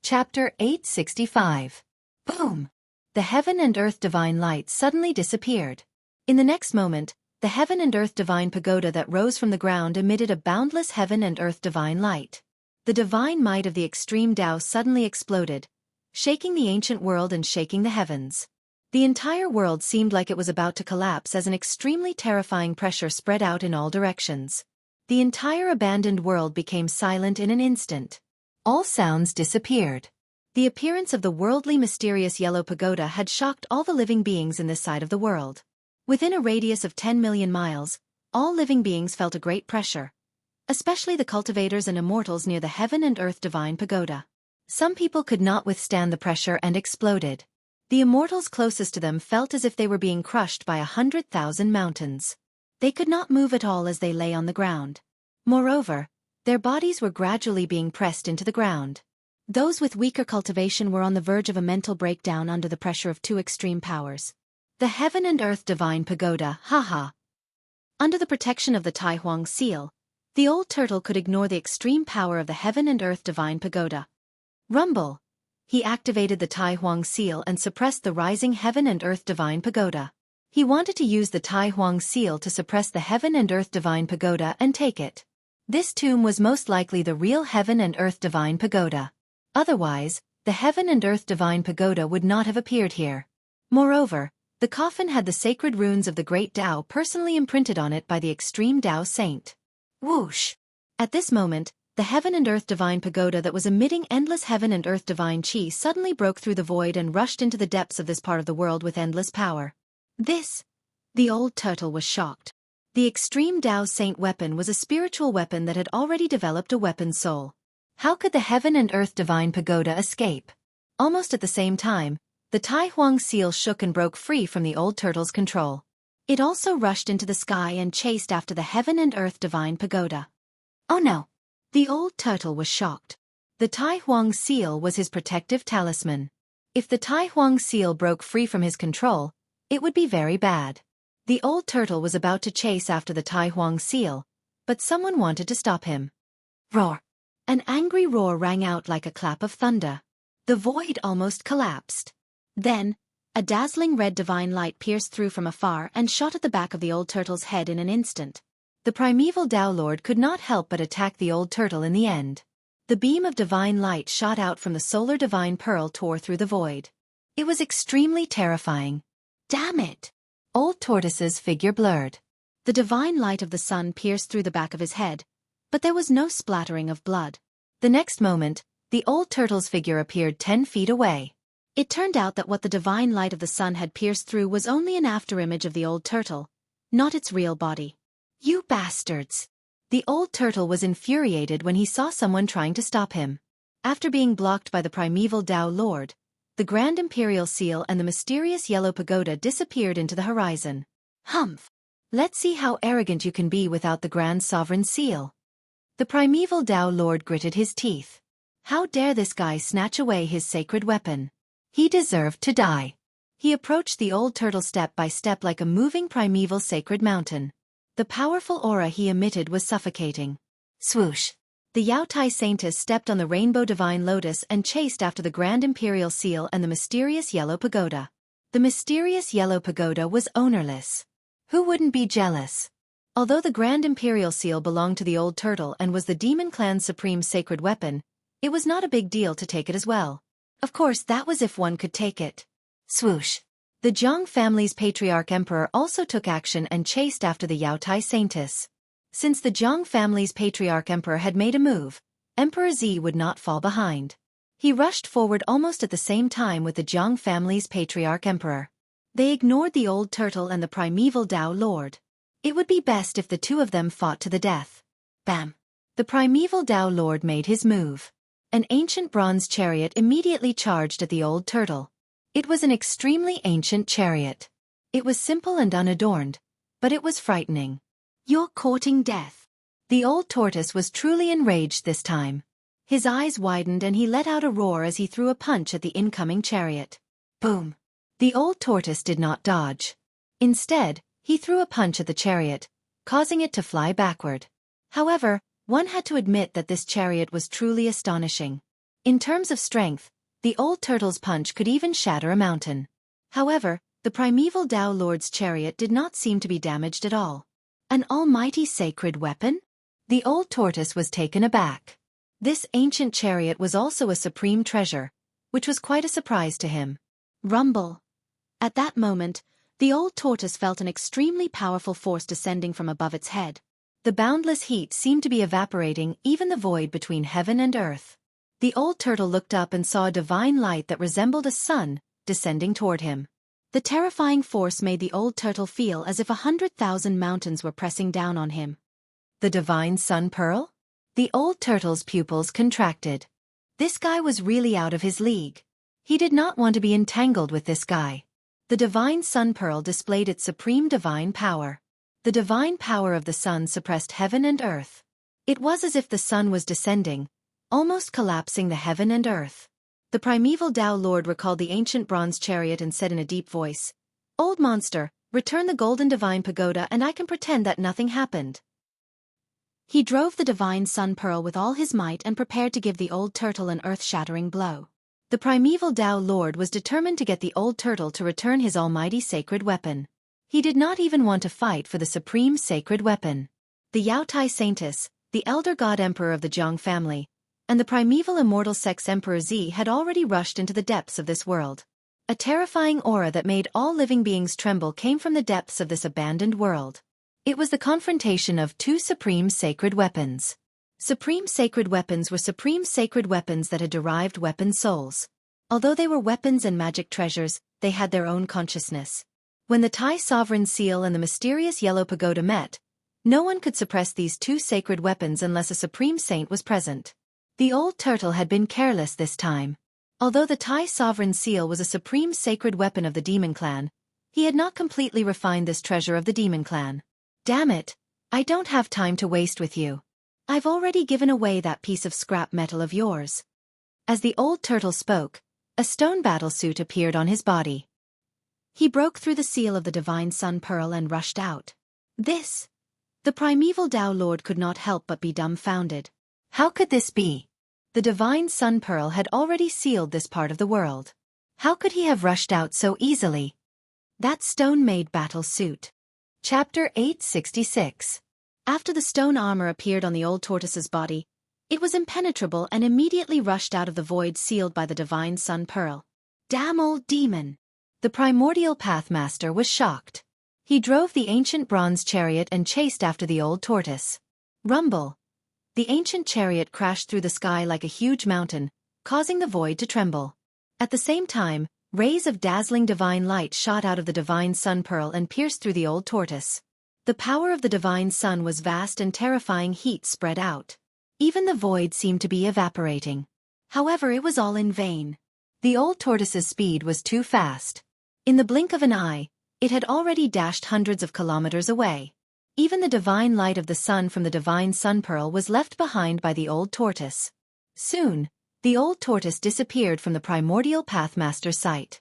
Chapter 865. Boom! The heaven and earth divine light suddenly disappeared. In the next moment, the heaven and earth divine pagoda that rose from the ground emitted a boundless heaven and earth divine light. The divine might of the extreme Tao suddenly exploded, shaking the ancient world and shaking the heavens. The entire world seemed like it was about to collapse as an extremely terrifying pressure spread out in all directions. The entire abandoned world became silent in an instant. All sounds disappeared. The appearance of the worldly mysterious yellow pagoda had shocked all the living beings in this side of the world. Within a radius of 10 million miles, all living beings felt a great pressure, especially the cultivators and immortals near the heaven and earth divine pagoda. Some people could not withstand the pressure and exploded. The immortals closest to them felt as if they were being crushed by 100,000 mountains. They could not move at all as they lay on the ground. Moreover, their bodies were gradually being pressed into the ground. Those with weaker cultivation were on the verge of a mental breakdown under the pressure of two extreme powers. The heaven and earth divine pagoda, haha. Under the protection of the Tai Huang seal, the old turtle could ignore the extreme power of the heaven and earth divine pagoda. Rumble! He activated the Tai Huang seal and suppressed the rising heaven and earth divine pagoda. He wanted to use the Tai Huang seal to suppress the heaven and earth divine pagoda and take it. This tomb was most likely the real heaven and earth divine pagoda. Otherwise, the heaven and earth divine pagoda would not have appeared here. Moreover, the coffin had the sacred runes of the great Tao personally imprinted on it by the extreme Tao saint. Whoosh! At this moment, the heaven and earth divine pagoda that was emitting endless heaven and earth divine chi suddenly broke through the void and rushed into the depths of this part of the world with endless power. The old turtle was shocked. The extreme Tao saint weapon was a spiritual weapon that had already developed a weapon soul. How could the heaven and earth divine pagoda escape? Almost at the same time, the Tai Huang seal shook and broke free from the old turtle's control. It also rushed into the sky and chased after the heaven and earth divine pagoda. Oh no! The old turtle was shocked. The Tai Huang seal was his protective talisman. If the Tai Huang seal broke free from his control, it would be very bad. The old turtle was about to chase after the Tai Huang seal, but someone wanted to stop him. Roar! An angry roar rang out like a clap of thunder. The void almost collapsed. Then, a dazzling red divine light pierced through from afar and shot at the back of the old turtle's head in an instant. The primeval Tao Lord could not help but attack the old turtle in the end. The beam of divine light shot out from the solar divine pearl tore through the void. It was extremely terrifying. Damn it! Old tortoise's figure blurred. The divine light of the sun pierced through the back of his head, but there was no splattering of blood. The next moment, the old turtle's figure appeared 10 feet away. It turned out that what the divine light of the sun had pierced through was only an afterimage of the old turtle, not its real body. You bastards! The old turtle was infuriated when he saw someone trying to stop him. After being blocked by the primeval Tao Lord, the Grand Imperial Seal and the mysterious yellow pagoda disappeared into the horizon. Humph! Let's see how arrogant you can be without the Grand Sovereign Seal. The primeval Tao Lord gritted his teeth. How dare this guy snatch away his sacred weapon? He deserved to die. He approached the old turtle step by step like a moving primeval sacred mountain. The powerful aura he emitted was suffocating. Swoosh! The Yao Tai Saintess stepped on the rainbow divine lotus and chased after the Grand Imperial Seal and the mysterious yellow pagoda. The mysterious yellow pagoda was ownerless. Who wouldn't be jealous? Although the Grand Imperial Seal belonged to the old turtle and was the demon clan's supreme sacred weapon, it was not a big deal to take it as well. Of course, that was if one could take it. Swoosh! The Zhang family's patriarch emperor also took action and chased after the Yao Tai Saintess. Since the Zhang family's patriarch emperor had made a move, Emperor Z would not fall behind. He rushed forward almost at the same time with the Zhang family's patriarch emperor. They ignored the old turtle and the primeval Tao Lord. It would be best if the two of them fought to the death. Bam! The primeval Tao Lord made his move. An ancient bronze chariot immediately charged at the old turtle. It was an extremely ancient chariot. It was simple and unadorned, but it was frightening. You're courting death. The old tortoise was truly enraged this time. His eyes widened and he let out a roar as he threw a punch at the incoming chariot. Boom! The old tortoise did not dodge. Instead, he threw a punch at the chariot, causing it to fly backward. However, one had to admit that this chariot was truly astonishing. In terms of strength, the old turtle's punch could even shatter a mountain. However, the primeval Tao Lord's chariot did not seem to be damaged at all. An almighty sacred weapon? The old tortoise was taken aback. This ancient chariot was also a supreme treasure, which was quite a surprise to him. Rumble. At that moment, the old tortoise felt an extremely powerful force descending from above its head. The boundless heat seemed to be evaporating even the void between heaven and earth. The old turtle looked up and saw a divine light that resembled a sun, descending toward him. The terrifying force made the old turtle feel as if 100,000 mountains were pressing down on him. The divine sun pearl? The old turtle's pupils contracted. This guy was really out of his league. He did not want to be entangled with this guy. The divine sun pearl displayed its supreme divine power. The divine power of the sun suppressed heaven and earth. It was as if the sun was descending, almost collapsing the heaven and earth. The primeval Tao Lord recalled the ancient bronze chariot and said in a deep voice, "Old monster, return the golden divine pagoda and I can pretend that nothing happened." He drove the divine sun pearl with all his might and prepared to give the old turtle an earth-shattering blow. The primeval Tao Lord was determined to get the old turtle to return his almighty sacred weapon. He did not even want to fight for the supreme sacred weapon. The Yaotai Saintess, the elder god emperor of the Jiang family, and the primeval immortal sex emperor Z had already rushed into the depths of this world. A terrifying aura that made all living beings tremble came from the depths of this abandoned world. It was the confrontation of two supreme sacred weapons. Supreme sacred weapons were supreme sacred weapons that had derived weapon souls. Although they were weapons and magic treasures, they had their own consciousness. When the Thai sovereign seal and the mysterious yellow pagoda met, no one could suppress these two sacred weapons unless a supreme saint was present. The old turtle had been careless this time. Although the Thai sovereign seal was a supreme sacred weapon of the demon clan, he had not completely refined this treasure of the demon clan. Damn it, I don't have time to waste with you. I've already given away that piece of scrap metal of yours. As the old turtle spoke, a stone battlesuit appeared on his body. He broke through the seal of the divine sun pearl and rushed out. This! The primeval Tao Lord could not help but be dumbfounded. How could this be? The divine sun pearl had already sealed this part of the world. How could he have rushed out so easily? That stone-made battle suit. Chapter 866. After the stone armor appeared on the old tortoise's body, it was impenetrable and immediately rushed out of the void sealed by the divine sun pearl. Damn old demon! The primordial pathmaster was shocked. He drove the ancient bronze chariot and chased after the old tortoise. Rumble! The ancient chariot crashed through the sky like a huge mountain, causing the void to tremble. At the same time, rays of dazzling divine light shot out of the divine sun pearl and pierced through the old tortoise. The power of the divine sun was vast and terrifying heat spread out. Even the void seemed to be evaporating. However, it was all in vain. The old tortoise's speed was too fast. In the blink of an eye, it had already dashed hundreds of kilometers away. Even the divine light of the sun from the divine sun pearl was left behind by the old tortoise. Soon, the old tortoise disappeared from the primordial pathmaster's sight.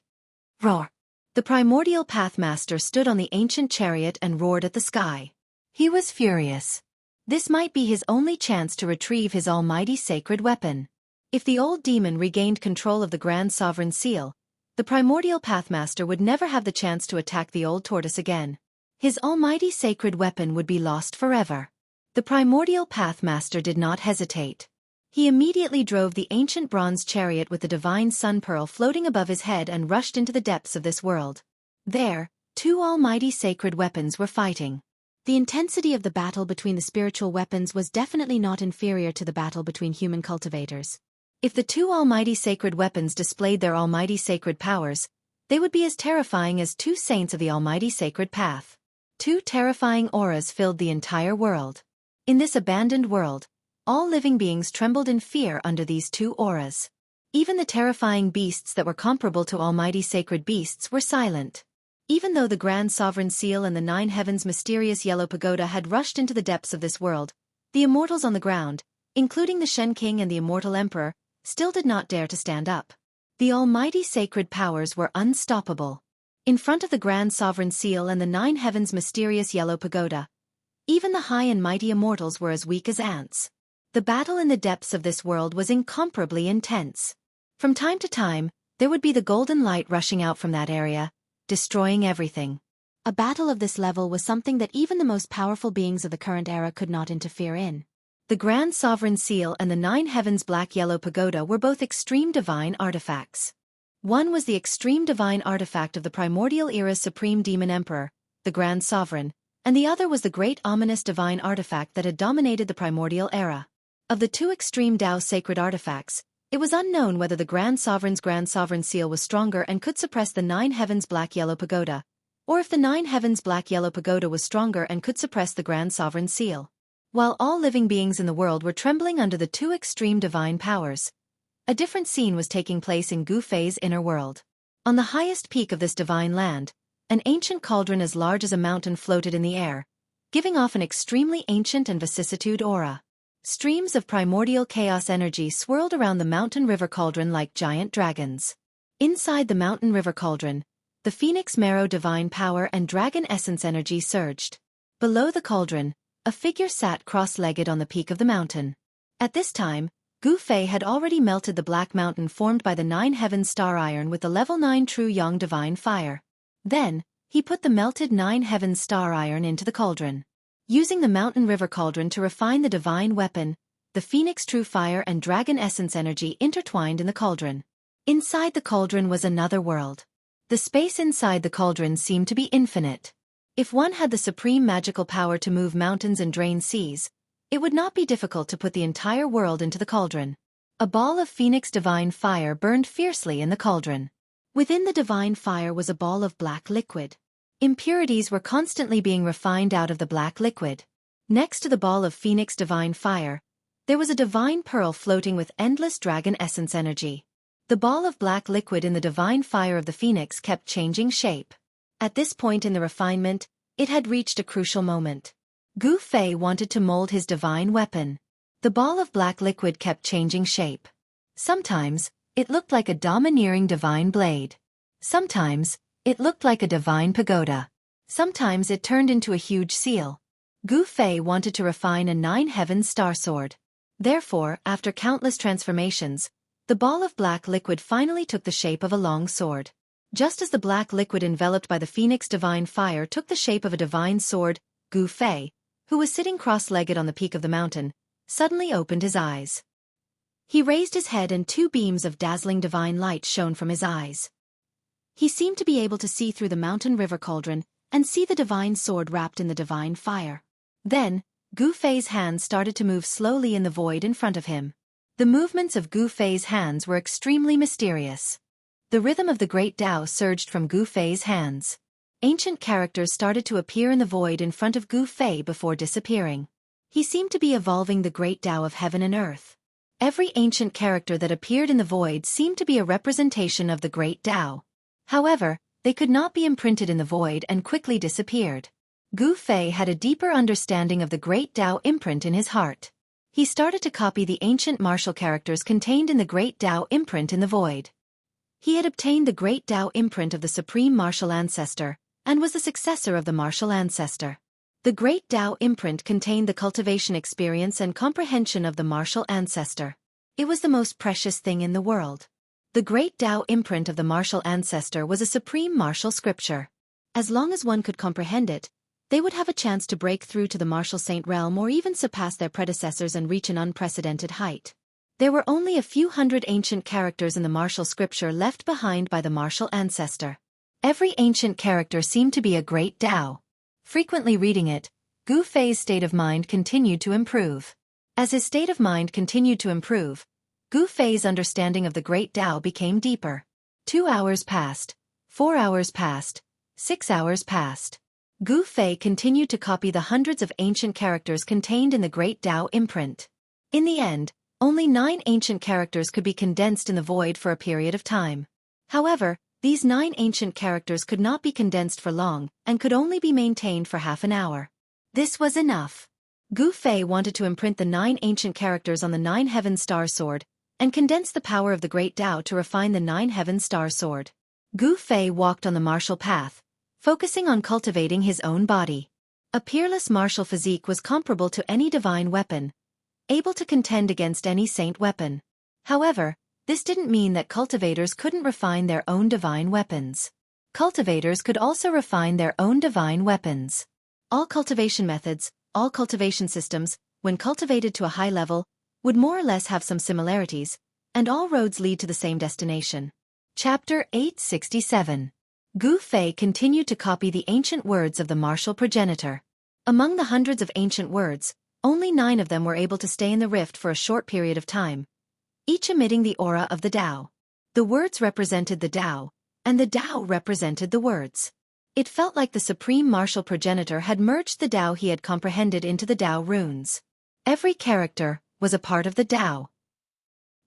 Roar! The primordial pathmaster stood on the ancient chariot and roared at the sky. He was furious. This might be his only chance to retrieve his almighty sacred weapon. If the old demon regained control of the Grand Sovereign Seal, the primordial pathmaster would never have the chance to attack the old tortoise again. His almighty sacred weapon would be lost forever. The primordial pathmaster did not hesitate. He immediately drove the ancient bronze chariot with the divine sun pearl floating above his head and rushed into the depths of this world. There, two almighty sacred weapons were fighting. The intensity of the battle between the spiritual weapons was definitely not inferior to the battle between human cultivators. If the two almighty sacred weapons displayed their almighty sacred powers, they would be as terrifying as two saints of the almighty sacred path. Two terrifying auras filled the entire world. In this abandoned world, all living beings trembled in fear under these two auras. Even the terrifying beasts that were comparable to almighty sacred beasts were silent. Even though the Grand Sovereign Seal and the Nine Heavens' mysterious yellow pagoda had rushed into the depths of this world, the immortals on the ground, including the Shen King and the immortal Emperor, still did not dare to stand up. The almighty sacred powers were unstoppable. In front of the Grand Sovereign Seal and the Nine Heavens' mysterious yellow pagoda, even the high and mighty immortals were as weak as ants. The battle in the depths of this world was incomparably intense. From time to time, there would be the golden light rushing out from that area, destroying everything. A battle of this level was something that even the most powerful beings of the current era could not interfere in. The Grand Sovereign Seal and the Nine Heavens Black-Yellow Pagoda were both extreme divine artifacts. One was the extreme divine artifact of the primordial era's supreme demon emperor, the Grand Sovereign, and the other was the great ominous divine artifact that had dominated the primordial era. Of the two extreme Tao sacred artifacts, it was unknown whether the Grand Sovereign's Grand Sovereign Seal was stronger and could suppress the Nine Heavens Black-Yellow Pagoda, or if the Nine Heavens Black-Yellow Pagoda was stronger and could suppress the Grand Sovereign Seal. While all living beings in the world were trembling under the two extreme divine powers, a different scene was taking place in Gu Fei's inner world. On the highest peak of this divine land, an ancient cauldron as large as a mountain floated in the air, giving off an extremely ancient and vicissitude aura. Streams of primordial chaos energy swirled around the mountain river cauldron like giant dragons. Inside the mountain river cauldron, the phoenix marrow divine power and dragon essence energy surged. Below the cauldron, a figure sat cross-legged on the peak of the mountain. At this time, Gu Fei had already melted the black mountain formed by the Nine Heavens star iron with the level 9 true yang divine fire. Then, he put the melted Nine Heavens star iron into the cauldron. Using the mountain river cauldron to refine the divine weapon, the phoenix true fire and dragon essence energy intertwined in the cauldron. Inside the cauldron was another world. The space inside the cauldron seemed to be infinite. If one had the supreme magical power to move mountains and drain seas, it would not be difficult to put the entire world into the cauldron. A ball of phoenix divine fire burned fiercely in the cauldron. Within the divine fire was a ball of black liquid. Impurities were constantly being refined out of the black liquid. Next to the ball of phoenix divine fire, there was a divine pearl floating with endless dragon essence energy. The ball of black liquid in the divine fire of the phoenix kept changing shape. At this point in the refinement, it had reached a crucial moment. Gu Fei wanted to mold his divine weapon. The ball of black liquid kept changing shape. Sometimes, it looked like a domineering divine blade. Sometimes, it looked like a divine pagoda. Sometimes it turned into a huge seal. Gu Fei wanted to refine a Nine Heavens star sword. Therefore, after countless transformations, the ball of black liquid finally took the shape of a long sword. Just as the black liquid enveloped by the phoenix divine fire took the shape of a divine sword, Gu Fei, who was sitting cross-legged on the peak of the mountain, suddenly opened his eyes. He raised his head and two beams of dazzling divine light shone from his eyes. He seemed to be able to see through the mountain river cauldron and see the divine sword wrapped in the divine fire. Then, Gu Fei's hands started to move slowly in the void in front of him. The movements of Gu Fei's hands were extremely mysterious. The rhythm of the great Tao surged from Gu Fei's hands. Ancient characters started to appear in the void in front of Gu Fei before disappearing. He seemed to be evolving the great Tao of heaven and earth. Every ancient character that appeared in the void seemed to be a representation of the great Tao. However, they could not be imprinted in the void and quickly disappeared. Gu Fei had a deeper understanding of the great Tao imprint in his heart. He started to copy the ancient martial characters contained in the great Tao imprint in the void. He had obtained the great Tao imprint of the supreme martial ancestor, and was the successor of the martial ancestor. The great Tao imprint contained the cultivation experience and comprehension of the martial ancestor. It was the most precious thing in the world. The great Tao imprint of the martial ancestor was a supreme martial scripture. As long as one could comprehend it, they would have a chance to break through to the martial saint realm or even surpass their predecessors and reach an unprecedented height. There were only a few hundred ancient characters in the martial scripture left behind by the martial ancestor. Every ancient character seemed to be a great Tao. Frequently reading it, Gu Fei's state of mind continued to improve. As his state of mind continued to improve, Gu Fei's understanding of the great Tao became deeper. 2 hours passed. 4 hours passed. 6 hours passed. Gu Fei continued to copy the hundreds of ancient characters contained in the great Tao imprint. In the end, only 9 ancient characters could be condensed in the void for a period of time. However, these 9 ancient characters could not be condensed for long, and could only be maintained for half an hour. This was enough. Gu Fei wanted to imprint the 9 ancient characters on the 9 Heaven Star Sword, and condense the power of the great Tao to refine the 9 Heaven Star Sword. Gu Fei walked on the martial path, focusing on cultivating his own body. A peerless martial physique was comparable to any divine weapon. able to contend against any saint weapon. However, this didn't mean that cultivators couldn't refine their own divine weapons. Cultivators could also refine their own divine weapons. All cultivation methods, all cultivation systems, when cultivated to a high level, would more or less have some similarities, and all roads lead to the same destination. Chapter 867. Gu Fei continued to copy the ancient words of the martial progenitor. Among the hundreds of ancient words, only 9 of them were able to stay in the rift for a short period of time, each emitting the aura of the Tao. The words represented the Tao, and the Tao represented the words. It felt like the supreme martial progenitor had merged the Tao he had comprehended into the Tao runes. Every character was a part of the Tao.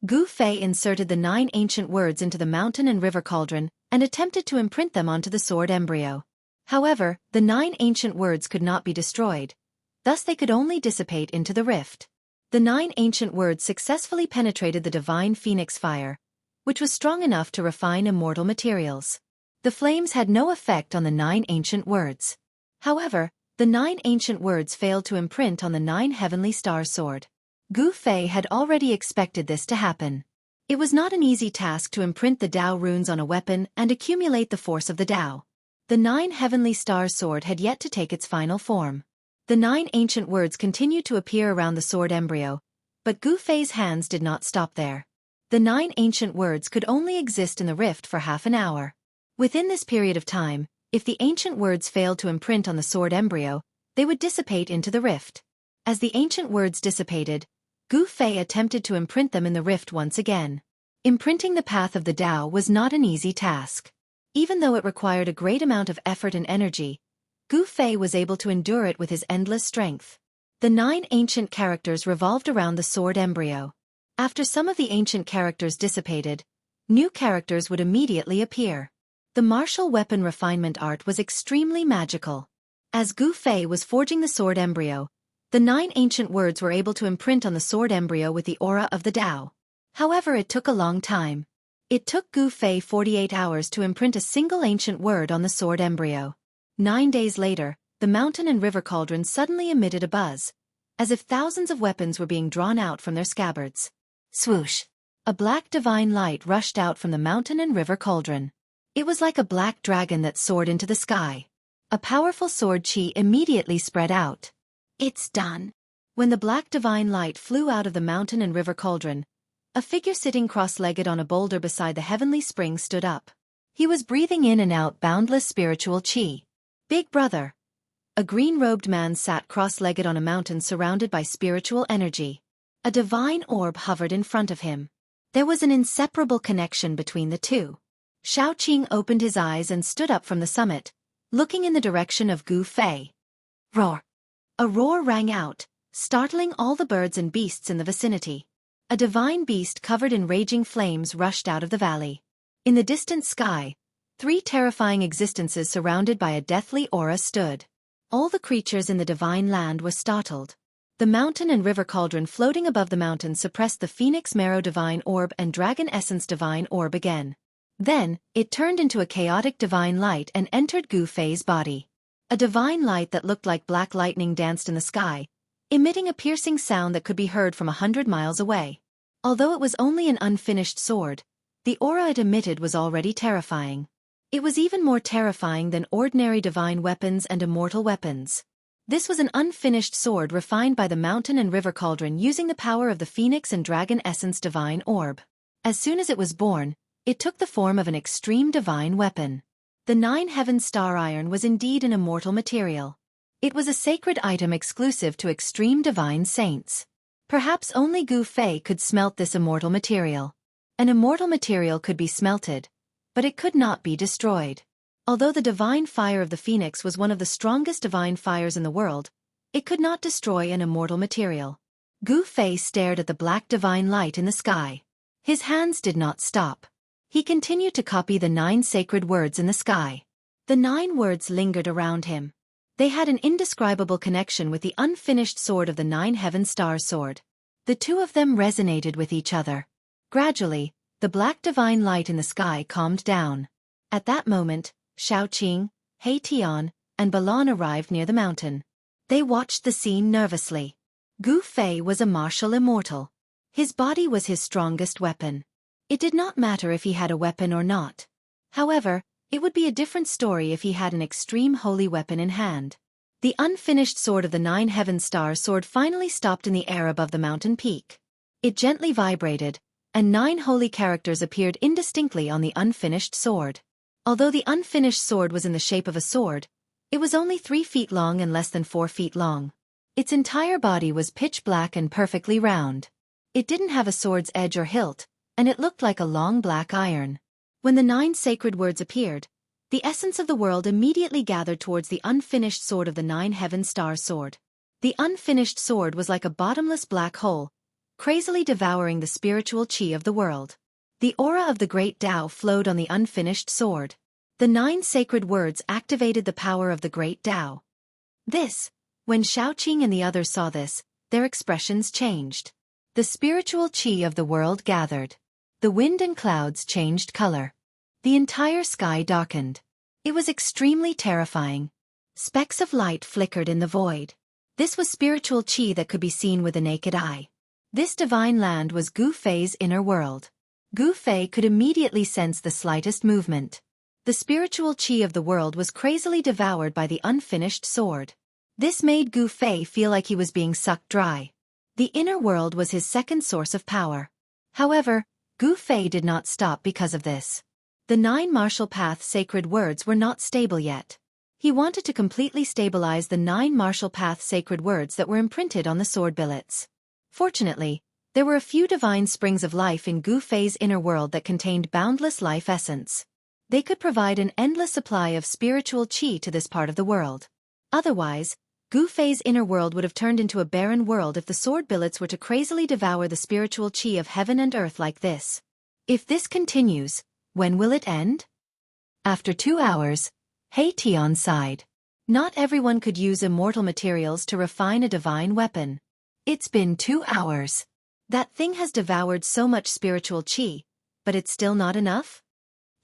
Gu Fei inserted the 9 ancient words into the mountain and river cauldron and attempted to imprint them onto the sword embryo. However, the 9 ancient words could not be destroyed, thus they could only dissipate into the rift. The 9 ancient words successfully penetrated the divine phoenix fire, which was strong enough to refine immortal materials. The flames had no effect on the 9 ancient words. However, the 9 ancient words failed to imprint on the 9 heavenly star sword. Gu Fei had already expected this to happen. It was not an easy task to imprint the Tao runes on a weapon and accumulate the force of the Tao. The 9 heavenly star sword had yet to take its final form. The 9 ancient words continued to appear around the sword embryo, but Gu Fei's hands did not stop there. The 9 ancient words could only exist in the rift for half an hour. Within this period of time, if the ancient words failed to imprint on the sword embryo, they would dissipate into the rift. As the ancient words dissipated, Gu Fei attempted to imprint them in the rift once again. Imprinting the path of the Tao was not an easy task. Even though it required a great amount of effort and energy, Gu Fei was able to endure it with his endless strength. The 9 ancient characters revolved around the sword embryo. After some of the ancient characters dissipated, new characters would immediately appear. The martial weapon refinement art was extremely magical. As Gu Fei was forging the sword embryo, the 9 ancient words were able to imprint on the sword embryo with the aura of the Tao. However, it took a long time. It took Gu Fei 48 hours to imprint a single ancient word on the sword embryo. 9 days later, the mountain and river cauldron suddenly emitted a buzz, as if thousands of weapons were being drawn out from their scabbards. Swoosh! A black divine light rushed out from the mountain and river cauldron. It was like a black dragon that soared into the sky. A powerful sword chi immediately spread out. It's done. When the black divine light flew out of the mountain and river cauldron, a figure sitting cross-legged on a boulder beside the heavenly spring stood up. He was breathing in and out boundless spiritual chi. Big brother. A green-robed man sat cross-legged on a mountain surrounded by spiritual energy. A divine orb hovered in front of him. There was an inseparable connection between the two. Xiaoqing opened his eyes and stood up from the summit, looking in the direction of Gu Fei. Roar! A roar rang out, startling all the birds and beasts in the vicinity. A divine beast covered in raging flames rushed out of the valley. In the distant sky, 3 terrifying existences surrounded by a deathly aura stood. All the creatures in the divine land were startled. The mountain and river cauldron floating above the mountain suppressed the Phoenix Marrow divine orb and Dragon Essence divine orb again. Then, it turned into a chaotic divine light and entered Gu Fei's body. A divine light that looked like black lightning danced in the sky, emitting a piercing sound that could be heard from 100 miles away. Although it was only an unfinished sword, the aura it emitted was already terrifying. It was even more terrifying than ordinary divine weapons and immortal weapons. This was an unfinished sword refined by the mountain and river cauldron using the power of the Phoenix and Dragon Essence divine orb. As soon as it was born, it took the form of an extreme divine weapon. The 9 heaven star iron was indeed an immortal material. It was a sacred item exclusive to extreme divine saints. Perhaps only Gu Fei could smelt this immortal material. An immortal material could be smelted, but it could not be destroyed. Although the divine fire of the Phoenix was one of the strongest divine fires in the world, it could not destroy an immortal material. Gu Fei stared at the black divine light in the sky. His hands did not stop. He continued to copy the 9 sacred words in the sky. The 9 words lingered around him. They had an indescribable connection with the unfinished sword of the 9 heaven star sword. The two of them resonated with each other. Gradually, the black divine light in the sky calmed down. At that moment, Xiaoqing, He Tian, and Balan arrived near the mountain. They watched the scene nervously. Gu Fei was a martial immortal. His body was his strongest weapon. It did not matter if he had a weapon or not. However, it would be a different story if he had an extreme holy weapon in hand. The unfinished sword of the 9 Heaven Star Sword finally stopped in the air above the mountain peak. It gently vibrated, and 9 holy characters appeared indistinctly on the unfinished sword. Although the unfinished sword was in the shape of a sword, it was only 3 feet long and less than 4 feet long. Its entire body was pitch black and perfectly round. It didn't have a sword's edge or hilt, and it looked like a long black iron. When the 9 sacred words appeared, the essence of the world immediately gathered towards the unfinished sword of the 9 Heaven Star Sword. The unfinished sword was like a bottomless black hole, crazily devouring the spiritual qi of the world. The aura of the great Tao flowed on the unfinished sword. The 9 sacred words activated the power of the great Tao. When Xiaoqing and the others saw this, their expressions changed. The spiritual qi of the world gathered. The wind and clouds changed color. The entire sky darkened. It was extremely terrifying. Specks of light flickered in the void. This was spiritual qi that could be seen with the naked eye. This divine land was Gu Fei's inner world. Gu Fei could immediately sense the slightest movement. The spiritual qi of the world was crazily devoured by the unfinished sword. This made Gu Fei feel like he was being sucked dry. The inner world was his second source of power. However, Gu Fei did not stop because of this. The 9 martial path sacred words were not stable yet. He wanted to completely stabilize the 9 martial path sacred words that were imprinted on the sword billets. Fortunately, there were a few divine springs of life in Gu Fei's inner world that contained boundless life essence. They could provide an endless supply of spiritual qi to this part of the world. Otherwise, Gu Fei's inner world would have turned into a barren world if the sword billets were to crazily devour the spiritual qi of heaven and earth like this. If this continues, when will it end? After 2 hours, He Tian sighed. Not everyone could use immortal materials to refine a divine weapon. It's been 2 hours. That thing has devoured so much spiritual qi, but it's still not enough?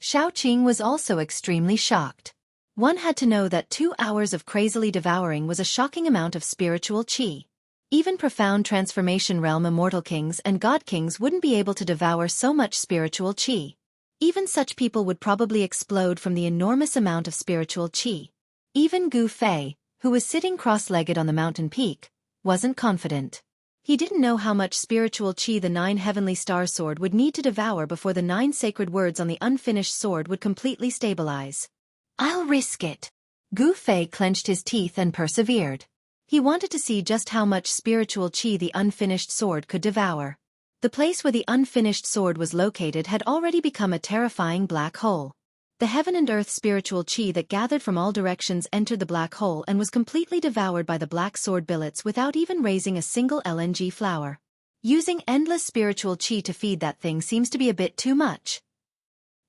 Xiaoqing was also extremely shocked. One had to know that 2 hours of crazily devouring was a shocking amount of spiritual qi. Even profound transformation realm immortal kings and god kings wouldn't be able to devour so much spiritual qi. Even such people would probably explode from the enormous amount of spiritual qi. Even Gu Fei, who was sitting cross-legged on the mountain peak, wasn't confident. He didn't know how much spiritual qi the 9 heavenly star sword would need to devour before the 9 sacred words on the unfinished sword would completely stabilize. I'll risk it. Gu Fei clenched his teeth and persevered. He wanted to see just how much spiritual qi the unfinished sword could devour. The place where the unfinished sword was located had already become a terrifying black hole. The heaven and earth spiritual qi that gathered from all directions entered the black hole and was completely devoured by the black sword billets without even raising a single LNG flower. Using endless spiritual qi to feed that thing seems to be a bit too much.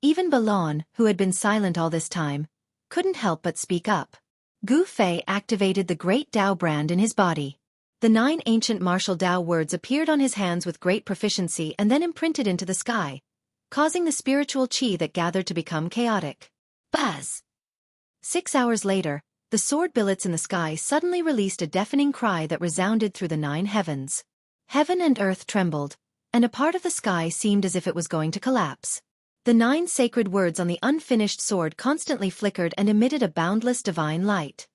Even Balon, who had been silent all this time, couldn't help but speak up. Gu Fei activated the great Tao brand in his body. The 9 ancient martial Tao words appeared on his hands with great proficiency and then imprinted into the sky, causing the spiritual qi that gathered to become chaotic. Buzz! 6 hours later, the sword billets in the sky suddenly released a deafening cry that resounded through the 9 heavens. Heaven and earth trembled, and a part of the sky seemed as if it was going to collapse. The 9 sacred words on the unfinished sword constantly flickered and emitted a boundless divine light.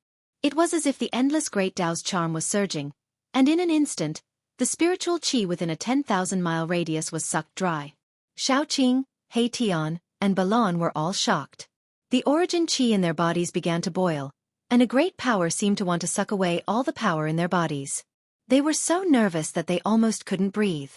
It was as if the endless great Tao's charm was surging, and in an instant, the spiritual qi within a 10,000-mile radius was sucked dry. Xiaoqing, He Tian, and Balon were all shocked. The origin qi in their bodies began to boil, and a great power seemed to want to suck away all the power in their bodies. They were so nervous that they almost couldn't breathe.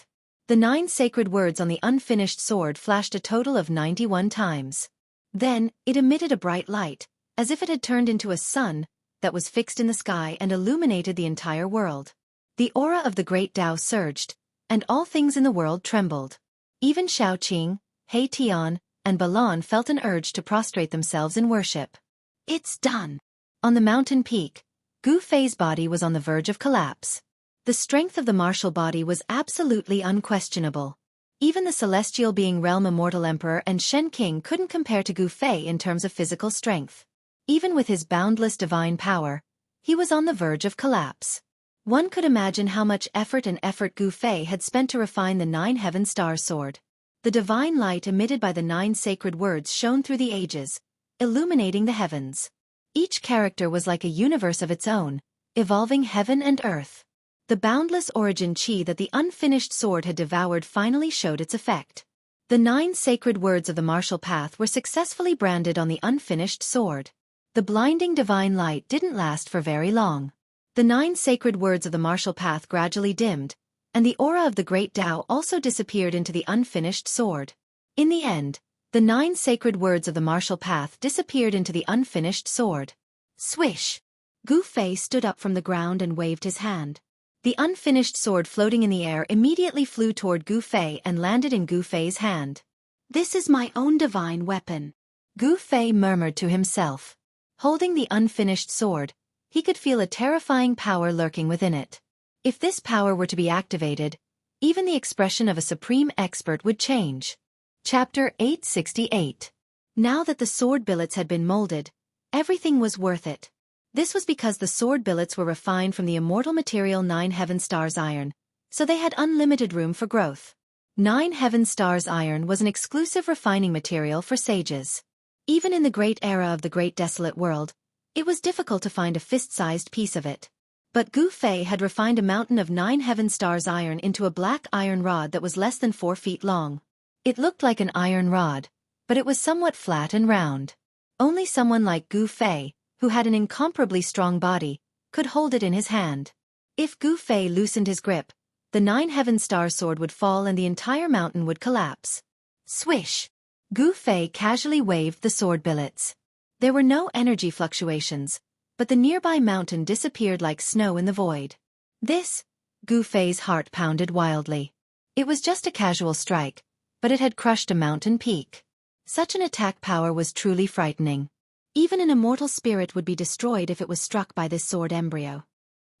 The 9 sacred words on the unfinished sword flashed a total of 91 times. Then, it emitted a bright light, as if it had turned into a sun, that was fixed in the sky and illuminated the entire world. The aura of the great Tao surged, and all things in the world trembled. Even Xiaoqing, He Tian, and Balon felt an urge to prostrate themselves in worship. It's done! On the mountain peak, Gu Fei's body was on the verge of collapse. The strength of the martial body was absolutely unquestionable. Even the celestial being realm immortal emperor and Shen King couldn't compare to Gu Fei in terms of physical strength. Even with his boundless divine power, he was on the verge of collapse. One could imagine how much effort Gu Fei had spent to refine the 9 heaven star sword. The divine light emitted by the 9 sacred words shone through the ages, illuminating the heavens. Each character was like a universe of its own, evolving heaven and earth. The boundless origin chi that the unfinished sword had devoured finally showed its effect. The 9 sacred words of the martial path were successfully branded on the unfinished sword. The blinding divine light didn't last for very long. The 9 sacred words of the martial path gradually dimmed, and the aura of the great Tao also disappeared into the unfinished sword. In the end, the 9 sacred words of the martial path disappeared into the unfinished sword. Swish! Gu Fei stood up from the ground and waved his hand. The unfinished sword floating in the air immediately flew toward Gu Fei and landed in Gu Fei's hand. "This is my own divine weapon," Gu Fei murmured to himself. Holding the unfinished sword, he could feel a terrifying power lurking within it. If this power were to be activated, even the expression of a supreme expert would change. Chapter 868. Now that the sword billets had been molded, everything was worth it. This was because the sword billets were refined from the immortal material 9 heaven stars iron, so they had unlimited room for growth. 9 heaven stars iron was an exclusive refining material for sages. Even in the great era of the great desolate world, it was difficult to find a fist-sized piece of it. But Gu Fei had refined a mountain of 9 heaven stars iron into a black iron rod that was less than 4 feet long. It looked like an iron rod, but it was somewhat flat and round. Only someone like Gu Fei, who had an incomparably strong body, could hold it in his hand. If Gu Fei loosened his grip, the 9 heaven star sword would fall and the entire mountain would collapse. Swish! Gu Fei casually waved the sword billets. There were no energy fluctuations, but the nearby mountain disappeared like snow in the void. This, Gu Fei's heart pounded wildly. It was just a casual strike, but it had crushed a mountain peak. Such an attack power was truly frightening. Even an immortal spirit would be destroyed if it was struck by this sword embryo.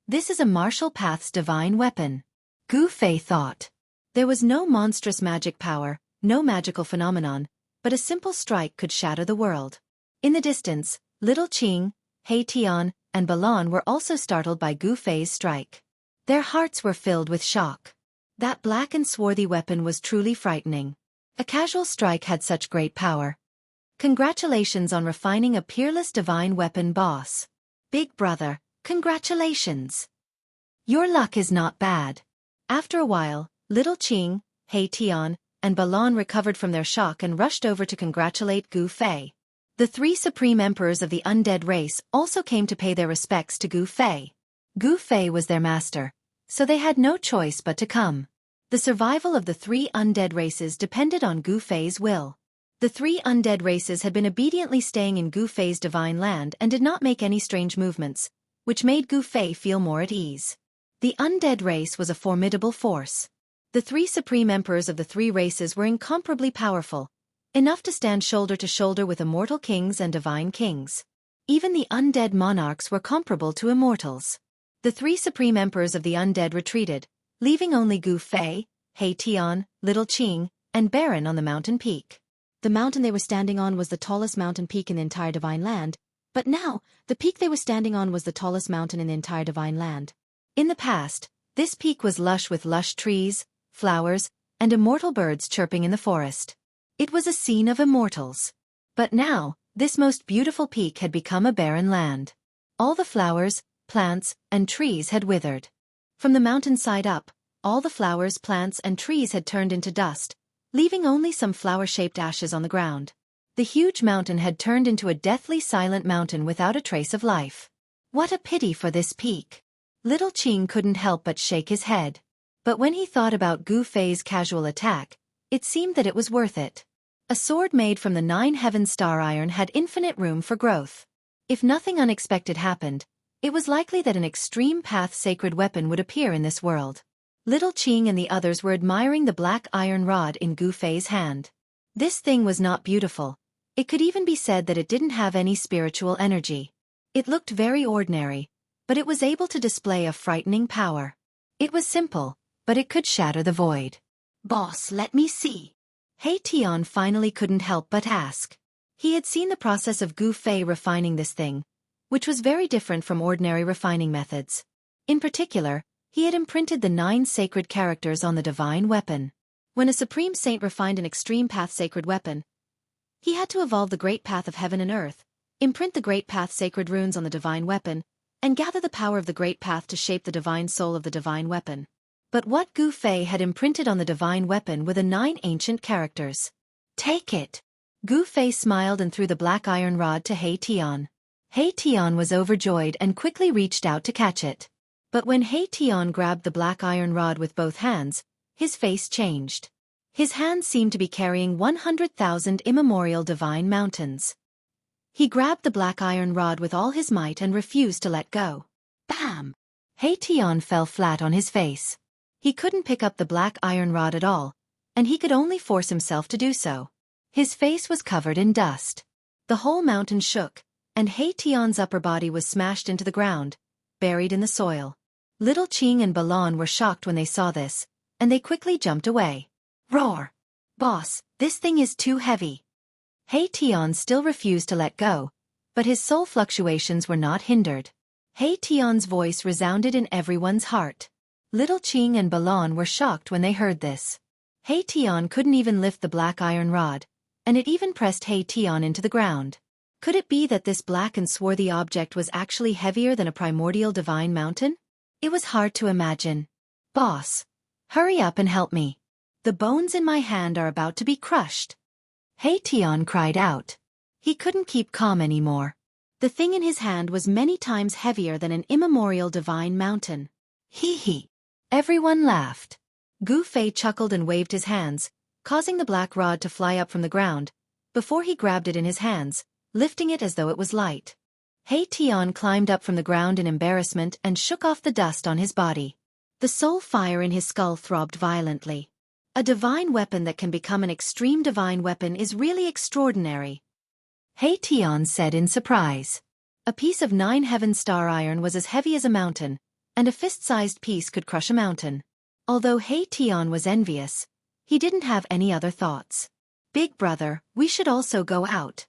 This is a martial path's divine weapon, Gu Fei thought. There was no monstrous magic power, no magical phenomenon, but a simple strike could shatter the world. In the distance, Little Qing, He Tian, and Balan were also startled by Gu Fei's strike. Their hearts were filled with shock. That black and swarthy weapon was truly frightening. A casual strike had such great power. Congratulations on refining a peerless divine weapon, boss. Big brother, congratulations. Your luck is not bad. After a while, Little Qing, He Tian, and Balan recovered from their shock and rushed over to congratulate Gu Fei. The 3 supreme emperors of the undead race also came to pay their respects to Gu Fei. Gu Fei was their master, so they had no choice but to come. The survival of the 3 undead races depended on Gu Fei's will. The 3 undead races had been obediently staying in Gu Fei's divine land and did not make any strange movements, which made Gu Fei feel more at ease. The undead race was a formidable force. The 3 supreme emperors of the 3 races were incomparably powerful, enough to stand shoulder to shoulder with immortal kings and divine kings. Even the undead monarchs were comparable to immortals. The 3 supreme emperors of the undead retreated, leaving only Gu Fei, He Tian, Little Qing, and Baron on the mountain peak. The mountain they were standing on was the tallest mountain peak in the entire divine land, but now, the peak they were standing on was the tallest mountain in the entire divine land. In the past, this peak was lush with lush trees, flowers, and immortal birds chirping in the forest. It was a scene of immortals. But now, this most beautiful peak had become a barren land. All the flowers, plants, and trees had withered. From the mountainside up, all the flowers, plants, and trees had turned into dust, leaving only some flower-shaped ashes on the ground. The huge mountain had turned into a deathly silent mountain without a trace of life. What a pity for this peak. Little Qing couldn't help but shake his head. But when he thought about Gu Fei's casual attack, it seemed that it was worth it. A sword made from the 9 heaven star iron had infinite room for growth. If nothing unexpected happened, it was likely that an extreme path sacred weapon would appear in this world. Little Qing and the others were admiring the black iron rod in Gu Fei's hand. This thing was not beautiful. It could even be said that it didn't have any spiritual energy. It looked very ordinary, but it was able to display a frightening power. It was simple, but it could shatter the void. Boss, let me see. He Tian finally couldn't help but ask. He had seen the process of Gu Fei refining this thing, which was very different from ordinary refining methods. In particular, he had imprinted the 9 sacred characters on the divine weapon. When a supreme saint refined an extreme path sacred weapon, he had to evolve the great path of heaven and earth, imprint the great path sacred runes on the divine weapon, and gather the power of the great path to shape the divine soul of the divine weapon. But what Gu Fei had imprinted on the divine weapon were the 9 ancient characters. Take it! Gu Fei smiled and threw the black iron rod to He Tian. He Tian was overjoyed and quickly reached out to catch it. But when He Tian grabbed the black iron rod with both hands, his face changed. His hands seemed to be carrying 100,000 immemorial divine mountains. He grabbed the black iron rod with all his might and refused to let go. Bam! He Tian fell flat on his face. He couldn't pick up the black iron rod at all, and he could only force himself to do so. His face was covered in dust. The whole mountain shook, and He Tian's upper body was smashed into the ground, buried in the soil. Little Qing and Balon were shocked when they saw this, and they quickly jumped away. Roar! Boss, this thing is too heavy. He Tian still refused to let go, but his soul fluctuations were not hindered. He Tian's voice resounded in everyone's heart. Little Qing and Balon were shocked when they heard this. He Tian couldn't even lift the black iron rod, and it even pressed He Tian into the ground. Could it be that this black and swarthy object was actually heavier than a primordial divine mountain? It was hard to imagine. Boss, hurry up and help me. The bones in my hand are about to be crushed. He Tian cried out. He couldn't keep calm anymore. The thing in his hand was many times heavier than an immemorial divine mountain. Hee hee. Everyone laughed. Gu Fei chuckled and waved his hands, causing the black rod to fly up from the ground, before he grabbed it in his hands, lifting it as though it was light. He Tian climbed up from the ground in embarrassment and shook off the dust on his body. The soul fire in his skull throbbed violently. A divine weapon that can become an extreme divine weapon is really extraordinary, He Tian said in surprise. A piece of 9 heaven star iron was as heavy as a mountain, and a fist-sized piece could crush a mountain. Although He Tian was envious, he didn't have any other thoughts. Big brother, we should also go out.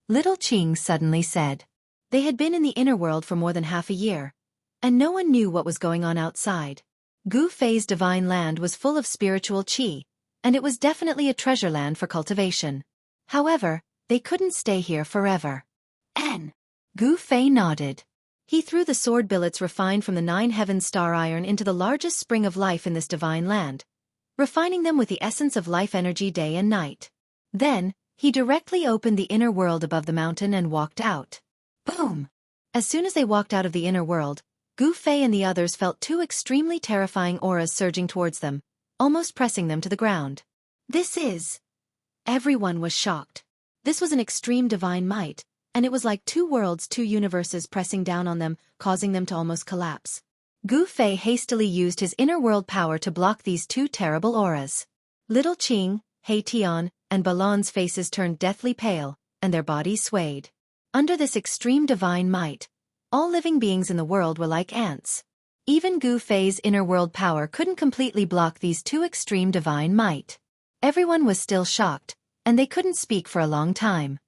Little Qing suddenly said. They had been in the inner world for more than half a year, and no one knew what was going on outside. Gu Fei's divine land was full of spiritual qi, and it was definitely a treasure land for cultivation. However, they couldn't stay here forever. Gu Fei nodded. He threw the sword billets refined from the 9 heaven star iron into the largest spring of life in this divine land, refining them with the essence of life energy day and night. Then, he directly opened the inner world above the mountain and walked out. Boom! As soon as they walked out of the inner world, Gu Fei and the others felt 2 extremely terrifying auras surging towards them, almost pressing them to the ground. This is... Everyone was shocked. This was an extreme divine might, and it was like 2 worlds, 2 universes pressing down on them, causing them to almost collapse. Gu Fei hastily used his inner world power to block these 2 terrible auras. Little Qing, He Tian, and Balon's faces turned deathly pale, and their bodies swayed. Under this extreme divine might, all living beings in the world were like ants. Even Gu Fei's inner world power couldn't completely block these 2 extreme divine might. Everyone was still shocked, and they couldn't speak for a long time.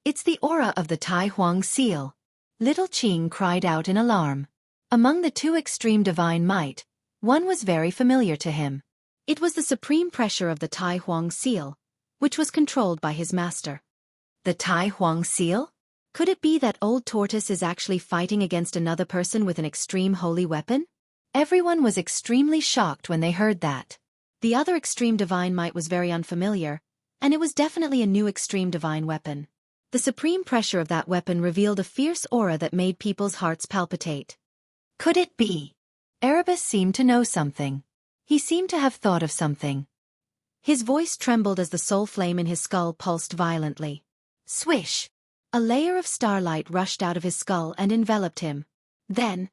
It's the aura of the Tai Huang seal. Little Qing cried out in alarm. Among the 2 extreme divine might, one was very familiar to him. It was the supreme pressure of the Tai Huang seal, which was controlled by his master. The Tai Huang seal? Could it be that old tortoise is actually fighting against another person with an extreme holy weapon? Everyone was extremely shocked when they heard that. The other extreme divine might was very unfamiliar, and it was definitely a new extreme divine weapon. The supreme pressure of that weapon revealed a fierce aura that made people's hearts palpitate. Could it be? Erebus seemed to know something. He seemed to have thought of something. His voice trembled as the soul flame in his skull pulsed violently. Swish! A layer of starlight rushed out of his skull and enveloped him. Then,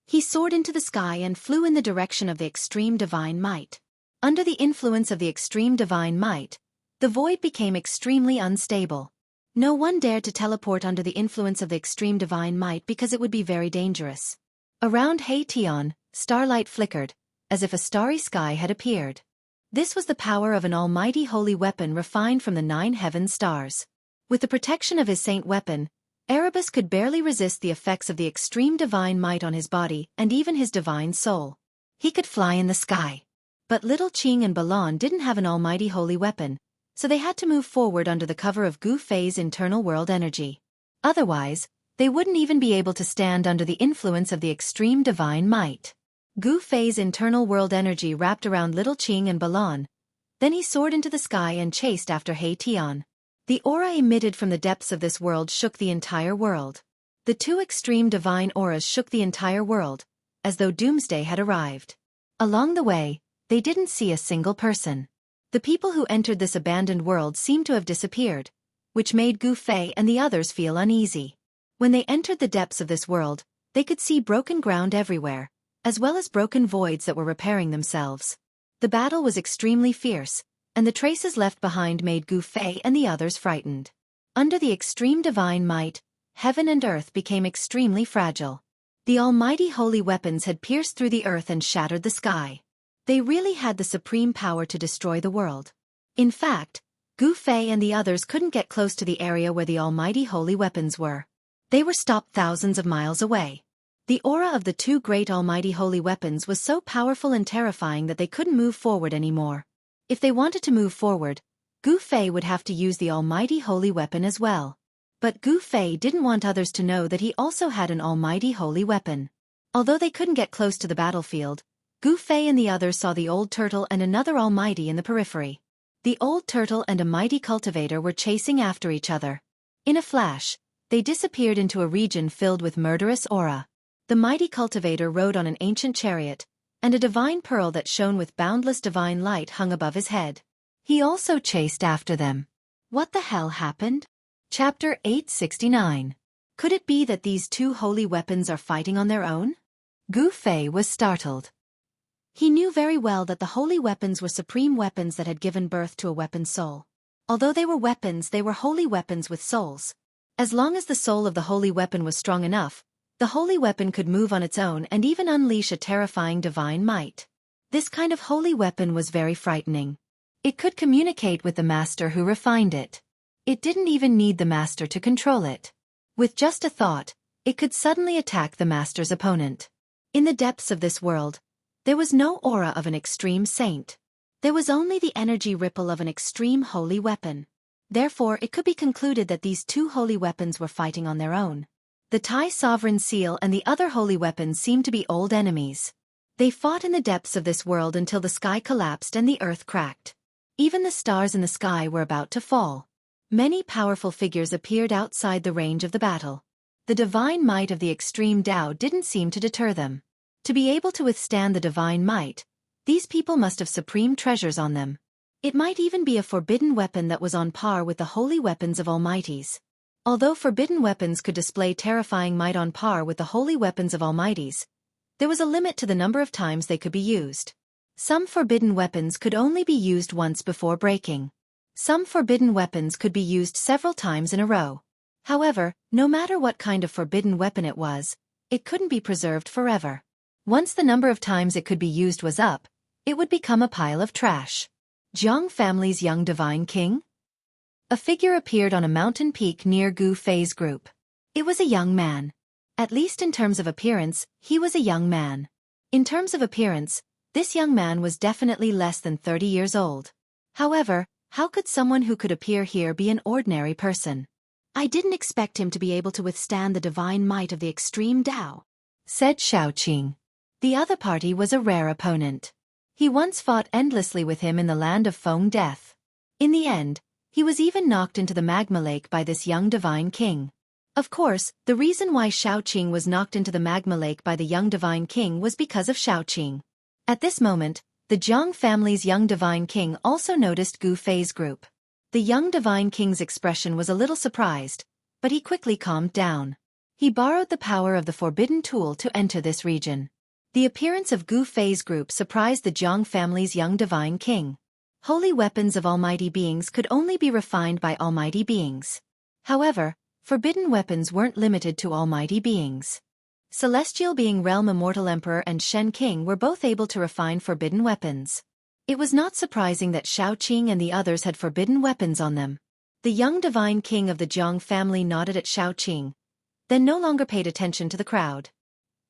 he soared into the sky and flew in the direction of the extreme divine might. Under the influence of the extreme divine might, the void became extremely unstable. No one dared to teleport under the influence of the extreme divine might because it would be very dangerous. Around He Tian, starlight flickered, as if a starry sky had appeared. This was the power of an almighty holy weapon refined from the 9 heaven stars. With the protection of his saint weapon, Erebus could barely resist the effects of the extreme divine might on his body and even his divine soul. He could fly in the sky. But little Qing and Balan didn't have an almighty holy weapon, so they had to move forward under the cover of Gu Fei's internal world energy. Otherwise, they wouldn't even be able to stand under the influence of the extreme divine might. Gu Fei's internal world energy wrapped around little Qing and Balan. Then he soared into the sky and chased after He Tian. The aura emitted from the depths of this world shook the entire world. The two extreme divine auras shook the entire world, as though doomsday had arrived. Along the way, they didn't see a single person. The people who entered this abandoned world seemed to have disappeared, which made Gu Fei and the others feel uneasy. When they entered the depths of this world, they could see broken ground everywhere, as well as broken voids that were repairing themselves. The battle was extremely fierce, and the traces left behind made Gu Fei and the others frightened. Under the extreme divine might, heaven and earth became extremely fragile. The almighty holy weapons had pierced through the earth and shattered the sky. They really had the supreme power to destroy the world. In fact, Gu Fei and the others couldn't get close to the area where the almighty holy weapons were. They were stopped thousands of miles away. The aura of the two great almighty holy weapons was so powerful and terrifying that they couldn't move forward anymore. If they wanted to move forward, Gu Fei would have to use the almighty holy weapon as well. But Gu Fei didn't want others to know that he also had an almighty holy weapon. Although they couldn't get close to the battlefield, Gu Fei and the others saw the old turtle and another almighty in the periphery. The old turtle and a mighty cultivator were chasing after each other. In a flash, they disappeared into a region filled with murderous aura. The mighty cultivator rode on an ancient chariot, and a divine pearl that shone with boundless divine light hung above his head. He also chased after them. What the hell happened? Chapter 869. Could it be that these two holy weapons are fighting on their own? Gu Fei was startled. He knew very well that the holy weapons were supreme weapons that had given birth to a weapon soul. Although they were weapons, they were holy weapons with souls. As long as the soul of the holy weapon was strong enough, the holy weapon could move on its own and even unleash a terrifying divine might. This kind of holy weapon was very frightening. It could communicate with the master who refined it. It didn't even need the master to control it. With just a thought, it could suddenly attack the master's opponent. In the depths of this world, there was no aura of an extreme saint. There was only the energy ripple of an extreme holy weapon. Therefore, it could be concluded that these two holy weapons were fighting on their own. The Tai Sovereign Seal and the other holy weapons seemed to be old enemies. They fought in the depths of this world until the sky collapsed and the earth cracked. Even the stars in the sky were about to fall. Many powerful figures appeared outside the range of the battle. The divine might of the extreme Tao didn't seem to deter them. To be able to withstand the divine might, these people must have supreme treasures on them. It might even be a forbidden weapon that was on par with the holy weapons of almighties. Although forbidden weapons could display terrifying might on par with the holy weapons of almighties, there was a limit to the number of times they could be used. Some forbidden weapons could only be used once before breaking. Some forbidden weapons could be used several times in a row. However, no matter what kind of forbidden weapon it was, it couldn't be preserved forever. Once the number of times it could be used was up, it would become a pile of trash. Jiang family's young divine king? A figure appeared on a mountain peak near Gu Fei's group. It was a young man. At least in terms of appearance, he was a young man. In terms of appearance, this young man was definitely less than 30 years old. However, how could someone who could appear here be an ordinary person? I didn't expect him to be able to withstand the divine might of the extreme Tao, said Xiaoqing. The other party was a rare opponent. He once fought endlessly with him in the land of Feng Death. In the end, he was even knocked into the magma lake by this young divine king. Of course, the reason why Xiaoqing was knocked into the magma lake by the young divine king was because of Xiaoqing. At this moment, the Jiang family's young divine king also noticed Gu Fei's group. The young divine king's expression was a little surprised, but he quickly calmed down. He borrowed the power of the forbidden tool to enter this region. The appearance of Gu Fei's group surprised the Jiang family's young divine king. Holy weapons of almighty beings could only be refined by almighty beings. However, forbidden weapons weren't limited to almighty beings. Celestial Being Realm Immortal Emperor and Shen King were both able to refine forbidden weapons. It was not surprising that Xiaoqing and the others had forbidden weapons on them. The young divine king of the Jiang family nodded at Xiaoqing, then no longer paid attention to the crowd.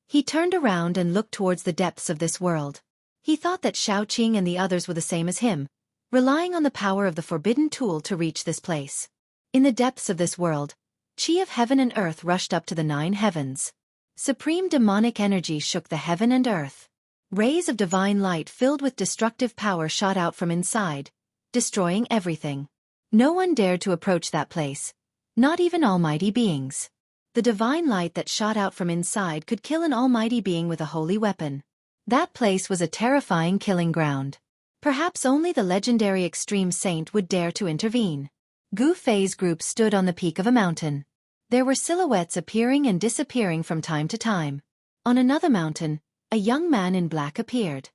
He turned around and looked towards the depths of this world. He thought that Xiaoqing and the others were the same as him, relying on the power of the forbidden tool to reach this place. In the depths of this world, Qi of heaven and earth rushed up to the 9 heavens. Supreme demonic energy shook the heaven and earth. Rays of divine light filled with destructive power shot out from inside, destroying everything. No one dared to approach that place, not even almighty beings. The divine light that shot out from inside could kill an almighty being with a holy weapon. That place was a terrifying killing ground. Perhaps only the legendary extreme saint would dare to intervene. Gu Fei's group stood on the peak of a mountain. There were silhouettes appearing and disappearing from time to time. On another mountain, a young man in black appeared.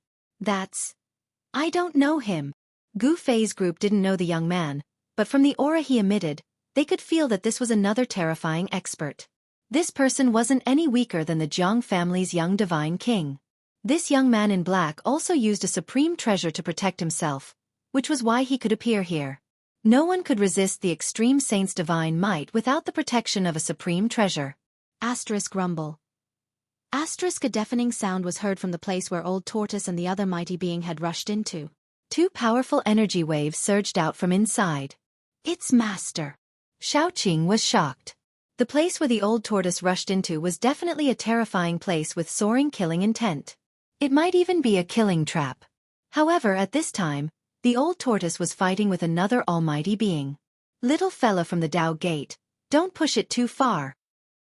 I don't know him. Gu Fei's group didn't know the young man, but from the aura he emitted, they could feel that this was another terrifying expert. This person wasn't any weaker than the Jiang family's young divine king. This young man in black also used a supreme treasure to protect himself, which was why he could appear here. No one could resist the extreme saint's divine might without the protection of a supreme treasure. Rumble. A deafening sound was heard from the place where Old Tortoise and the other mighty being had rushed into. 2 powerful energy waves surged out from inside. It's Master. Xiaoqing was shocked. The place where the Old Tortoise rushed into was definitely a terrifying place with soaring killing intent. It might even be a killing trap. However, at this time, the Old Tortoise was fighting with another almighty being. Little fella from the Dao Gate, don't push it too far.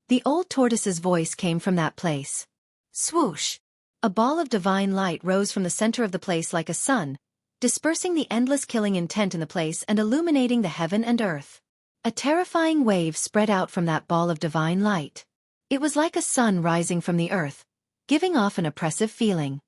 The Old Tortoise's voice came from that place. Swoosh! A ball of divine light rose from the center of the place like a sun, dispersing the endless killing intent in the place and illuminating the heaven and earth. A terrifying wave spread out from that ball of divine light. It was like a sun rising from the earth, giving off an oppressive feeling.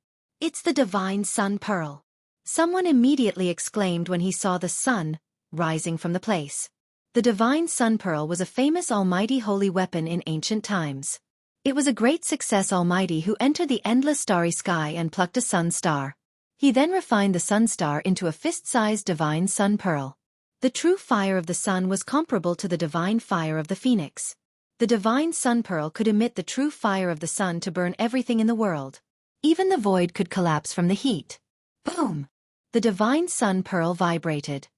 It's the divine sun pearl. Someone immediately exclaimed when he saw the sun rising from the place. The divine sun pearl was a famous almighty holy weapon in ancient times. It was a great success almighty who entered the endless starry sky and plucked a sun star. He then refined the sun star into a fist-sized divine sun pearl. The true fire of the sun was comparable to the divine fire of the phoenix. The divine sun pearl could emit the true fire of the sun to burn everything in the world. Even the void could collapse from the heat. Boom! The divine sun pearl vibrated.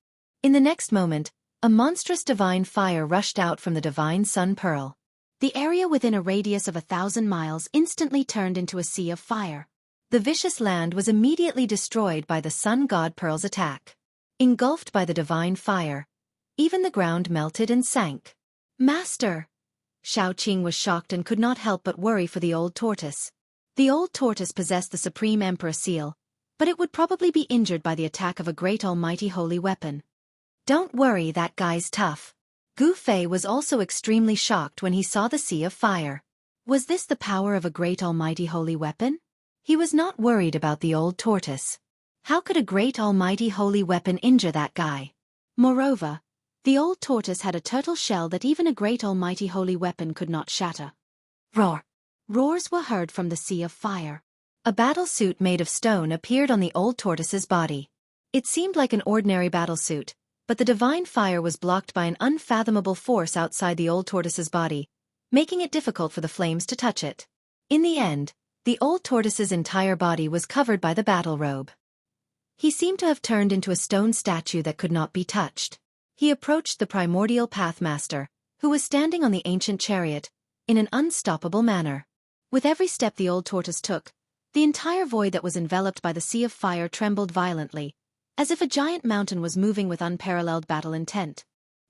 In the next moment, a monstrous divine fire rushed out from the divine sun pearl. The area within a radius of 1,000 miles instantly turned into a sea of fire. The vicious land was immediately destroyed by the sun god pearl's attack. Engulfed by the divine fire, even the ground melted and sank. Master! Xiaoqing was shocked and could not help but worry for the Old Tortoise. The Old Tortoise possessed the Supreme Emperor seal, but it would probably be injured by the attack of a great almighty holy weapon. Don't worry, that guy's tough. Gu Fei was also extremely shocked when he saw the sea of fire. Was this the power of a great almighty holy weapon? He was not worried about the Old Tortoise. How could a great almighty holy weapon injure that guy? Moreover, the Old Tortoise had a turtle shell that even a great almighty holy weapon could not shatter. Roar! Roars were heard from the sea of fire. A battle suit made of stone appeared on the Old Tortoise's body. It seemed like an ordinary battle suit, but the divine fire was blocked by an unfathomable force outside the Old Tortoise's body, making it difficult for the flames to touch it. In the end, the Old Tortoise's entire body was covered by the battle robe. He seemed to have turned into a stone statue that could not be touched. He approached the primordial Pathmaster, who was standing on the ancient chariot, in an unstoppable manner. With every step the Old Tortoise took, the entire void that was enveloped by the sea of fire trembled violently, as if a giant mountain was moving with unparalleled battle intent.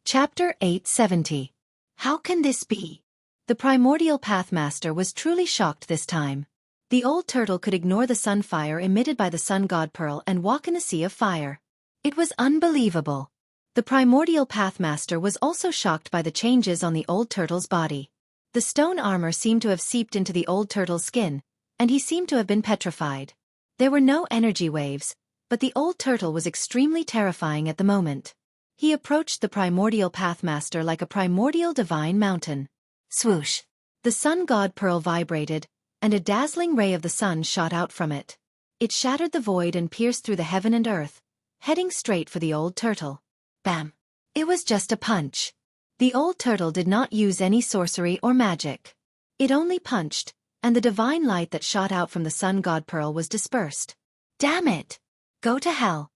Chapter 870. How can this be? The primordial Pathmaster was truly shocked this time. The old turtle could ignore the sun fire emitted by the sun god pearl and walk in a sea of fire. It was unbelievable. The primordial Pathmaster was also shocked by the changes on the old turtle's body. The stone armor seemed to have seeped into the old turtle's skin, and he seemed to have been petrified. There were no energy waves, but the old turtle was extremely terrifying at the moment. He approached the primordial Pathmaster like a primordial divine mountain. Swoosh! The sun god pearl vibrated, and a dazzling ray of the sun shot out from it. It shattered the void and pierced through the heaven and earth, heading straight for the old turtle. Bam! It was just a punch. The old turtle did not use any sorcery or magic. It only punched, and the divine light that shot out from the sun god pearl was dispersed. Damn it! Go to hell!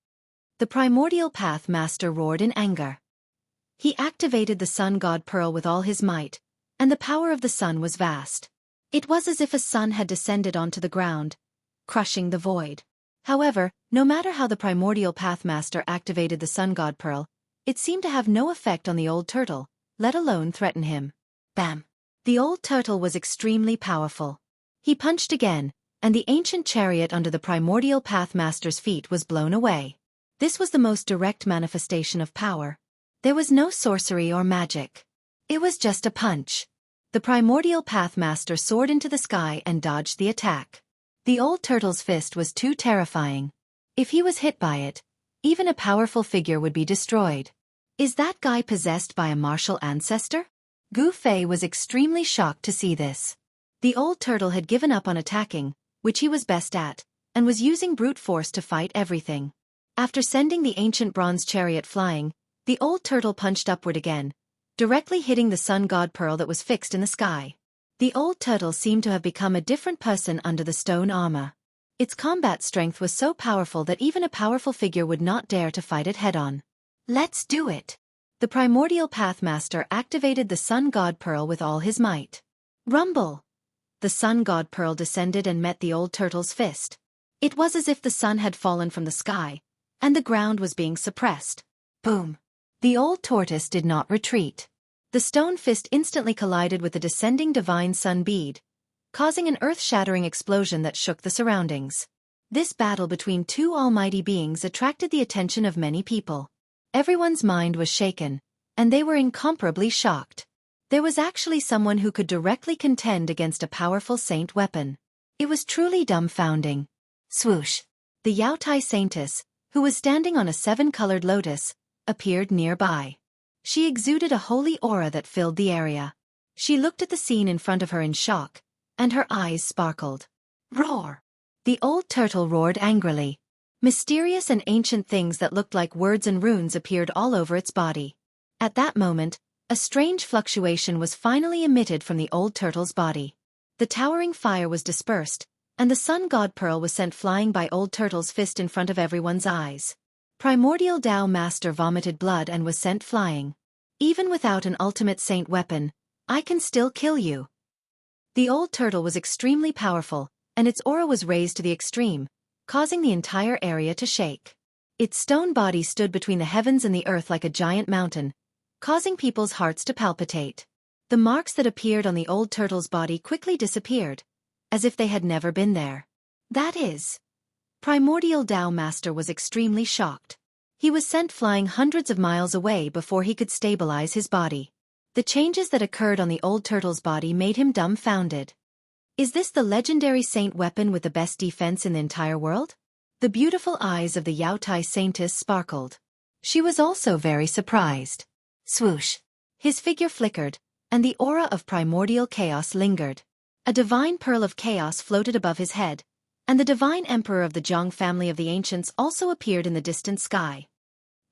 The primordial path master roared in anger. He activated the sun god pearl with all his might, and the power of the sun was vast. It was as if a sun had descended onto the ground, crushing the void. However, no matter how the primordial path master activated the sun god pearl, it seemed to have no effect on the old turtle, let alone threaten him. Bam! The old turtle was extremely powerful. He punched again, and the ancient chariot under the primordial path master's feet was blown away. This was the most direct manifestation of power. There was no sorcery or magic. It was just a punch. The primordial path master soared into the sky and dodged the attack. The old turtle's fist was too terrifying. If he was hit by it, even a powerful figure would be destroyed. Is that guy possessed by a martial ancestor? Gu Fei was extremely shocked to see this. The old turtle had given up on attacking, which he was best at, and was using brute force to fight everything. After sending the ancient bronze chariot flying, the old turtle punched upward again, directly hitting the sun god pearl that was fixed in the sky. The old turtle seemed to have become a different person under the stone armor. Its combat strength was so powerful that even a powerful figure would not dare to fight it head-on. Let's do it! The primordial pathmaster activated the sun god pearl with all his might. Rumble! The sun god pearl descended and met the old turtle's fist. It was as if the sun had fallen from the sky, and the ground was being suppressed. Boom! The old tortoise did not retreat. The stone fist instantly collided with the descending divine sun bead, causing an earth-shattering explosion that shook the surroundings. This battle between two almighty beings attracted the attention of many people. Everyone's mind was shaken, and they were incomparably shocked. There was actually someone who could directly contend against a powerful saint weapon. It was truly dumbfounding. Swoosh! The Yaotai saintess, who was standing on a seven-colored lotus, appeared nearby. She exuded a holy aura that filled the area. She looked at the scene in front of her in shock, and her eyes sparkled. Roar! The old turtle roared angrily. Mysterious and ancient things that looked like words and runes appeared all over its body. At that moment, a strange fluctuation was finally emitted from the old turtle's body. The towering fire was dispersed, and the sun god pearl was sent flying by old turtle's fist in front of everyone's eyes. Primordial Tao Master vomited blood and was sent flying. Even without an ultimate saint weapon, I can still kill you. The old turtle was extremely powerful, and its aura was raised to the extreme, causing the entire area to shake. Its stone body stood between the heavens and the earth like a giant mountain, causing people's hearts to palpitate. The marks that appeared on the old turtle's body quickly disappeared, as if they had never been there. That is. Primordial Tao Master was extremely shocked. He was sent flying hundreds of miles away before he could stabilize his body. The changes that occurred on the old turtle's body made him dumbfounded. Is this the legendary saint weapon with the best defense in the entire world? The beautiful eyes of the Yaotai saintess sparkled. She was also very surprised. Swoosh! His figure flickered, and the aura of primordial chaos lingered. A divine pearl of chaos floated above his head, and the divine emperor of the Zhang family of the ancients also appeared in the distant sky.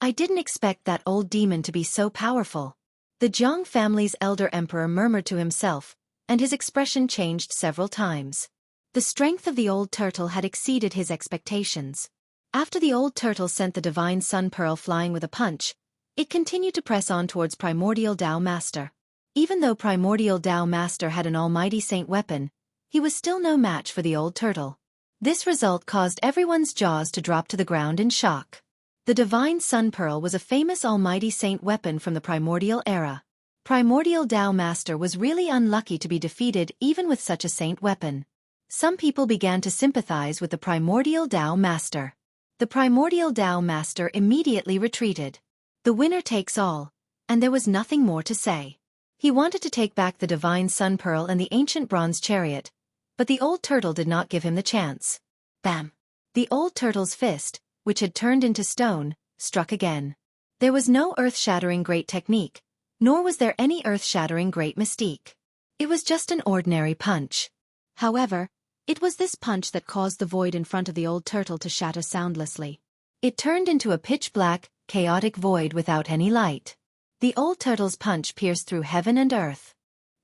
I didn't expect that old demon to be so powerful. The Zhang family's elder emperor murmured to himself, and his expression changed several times. The strength of the old turtle had exceeded his expectations. After the old turtle sent the divine sun pearl flying with a punch, it continued to press on towards Primordial Tao Master. Even though Primordial Tao Master had an almighty saint weapon, he was still no match for the old turtle. This result caused everyone's jaws to drop to the ground in shock. The divine sun pearl was a famous almighty saint weapon from the primordial era. Primordial Tao Master was really unlucky to be defeated even with such a saint weapon. Some people began to sympathize with the Primordial Tao Master. The Primordial Tao Master immediately retreated. The winner takes all, and there was nothing more to say. He wanted to take back the divine sun pearl and the ancient bronze chariot, but the old turtle did not give him the chance. Bam! The old turtle's fist, which had turned into stone, struck again. There was no earth-shattering great technique, nor was there any earth-shattering great mystique. It was just an ordinary punch. However, it was this punch that caused the void in front of the old turtle to shatter soundlessly. It turned into a pitch-black, chaotic void without any light. The old turtle's punch pierced through heaven and earth.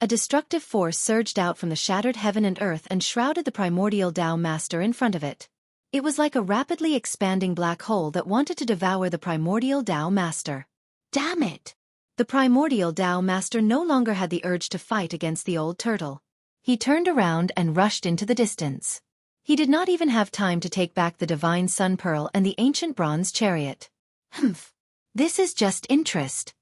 A destructive force surged out from the shattered heaven and earth and shrouded the primordial Tao Master in front of it. It was like a rapidly expanding black hole that wanted to devour the primordial Tao Master. Damn it! The primordial Tao Master no longer had the urge to fight against the old turtle. He turned around and rushed into the distance. He did not even have time to take back the divine sun pearl and the ancient bronze chariot. Humph! This is just interest,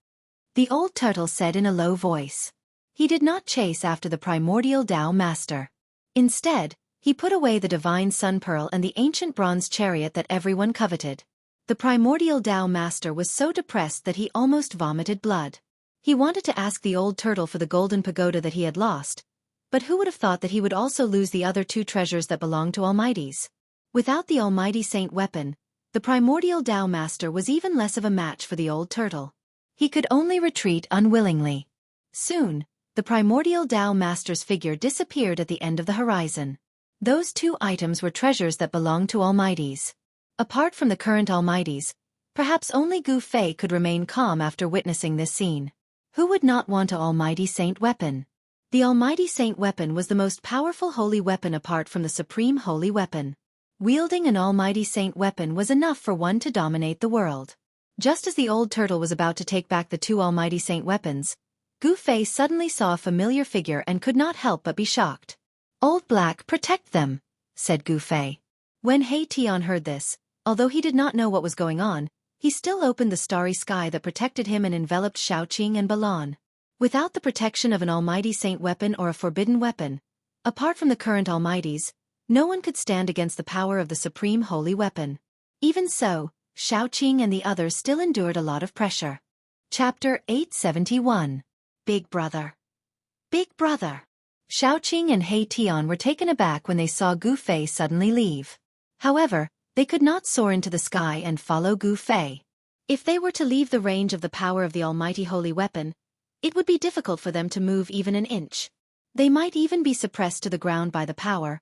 the old turtle said in a low voice. He did not chase after the primordial Tao Master. Instead, he put away the divine sun pearl and the ancient bronze chariot that everyone coveted. The primordial Tao Master was so depressed that he almost vomited blood. He wanted to ask the old turtle for the golden pagoda that he had lost, but who would have thought that he would also lose the other two treasures that belonged to Almighties? Without the Almighty Saint weapon, the primordial Tao Master was even less of a match for the old turtle. He could only retreat unwillingly. Soon, the primordial Tao Master's figure disappeared at the end of the horizon. Those two items were treasures that belonged to Almighties. Apart from the current Almighties, perhaps only Gu Fei could remain calm after witnessing this scene. Who would not want an Almighty Saint weapon? The Almighty Saint weapon was the most powerful holy weapon apart from the supreme holy weapon. Wielding an Almighty Saint weapon was enough for one to dominate the world. Just as the old turtle was about to take back the two Almighty Saint weapons, Gu Fei suddenly saw a familiar figure and could not help but be shocked. "Old Black, protect them," said Gu Fei. When He Tian heard this, although he did not know what was going on, he still opened the starry sky that protected him and enveloped Xiaoqing and Balan. Without the protection of an Almighty Saint weapon or a forbidden weapon, apart from the current Almighties, no one could stand against the power of the supreme holy weapon. Even so, Xiaoqing and the others still endured a lot of pressure. Chapter 871. Big Brother. Big Brother. Xiaoqing and He Tian were taken aback when they saw Gu Fei suddenly leave. However, they could not soar into the sky and follow Gu Fei. If they were to leave the range of the power of the almighty holy weapon, it would be difficult for them to move even an inch. They might even be suppressed to the ground by the power,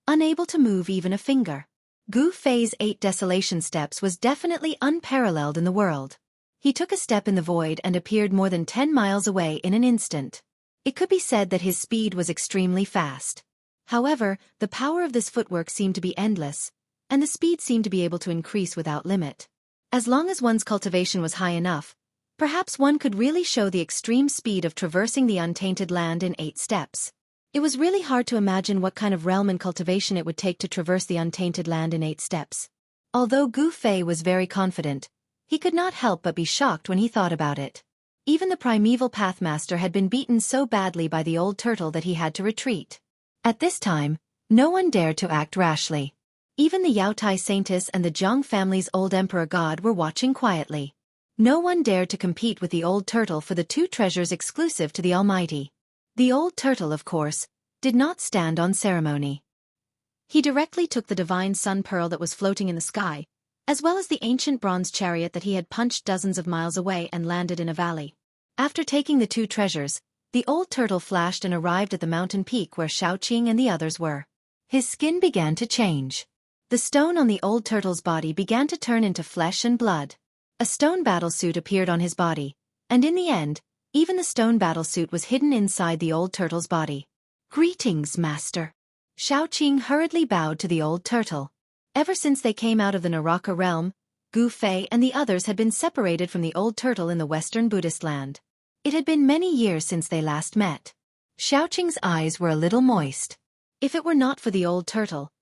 unable to move even a finger. Gu Fei's 8 desolation steps was definitely unparalleled in the world. He took a step in the void and appeared more than 10 miles away in an instant. It could be said that his speed was extremely fast. However, the power of this footwork seemed to be endless, and the speed seemed to be able to increase without limit. As long as one's cultivation was high enough, perhaps one could really show the extreme speed of traversing the untainted land in 8 steps. It was really hard to imagine what kind of realm and cultivation it would take to traverse the untainted land in 8 steps. Although Gu Fei was very confident, he could not help but be shocked when he thought about it. Even the primeval Pathmaster had been beaten so badly by the old turtle that he had to retreat. At this time, no one dared to act rashly. Even the Yaotai Saintess and the Zhang family's old emperor god were watching quietly. No one dared to compete with the old turtle for the 2 treasures exclusive to the Almighty. The old turtle, of course, did not stand on ceremony. He directly took the divine sun pearl that was floating in the sky, as well as the ancient bronze chariot that he had punched dozens of miles away and landed in a valley. After taking the 2 treasures, the old turtle flashed and arrived at the mountain peak where Xiaoqing and the others were. His skin began to change. The stone on the old turtle's body began to turn into flesh and blood. A stone battlesuit appeared on his body, and in the end, even the stone battlesuit was hidden inside the old turtle's body. "Greetings, Master." Xiaoqing hurriedly bowed to the old turtle. Ever since they came out of the Naraka realm, Gu Fei and the others had been separated from the old turtle in the western Buddhist land. It had been many years since they last met. Xiaoqing's eyes were a little moist. If it were not for the old turtle,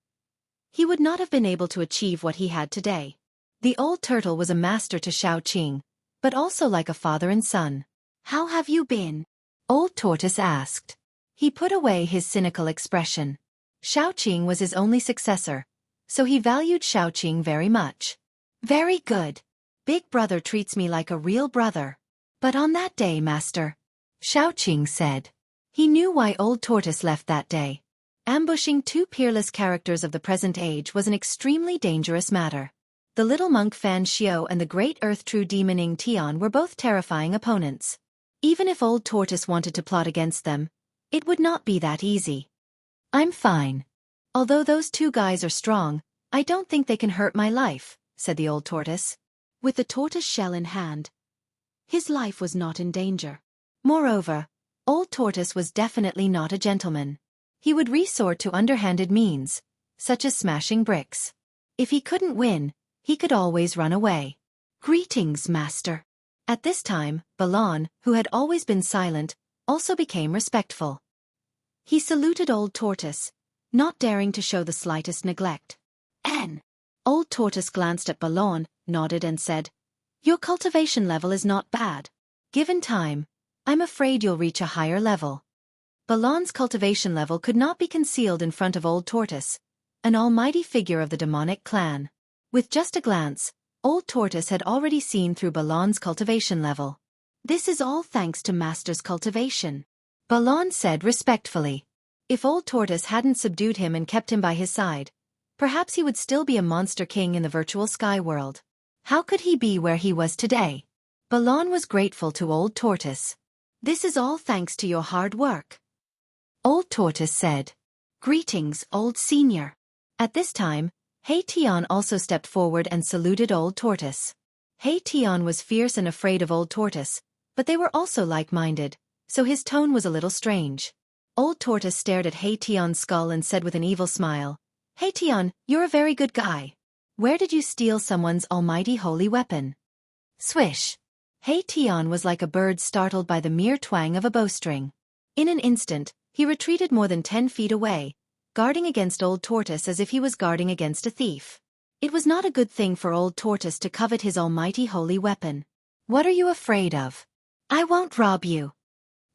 he would not have been able to achieve what he had today. The old turtle was a master to Xiaoqing, but also like a father and son. "How have you been?" Old Tortoise asked. He put away his cynical expression. Xiaoqing was his only successor, so he valued Xiaoqing very much. "Very good. Big Brother treats me like a real brother. But on that day, Master," Xiaoqing said. He knew why Old Tortoise left that day. Ambushing 2 peerless characters of the present age was an extremely dangerous matter. The little monk Fan Xiao and the great earth true demon Ing Tian were both terrifying opponents. Even if Old Tortoise wanted to plot against them, it would not be that easy. "I'm fine. Although those 2 guys are strong, I don't think they can hurt my life," said the Old Tortoise. With the tortoise shell in hand, His life was not in danger. Moreover, Old Tortoise was definitely not a gentleman. He would resort to underhanded means, such as smashing bricks. If he couldn't win, he could always run away. "Greetings, master." At this time, Balon, who had always been silent, also became respectful. He saluted Old Tortoise, not daring to show the slightest neglect. "N." Old Tortoise glanced at Balon, nodded and said, "Your cultivation level is not bad. Given time, I'm afraid you'll reach a higher level." Balon's cultivation level could not be concealed in front of Old Tortoise, an almighty figure of the demonic clan. With just a glance, Old Tortoise had already seen through Balon's cultivation level. "This is all thanks to Master's cultivation," Balon said respectfully. If Old Tortoise hadn't subdued him and kept him by his side, perhaps he would still be a monster king in the virtual sky world. How could he be where he was today? Balon was grateful to Old Tortoise. "This is all thanks to your hard work," Old Tortoise said. "Greetings, Old Senior." At this time, Hey Tian also stepped forward and saluted Old Tortoise. Hey Tian was fierce and afraid of Old Tortoise, but they were also like-minded, so his tone was a little strange. Old Tortoise stared at Hey Tian's skull and said with an evil smile, "Hey Tian, you're a very good guy. Where did you steal someone's almighty holy weapon?" Swish! Hey Tian was like a bird startled by the mere twang of a bowstring. In an instant, he retreated more than 10 feet away, guarding against Old Tortoise as if he was guarding against a thief. It was not a good thing for Old Tortoise to covet his almighty holy weapon. "What are you afraid of? I won't rob you."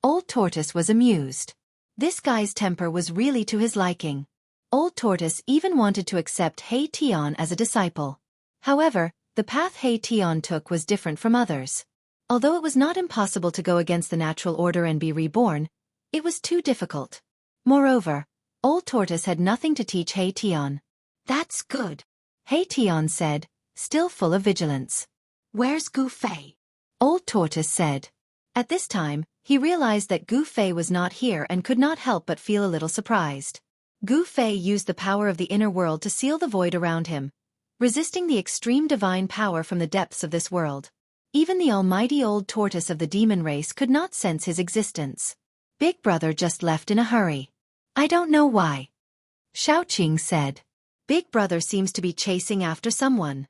Old Tortoise was amused. This guy's temper was really to his liking. Old Tortoise even wanted to accept Hey Tian as a disciple. However, the path Hey Tian took was different from others. Although it was not impossible to go against the natural order and be reborn, it was too difficult. Moreover, Old Tortoise had nothing to teach Hey Tian. "That's good," Hey Tian said, still full of vigilance. "Where's Gu Fei?" Old Tortoise said. At this time, he realized that Gu Fei was not here and could not help but feel a little surprised. Gu Fei used the power of the inner world to seal the void around him, resisting the extreme divine power from the depths of this world. Even the almighty Old Tortoise of the demon race could not sense his existence. "Big Brother just left in a hurry. I don't know why," Xiaoqing said. "Big Brother seems to be chasing after someone."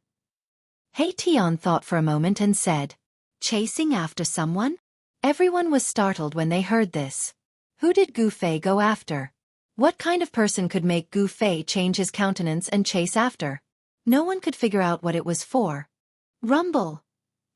Hey Tian thought for a moment and said, "Chasing after someone?" Everyone was startled when they heard this. Who did Gu Fei go after? What kind of person could make Gu Fei change his countenance and chase after? No one could figure out what it was for. Rumble!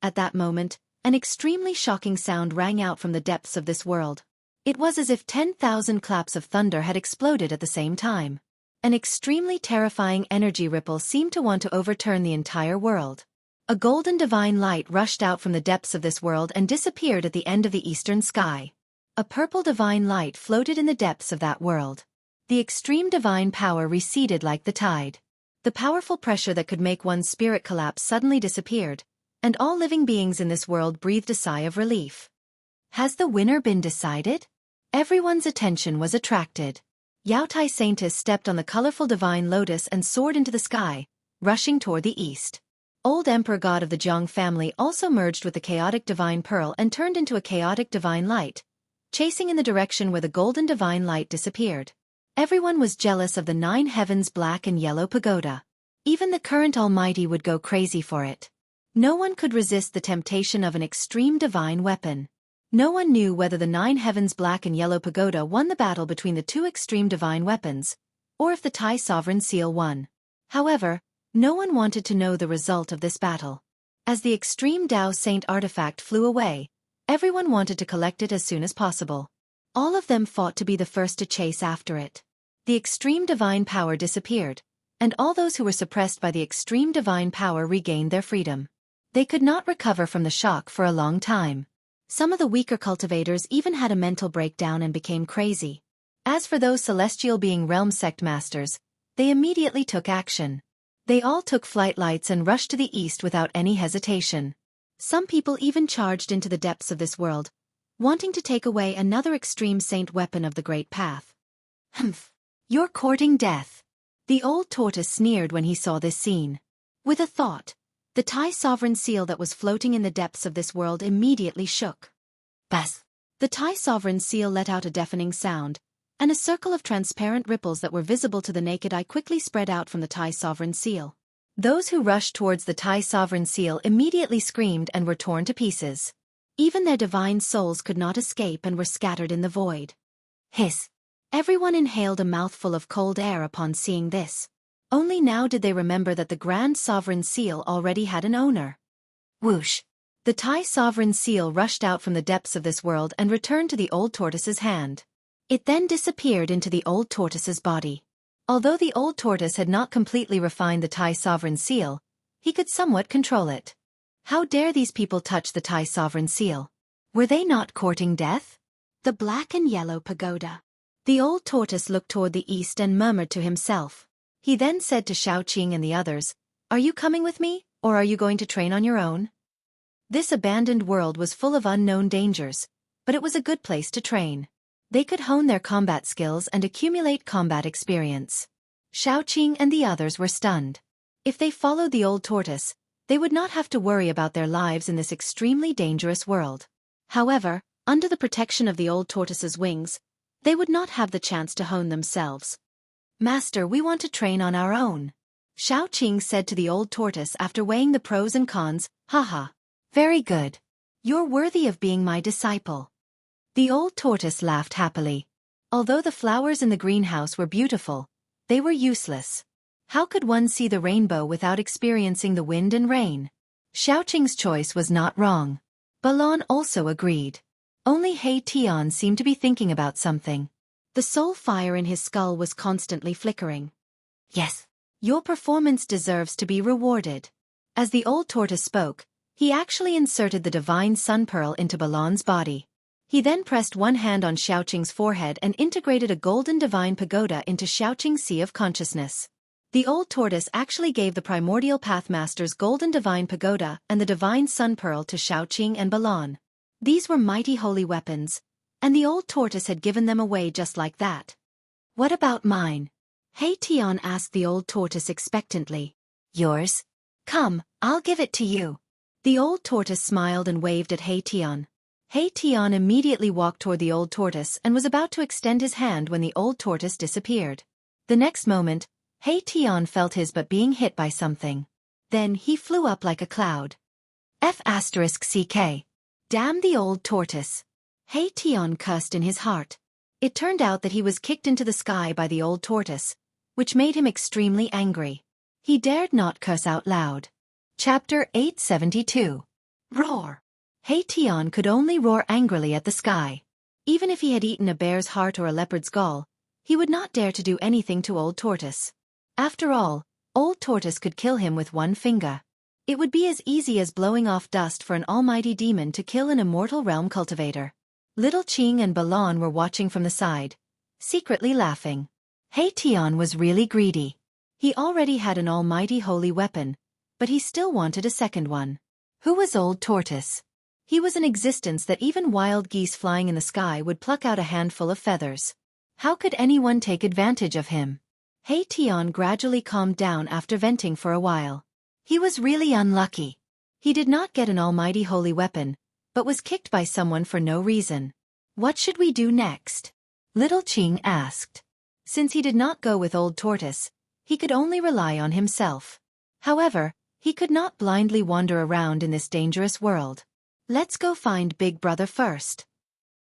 At that moment, an extremely shocking sound rang out from the depths of this world. It was as if 10,000 claps of thunder had exploded at the same time. An extremely terrifying energy ripple seemed to want to overturn the entire world. A golden divine light rushed out from the depths of this world and disappeared at the end of the eastern sky. A purple divine light floated in the depths of that world. The extreme divine power receded like the tide. The powerful pressure that could make one's spirit collapse suddenly disappeared, and all living beings in this world breathed a sigh of relief. Has the winner been decided? Everyone's attention was attracted. Yaotai Saintess stepped on the colorful divine lotus and soared into the sky, rushing toward the east. Old Emperor God of the Jiang family also merged with the chaotic divine pearl and turned into a chaotic divine light, chasing in the direction where the golden divine light disappeared. Everyone was jealous of the 9 heavens black and yellow pagoda. Even the current Almighty would go crazy for it. No one could resist the temptation of an extreme divine weapon. No one knew whether the 9 heavens black and yellow pagoda won the battle between the 2 extreme divine weapons, or if the Tai sovereign seal won. However, no one wanted to know the result of this battle. As the extreme Dao Saint artifact flew away, everyone wanted to collect it as soon as possible. All of them fought to be the first to chase after it. The extreme divine power disappeared, and all those who were suppressed by the extreme divine power regained their freedom. They could not recover from the shock for a long time. Some of the weaker cultivators even had a mental breakdown and became crazy. As for those celestial being realm sect masters, they immediately took action. They all took flight lights and rushed to the east without any hesitation. Some people even charged into the depths of this world, wanting to take away another extreme saint weapon of the Great Path. Humph! You're courting death. The old tortoise sneered when he saw this scene. With a thought, The Tai sovereign seal that was floating in the depths of this world immediately shook. Bas! The Tai sovereign seal let out a deafening sound, and a circle of transparent ripples that were visible to the naked eye quickly spread out from the Tai sovereign seal. Those who rushed towards the Tai sovereign seal immediately screamed and were torn to pieces. Even their divine souls could not escape and were scattered in the void. Hiss! Everyone inhaled a mouthful of cold air upon seeing this. Only now did they remember that the Grand Sovereign Seal already had an owner. Whoosh! The Tai Sovereign Seal rushed out from the depths of this world and returned to the old tortoise's hand. It then disappeared into the old tortoise's body. Although the old tortoise had not completely refined the Tai Sovereign Seal, he could somewhat control it. How dare these people touch the Tai Sovereign Seal? Were they not courting death? The black and yellow pagoda. The old tortoise looked toward the east and murmured to himself. He then said to Xiaoqing and the others, "Are you coming with me, or are you going to train on your own?" This abandoned world was full of unknown dangers, but it was a good place to train. They could hone their combat skills and accumulate combat experience. Xiaoqing and the others were stunned. If they followed the old tortoise, they would not have to worry about their lives in this extremely dangerous world. However, under the protection of the old tortoise's wings, they would not have the chance to hone themselves. "Master, we want to train on our own," Xiaoqing said to the old tortoise after weighing the pros and cons. "Haha. Very good. You're worthy of being my disciple." The old tortoise laughed happily. Although the flowers in the greenhouse were beautiful, they were useless. How could one see the rainbow without experiencing the wind and rain? Xiaoqing's choice was not wrong. Balon also agreed. Only He Tian seemed to be thinking about something. The soul fire in his skull was constantly flickering. "Yes, your performance deserves to be rewarded." As the old tortoise spoke, he actually inserted the divine sun pearl into Balon's body. He then pressed one hand on Xiaoqing's forehead and integrated a golden divine pagoda into Xiaoqing's sea of consciousness. The old tortoise actually gave the primordial pathmaster's golden divine pagoda and the divine sun pearl to Xiaoqing and Balon. These were mighty holy weapons, and the old tortoise had given them away just like that. "What about mine?" He Tian asked the old tortoise expectantly. "Yours? Come, I'll give it to you." The old tortoise smiled and waved at He Tian. He Tian immediately walked toward the old tortoise and was about to extend his hand when the old tortoise disappeared. The next moment, He Tian felt his butt being hit by something. Then he flew up like a cloud. F***CK. Damn the old tortoise. He Tian cursed in his heart. It turned out that he was kicked into the sky by the old tortoise, which made him extremely angry. He dared not curse out loud. Chapter 872. Roar. He Tian could only roar angrily at the sky. Even if he had eaten a bear's heart or a leopard's gall, he would not dare to do anything to old tortoise. After all, old tortoise could kill him with one finger. It would be as easy as blowing off dust for an almighty demon to kill an immortal realm cultivator. Little Qing and Balon were watching from the side, secretly laughing. He Tian was really greedy. He already had an almighty holy weapon, but he still wanted a second one. Who was old tortoise? He was an existence that even wild geese flying in the sky would pluck out a handful of feathers. How could anyone take advantage of him? He Tian gradually calmed down after venting for a while. He was really unlucky. He did not get an almighty holy weapon, but was kicked by someone for no reason. "What should we do next?" Little Qing asked. Since he did not go with old tortoise, he could only rely on himself. However, he could not blindly wander around in this dangerous world. "Let's go find Big Brother first."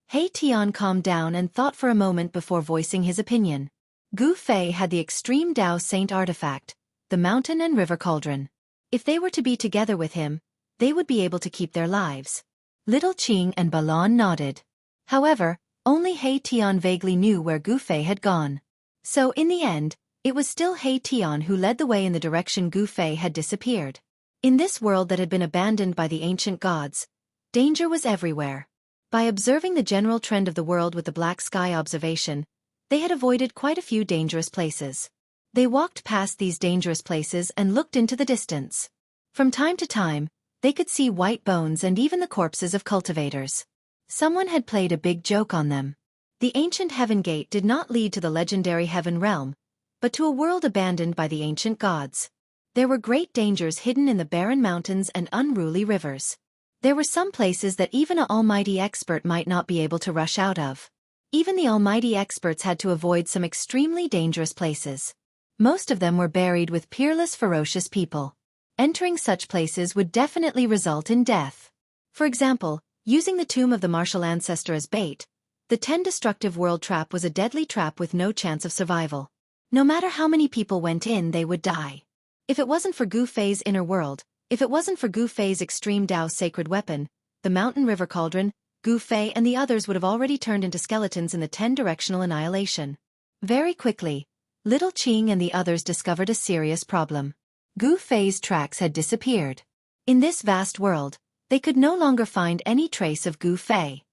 He Tian calmed down and thought for a moment before voicing his opinion. Gu Fei had the extreme Tao Saint artifact, the mountain and river cauldron. If they were to be together with him, they would be able to keep their lives. Little Qing and Balon nodded. However, only He Tian vaguely knew where Gu Fei had gone. So in the end, it was still He Tian who led the way in the direction Gu Fei had disappeared. In this world that had been abandoned by the ancient gods, danger was everywhere. By observing the general trend of the world with the black sky observation, they had avoided quite a few dangerous places. They walked past these dangerous places and looked into the distance. From time to time, they could see white bones and even the corpses of cultivators. Someone had played a big joke on them. The ancient heaven gate did not lead to the legendary heaven realm, but to a world abandoned by the ancient gods. There were great dangers hidden in the barren mountains and unruly rivers. There were some places that even an almighty expert might not be able to rush out of. Even the almighty experts had to avoid some extremely dangerous places. Most of them were buried with peerless, ferocious people. Entering such places would definitely result in death. For example, using the tomb of the martial ancestor as bait, the 10-destructive world trap was a deadly trap with no chance of survival. No matter how many people went in, they would die. If it wasn't for Gu Fei's inner world, if it wasn't for Gu Fei's extreme Dao sacred weapon, the mountain river cauldron, Gu Fei and the others would have already turned into skeletons in the 10-directional annihilation. Very quickly, Little Qing and the others discovered a serious problem. Gu Fei's tracks had disappeared. In this vast world, they could no longer find any trace of Gu Fei.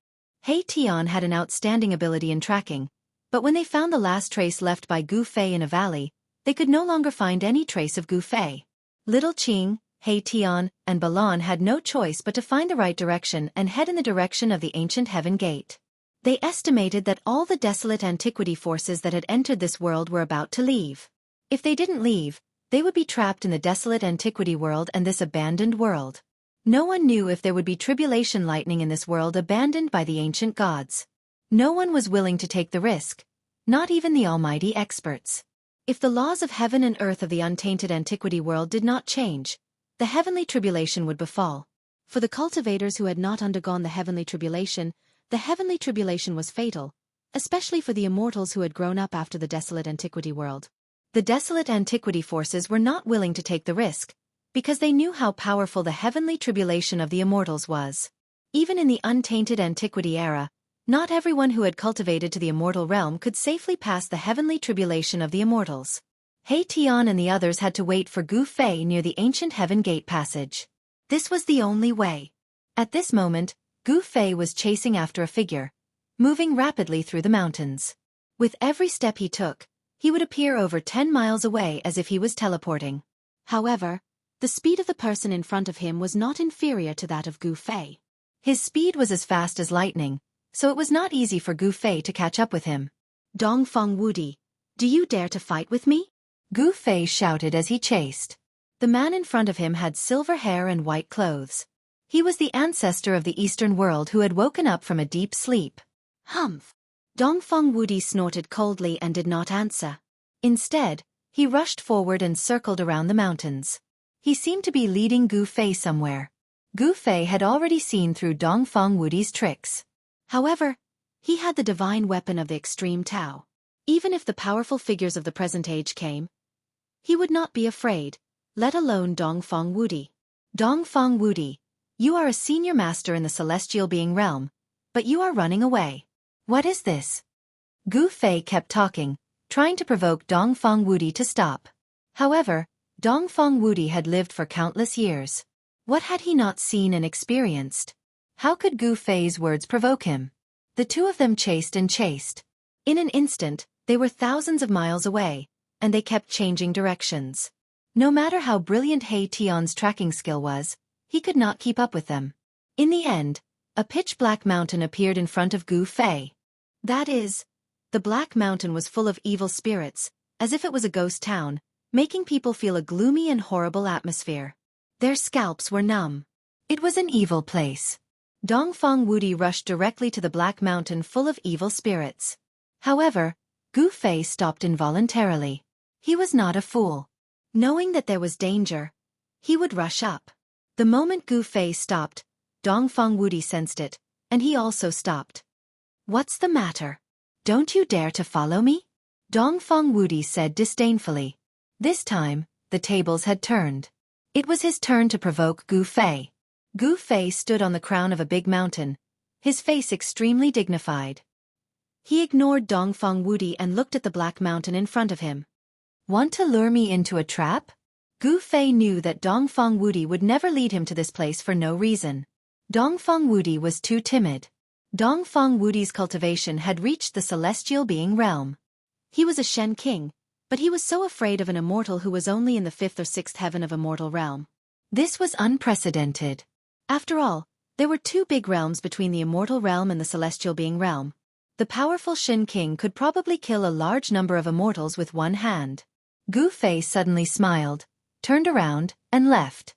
He Tian had an outstanding ability in tracking, but when they found the last trace left by Gu Fei in a valley, they could no longer find any trace of Gu Fei. Little Qing, He Tian, and Balan had no choice but to find the right direction and head in the direction of the ancient heaven gate. They estimated that all the desolate antiquity forces that had entered this world were about to leave. If they didn't leave, they would be trapped in the desolate antiquity world and this abandoned world. No one knew if there would be tribulation lightning in this world abandoned by the ancient gods. No one was willing to take the risk, not even the almighty experts. If the laws of heaven and earth of the untainted antiquity world did not change, the heavenly tribulation would befall. For the cultivators who had not undergone the heavenly tribulation was fatal, especially for the immortals who had grown up after the desolate antiquity world. The desolate antiquity forces were not willing to take the risk, because they knew how powerful the heavenly tribulation of the immortals was. Even in the untainted antiquity era, not everyone who had cultivated to the immortal realm could safely pass the heavenly tribulation of the immortals. He Tian and the others had to wait for Gu Fei near the ancient heaven gate passage. This was the only way. At this moment, Gu Fei was chasing after a figure, moving rapidly through the mountains. With every step he took, he would appear over 10 miles away as if he was teleporting. However, the speed of the person in front of him was not inferior to that of Gu Fei. His speed was as fast as lightning, so it was not easy for Gu Fei to catch up with him. Dongfeng Wudi, do you dare to fight with me? Gu Fei shouted as he chased. The man in front of him had silver hair and white clothes. He was the ancestor of the Eastern world who had woken up from a deep sleep. Humph! Dongfeng Wudi snorted coldly and did not answer. Instead, he rushed forward and circled around the mountains. He seemed to be leading Gu Fei somewhere. Gu Fei had already seen through Dongfeng Wudi's tricks. However, he had the divine weapon of the extreme Tao. Even if the powerful figures of the present age came, he would not be afraid, let alone Dongfeng Wudi. Dongfeng Wudi, you are a senior master in the celestial being realm, but you are running away. What is this? Gu Fei kept talking, trying to provoke Dongfeng Wudi to stop. However, Dongfeng Wudi had lived for countless years. What had he not seen and experienced? How could Gu Fei's words provoke him? The two of them chased and chased. In an instant, they were thousands of miles away, and they kept changing directions. No matter how brilliant He Tian's tracking skill was, he could not keep up with them. In the end, a pitch-black mountain appeared in front of Gu Fei. That is, the black mountain was full of evil spirits, as if it was a ghost town, making people feel a gloomy and horrible atmosphere. Their scalps were numb. It was an evil place. Dongfeng Wudi rushed directly to the black mountain full of evil spirits. However, Gu Fei stopped involuntarily. He was not a fool. Knowing that there was danger, he would rush up. The moment Gu Fei stopped, Dongfeng Wudi sensed it, and he also stopped. What's the matter? Don't you dare to follow me? Dongfeng Wudi said disdainfully. This time, the tables had turned. It was his turn to provoke Gu Fei. Gu Fei stood on the crown of a big mountain, his face extremely dignified. He ignored Dongfeng Wudi and looked at the black mountain in front of him. Want to lure me into a trap? Gu Fei knew that Dongfeng Wudi would never lead him to this place for no reason. Dongfeng Wudi was too timid. Dongfeng Wudi's cultivation had reached the celestial being realm. He was a Shen king, but he was so afraid of an immortal who was only in the 5th or 6th heaven of immortal realm. This was unprecedented. After all, there were two big realms between the immortal realm and the celestial being realm. The powerful Shen king could probably kill a large number of immortals with one hand. Gu Fei suddenly smiled, turned around, and left.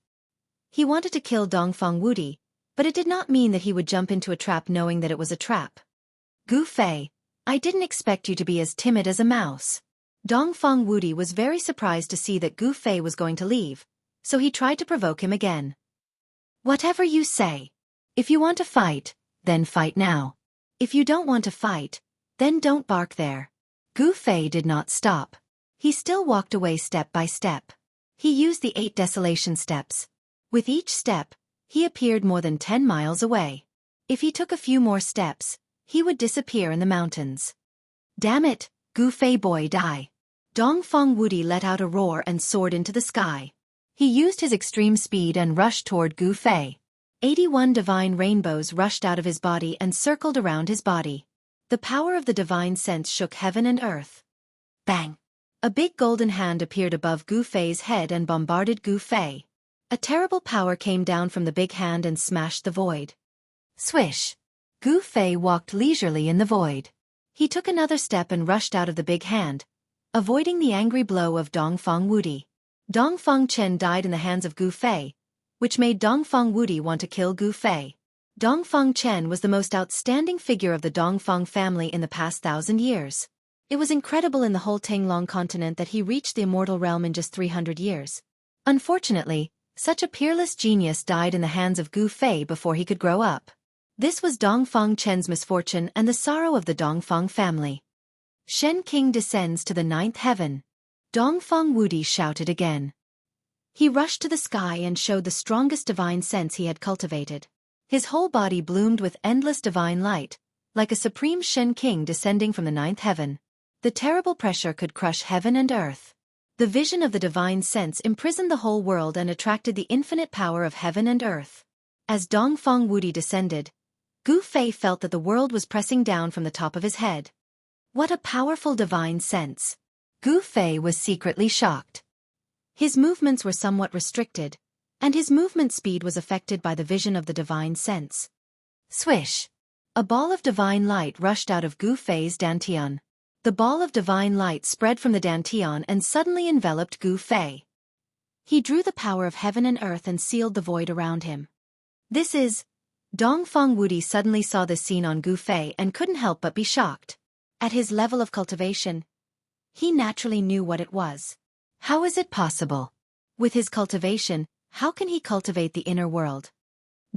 He wanted to kill Dongfang Wudi, but it did not mean that he would jump into a trap knowing that it was a trap. Gu Fei, I didn't expect you to be as timid as a mouse. Dongfang Wudi was very surprised to see that Gu Fei was going to leave, so he tried to provoke him again. Whatever you say. If you want to fight, then fight now. If you don't want to fight, then don't bark there. Gu Fei did not stop. He still walked away step by step. He used the 8 desolation steps. With each step, he appeared more than 10 miles away. If he took a few more steps, he would disappear in the mountains. Damn it, Gu Fei boy, die. Dongfang Wudi let out a roar and soared into the sky. He used his extreme speed and rushed toward Gu Fei. 81 divine rainbows rushed out of his body and circled around his body. The power of the divine sense shook heaven and earth. Bang! A big golden hand appeared above Gu Fei's head and bombarded Gu Fei. A terrible power came down from the big hand and smashed the void. Swish! Gu Fei walked leisurely in the void. He took another step and rushed out of the big hand, avoiding the angry blow of Dongfang Wudi. Dongfang Chen died in the hands of Gu Fei, which made Dongfang Wudi want to kill Gu Fei. Dongfang Chen was the most outstanding figure of the Dongfang family in the past 1,000 years. It was incredible in the whole Tanglong continent that he reached the immortal realm in just 300 years. Unfortunately, such a peerless genius died in the hands of Gu Fei before he could grow up. This was Dongfang Chen's misfortune and the sorrow of the Dongfang family. Shen King descends to the 9th heaven. Dongfang Wudi shouted again. He rushed to the sky and showed the strongest divine sense he had cultivated. His whole body bloomed with endless divine light, like a supreme Shen King descending from the 9th heaven. The terrible pressure could crush heaven and earth. The vision of the divine sense imprisoned the whole world and attracted the infinite power of heaven and earth. As Dongfang Wudi descended, Gu Fei felt that the world was pressing down from the top of his head. What a powerful divine sense! Gu Fei was secretly shocked. His movements were somewhat restricted, and his movement speed was affected by the vision of the divine sense. Swish! A ball of divine light rushed out of Gu Fei's dantian. The ball of divine light spread from the dantian and suddenly enveloped Gu Fei. He drew the power of heaven and earth and sealed the void around him. This is... Dongfang Wudi suddenly saw this scene on Gu Fei and couldn't help but be shocked. At his level of cultivation, he naturally knew what it was. How is it possible? With his cultivation, how can he cultivate the inner world?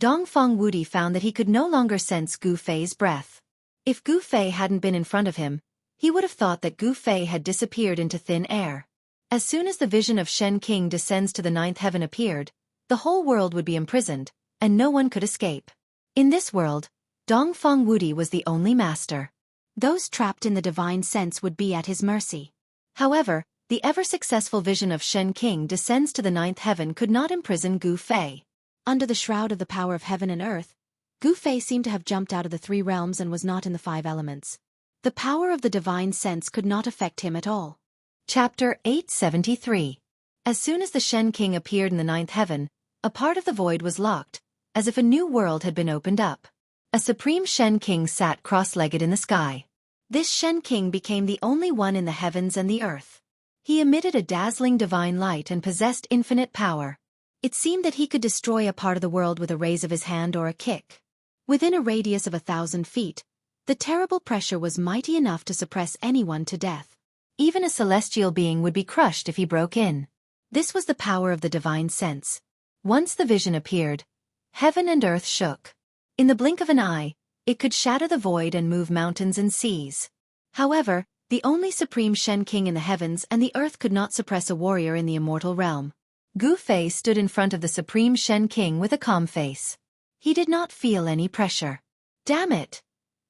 Dongfang Wudi found that he could no longer sense Gu Fei's breath. If Gu Fei hadn't been in front of him, he would have thought that Gu Fei had disappeared into thin air. As soon as the vision of Shen King descends to the 9th heaven appeared, the whole world would be imprisoned, and no one could escape. In this world, Dongfang Wudi was the only master. Those trapped in the divine sense would be at his mercy. However, the ever-successful vision of Shen King descends to the 9th heaven could not imprison Gu Fei. Under the shroud of the power of heaven and earth, Gu Fei seemed to have jumped out of the 3 realms and was not in the 5 elements. The power of the divine sense could not affect him at all. Chapter 873. As soon as the Shen King appeared in the 9th heaven, a part of the void was locked, as if a new world had been opened up. A supreme Shen King sat cross-legged in the sky. This Shen King became the only one in the heavens and the earth. He emitted a dazzling divine light and possessed infinite power. It seemed that he could destroy a part of the world with a raise of his hand or a kick. Within a radius of 1,000 feet, the terrible pressure was mighty enough to suppress anyone to death. Even a celestial being would be crushed if he broke in. This was the power of the divine sense. Once the vision appeared, heaven and earth shook. In the blink of an eye, it could shatter the void and move mountains and seas. However, the only supreme Shen King in the heavens and the earth could not suppress a warrior in the immortal realm. Gu Fei stood in front of the supreme Shen King with a calm face. He did not feel any pressure. Damn it!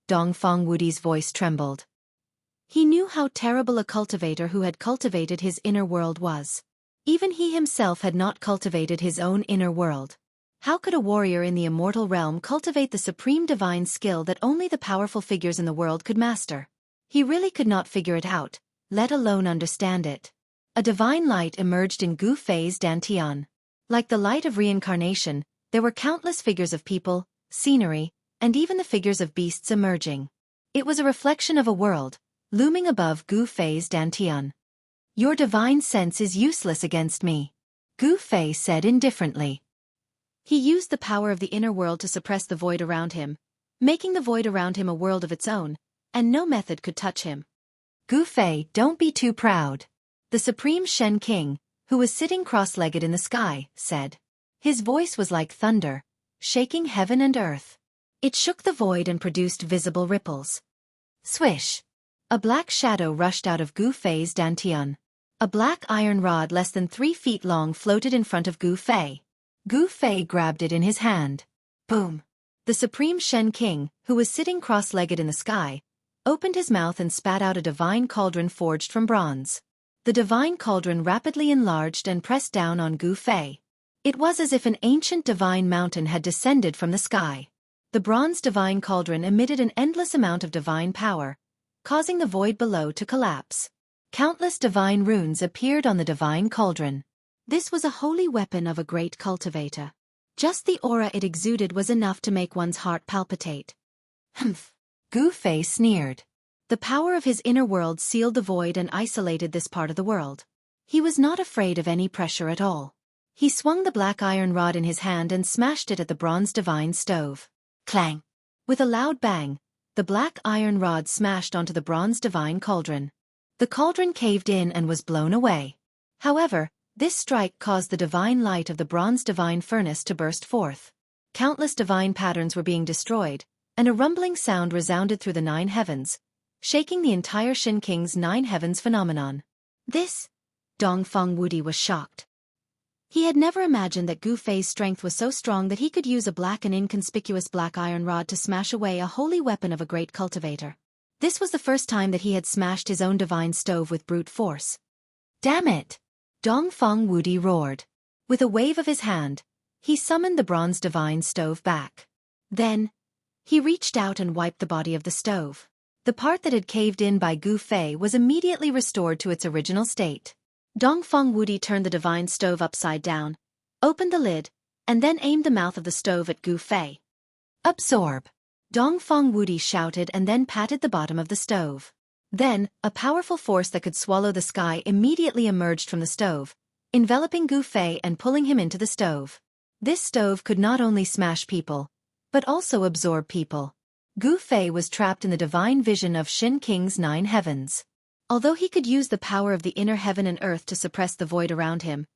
Dongfang Wudi's voice trembled. He knew how terrible a cultivator who had cultivated his inner world was. Even he himself had not cultivated his own inner world. How could a warrior in the immortal realm cultivate the supreme divine skill that only the powerful figures in the world could master? He really could not figure it out, let alone understand it. A divine light emerged in Gu Fei's dantian. Like the light of reincarnation, there were countless figures of people, scenery, and even the figures of beasts emerging. It was a reflection of a world, looming above Gu Fei's dantian. Your divine sense is useless against me. Gu Fei said indifferently. He used the power of the inner world to suppress the void around him, making the void around him a world of its own, and no method could touch him. Gu Fei, don't be too proud. The Supreme Shen King, who was sitting cross-legged in the sky, said. His voice was like thunder, shaking heaven and earth. It shook the void and produced visible ripples. Swish! A black shadow rushed out of Gu Fei's dantian. A black iron rod less than 3 feet long floated in front of Gu Fei. Gu Fei grabbed it in his hand. Boom! The Supreme Shen King, who was sitting cross-legged in the sky, opened his mouth and spat out a divine cauldron forged from bronze. The divine cauldron rapidly enlarged and pressed down on Gu Fei. It was as if an ancient divine mountain had descended from the sky. The bronze divine cauldron emitted an endless amount of divine power, causing the void below to collapse. Countless divine runes appeared on the divine cauldron. This was a holy weapon of a great cultivator. Just the aura it exuded was enough to make one's heart palpitate. Humph! Gu Fei sneered. The power of his inner world sealed the void and isolated this part of the world. He was not afraid of any pressure at all. He swung the black iron rod in his hand and smashed it at the bronze divine stove. Clang! With a loud bang, the black iron rod smashed onto the bronze divine cauldron. The cauldron caved in and was blown away. However, this strike caused the divine light of the bronze divine furnace to burst forth. Countless divine patterns were being destroyed, and a rumbling sound resounded through the 9 heavens, shaking the entire Shen King's 9 heavens phenomenon. This? Dongfeng Wudi was shocked. He had never imagined that Gu Fei's strength was so strong that he could use a black and inconspicuous black iron rod to smash away a holy weapon of a great cultivator. This was the first time that he had smashed his own divine stove with brute force. Damn it! Dongfeng Wudi roared. With a wave of his hand, he summoned the bronze divine stove back. Then, he reached out and wiped the body of the stove. The part that had caved in by Gu Fei was immediately restored to its original state. Dongfeng Wudi turned the divine stove upside down, opened the lid, and then aimed the mouth of the stove at Gu Fei. Absorb! Dongfeng Wudi shouted and then patted the bottom of the stove. Then, a powerful force that could swallow the sky immediately emerged from the stove, enveloping Gu Fei and pulling him into the stove. This stove could not only smash people, but also absorb people. Gu Fei was trapped in the divine vision of Shen King's 9 heavens. Although he could use the power of the inner heaven and earth to suppress the void around him,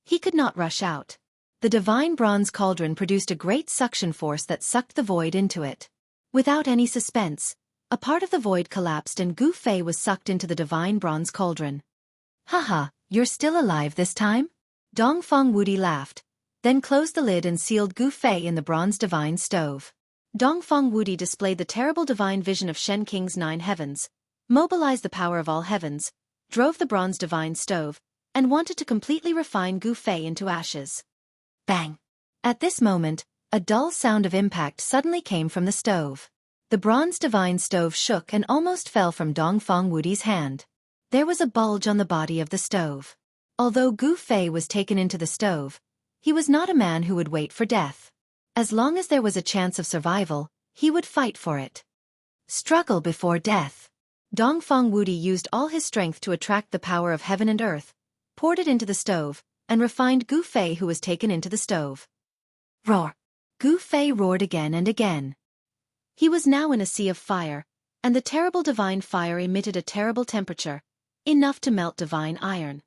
he could not rush out. The divine bronze cauldron produced a great suction force that sucked the void into it. Without any suspense, a part of the void collapsed and Gu Fei was sucked into the divine bronze cauldron. Haha, you're still alive this time? Dongfeng Wudi laughed, then closed the lid and sealed Gu Fei in the bronze divine stove. Dongfeng Wudi displayed the terrible divine vision of Shen King's 9 heavens, mobilized the power of all heavens, drove the bronze divine stove, and wanted to completely refine Gu Fei into ashes. Bang! At this moment, a dull sound of impact suddenly came from the stove. The bronze divine stove shook and almost fell from Dongfeng Wudi's hand. There was a bulge on the body of the stove. Although Gu Fei was taken into the stove, he was not a man who would wait for death. As long as there was a chance of survival, he would fight for it. Struggle before death. Dongfeng Wudi used all his strength to attract the power of heaven and earth, poured it into the stove, and refined Gu Fei who was taken into the stove. Roar! Gu Fei roared again and again. He was now in a sea of fire, and the terrible divine fire emitted a terrible temperature, enough to melt divine iron.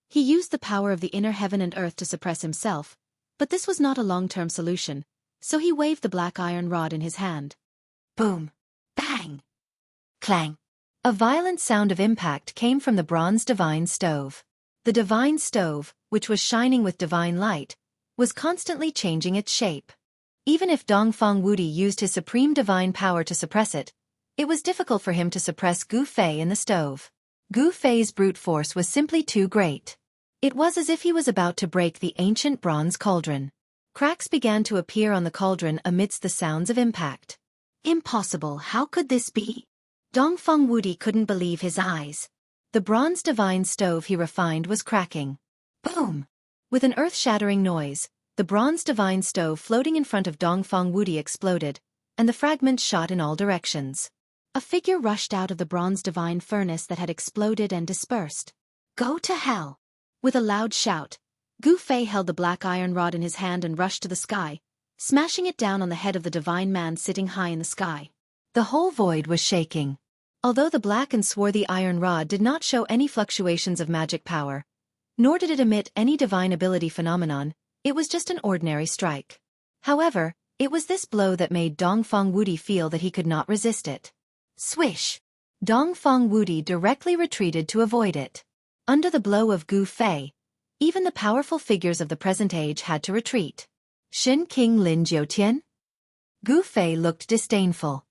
He used the power of the inner heaven and earth to suppress himself, but this was not a long-term solution, so he waved the black iron rod in his hand. Boom! Bang! Clang! A violent sound of impact came from the bronze divine stove. The divine stove, which was shining with divine light, was constantly changing its shape. Even if Dongfeng Wudi used his supreme divine power to suppress it, it was difficult for him to suppress Gu Fei in the stove. Gu Fei's brute force was simply too great. It was as if he was about to break the ancient bronze cauldron. Cracks began to appear on the cauldron amidst the sounds of impact. Impossible, how could this be? Dongfeng Wudi couldn't believe his eyes. The bronze divine stove he refined was cracking. Boom! With an earth-shattering noise, the bronze divine stove floating in front of Dongfeng Wudi exploded, and the fragments shot in all directions. A figure rushed out of the bronze divine furnace that had exploded and dispersed. Go to hell! With a loud shout, Gu Fei held the black iron rod in his hand and rushed to the sky, smashing it down on the head of the divine man sitting high in the sky. The whole void was shaking. Although the black and swarthy iron rod did not show any fluctuations of magic power, nor did it emit any divine ability phenomenon, it was just an ordinary strike. However, it was this blow that made Dongfang Wudi feel that he could not resist it. Swish! Dongfang Wudi directly retreated to avoid it. Under the blow of Gu Fei, even the powerful figures of the present age had to retreat. Shen King Lin Jiutian? Gu Fei looked disdainful.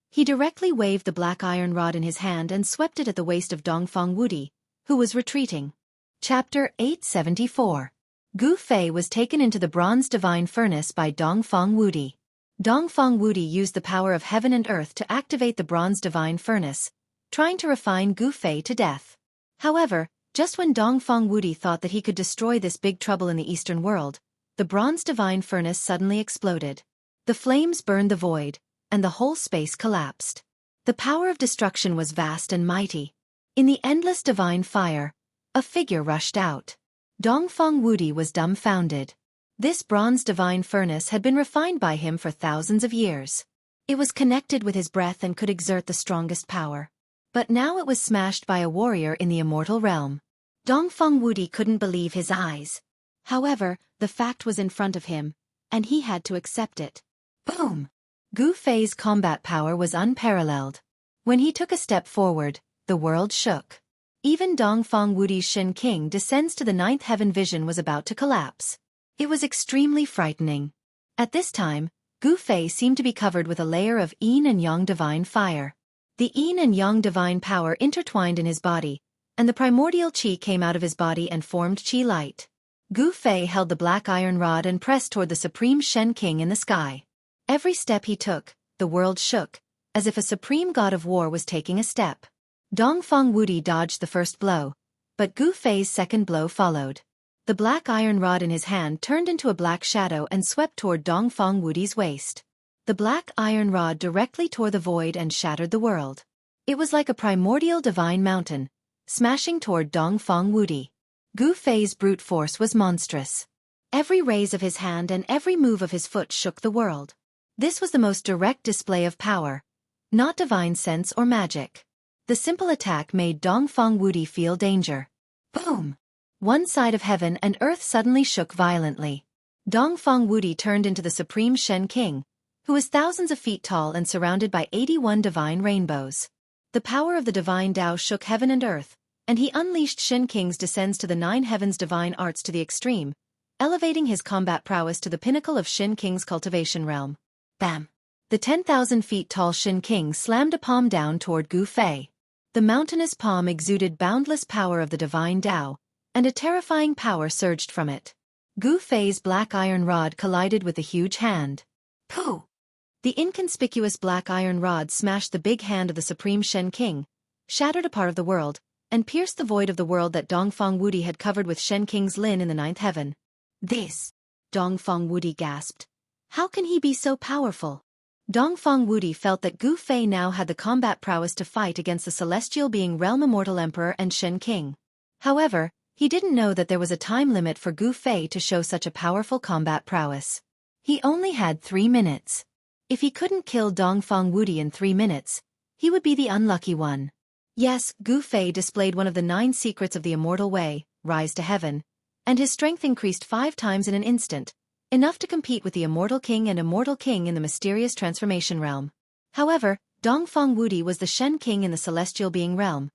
He directly waved the black iron rod in his hand and swept it at the waist of Dongfang Wudi, who was retreating. Chapter 874. Gu Fei was taken into the bronze divine furnace by Dongfang Wudi. Dongfang Wudi used the power of heaven and earth to activate the bronze divine furnace, trying to refine Gu Fei to death. However, just when Dongfang Wudi thought that he could destroy this big trouble in the eastern world, the bronze divine furnace suddenly exploded. The flames burned the void, and the whole space collapsed. The power of destruction was vast and mighty. In the endless divine fire, a figure rushed out. Dongfang Wudi was dumbfounded. This bronze divine furnace had been refined by him for thousands of years. It was connected with his breath and could exert the strongest power. But now it was smashed by a warrior in the immortal realm. Dongfang Wudi couldn't believe his eyes. However, the fact was in front of him, and he had to accept it. Boom! Gu Fei's combat power was unparalleled. When he took a step forward, the world shook. Even Dongfang Wudi's Shen King descends to the ninth heaven vision was about to collapse. It was extremely frightening. At this time, Gu Fei seemed to be covered with a layer of yin and yang divine fire. The yin and yang divine power intertwined in his body, and the primordial qi came out of his body and formed qi light. Gu Fei held the black iron rod and pressed toward the supreme Shen King in the sky. Every step he took, the world shook, as if a supreme god of war was taking a step. Dongfang Wudi dodged the first blow, but Gu Fei's second blow followed. The black iron rod in his hand turned into a black shadow and swept toward Dongfang Wudi's waist. The black iron rod directly tore the void and shattered the world. It was like a primordial divine mountain, smashing toward Dongfang Wudi. Gu Fei's brute force was monstrous. Every raise of his hand and every move of his foot shook the world. This was the most direct display of power, not divine sense or magic. The simple attack made Dongfang Wudi feel danger. Boom! One side of heaven and earth suddenly shook violently. Dongfang Wudi turned into the supreme Shen King, who was thousands of feet tall and surrounded by 81 divine rainbows. The power of the divine Tao shook heaven and earth, and he unleashed Shen King's descends to the nine heavens divine arts to the extreme, elevating his combat prowess to the pinnacle of Shen King's cultivation realm. Bam! The 10,000 feet tall Shen King slammed a palm down toward Gu Fei. The mountainous palm exuded boundless power of the divine Tao, and a terrifying power surged from it. Gu Fei's black iron rod collided with the huge hand. Pooh! The inconspicuous black iron rod smashed the big hand of the supreme Shen King, shattered a part of the world, and pierced the void of the world that Dongfang Wudi had covered with Shen King's lin in the ninth heaven. This! Dongfang Wudi gasped. How can he be so powerful? Dongfang Wudi felt that Gu Fei now had the combat prowess to fight against the celestial being realm immortal emperor and Shen King. However, he didn't know that there was a time limit for Gu Fei to show such a powerful combat prowess. He only had 3 minutes. If he couldn't kill Dongfang Wudi in 3 minutes, he would be the unlucky one. Yes, Gu Fei displayed one of the 9 secrets of the immortal way, rise to heaven, and his strength increased 5 times in an instant, enough to compete with the immortal king and immortal king in the mysterious transformation realm. However, Dongfang Wudi was the Shen King in the celestial being realm,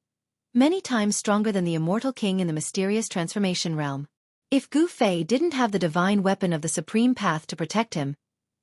many times stronger than the immortal king in the mysterious transformation realm. If Gu Fei didn't have the divine weapon of the supreme path to protect him,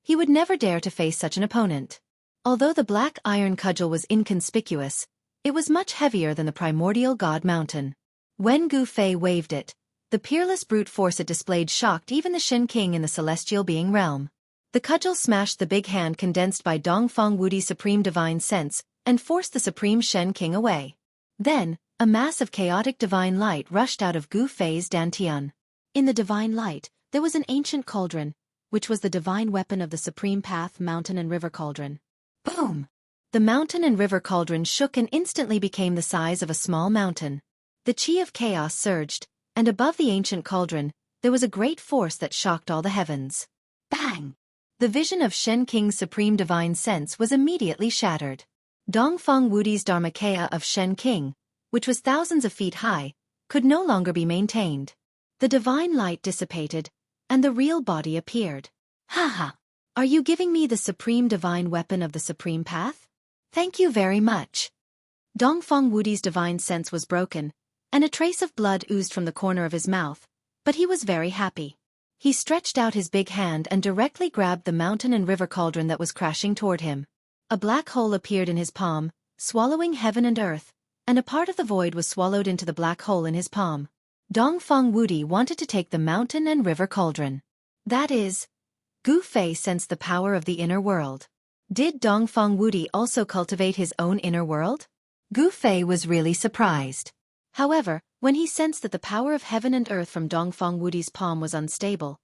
he would never dare to face such an opponent. Although the black iron cudgel was inconspicuous, it was much heavier than the primordial god mountain. When Gu Fei waved it, the peerless brute force it displayed shocked even the Shen King in the celestial being realm. The cudgel smashed the big hand condensed by Dongfang Wudi's supreme divine sense and forced the supreme Shen King away. Then, a mass of chaotic divine light rushed out of Gu Fei's dantian. In the divine light, there was an ancient cauldron, which was the divine weapon of the supreme path mountain and river cauldron. Boom! The mountain and river cauldron shook and instantly became the size of a small mountain. The chi of chaos surged, and above the ancient cauldron, there was a great force that shocked all the heavens. Bang! The vision of Shen Qing's supreme divine sense was immediately shattered. Dongfang Wudi's Dharmakaya of Shen Qing, which was thousands of feet high, could no longer be maintained. The divine light dissipated, and the real body appeared. Haha! Are you giving me the supreme divine weapon of the supreme path? Thank you very much. Dongfang Wudi's divine sense was broken, and a trace of blood oozed from the corner of his mouth, but he was very happy. He stretched out his big hand and directly grabbed the mountain and river cauldron that was crashing toward him. A black hole appeared in his palm, swallowing heaven and earth, and a part of the void was swallowed into the black hole in his palm. Dongfang Wudi wanted to take the mountain and river cauldron. That is, Gu Fei sensed the power of the inner world. Did Dongfang Wudi also cultivate his own inner world? Gu Fei was really surprised. However, when he sensed that the power of heaven and earth from Dongfang Wudi's palm was unstable,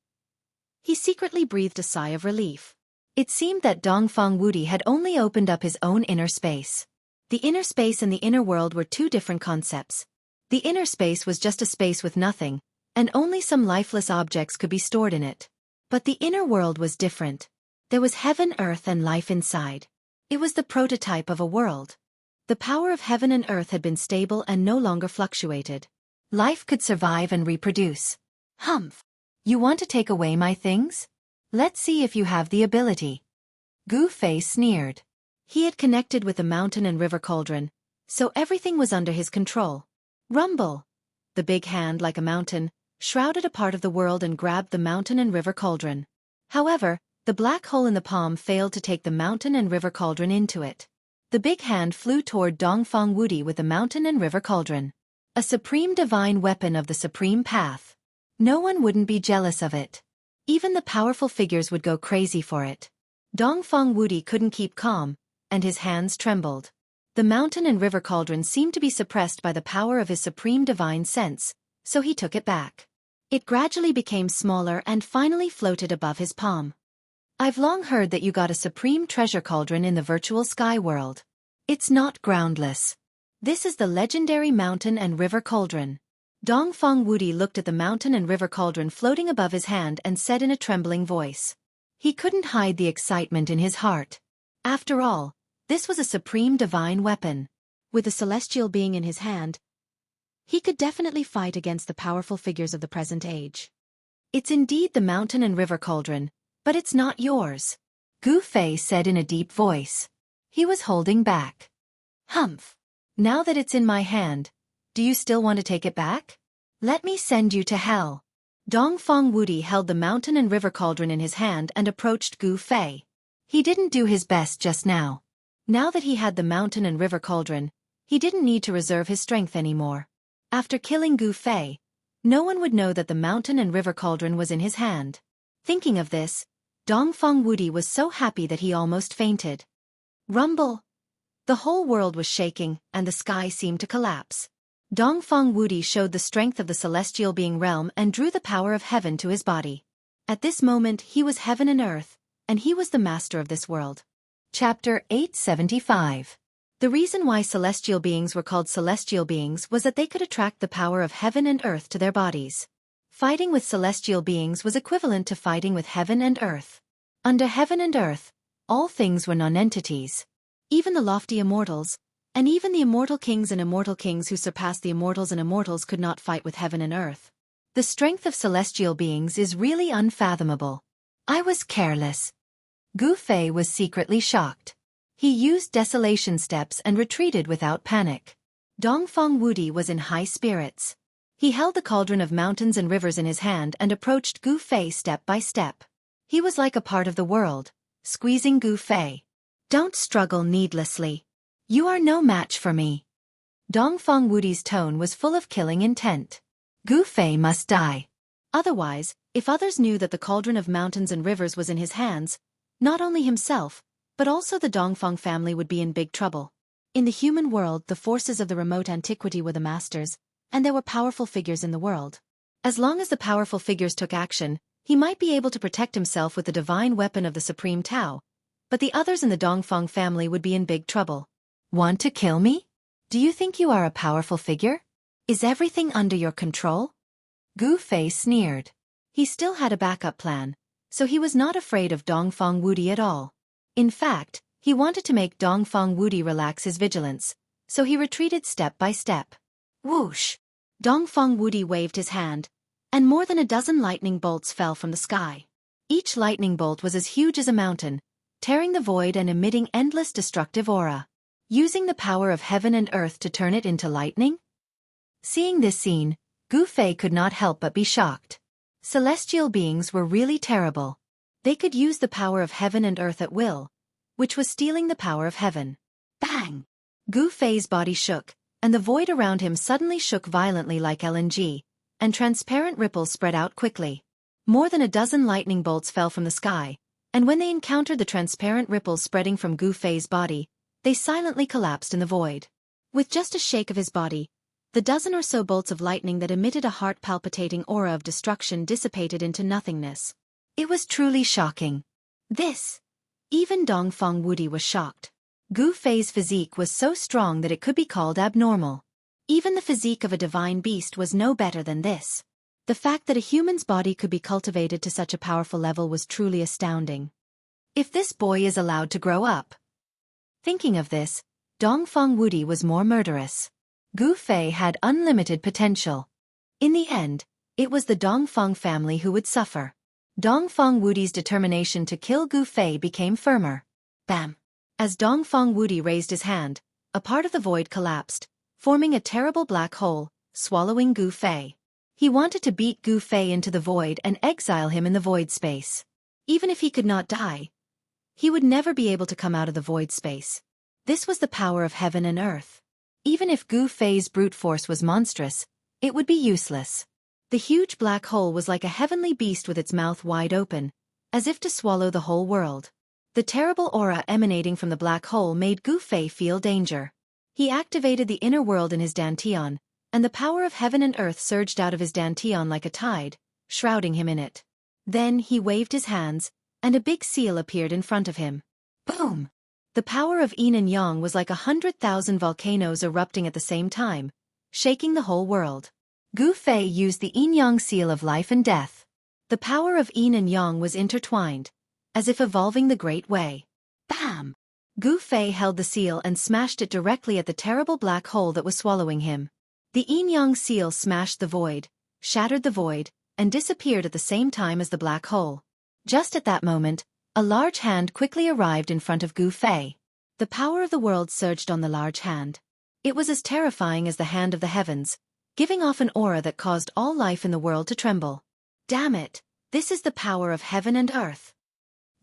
he secretly breathed a sigh of relief. It seemed that Dongfang Wudi had only opened up his own inner space. The inner space and the inner world were two different concepts. The inner space was just a space with nothing, and only some lifeless objects could be stored in it. But the inner world was different. There was heaven, earth, and life inside. It was the prototype of a world. The power of heaven and earth had been stable and no longer fluctuated. Life could survive and reproduce. Humph! You want to take away my things? Let's see if you have the ability. Gu Fei sneered. He had connected with the mountain and river cauldron, so everything was under his control. Rumble! The big hand, like a mountain, shrouded a part of the world and grabbed the mountain and river cauldron. However, the black hole in the palm failed to take the mountain and river cauldron into it. The big hand flew toward Dongfang Wudi with the mountain and river cauldron. A supreme divine weapon of the supreme path. No one wouldn't be jealous of it. Even the powerful figures would go crazy for it. Dongfang Wudi couldn't keep calm, and his hands trembled. The mountain and river cauldron seemed to be suppressed by the power of his supreme divine sense, so he took it back. It gradually became smaller and finally floated above his palm. I've long heard that you got a supreme treasure cauldron in the virtual sky world. It's not groundless. This is the legendary mountain and river cauldron. Dongfang Wudi looked at the mountain and river cauldron floating above his hand and said in a trembling voice. He couldn't hide the excitement in his heart. After all, this was a supreme divine weapon. With a celestial being in his hand, he could definitely fight against the powerful figures of the present age. It's indeed the mountain and river cauldron, but it's not yours, Gu Fei said in a deep voice. He was holding back. Humph! Now that it's in my hand, do you still want to take it back? Let me send you to hell. Dongfang Wudi held the mountain and river cauldron in his hand and approached Gu Fei. He didn't do his best just now. Now that he had the mountain and river cauldron, he didn't need to reserve his strength anymore. After killing Gu Fei, no one would know that the mountain and river cauldron was in his hand. Thinking of this, Dongfang Wudi was so happy that he almost fainted. Rumble! The whole world was shaking, and the sky seemed to collapse. Dongfang Wudi showed the strength of the celestial being realm and drew the power of heaven to his body. At this moment he was heaven and earth, and he was the master of this world. Chapter 875. The reason why celestial beings were called celestial beings was that they could attract the power of heaven and earth to their bodies. Fighting with celestial beings was equivalent to fighting with heaven and earth. Under heaven and earth, all things were non-entities. Even the lofty immortals, and even the immortal kings and immortal kings who surpassed the immortals and immortals could not fight with heaven and earth. The strength of celestial beings is really unfathomable. I was careless. Gu Fei was secretly shocked. He used desolation steps and retreated without panic. Dongfang Wudi was in high spirits. He held the cauldron of mountains and rivers in his hand and approached Gu Fei step by step. He was like a part of the world, squeezing Gu Fei. Don't struggle needlessly. You are no match for me. Dongfang Wudi's tone was full of killing intent. Gu Fei must die. Otherwise, if others knew that the cauldron of mountains and rivers was in his hands, not only himself, but also the Dongfang family would be in big trouble. In the human world, the forces of the remote antiquity were the masters, and there were powerful figures in the world. As long as the powerful figures took action, he might be able to protect himself with the divine weapon of the Supreme Tao, but the others in the Dongfang family would be in big trouble. Want to kill me? Do you think you are a powerful figure? Is everything under your control? Gu Fei sneered. He still had a backup plan, so he was not afraid of Dongfang Wudi at all. In fact, he wanted to make Dongfang Wudi relax his vigilance, so he retreated step by step. Whoosh! Dongfang Wudi waved his hand, and more than a dozen lightning bolts fell from the sky. Each lightning bolt was as huge as a mountain, tearing the void and emitting endless destructive aura. Using the power of heaven and earth to turn it into lightning? Seeing this scene, Gu Fei could not help but be shocked. Celestial beings were really terrible. They could use the power of heaven and earth at will, which was stealing the power of heaven. Bang! Gu Fei's body shook, and the void around him suddenly shook violently like LNG, and transparent ripples spread out quickly. More than a dozen lightning bolts fell from the sky, and when they encountered the transparent ripples spreading from Gu Fei's body, they silently collapsed in the void. With just a shake of his body, the dozen or so bolts of lightning that emitted a heart-palpitating aura of destruction dissipated into nothingness. It was truly shocking. Even Dongfang Wudi was shocked. Gu Fei's physique was so strong that it could be called abnormal. Even the physique of a divine beast was no better than this. The fact that a human's body could be cultivated to such a powerful level was truly astounding. If this boy is allowed to grow up. Thinking of this, Dongfang Wudi was more murderous. Gu Fei had unlimited potential. In the end, it was the Dongfang family who would suffer. Dongfang Wudi's determination to kill Gu Fei became firmer. Bam! As Dongfang Wudi raised his hand, a part of the void collapsed, forming a terrible black hole, swallowing Gu Fei. He wanted to beat Gu Fei into the void and exile him in the void space. Even if he could not die, he would never be able to come out of the void space. This was the power of heaven and earth. Even if Gu Fei's brute force was monstrous, it would be useless. The huge black hole was like a heavenly beast with its mouth wide open, as if to swallow the whole world. The terrible aura emanating from the black hole made Gu Fei feel danger. He activated the inner world in his dantian, and the power of heaven and earth surged out of his dantian like a tide, shrouding him in it. Then he waved his hands, and a big seal appeared in front of him. Boom! The power of yin and yang was like 100,000 volcanoes erupting at the same time, shaking the whole world. Gu Fei used the yin-yang seal of life and death. The power of yin and yang was intertwined, as if evolving the great way. Bam! Gu Fei held the seal and smashed it directly at the terrible black hole that was swallowing him. The yin-yang seal smashed the void, shattered the void, and disappeared at the same time as the black hole. Just at that moment, a large hand quickly arrived in front of Gu Fei. The power of the world surged on the large hand. It was as terrifying as the hand of the heavens, giving off an aura that caused all life in the world to tremble. Damn it, this is the power of heaven and earth.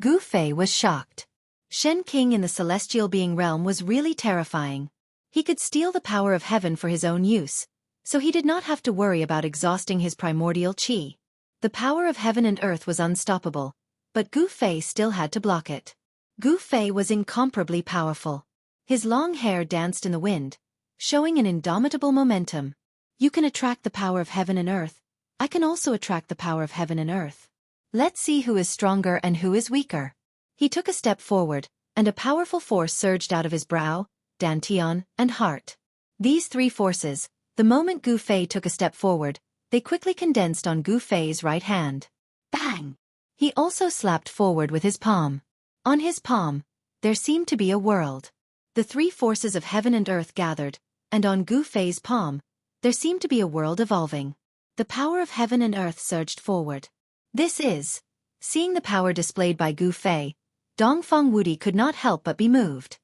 Gu Fei was shocked. Shen King in the celestial being realm was really terrifying. He could steal the power of heaven for his own use, so he did not have to worry about exhausting his primordial qi. The power of heaven and earth was unstoppable, but Gu Fei still had to block it. Gu Fei was incomparably powerful. His long hair danced in the wind, showing an indomitable momentum. You can attract the power of heaven and earth. I can also attract the power of heaven and earth. Let's see who is stronger and who is weaker. He took a step forward, and a powerful force surged out of his brow, dantian, and heart. These three forces, the moment Gu Fei took a step forward, they quickly condensed on Gu Fei's right hand. Bang! He also slapped forward with his palm. On his palm, there seemed to be a world. The three forces of heaven and earth gathered, and on Gu Fei's palm, there seemed to be a world evolving. The power of heaven and earth surged forward. Seeing the power displayed by Gu Fei, Dongfang Wudi could not help but be moved.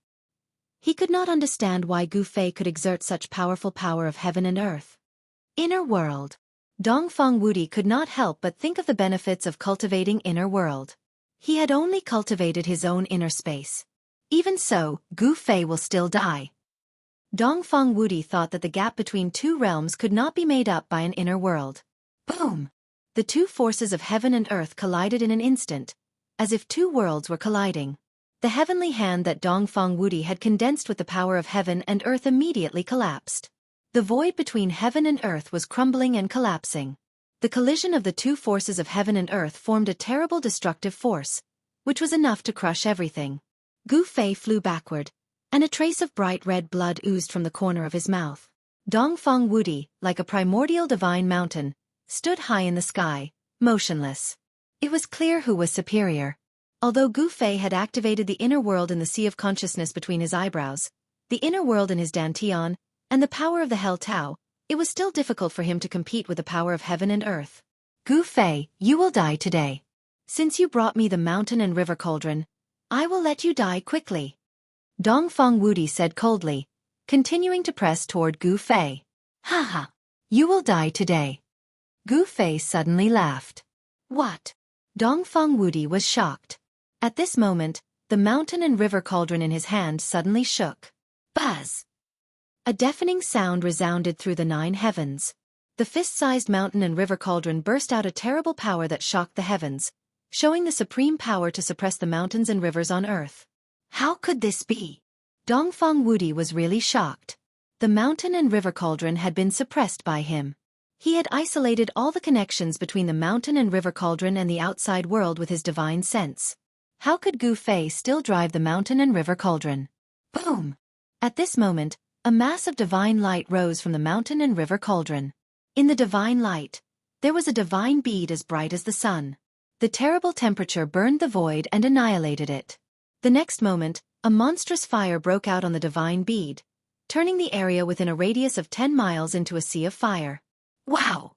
He could not understand why Gu Fei could exert such powerful power of heaven and earth. Inner world. Dongfang Wudi could not help but think of the benefits of cultivating inner world. He had only cultivated his own inner space. Even so, Gu Fei will still die. Dongfang Wudi thought that the gap between two realms could not be made up by an inner world. Boom! The two forces of heaven and earth collided in an instant, as if two worlds were colliding. The heavenly hand that Dongfang Wudi had condensed with the power of heaven and earth immediately collapsed. The void between heaven and earth was crumbling and collapsing. The collision of the two forces of heaven and earth formed a terrible destructive force, which was enough to crush everything. Gu Fei flew backward, and a trace of bright red blood oozed from the corner of his mouth. Dongfang Wudi, like a primordial divine mountain, stood high in the sky, motionless. It was clear who was superior. Although Gu Fei had activated the inner world in the sea of consciousness between his eyebrows, the inner world in his dantian, and the power of the Hell Tao, it was still difficult for him to compete with the power of heaven and earth. Gu Fei, you will die today. Since you brought me the mountain and river cauldron, I will let you die quickly. Dongfang Wudi said coldly, continuing to press toward Gu Fei. Haha, you will die today. Gu Fei suddenly laughed. What? Dongfang Wudi was shocked. At this moment, the mountain and river cauldron in his hand suddenly shook. Buzz! A deafening sound resounded through the 9 heavens. The fist-sized mountain and river cauldron burst out a terrible power that shocked the heavens, showing the supreme power to suppress the mountains and rivers on earth. How could this be? Dongfang Wudi was really shocked. The mountain and river cauldron had been suppressed by him. He had isolated all the connections between the mountain and river cauldron and the outside world with his divine sense. How could Gu Fei still drive the mountain and river cauldron? Boom! At this moment, a mass of divine light rose from the mountain and river cauldron. In the divine light, there was a divine bead as bright as the sun. The terrible temperature burned the void and annihilated it. The next moment, a monstrous fire broke out on the divine bead, turning the area within a radius of 10 miles into a sea of fire. Wow!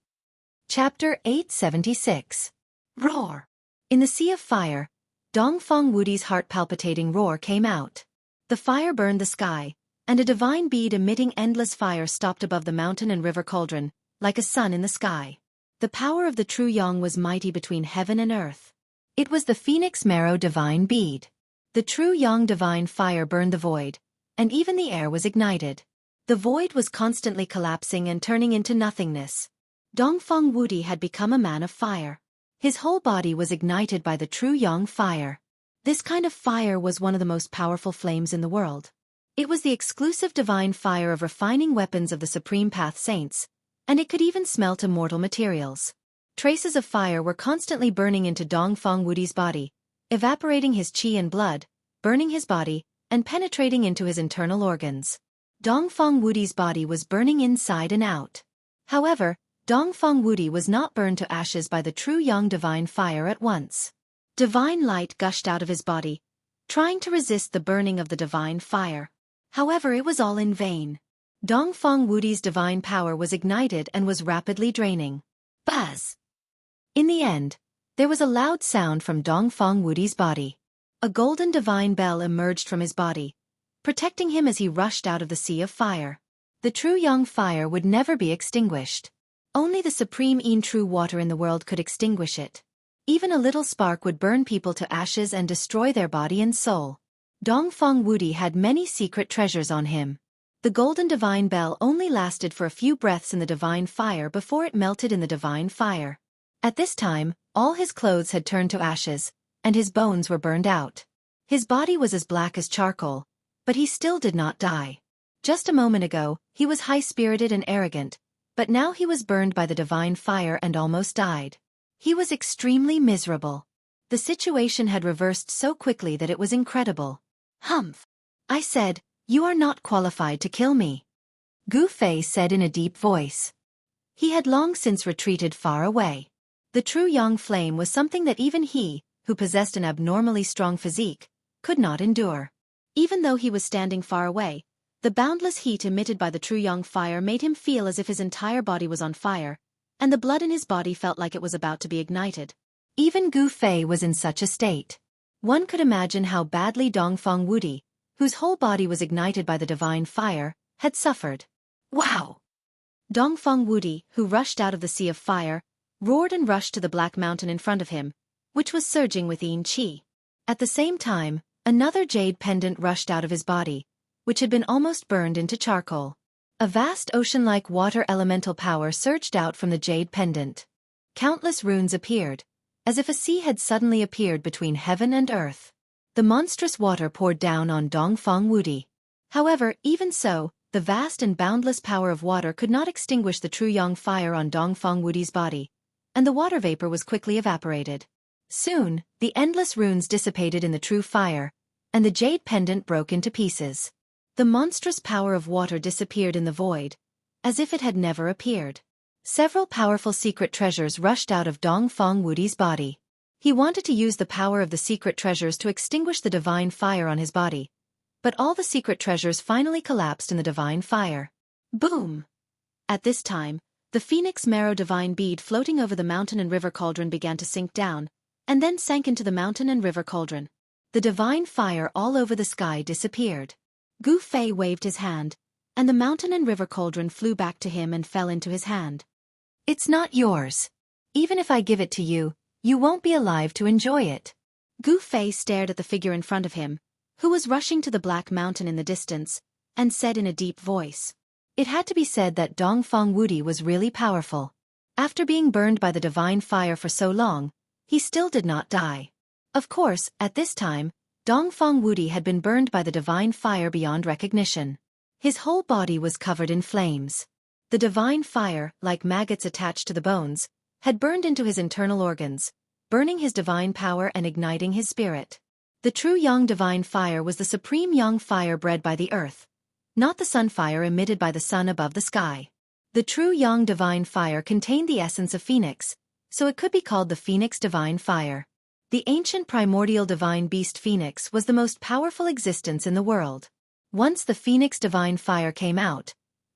Chapter 876. Roar! In the sea of fire, Dongfang Wudi's heart-palpitating roar came out. The fire burned the sky, and a divine bead emitting endless fire stopped above the mountain and river cauldron, like a sun in the sky. The power of the true Yang was mighty between heaven and earth. It was the Phoenix Marrow divine bead. The true Yang divine fire burned the void, and even the air was ignited. The void was constantly collapsing and turning into nothingness. Dongfang Wudi had become a man of fire. His whole body was ignited by the true Yang fire. This kind of fire was one of the most powerful flames in the world. It was the exclusive divine fire of refining weapons of the Supreme Path Saints, and it could even smelt immortal materials. Traces of fire were constantly burning into Dongfang Wudi's body, evaporating his qi and blood, burning his body, and penetrating into his internal organs. Dongfang Wudi's body was burning inside and out. However, Dongfang Wudi was not burned to ashes by the true Yang divine fire at once. Divine light gushed out of his body, trying to resist the burning of the divine fire. However, it was all in vain. Dongfang Wudi's divine power was ignited and was rapidly draining. Buzz! In the end, there was a loud sound from Dongfang Wudi's body. A golden divine bell emerged from his body, protecting him as he rushed out of the sea of fire. The true Yang fire would never be extinguished. Only the supreme Yin true water in the world could extinguish it. Even a little spark would burn people to ashes and destroy their body and soul. Dongfang Wudi had many secret treasures on him. The golden divine bell only lasted for a few breaths in the divine fire before it melted in the divine fire. At this time, all his clothes had turned to ashes, and his bones were burned out. His body was as black as charcoal, but he still did not die. Just a moment ago, he was high-spirited and arrogant, but now he was burned by the divine fire and almost died. He was extremely miserable. The situation had reversed so quickly that it was incredible. Humph! I said, you are not qualified to kill me. Gu Fei said in a deep voice. He had long since retreated far away. The true Yang flame was something that even he, who possessed an abnormally strong physique, could not endure. Even though he was standing far away, the boundless heat emitted by the true Yang fire made him feel as if his entire body was on fire, and the blood in his body felt like it was about to be ignited. Even Gu Fei was in such a state. One could imagine how badly Dongfang Wudi, whose whole body was ignited by the divine fire, had suffered. Wow! Dongfang Wudi, who rushed out of the sea of fire, roared and rushed to the black mountain in front of him, which was surging with Yin Qi. At the same time, another jade pendant rushed out of his body, which had been almost burned into charcoal. A vast ocean-like water elemental power surged out from the jade pendant. Countless runes appeared, as if a sea had suddenly appeared between heaven and earth. The monstrous water poured down on Dongfang Wudi. However, even so, the vast and boundless power of water could not extinguish the true Yang fire on Dongfang Wudi's body, and the water vapor was quickly evaporated. Soon, the endless runes dissipated in the true fire, and the jade pendant broke into pieces. The monstrous power of water disappeared in the void, as if it had never appeared. Several powerful secret treasures rushed out of Dongfang Wudi's body. He wanted to use the power of the secret treasures to extinguish the divine fire on his body, but all the secret treasures finally collapsed in the divine fire. Boom! At this time, the phoenix marrow divine bead floating over the mountain and river cauldron began to sink down, and then sank into the mountain and river cauldron. The divine fire all over the sky disappeared. Gu Fei waved his hand, and the mountain and river cauldron flew back to him and fell into his hand. It's not yours. Even if I give it to you, you won't be alive to enjoy it. Gu Fei stared at the figure in front of him, who was rushing to the black mountain in the distance, and said in a deep voice. It had to be said that Dongfang Wudi was really powerful. After being burned by the divine fire for so long, he still did not die. Of course, at this time, Dongfang Wudi had been burned by the divine fire beyond recognition. His whole body was covered in flames. The divine fire, like maggots attached to the bones, had burned into his internal organs, burning his divine power and igniting his spirit. The true yang divine fire was the supreme yang fire bred by the earth, not the sun fire emitted by the sun above the sky. The true yang divine fire contained the essence of phoenix, so it could be called the phoenix divine fire. The ancient primordial divine beast phoenix was the most powerful existence in the world. Once the phoenix divine fire came out,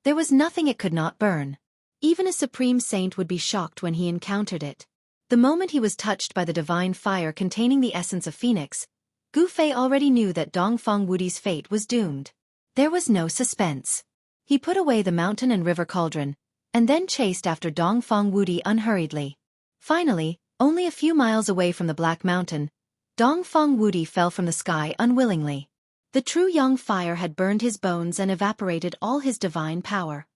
there was nothing it could not burn. Even a supreme saint would be shocked when he encountered it. The moment he was touched by the divine fire containing the essence of phoenix, Gu Fei already knew that Dongfang Wudi's fate was doomed. There was no suspense. He put away the mountain and river cauldron, and then chased after Dongfang Wudi unhurriedly. Finally, only a few miles away from the Black Mountain, Dongfang Wudi fell from the sky unwillingly. The true yang fire had burned his bones and evaporated all his divine power.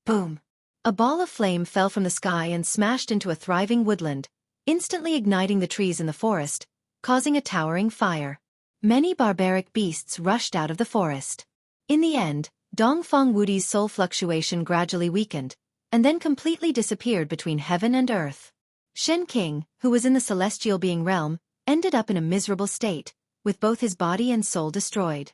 Boom! A ball of flame fell from the sky and smashed into a thriving woodland, instantly igniting the trees in the forest, causing a towering fire. Many barbaric beasts rushed out of the forest. In the end, Dongfang Wudi's soul fluctuation gradually weakened, and then completely disappeared between heaven and earth. Shen King, who was in the celestial being realm, ended up in a miserable state, with both his body and soul destroyed.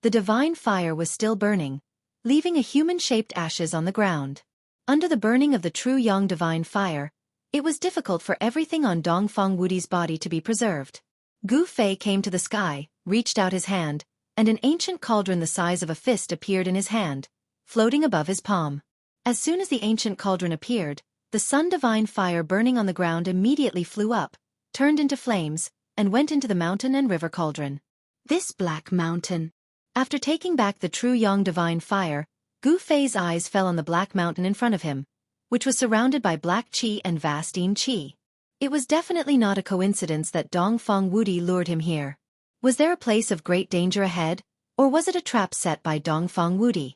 The divine fire was still burning, leaving a human-shaped ashes on the ground. Under the burning of the true yang divine fire, it was difficult for everything on Dongfang Wudi's body to be preserved. Gu Fei came to the sky, reached out his hand, and an ancient cauldron the size of a fist appeared in his hand, floating above his palm. As soon as the ancient cauldron appeared, the sun divine fire burning on the ground immediately flew up, turned into flames, and went into the mountain and river cauldron. This black mountain. After taking back the true yang divine fire, Gu Fei's eyes fell on the black mountain in front of him, which was surrounded by black qi and vastine qi. It was definitely not a coincidence that Dongfang Wudi lured him here. Was there a place of great danger ahead, or was it a trap set by Dongfang Wudi?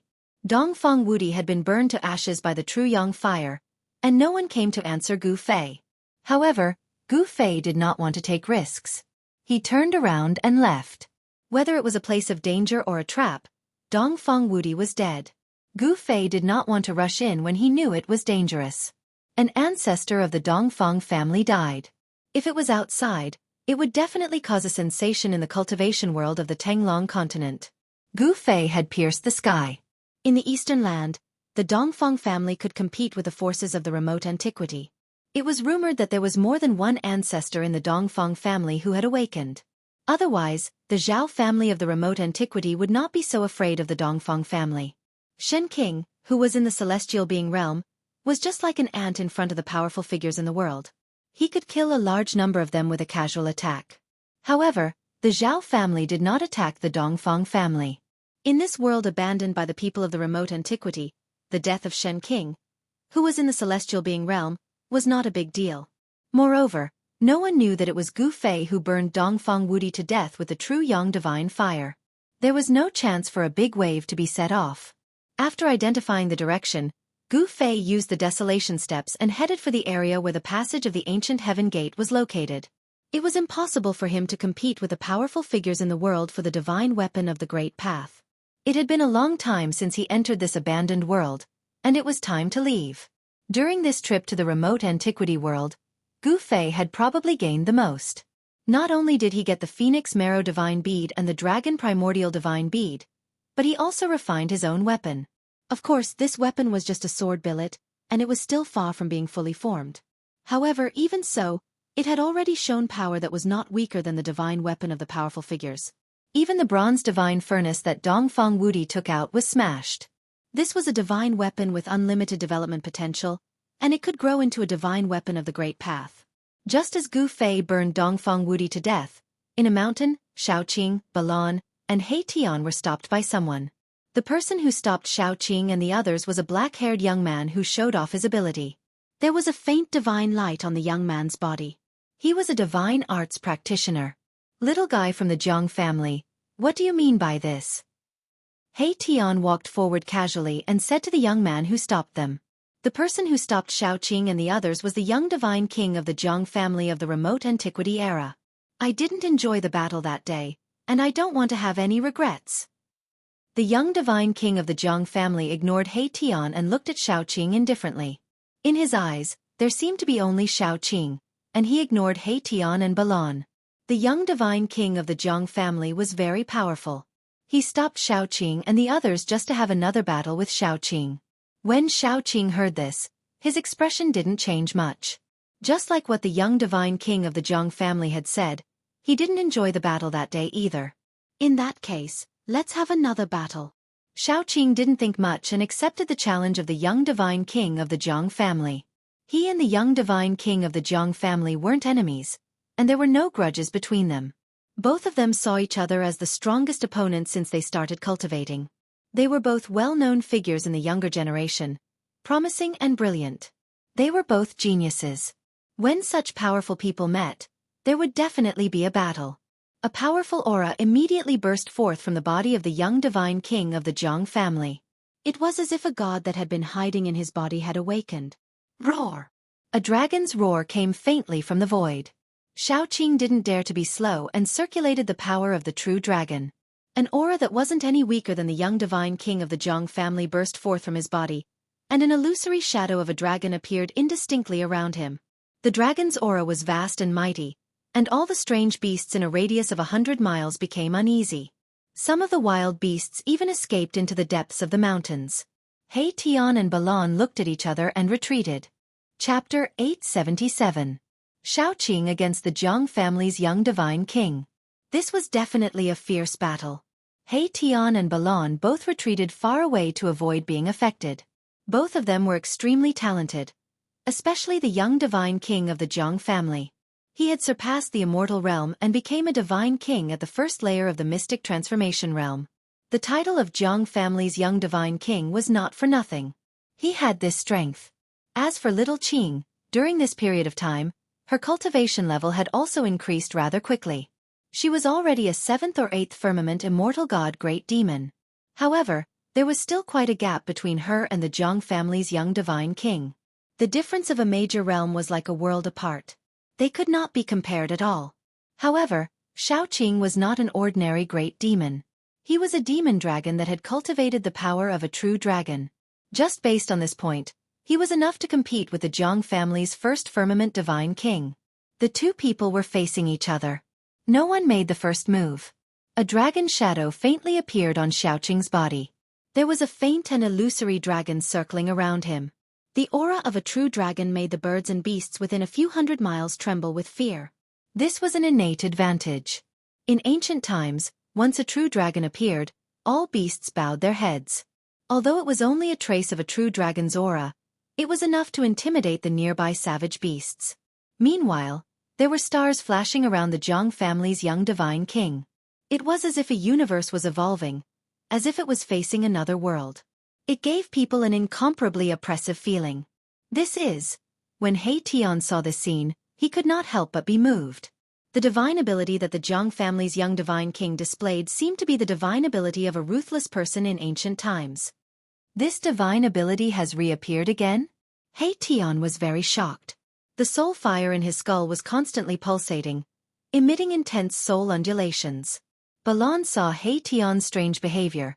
Dongfang Wudi had been burned to ashes by the true yang fire, and no one came to answer Gu Fei. However, Gu Fei did not want to take risks. He turned around and left. Whether it was a place of danger or a trap, Dongfang Wudi was dead. Gu Fei did not want to rush in when he knew it was dangerous. An ancestor of the Dongfang family died. If it was outside, it would definitely cause a sensation in the cultivation world of the Tenglong continent. Gu Fei had pierced the sky. In the eastern land, the Dongfang family could compete with the forces of the remote antiquity. It was rumored that there was more than one ancestor in the Dongfang family who had awakened. Otherwise, the Zhao family of the remote antiquity would not be so afraid of the Dongfang family. Shen King, who was in the celestial being realm, was just like an ant in front of the powerful figures in the world. He could kill a large number of them with a casual attack. However, the Zhao family did not attack the Dongfang family. In this world abandoned by the people of the remote antiquity, the death of Shen King, who was in the celestial being realm, was not a big deal. Moreover, no one knew that it was Gu Fei who burned Dongfang Wudi to death with the true yang divine fire. There was no chance for a big wave to be set off. After identifying the direction, Gu Fei used the desolation steps and headed for the area where the passage of the ancient heaven gate was located. It was impossible for him to compete with the powerful figures in the world for the divine weapon of the Great Path. It had been a long time since he entered this abandoned world, and it was time to leave. During this trip to the remote antiquity world, Gu Fei had probably gained the most. Not only did he get the Phoenix Marrow Divine Bead and the Dragon Primordial Divine Bead, but he also refined his own weapon. Of course, this weapon was just a sword billet, and it was still far from being fully formed. However, even so, it had already shown power that was not weaker than the divine weapon of the powerful figures. Even the bronze divine furnace that Dongfang Wudi took out was smashed. This was a divine weapon with unlimited development potential, and it could grow into a divine weapon of the Great Path. Just as Gu Fei burned Dongfang Wudi to death, in a mountain, Xiaoqing, Balan, and He Tian were stopped by someone. The person who stopped Xiaoqing and the others was a black-haired young man who showed off his ability. There was a faint divine light on the young man's body. He was a divine arts practitioner. Little guy from the Jiang family, what do you mean by this? He Tian walked forward casually and said to the young man who stopped them. The person who stopped Xiaoqing and the others was the young divine king of the Jiang family of the remote antiquity era. I didn't enjoy the battle that day, and I don't want to have any regrets. The young divine king of the Jiang family ignored He Tian and looked at Xiaoqing indifferently. In his eyes, there seemed to be only Xiaoqing, and he ignored He Tian and Balan. The young divine king of the Jiang family was very powerful. He stopped Xiaoqing and the others just to have another battle with Xiaoqing. When Xiaoqing heard this, his expression didn't change much. Just like what the young divine king of the Jiang family had said, he didn't enjoy the battle that day either. In that case, let's have another battle. Xiaoqing didn't think much and accepted the challenge of the young divine king of the Jiang family. He and the young divine king of the Jiang family weren't enemies, and there were no grudges between them. Both of them saw each other as the strongest opponents since they started cultivating. They were both well-known figures in the younger generation, promising and brilliant. They were both geniuses. When such powerful people met, there would definitely be a battle. A powerful aura immediately burst forth from the body of the young divine king of the Jiang family. It was as if a god that had been hiding in his body had awakened. Roar! A dragon's roar came faintly from the void. Xiaoqing didn't dare to be slow and circulated the power of the true dragon. An aura that wasn't any weaker than the young divine king of the Jiang family burst forth from his body, and an illusory shadow of a dragon appeared indistinctly around him. The dragon's aura was vast and mighty, and all the strange beasts in a radius of 100 miles became uneasy. Some of the wild beasts even escaped into the depths of the mountains. He Tian and Balan looked at each other and retreated. Chapter 877. Xiaoqing against the Jiang family's young divine king. This was definitely a fierce battle. He Tian and Balan both retreated far away to avoid being affected. Both of them were extremely talented, especially the young divine king of the Jiang family. He had surpassed the immortal realm and became a divine king at the first layer of the mystic transformation realm. The title of Jiang family's young divine king was not for nothing. He had this strength. As for little Qing, during this period of time, her cultivation level had also increased rather quickly. She was already a 7th or 8th firmament immortal god great demon. However, there was still quite a gap between her and the Jiang family's young divine king. The difference of a major realm was like a world apart. They could not be compared at all. However, Xiaoqing was not an ordinary great demon. He was a demon dragon that had cultivated the power of a true dragon. Just based on this point, he was enough to compete with the Jiang family's first firmament divine king. The two people were facing each other. No one made the first move. A dragon shadow faintly appeared on Xiaoqing's body. There was a faint and illusory dragon circling around him. The aura of a true dragon made the birds and beasts within a few hundred miles tremble with fear. This was an innate advantage. In ancient times, once a true dragon appeared, all beasts bowed their heads. Although it was only a trace of a true dragon's aura, it was enough to intimidate the nearby savage beasts. Meanwhile, there were stars flashing around the Jiang family's young divine king. It was as if a universe was evolving, as if it was facing another world. It gave people an incomparably oppressive feeling. When He Tian saw this scene, he could not help but be moved. The divine ability that the Jiang family's young divine king displayed seemed to be the divine ability of a ruthless person in ancient times. This divine ability has reappeared again? He Tian was very shocked. The soul fire in his skull was constantly pulsating, emitting intense soul undulations. Balan saw He Tian's strange behavior,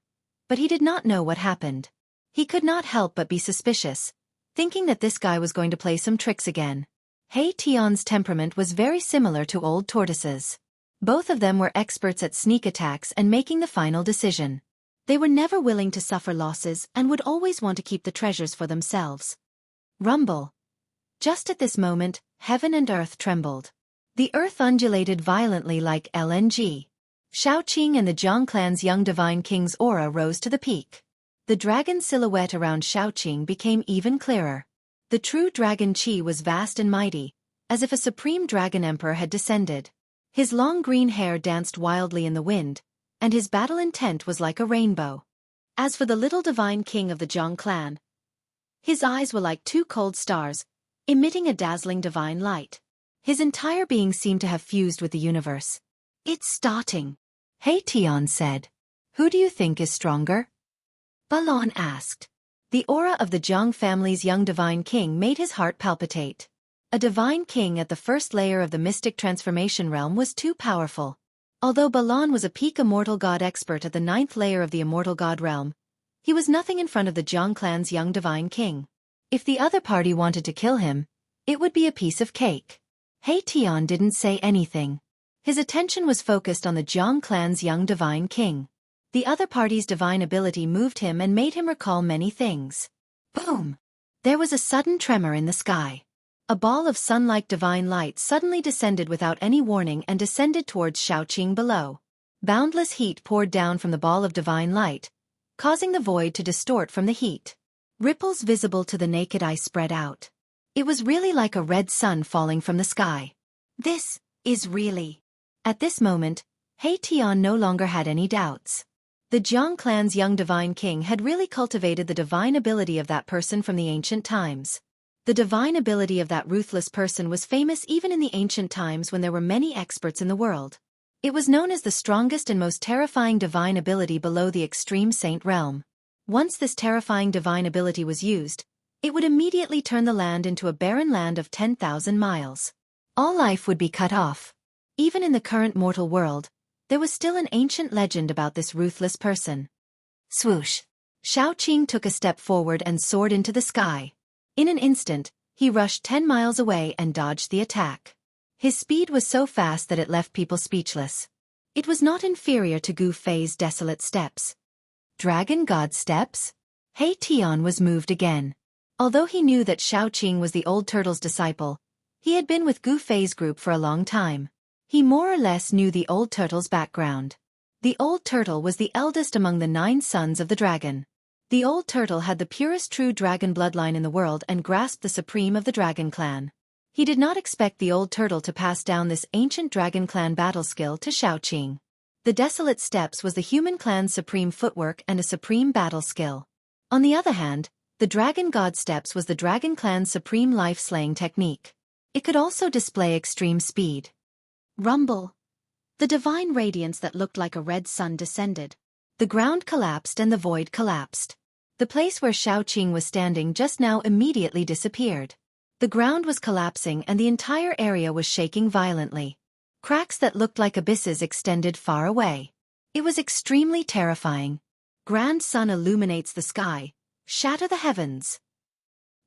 but he did not know what happened. He could not help but be suspicious, thinking that this guy was going to play some tricks again. He Tian's temperament was very similar to old tortoises. Both of them were experts at sneak attacks and making the final decision. They were never willing to suffer losses and would always want to keep the treasures for themselves. Rumble. Just at this moment, heaven and earth trembled. The earth undulated violently like LNG. Xiaoqing and the Jiang clan's young divine king's aura rose to the peak. The dragon silhouette around Xiaoqing became even clearer. The true dragon Qi was vast and mighty, as if a supreme dragon emperor had descended. His long green hair danced wildly in the wind, and his battle intent was like a rainbow. As for the little divine king of the Jiang clan, his eyes were like two cold stars, emitting a dazzling divine light. His entire being seemed to have fused with the universe. "It's starting," He Tian said. "Who do you think is stronger?" Balon asked. The aura of the Jiang family's young divine king made his heart palpitate. A divine king at the first layer of the mystic transformation realm was too powerful. Although Balon was a peak immortal god expert at the 9th layer of the immortal god realm, he was nothing in front of the Jiang clan's young divine king. If the other party wanted to kill him, it would be a piece of cake. He Tian didn't say anything. His attention was focused on the Jiang clan's young divine king. The other party's divine ability moved him and made him recall many things. Boom! There was a sudden tremor in the sky. A ball of sun-like divine light suddenly descended without any warning and descended towards Xiaoqing below. Boundless heat poured down from the ball of divine light, causing the void to distort from the heat. Ripples visible to the naked eye spread out. It was really like a red sun falling from the sky. This is really... At this moment, He Tian no longer had any doubts. The Jiang clan's young divine king had really cultivated the divine ability of that person from the ancient times. The divine ability of that ruthless person was famous even in the ancient times when there were many experts in the world. It was known as the strongest and most terrifying divine ability below the extreme saint realm. Once this terrifying divine ability was used, it would immediately turn the land into a barren land of 10,000 miles. All life would be cut off. Even in the current mortal world, there was still an ancient legend about this ruthless person. Swoosh! Xiaoqing took a step forward and soared into the sky. In an instant, he rushed 10 miles away and dodged the attack. His speed was so fast that it left people speechless. It was not inferior to Gu Fei's desolate steps. Dragon God steps? He Tian was moved again. Although he knew that Xiaoqing was the old turtle's disciple, he had been with Gu Fei's group for a long time. He more or less knew the old turtle's background. The old turtle was the eldest among the 9 sons of the dragon. The old turtle had the purest true dragon bloodline in the world and grasped the supreme of the dragon clan. He did not expect the old turtle to pass down this ancient dragon clan battle skill to Xiaoqing. The desolate steps was the human clan's supreme footwork and a supreme battle skill. On the other hand, the dragon god steps was the dragon clan's supreme life-slaying technique. It could also display extreme speed. Rumble. The divine radiance that looked like a red sun descended. The ground collapsed and the void collapsed. The place where Xiaoqing was standing just now immediately disappeared. The ground was collapsing and the entire area was shaking violently. Cracks that looked like abysses extended far away. It was extremely terrifying. Grand sun illuminates the sky. Shatter the heavens.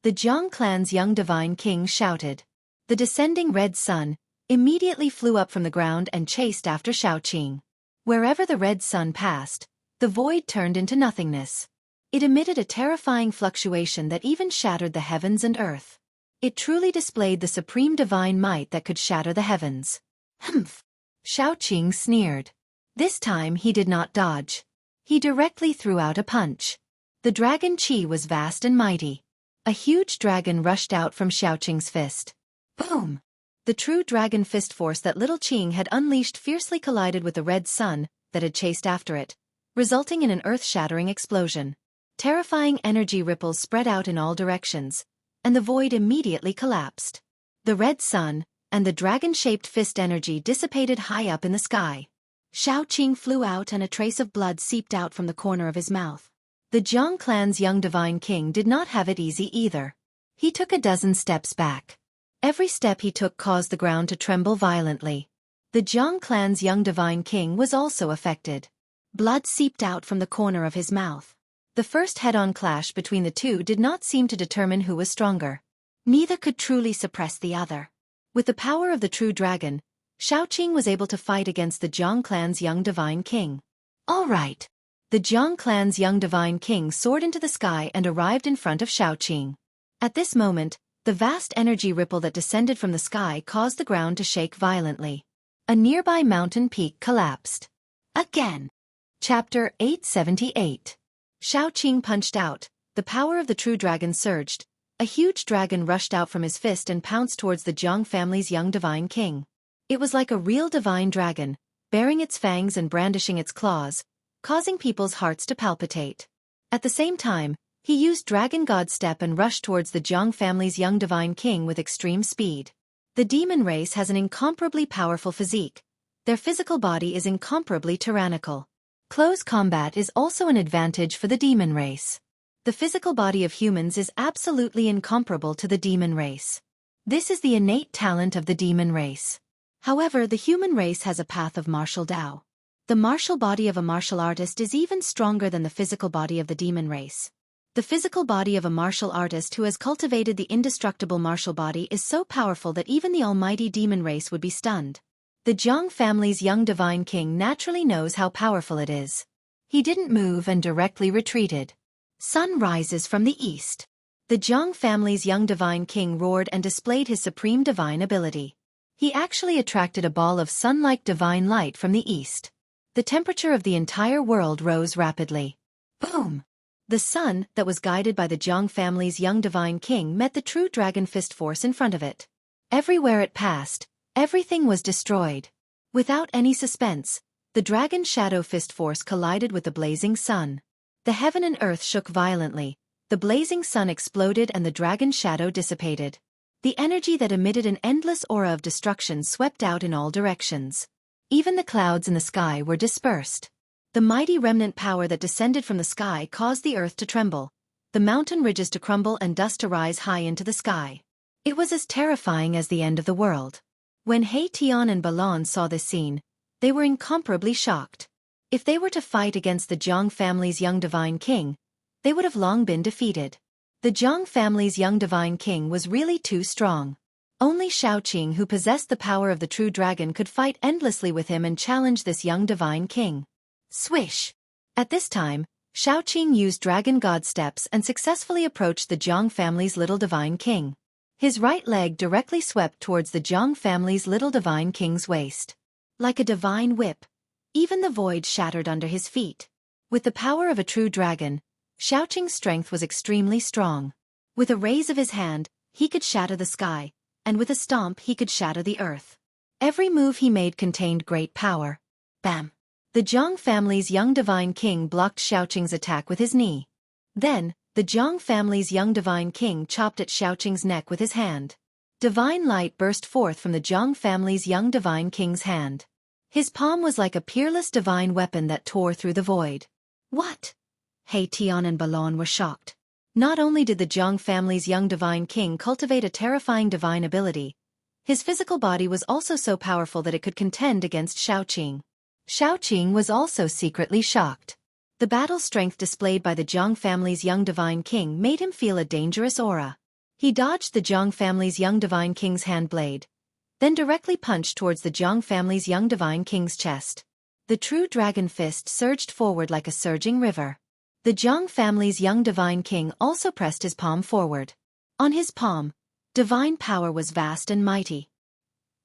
The Jiang clan's young divine king shouted. The descending red sun immediately flew up from the ground and chased after Xiaoqing. Wherever the red sun passed, the void turned into nothingness. It emitted a terrifying fluctuation that even shattered the heavens and earth. It truly displayed the supreme divine might that could shatter the heavens. Humph! Xiaoqing sneered. This time he did not dodge. He directly threw out a punch. The dragon Qi was vast and mighty. A huge dragon rushed out from Xiaoqing's fist. Boom! The true dragon fist force that little Qing had unleashed fiercely collided with the red sun that had chased after it, resulting in an earth-shattering explosion. Terrifying energy ripples spread out in all directions, and the void immediately collapsed. The red sun and the dragon-shaped fist energy dissipated high up in the sky. Xiaoqing flew out and a trace of blood seeped out from the corner of his mouth. The Jiang clan's young divine king did not have it easy either. He took a dozen steps back. Every step he took caused the ground to tremble violently. The Jiang clan's young divine king was also affected. Blood seeped out from the corner of his mouth. The first head-on clash between the two did not seem to determine who was stronger. Neither could truly suppress the other. With the power of the true dragon, Xiaoqing was able to fight against the Jiang clan's young divine king. All right. The Jiang clan's young divine king soared into the sky and arrived in front of Xiaoqing. At this moment, the vast energy ripple that descended from the sky caused the ground to shake violently. A nearby mountain peak collapsed. Again. Chapter 878. Xiaoqing punched out. The power of the true dragon surged. A huge dragon rushed out from his fist and pounced towards the Jiang family's young divine king. It was like a real divine dragon, baring its fangs and brandishing its claws, causing people's hearts to palpitate. At the same time, he used Dragon God Step and rushed towards the Jiang family's young divine king with extreme speed. The demon race has an incomparably powerful physique. Their physical body is incomparably tyrannical. Close combat is also an advantage for the demon race. The physical body of humans is absolutely incomparable to the demon race. This is the innate talent of the demon race. However, the human race has a path of martial Tao. The martial body of a martial artist is even stronger than the physical body of the demon race. The physical body of a martial artist who has cultivated the indestructible martial body is so powerful that even the almighty demon race would be stunned. The Jiang family's young divine king naturally knows how powerful it is. He didn't move and directly retreated. Sun rises from the east. The Jiang family's young divine king roared and displayed his supreme divine ability. He actually attracted a ball of sun-like divine light from the east. The temperature of the entire world rose rapidly. Boom! The sun, that was guided by the Jiang family's young divine king, met the true dragon fist force in front of it. Everywhere it passed, everything was destroyed. Without any suspense, the dragon shadow fist force collided with the blazing sun. The heaven and earth shook violently, the blazing sun exploded and the dragon shadow dissipated. The energy that emitted an endless aura of destruction swept out in all directions. Even the clouds in the sky were dispersed. The mighty remnant power that descended from the sky caused the earth to tremble, the mountain ridges to crumble and dust to rise high into the sky. It was as terrifying as the end of the world. When He Tian and Balon saw this scene, they were incomparably shocked. If they were to fight against the Jiang family's young divine king, they would have long been defeated. The Jiang family's young divine king was really too strong. Only Xiaoqing, who possessed the power of the true dragon, could fight endlessly with him and challenge this young divine king. Swish! At this time, Xiaoqing used Dragon God Steps and successfully approached the Jiang family's little divine king. His right leg directly swept towards the Jiang family's little divine king's waist. Like a divine whip, even the void shattered under his feet. With the power of a true dragon, Xiaoqing's strength was extremely strong. With a raise of his hand, he could shatter the sky, and with a stomp he could shatter the earth. Every move he made contained great power. Bam! The Jiang family's young divine king blocked Xiaoqing's attack with his knee. Then, the Jiang family's young divine king chopped at Xiaoqing's neck with his hand. Divine light burst forth from the Jiang family's young divine king's hand. His palm was like a peerless divine weapon that tore through the void. What? He Tian and Balon were shocked. Not only did the Jiang family's young divine king cultivate a terrifying divine ability, his physical body was also so powerful that it could contend against Xiaoqing. Xiaoqing was also secretly shocked. The battle strength displayed by the Jiang family's young divine king made him feel a dangerous aura. He dodged the Jiang family's young divine king's hand blade, then directly punched towards the Jiang family's young divine king's chest. The true dragon fist surged forward like a surging river. The Jiang family's young divine king also pressed his palm forward. On his palm, divine power was vast and mighty.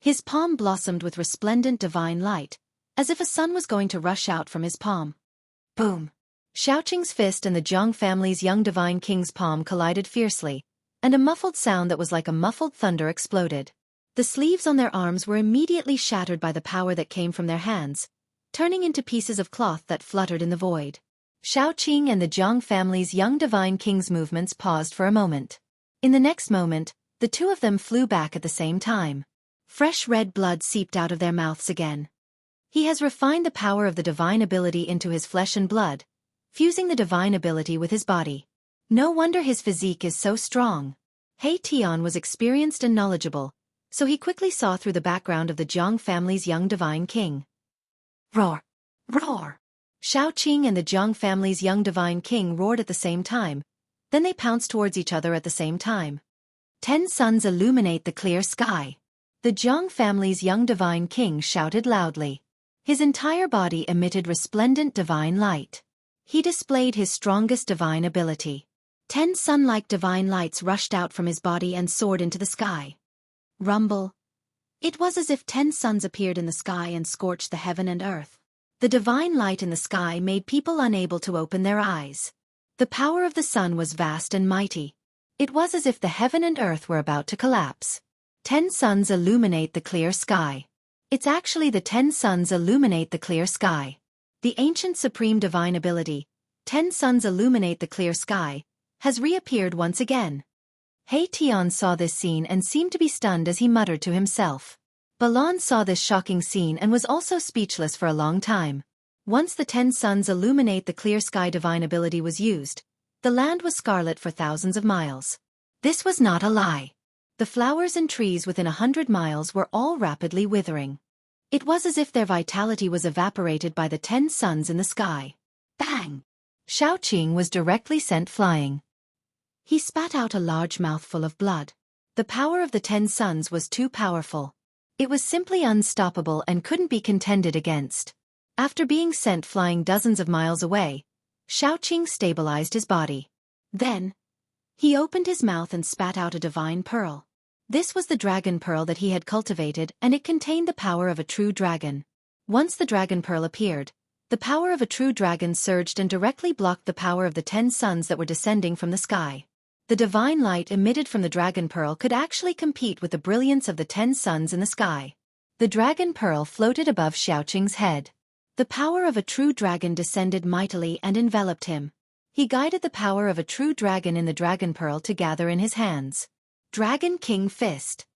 His palm blossomed with resplendent divine light, as if a sun was going to rush out from his palm. Boom! Xiaoqing's fist and the Jiang family's young divine king's palm collided fiercely, and a muffled sound that was like a muffled thunder exploded. The sleeves on their arms were immediately shattered by the power that came from their hands, turning into pieces of cloth that fluttered in the void. Xiaoqing and the Jiang family's young divine king's movements paused for a moment. In the next moment, the two of them flew back at the same time. Fresh red blood seeped out of their mouths again. He has refined the power of the divine ability into his flesh and blood, fusing the divine ability with his body. No wonder his physique is so strong. He Tian was experienced and knowledgeable, so he quickly saw through the background of the Jiang family's young divine king. Roar! Roar! Xiaoqing and the Jiang family's young divine king roared at the same time, then they pounced towards each other at the same time. 10 suns illuminate the clear sky. The Jiang family's young divine king shouted loudly. His entire body emitted resplendent divine light. He displayed his strongest divine ability. 10 sun-like divine lights rushed out from his body and soared into the sky. Rumble. It was as if 10 suns appeared in the sky and scorched the heaven and earth. The divine light in the sky made people unable to open their eyes. The power of the sun was vast and mighty. It was as if the heaven and earth were about to collapse. 10 suns illuminate the clear sky. It's actually the 10 suns illuminate the clear sky. The ancient supreme divine ability, 10 suns illuminate the clear sky, has reappeared once again. He Tian saw this scene and seemed to be stunned as he muttered to himself. Balan saw this shocking scene and was also speechless for a long time. Once the 10 suns illuminate the clear sky divine ability was used, the land was scarlet for thousands of miles. This was not a lie. The flowers and trees within 100 miles were all rapidly withering. It was as if their vitality was evaporated by the 10 suns in the sky. Bang! Xiaoqing was directly sent flying. He spat out a large mouthful of blood. The power of the 10 suns was too powerful. It was simply unstoppable and couldn't be contended against. After being sent flying dozens of miles away, Xiaoqing stabilized his body. Then, he opened his mouth and spat out a divine pearl. This was the dragon pearl that he had cultivated, and it contained the power of a true dragon. Once the dragon pearl appeared, the power of a true dragon surged and directly blocked the power of the 10 suns that were descending from the sky. The divine light emitted from the dragon pearl could actually compete with the brilliance of the 10 suns in the sky. The dragon pearl floated above Xiaoqing's head. The power of a true dragon descended mightily and enveloped him. He guided the power of a true dragon in the dragon pearl to gather in his hands. Dragon King Fist.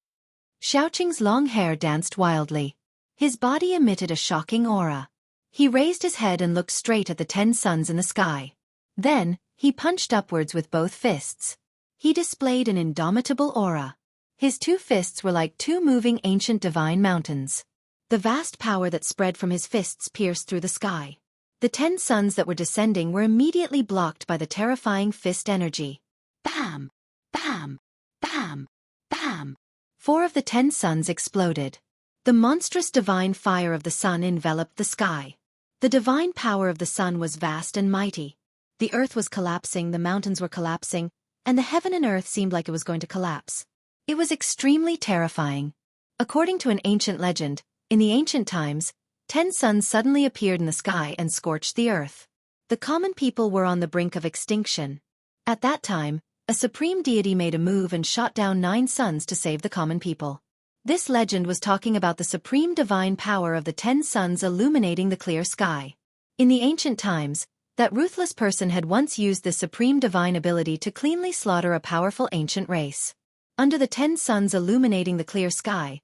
Xiaoqing's long hair danced wildly. His body emitted a shocking aura. He raised his head and looked straight at the 10 suns in the sky. Then, he punched upwards with both fists. He displayed an indomitable aura. His 2 fists were like 2 moving ancient divine mountains. The vast power that spread from his fists pierced through the sky. The 10 suns that were descending were immediately blocked by the terrifying fist energy. Bam! Bam! Bam! Bam! 4 of the 10 suns exploded. The monstrous divine fire of the sun enveloped the sky. The divine power of the sun was vast and mighty. The earth was collapsing, the mountains were collapsing, and the heaven and earth seemed like it was going to collapse. It was extremely terrifying. According to an ancient legend, in the ancient times, 10 suns suddenly appeared in the sky and scorched the earth. The common people were on the brink of extinction. At that time, a supreme deity made a move and shot down 9 suns to save the common people. This legend was talking about the supreme divine power of the 10 suns illuminating the clear sky. In the ancient times, that ruthless person had once used this supreme divine ability to cleanly slaughter a powerful ancient race. Under the 10 suns illuminating the clear sky,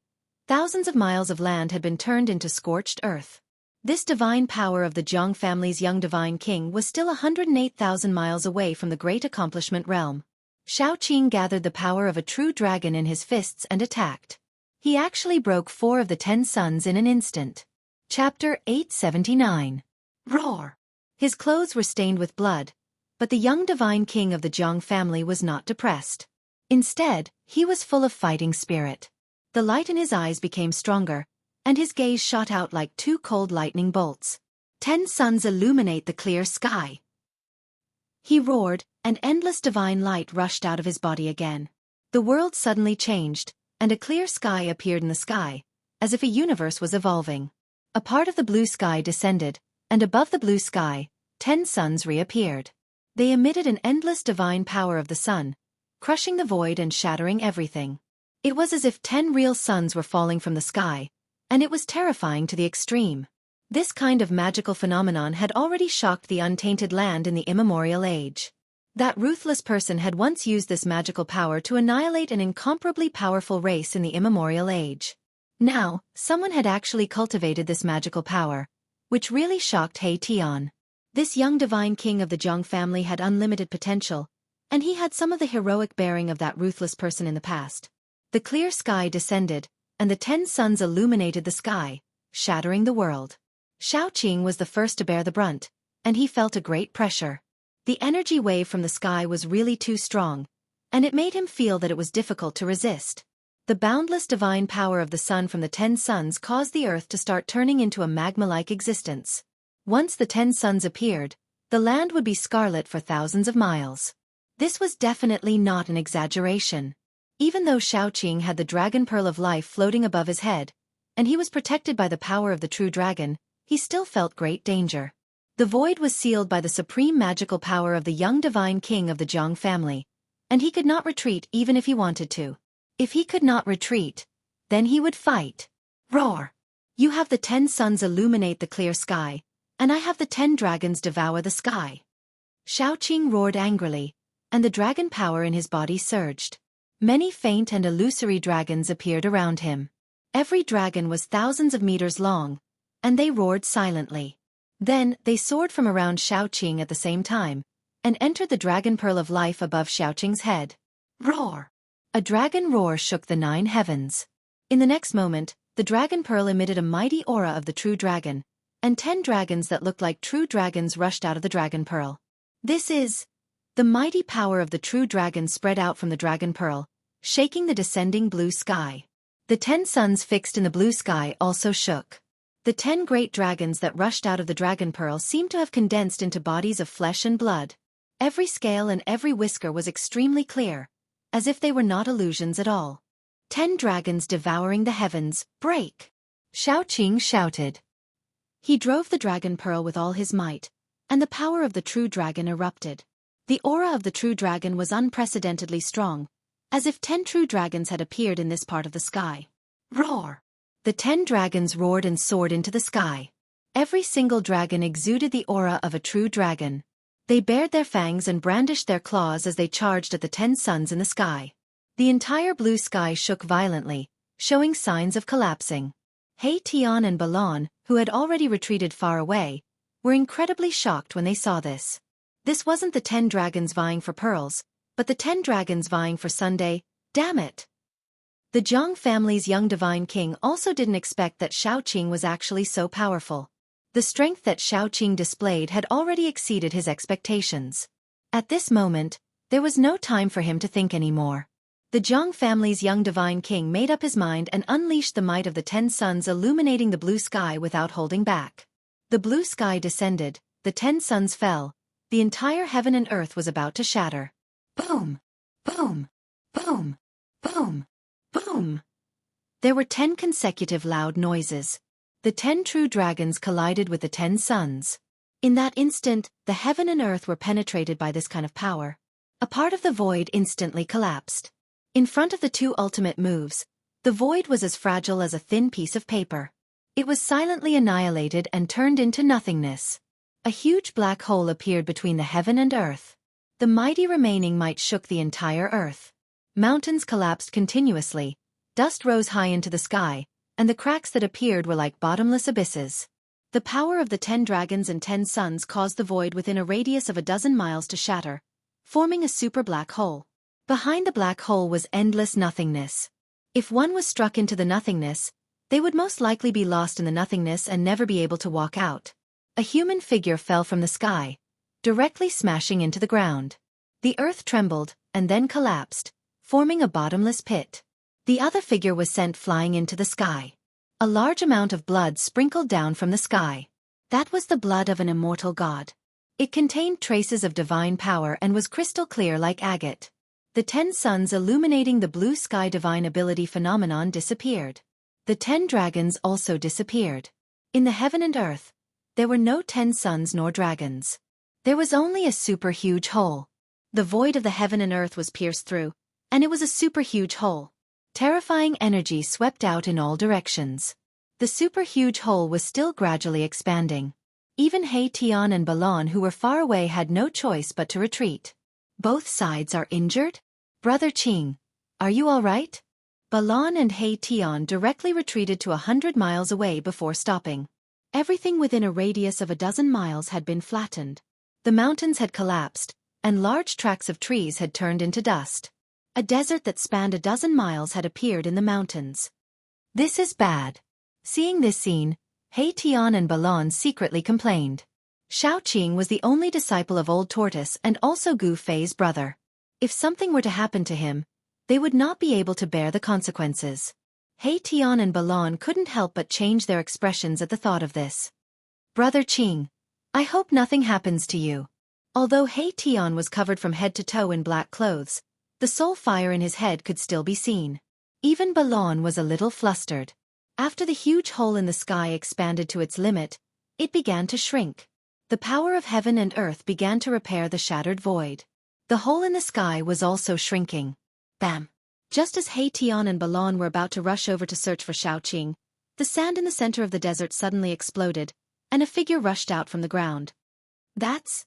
thousands of miles of land had been turned into scorched earth. This divine power of the Zhang family's young divine king was still 108,000 miles away from the great accomplishment realm. Xiaoqing gathered the power of a true dragon in his fists and attacked. He actually broke 4 of the 10 suns in an instant. Chapter 879. Roar! His clothes were stained with blood, but the young divine king of the Zhang family was not depressed. Instead, he was full of fighting spirit. The light in his eyes became stronger, and his gaze shot out like 2 cold lightning bolts. 10 suns illuminate the clear sky. He roared, and endless divine light rushed out of his body again. The world suddenly changed, and a clear sky appeared in the sky, as if a universe was evolving. A part of the blue sky descended, and above the blue sky, 10 suns reappeared. They emitted an endless divine power of the sun, crushing the void and shattering everything. It was as if 10 real suns were falling from the sky, and it was terrifying to the extreme. This kind of magical phenomenon had already shocked the untainted land in the immemorial age. That ruthless person had once used this magical power to annihilate an incomparably powerful race in the immemorial age. Now, someone had actually cultivated this magical power, which really shocked He Tian. This young divine king of the Zhang family had unlimited potential, and he had some of the heroic bearing of that ruthless person in the past. The clear sky descended, and the 10 suns illuminated the sky, shattering the world. Xiaoqing was the first to bear the brunt, and he felt a great pressure. The energy wave from the sky was really too strong, and it made him feel that it was difficult to resist. The boundless divine power of the sun from the 10 suns caused the earth to start turning into a magma-like existence. Once the 10 suns appeared, the land would be scarlet for thousands of miles. This was definitely not an exaggeration. Even though Xiaoqing had the dragon pearl of life floating above his head, and he was protected by the power of the true dragon, he still felt great danger. The void was sealed by the supreme magical power of the young divine king of the Jiang family, and he could not retreat even if he wanted to. If he could not retreat, then he would fight. Roar! You have the 10 suns illuminate the clear sky, and I have the 10 dragons devour the sky. Xiaoqing roared angrily, and the dragon power in his body surged. Many faint and illusory dragons appeared around him. Every dragon was thousands of meters long, and they roared silently. Then, they soared from around Xiaoqing at the same time, and entered the dragon pearl of life above Xiaoqing's head. Roar! A dragon roar shook the 9 heavens. In the next moment, the dragon pearl emitted a mighty aura of the true dragon, and 10 dragons that looked like true dragons rushed out of the dragon pearl. This is... The mighty power of the true dragon spread out from the dragon pearl, shaking the descending blue sky. The 10 suns fixed in the blue sky also shook. The 10 great dragons that rushed out of the dragon pearl seemed to have condensed into bodies of flesh and blood. Every scale and every whisker was extremely clear, as if they were not illusions at all. 10 dragons devouring the heavens, break! Xiaoqing shouted. He drove the dragon pearl with all his might, and the power of the true dragon erupted. The aura of the true dragon was unprecedentedly strong, as if 10 true dragons had appeared in this part of the sky. Roar! The 10 dragons roared and soared into the sky. Every single dragon exuded the aura of a true dragon. They bared their fangs and brandished their claws as they charged at the 10 suns in the sky. The entire blue sky shook violently, showing signs of collapsing. He Tian and Balan, who had already retreated far away, were incredibly shocked when they saw this. This wasn't the 10 dragons vying for pearls, but the 10 dragons vying for Sunday. Damn it! The Jiang family's young divine king also didn't expect that Xiaoqing was actually so powerful. The strength that Xiaoqing displayed had already exceeded his expectations. At this moment, there was no time for him to think anymore. The Jiang family's young divine king made up his mind and unleashed the might of the 10 suns illuminating the blue sky without holding back. The blue sky descended, the 10 suns fell, the entire heaven and earth was about to shatter. Boom! Boom! Boom! Boom! Boom! There were 10 consecutive loud noises. The 10 true dragons collided with the 10 suns. In that instant, the heaven and earth were penetrated by this kind of power. A part of the void instantly collapsed. In front of the 2 ultimate moves, the void was as fragile as a thin piece of paper. It was silently annihilated and turned into nothingness. A huge black hole appeared between the heaven and earth. The mighty remaining might shook the entire earth. Mountains collapsed continuously, dust rose high into the sky, and the cracks that appeared were like bottomless abysses. The power of the 10 dragons and 10 suns caused the void within a radius of a dozen miles to shatter, forming a super black hole. Behind the black hole was endless nothingness. If one was struck into the nothingness, they would most likely be lost in the nothingness and never be able to walk out. A human figure fell from the sky, directly smashing into the ground. The earth trembled, and then collapsed, forming a bottomless pit. The other figure was sent flying into the sky. A large amount of blood sprinkled down from the sky. That was the blood of an immortal god. It contained traces of divine power and was crystal clear like agate. The 10 suns illuminating the blue sky divine ability phenomenon disappeared. The 10 dragons also disappeared. In the heaven and earth, there were no 10 suns nor dragons. There was only a super huge hole. The void of the heaven and earth was pierced through, and it was a super huge hole. Terrifying energy swept out in all directions. The super huge hole was still gradually expanding. Even He Tian and Balan who were far away had no choice but to retreat. Both sides are injured? Brother Qing, are you all right? Balan and He Tian directly retreated to 100 miles away before stopping. Everything within a radius of a dozen miles had been flattened. The mountains had collapsed, and large tracts of trees had turned into dust. A desert that spanned a dozen miles had appeared in the mountains. This is bad. Seeing this scene, He Tian and Balan secretly complained. Xiaoqing was the only disciple of Old Tortoise and also Gu Fei's brother. If something were to happen to him, they would not be able to bear the consequences. He Tian and Balan couldn't help but change their expressions at the thought of this. Brother Qing, I hope nothing happens to you. Although He Tian was covered from head to toe in black clothes, the soul fire in his head could still be seen. Even Balon was a little flustered. After the huge hole in the sky expanded to its limit, it began to shrink. The power of heaven and earth began to repair the shattered void. The hole in the sky was also shrinking. Bam! Just as He Tian and Balon were about to rush over to search for Xiaoqing, the sand in the center of the desert suddenly exploded, and a figure rushed out from the ground. That's...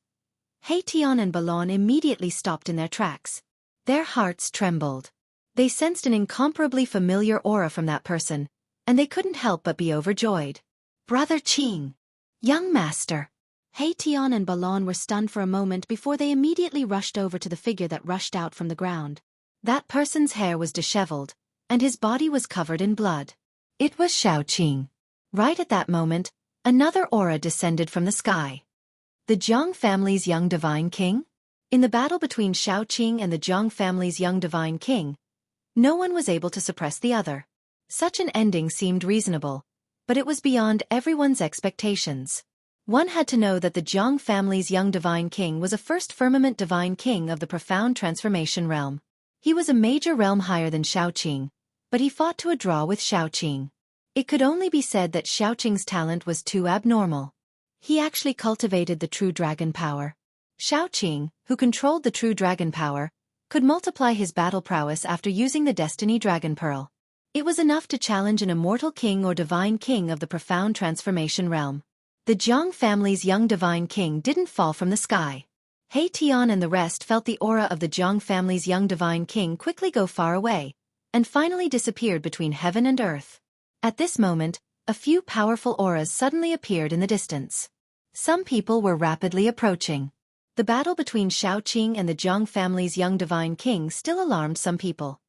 He Tian and Balon immediately stopped in their tracks. Their hearts trembled. They sensed an incomparably familiar aura from that person, and they couldn't help but be overjoyed. Brother Qing! Young master! He Tian and Balon were stunned for a moment before they immediately rushed over to the figure that rushed out from the ground. That person's hair was disheveled, and his body was covered in blood. It was Xiaoqing. Right at that moment, another aura descended from the sky. The Jiang family's young divine king? In the battle between Xiaoqing and the Jiang family's young divine king, no one was able to suppress the other. Such an ending seemed reasonable, but it was beyond everyone's expectations. One had to know that the Jiang family's young divine king was a first firmament divine king of the profound transformation realm. He was a major realm higher than Xiaoqing, but he fought to a draw with Xiaoqing. It could only be said that Xiaoqing's talent was too abnormal. He actually cultivated the true dragon power. Xiaoqing, who controlled the true dragon power, could multiply his battle prowess after using the Destiny Dragon Pearl. It was enough to challenge an immortal king or divine king of the profound transformation realm. The Jiang family's young divine king didn't fall from the sky. He Tian and the rest felt the aura of the Jiang family's young divine king quickly go far away, and finally disappeared between heaven and earth. At this moment, a few powerful auras suddenly appeared in the distance. Some people were rapidly approaching. The battle between Xiaoqing and the Jiang family's young divine king still alarmed some people.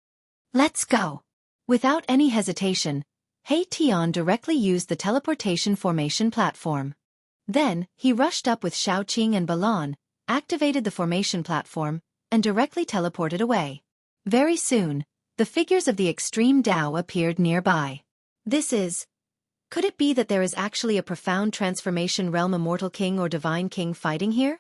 Let's go! Without any hesitation, He Tian directly used the teleportation formation platform. Then, he rushed up with Xiaoqing and Balon, activated the formation platform, and directly teleported away. Very soon, the figures of the extreme Tao appeared nearby. Could it be that there is actually a profound transformation realm immortal king or divine king fighting here?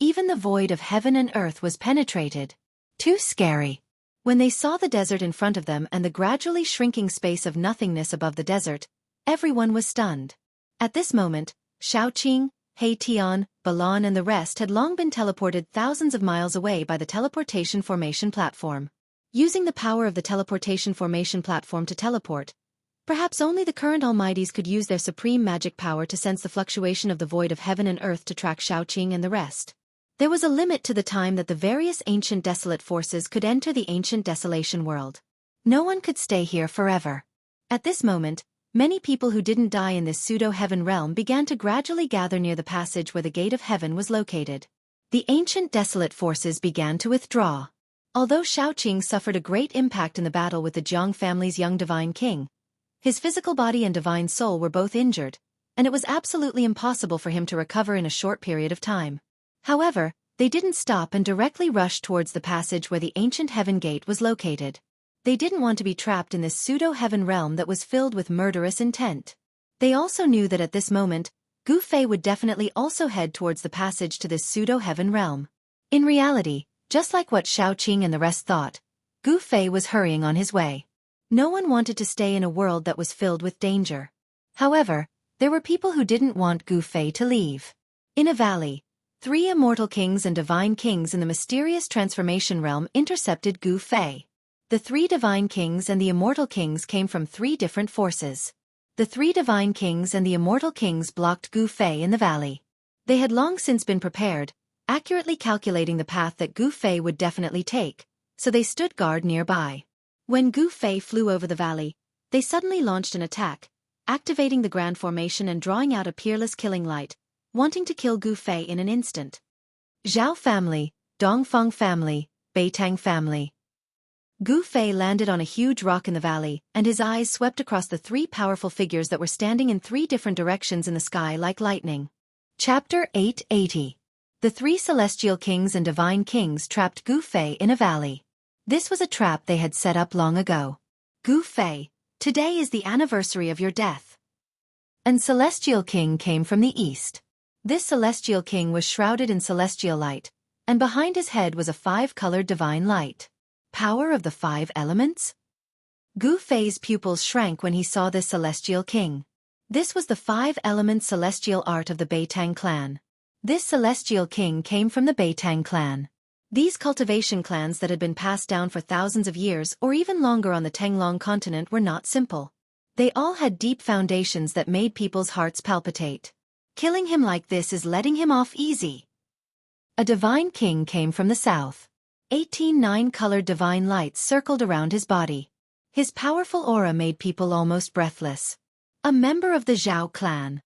Even the void of heaven and earth was penetrated. Too scary. When they saw the desert in front of them and the gradually shrinking space of nothingness above the desert, everyone was stunned. At this moment, Xiaoqing, He Tian, Balon and the rest had long been teleported thousands of miles away by the teleportation formation platform. Using the power of the teleportation formation platform to teleport, perhaps only the current almighties could use their supreme magic power to sense the fluctuation of the void of heaven and earth to track Xiaoqing and the rest. There was a limit to the time that the various ancient desolate forces could enter the ancient desolation world. No one could stay here forever. At this moment, many people who didn't die in this pseudo-heaven realm began to gradually gather near the passage where the gate of heaven was located. The ancient desolate forces began to withdraw. Although Xiaoqing suffered a great impact in the battle with the Jiang family's young divine king, his physical body and divine soul were both injured, and it was absolutely impossible for him to recover in a short period of time. However, they didn't stop and directly rushed towards the passage where the ancient heaven gate was located. They didn't want to be trapped in this pseudo-heaven realm that was filled with murderous intent. They also knew that at this moment, Gu Fei would definitely also head towards the passage to this pseudo-heaven realm. In reality, just like what Xiaoqing and the rest thought, Gu Fei was hurrying on his way. No one wanted to stay in a world that was filled with danger. However, there were people who didn't want Gu Fei to leave. In a valley, 3 immortal kings and divine kings in the mysterious transformation realm intercepted Gu Fei. The 3 divine kings and the immortal kings came from 3 different forces. The 3 divine kings and the immortal kings blocked Gu Fei in the valley. They had long since been prepared, accurately calculating the path that Gu Fei would definitely take, so they stood guard nearby. When Gu Fei flew over the valley, they suddenly launched an attack, activating the grand formation and drawing out a peerless killing light, wanting to kill Gu Fei in an instant. Zhao family, Dongfeng family, Beitang family. Gu Fei landed on a huge rock in the valley, and his eyes swept across the 3 powerful figures that were standing in 3 different directions in the sky like lightning. Chapter 880. The 3 celestial kings and divine kings trapped Gu Fei in a valley. This was a trap they had set up long ago. Gu Fei, today is the anniversary of your death. An celestial king came from the east. This celestial king was shrouded in celestial light, and behind his head was a 5-colored divine light. Power of the 5 elements? Gu Fei's pupils shrank when he saw this celestial king. This was the 5-element celestial art of the Beitang clan. This celestial king came from the Beitang clan. These cultivation clans that had been passed down for thousands of years or even longer on the Tenglong continent were not simple. They all had deep foundations that made people's hearts palpitate. Killing him like this is letting him off easy. A divine king came from the south. 18 9-colored divine lights circled around his body. His powerful aura made people almost breathless. A member of the Zhao clan.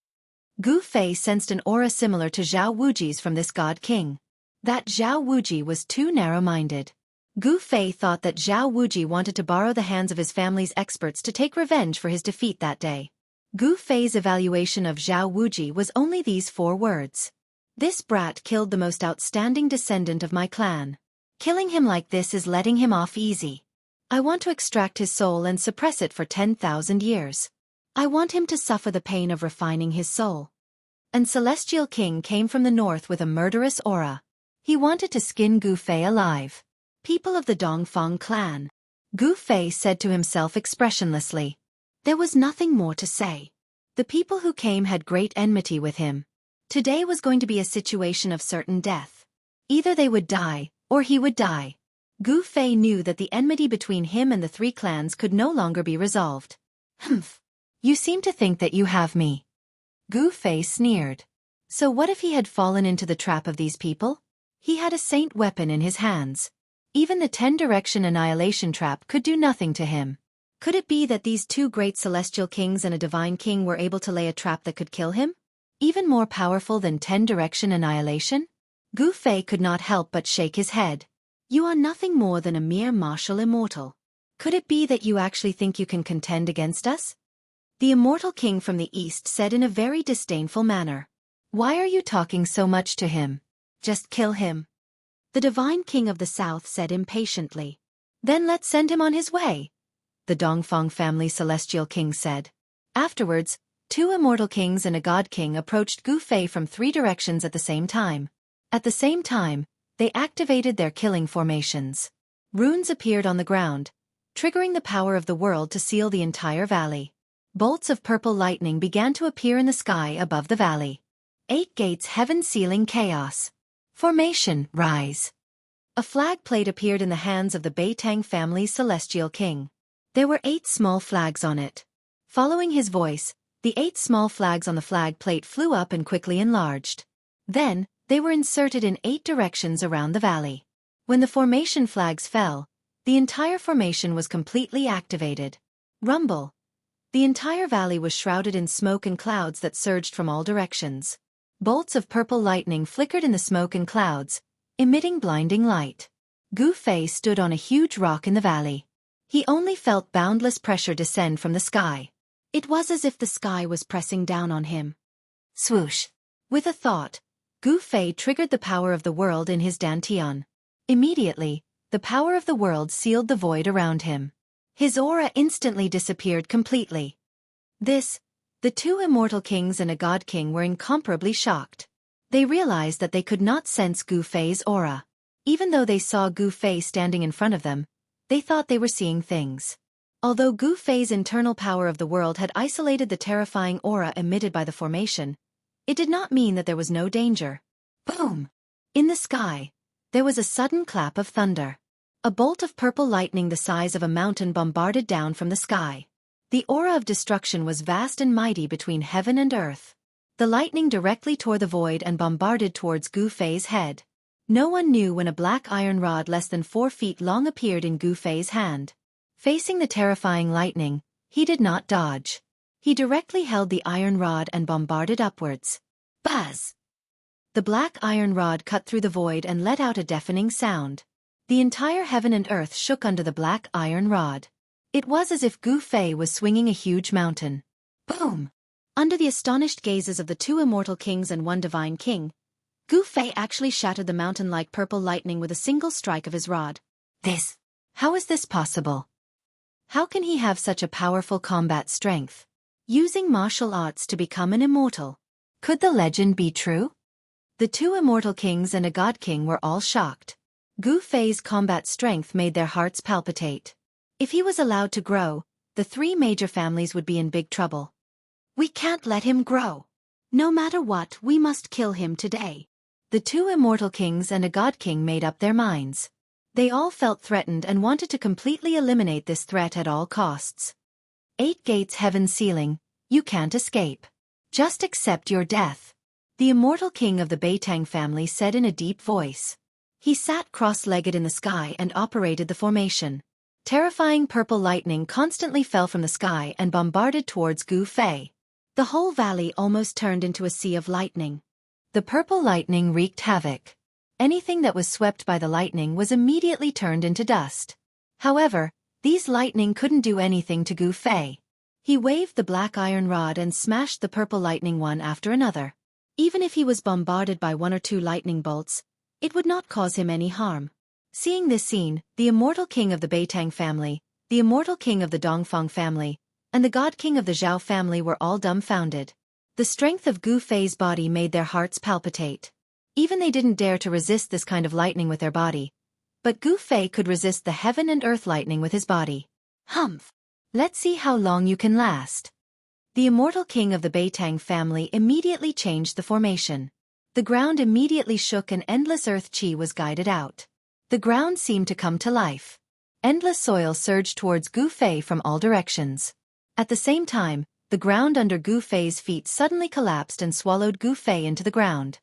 Gu Fei sensed an aura similar to Zhao Wuji's from this god king. That Zhao Wuji was too narrow-minded. Gu Fei thought that Zhao Wuji wanted to borrow the hands of his family's experts to take revenge for his defeat that day. Gu Fei's evaluation of Zhao Wuji was only these 4 words. This brat killed the most outstanding descendant of my clan. Killing him like this is letting him off easy. I want to extract his soul and suppress it for 10,000 years. I want him to suffer the pain of refining his soul. An celestial king came from the north with a murderous aura. He wanted to skin Gu Fei alive. People of the Dongfang clan. Gu Fei said to himself expressionlessly. There was nothing more to say. The people who came had great enmity with him. Today was going to be a situation of certain death. Either they would die, or he would die. Gu Fei knew that the enmity between him and the 3 clans could no longer be resolved. Humph. You seem to think that you have me. Gu Fei sneered. So what if he had fallen into the trap of these people? He had a saint weapon in his hands. Even the 10-direction annihilation trap could do nothing to him. Could it be that these 2 great celestial kings and a divine king were able to lay a trap that could kill him? Even more powerful than 10-direction annihilation? Gu Fei could not help but shake his head. You are nothing more than a mere martial immortal. Could it be that you actually think you can contend against us? The immortal king from the east said in a very disdainful manner. Why are you talking so much to him? Just kill him. The divine king of the south said impatiently. Then let's send him on his way. The Dongfang family celestial king said. Afterwards, 2 immortal kings and a god king approached Gu Fei from 3 directions at the same time. At the same time, they activated their killing formations. Runes appeared on the ground, triggering the power of the world to seal the entire valley. Bolts of purple lightning began to appear in the sky above the valley. 8 gates heaven sealing chaos. Formation, rise. A flag plate appeared in the hands of the Beitang family's celestial king. There were 8 small flags on it. Following his voice, the 8 small flags on the flag plate flew up and quickly enlarged. Then, they were inserted in 8 directions around the valley. When the formation flags fell, the entire formation was completely activated. Rumble. The entire valley was shrouded in smoke and clouds that surged from all directions. Bolts of purple lightning flickered in the smoke and clouds, emitting blinding light. Gu Fei stood on a huge rock in the valley. He only felt boundless pressure descend from the sky. It was as if the sky was pressing down on him. Swoosh. With a thought, Gu Fei triggered the power of the world in his dantian. Immediately, the power of the world sealed the void around him. His aura instantly disappeared completely. The 2 immortal kings and a god king were incomparably shocked. They realized that they could not sense Gu Fei's aura. Even though they saw Gu Fei standing in front of them, they thought they were seeing things. Although Gu Fei's internal power of the world had isolated the terrifying aura emitted by the formation, it did not mean that there was no danger. Boom! In the sky, there was a sudden clap of thunder. A bolt of purple lightning the size of a mountain bombarded down from the sky. The aura of destruction was vast and mighty between heaven and earth. The lightning directly tore the void and bombarded towards Gu Fei's head. No one knew when a black iron rod less than 4 feet long appeared in Gu Fei's hand. Facing the terrifying lightning, he did not dodge. He directly held the iron rod and bombarded upwards. Buzz! The black iron rod cut through the void and let out a deafening sound. The entire heaven and earth shook under the black iron rod. It was as if Gu Fei was swinging a huge mountain. Boom! Under the astonished gazes of the 2 immortal kings and 1 divine king, Gu Fei actually shattered the mountain like purple lightning with a single strike of his rod. How is this possible? How can he have such a powerful combat strength? Using martial arts to become an immortal. Could the legend be true? The two immortal kings and a god king were all shocked. Gu Fei's combat strength made their hearts palpitate. If he was allowed to grow, the three major families would be in big trouble. We can't let him grow. No matter what, we must kill him today. The two immortal kings and a god king made up their minds. They all felt threatened and wanted to completely eliminate this threat at all costs. 8 gates heaven's ceiling, you can't escape. Just accept your death. The immortal king of the Beitang family said in a deep voice. He sat cross-legged in the sky and operated the formation. Terrifying purple lightning constantly fell from the sky and bombarded towards Gu Fei. The whole valley almost turned into a sea of lightning. The purple lightning wreaked havoc. Anything that was swept by the lightning was immediately turned into dust. However, these lightning couldn't do anything to Gu Fei. He waved the black iron rod and smashed the purple lightning one after another. Even if he was bombarded by 1 or 2 lightning bolts, it would not cause him any harm. Seeing this scene, the immortal king of the Beitang family, the immortal king of the Dongfang family, and the god king of the Zhao family were all dumbfounded. The strength of Gu Fei's body made their hearts palpitate. Even they didn't dare to resist this kind of lightning with their body. But Gu Fei could resist the heaven and earth lightning with his body. Humph! Let's see how long you can last. The immortal king of the Beitang family immediately changed the formation. The ground immediately shook and endless earth qi was guided out. The ground seemed to come to life. Endless soil surged towards Gu Fei from all directions. At the same time, the ground under Gu Fei's feet suddenly collapsed and swallowed Gu Fei into the ground.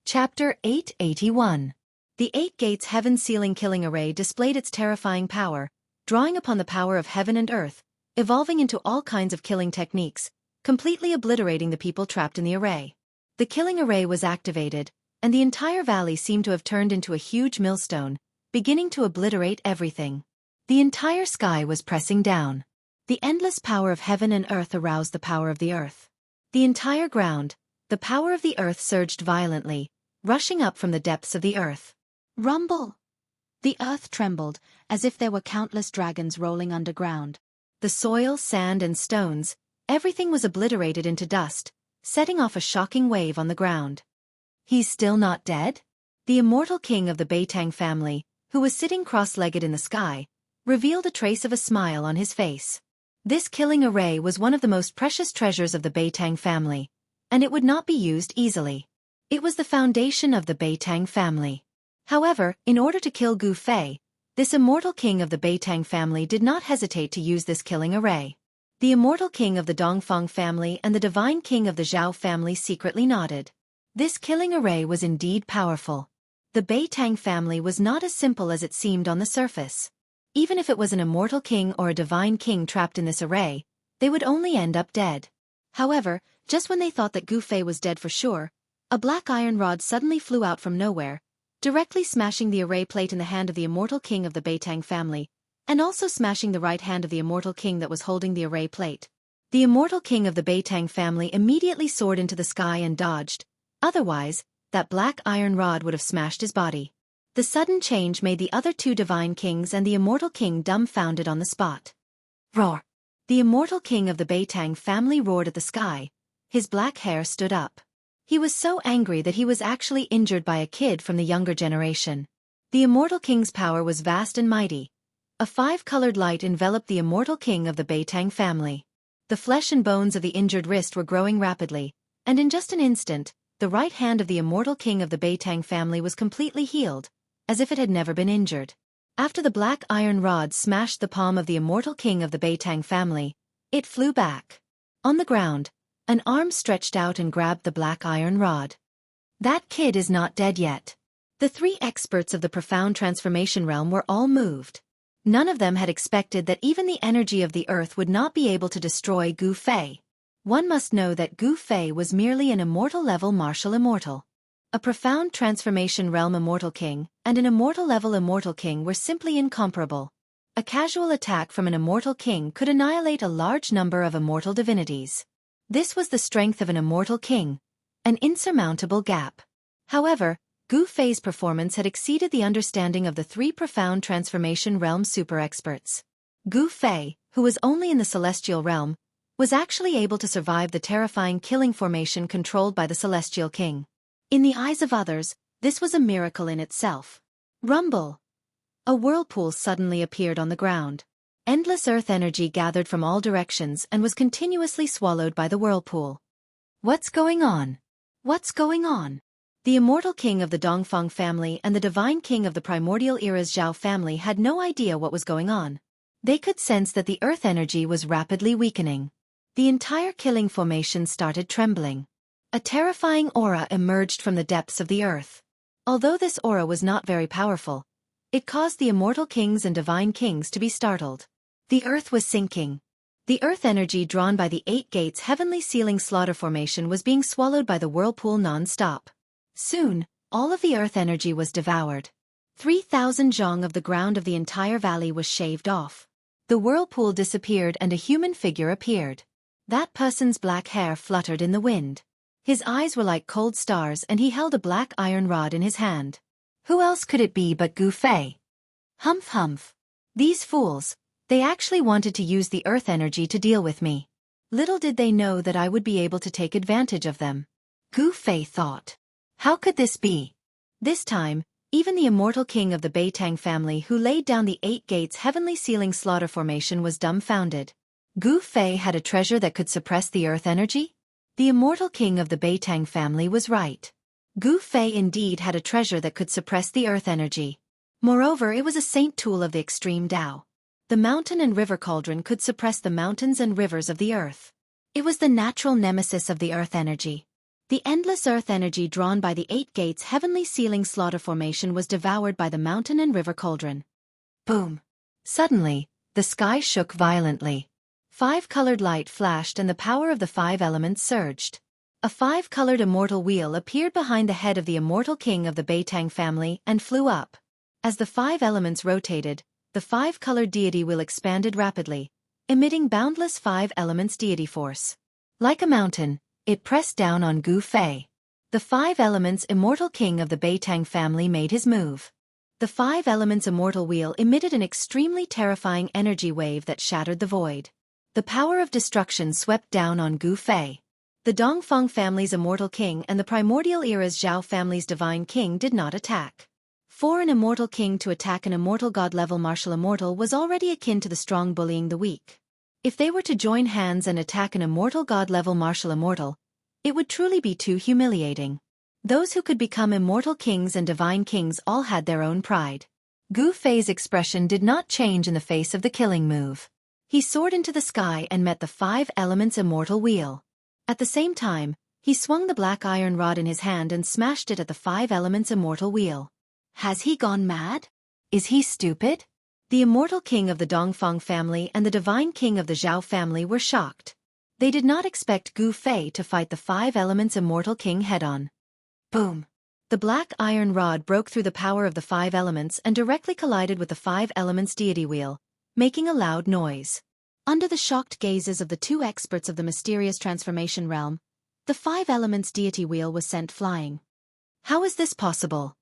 Chapter 881. The 8 gates heaven ceiling killing array displayed its terrifying power, drawing upon the power of heaven and earth, evolving into all kinds of killing techniques, completely obliterating the people trapped in the array. The killing array was activated, and the entire valley seemed to have turned into a huge millstone, beginning to obliterate everything. The entire sky was pressing down. The endless power of heaven and earth aroused the power of the earth. The entire ground, the power of the earth surged violently, rushing up from the depths of the earth. Rumble! The earth trembled, as if there were countless dragons rolling underground. The soil, sand and stones, everything was obliterated into dust, setting off a shocking wave on the ground. He's still not dead? The immortal king of the Beitang family, who was sitting cross-legged in the sky, revealed a trace of a smile on his face. This killing array was one of the most precious treasures of the Beitang family, and it would not be used easily. It was the foundation of the Beitang family. However, in order to kill Gu Fei, this immortal king of the Beitang family did not hesitate to use this killing array. The immortal king of the Dongfang family and the divine king of the Zhao family secretly nodded. This killing array was indeed powerful. The Beitang family was not as simple as it seemed on the surface. Even if it was an immortal king or a divine king trapped in this array, they would only end up dead. However, just when they thought that Gu Fei was dead for sure, a black iron rod suddenly flew out from nowhere, directly smashing the array plate in the hand of the immortal king of the Beitang family, and also smashing the right hand of the immortal king that was holding the array plate. The immortal king of the Beitang family immediately soared into the sky and dodged. Otherwise, that black iron rod would have smashed his body. The sudden change made the other 2 divine kings and the immortal king dumbfounded on the spot. Roar! The immortal king of the Beitang family roared at the sky. His black hair stood up. He was so angry that he was actually injured by a kid from the younger generation. The immortal king's power was vast and mighty. A 5-colored light enveloped the immortal king of the Beitang family. The flesh and bones of the injured wrist were growing rapidly, and in just an instant, the right hand of the immortal king of the Beitang family was completely healed, as if it had never been injured. After the black iron rod smashed the palm of the immortal king of the Beitang family, it flew back. On the ground, an arm stretched out and grabbed the black iron rod. That kid is not dead yet. The 3 experts of the profound transformation realm were all moved. None of them had expected that even the energy of the earth would not be able to destroy Gu Fei. One must know that Gu Fei was merely an immortal-level martial immortal. A profound transformation realm immortal king and an immortal-level immortal king were simply incomparable. A casual attack from an immortal king could annihilate a large number of immortal divinities. This was the strength of an immortal king, an insurmountable gap. However, Gu Fei's performance had exceeded the understanding of the 3 profound transformation realm super experts. Gu Fei, who was only in the celestial realm, was actually able to survive the terrifying killing formation controlled by the Celestial King. In the eyes of others, this was a miracle in itself. Rumble! A whirlpool suddenly appeared on the ground. Endless earth energy gathered from all directions and was continuously swallowed by the whirlpool. What's going on? What's going on? The immortal king of the Dongfang family and the divine king of the primordial era's Zhao family had no idea what was going on. They could sense that the earth energy was rapidly weakening. The entire killing formation started trembling. A terrifying aura emerged from the depths of the earth. Although this aura was not very powerful, it caused the immortal kings and divine kings to be startled. The earth was sinking. The earth energy drawn by the 8 gates heavenly ceiling slaughter formation was being swallowed by the whirlpool non-stop. Soon, all of the earth energy was devoured. 3,000 zhong of the ground of the entire valley was shaved off. The whirlpool disappeared and a human figure appeared. That person's black hair fluttered in the wind. His eyes were like cold stars and he held a black iron rod in his hand. Who else could it be but Gu Fei? Humph humph. These fools, they actually wanted to use the earth energy to deal with me. Little did they know that I would be able to take advantage of them. Gu Fei thought. How could this be? This time, even the immortal king of the Beitang family who laid down the 8 gates heavenly ceiling slaughter formation was dumbfounded. Gu Fei had a treasure that could suppress the earth energy? The immortal king of the Beitang family was right. Gu Fei indeed had a treasure that could suppress the earth energy. Moreover, it was a saint tool of the extreme Tao. The mountain and river cauldron could suppress the mountains and rivers of the earth. It was the natural nemesis of the earth energy. The endless earth energy drawn by the 8 gates heavenly ceiling slaughter formation was devoured by the mountain and river cauldron. Boom! Suddenly, the sky shook violently. 5-colored light flashed and the power of the 5 elements surged. A 5-colored immortal wheel appeared behind the head of the immortal king of the Beitang family and flew up. As the 5 elements rotated, the 5-colored deity wheel expanded rapidly, emitting boundless 5 elements deity force. Like a mountain, it pressed down on Gu Fei. The 5 elements immortal king of the Beitang family made his move. The 5 elements immortal wheel emitted an extremely terrifying energy wave that shattered the void. The power of destruction swept down on Gu Fei. The Dongfang family's immortal king and the primordial era's Zhao family's divine king did not attack. For an immortal king to attack an immortal god-level martial immortal was already akin to the strong bullying the weak. If they were to join hands and attack an immortal god-level martial immortal, it would truly be too humiliating. Those who could become immortal kings and divine kings all had their own pride. Gu Fei's expression did not change in the face of the killing move. He soared into the sky and met the 5 elements immortal wheel. At the same time, he swung the black iron rod in his hand and smashed it at the 5 elements immortal wheel. Has he gone mad? Is he stupid? The immortal king of the Dongfang family and the divine king of the Zhao family were shocked. They did not expect Gu Fei to fight the 5 elements immortal king head-on. Boom! The black iron rod broke through the power of the 5 elements and directly collided with the 5 elements deity wheel, making a loud noise. Under the shocked gazes of the 2 experts of the mysterious transformation realm, the 5 elements deity wheel was sent flying. How is this possible?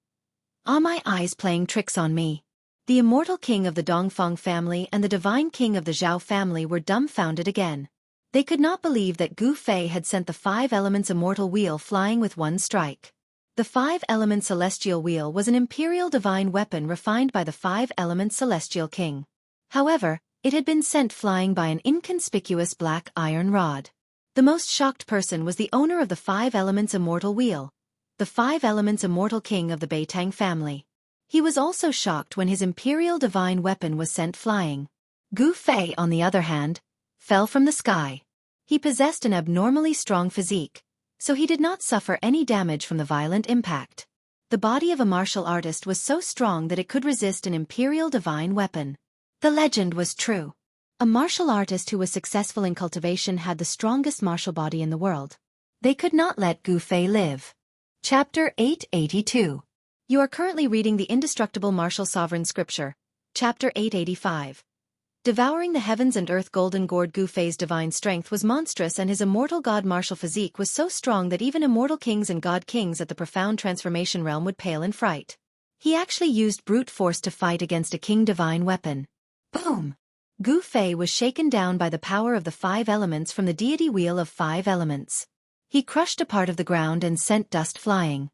Are my eyes playing tricks on me? The immortal king of the Dongfang family and the divine king of the Zhao family were dumbfounded again. They could not believe that Gu Fei had sent the 5 elements immortal wheel flying with one strike. The 5 elements celestial wheel was an imperial divine weapon refined by the 5 elements celestial king. However, it had been sent flying by an inconspicuous black iron rod. The most shocked person was the owner of the 5 elements immortal wheel, the 5 elements immortal king of the Beitang family. He was also shocked when his imperial divine weapon was sent flying. Gu Fei, on the other hand, fell from the sky. He possessed an abnormally strong physique, so he did not suffer any damage from the violent impact. The body of a martial artist was so strong that it could resist an imperial divine weapon. The legend was true. A martial artist who was successful in cultivation had the strongest martial body in the world. They could not let Gu Fei live. Chapter 882. You are currently reading the Indestructible Martial Sovereign Scripture, Chapter 885. Devouring the heavens and earth. Golden Gourd. Gu Fei's divine strength was monstrous and his immortal god martial physique was so strong that even immortal kings and god kings at the profound transformation realm would pale in fright. He actually used brute force to fight against a king divine weapon. Boom! Gu Fei was shaken down by the power of the 5 elements from the deity wheel of 5 elements. He crushed a part of the ground and sent dust flying.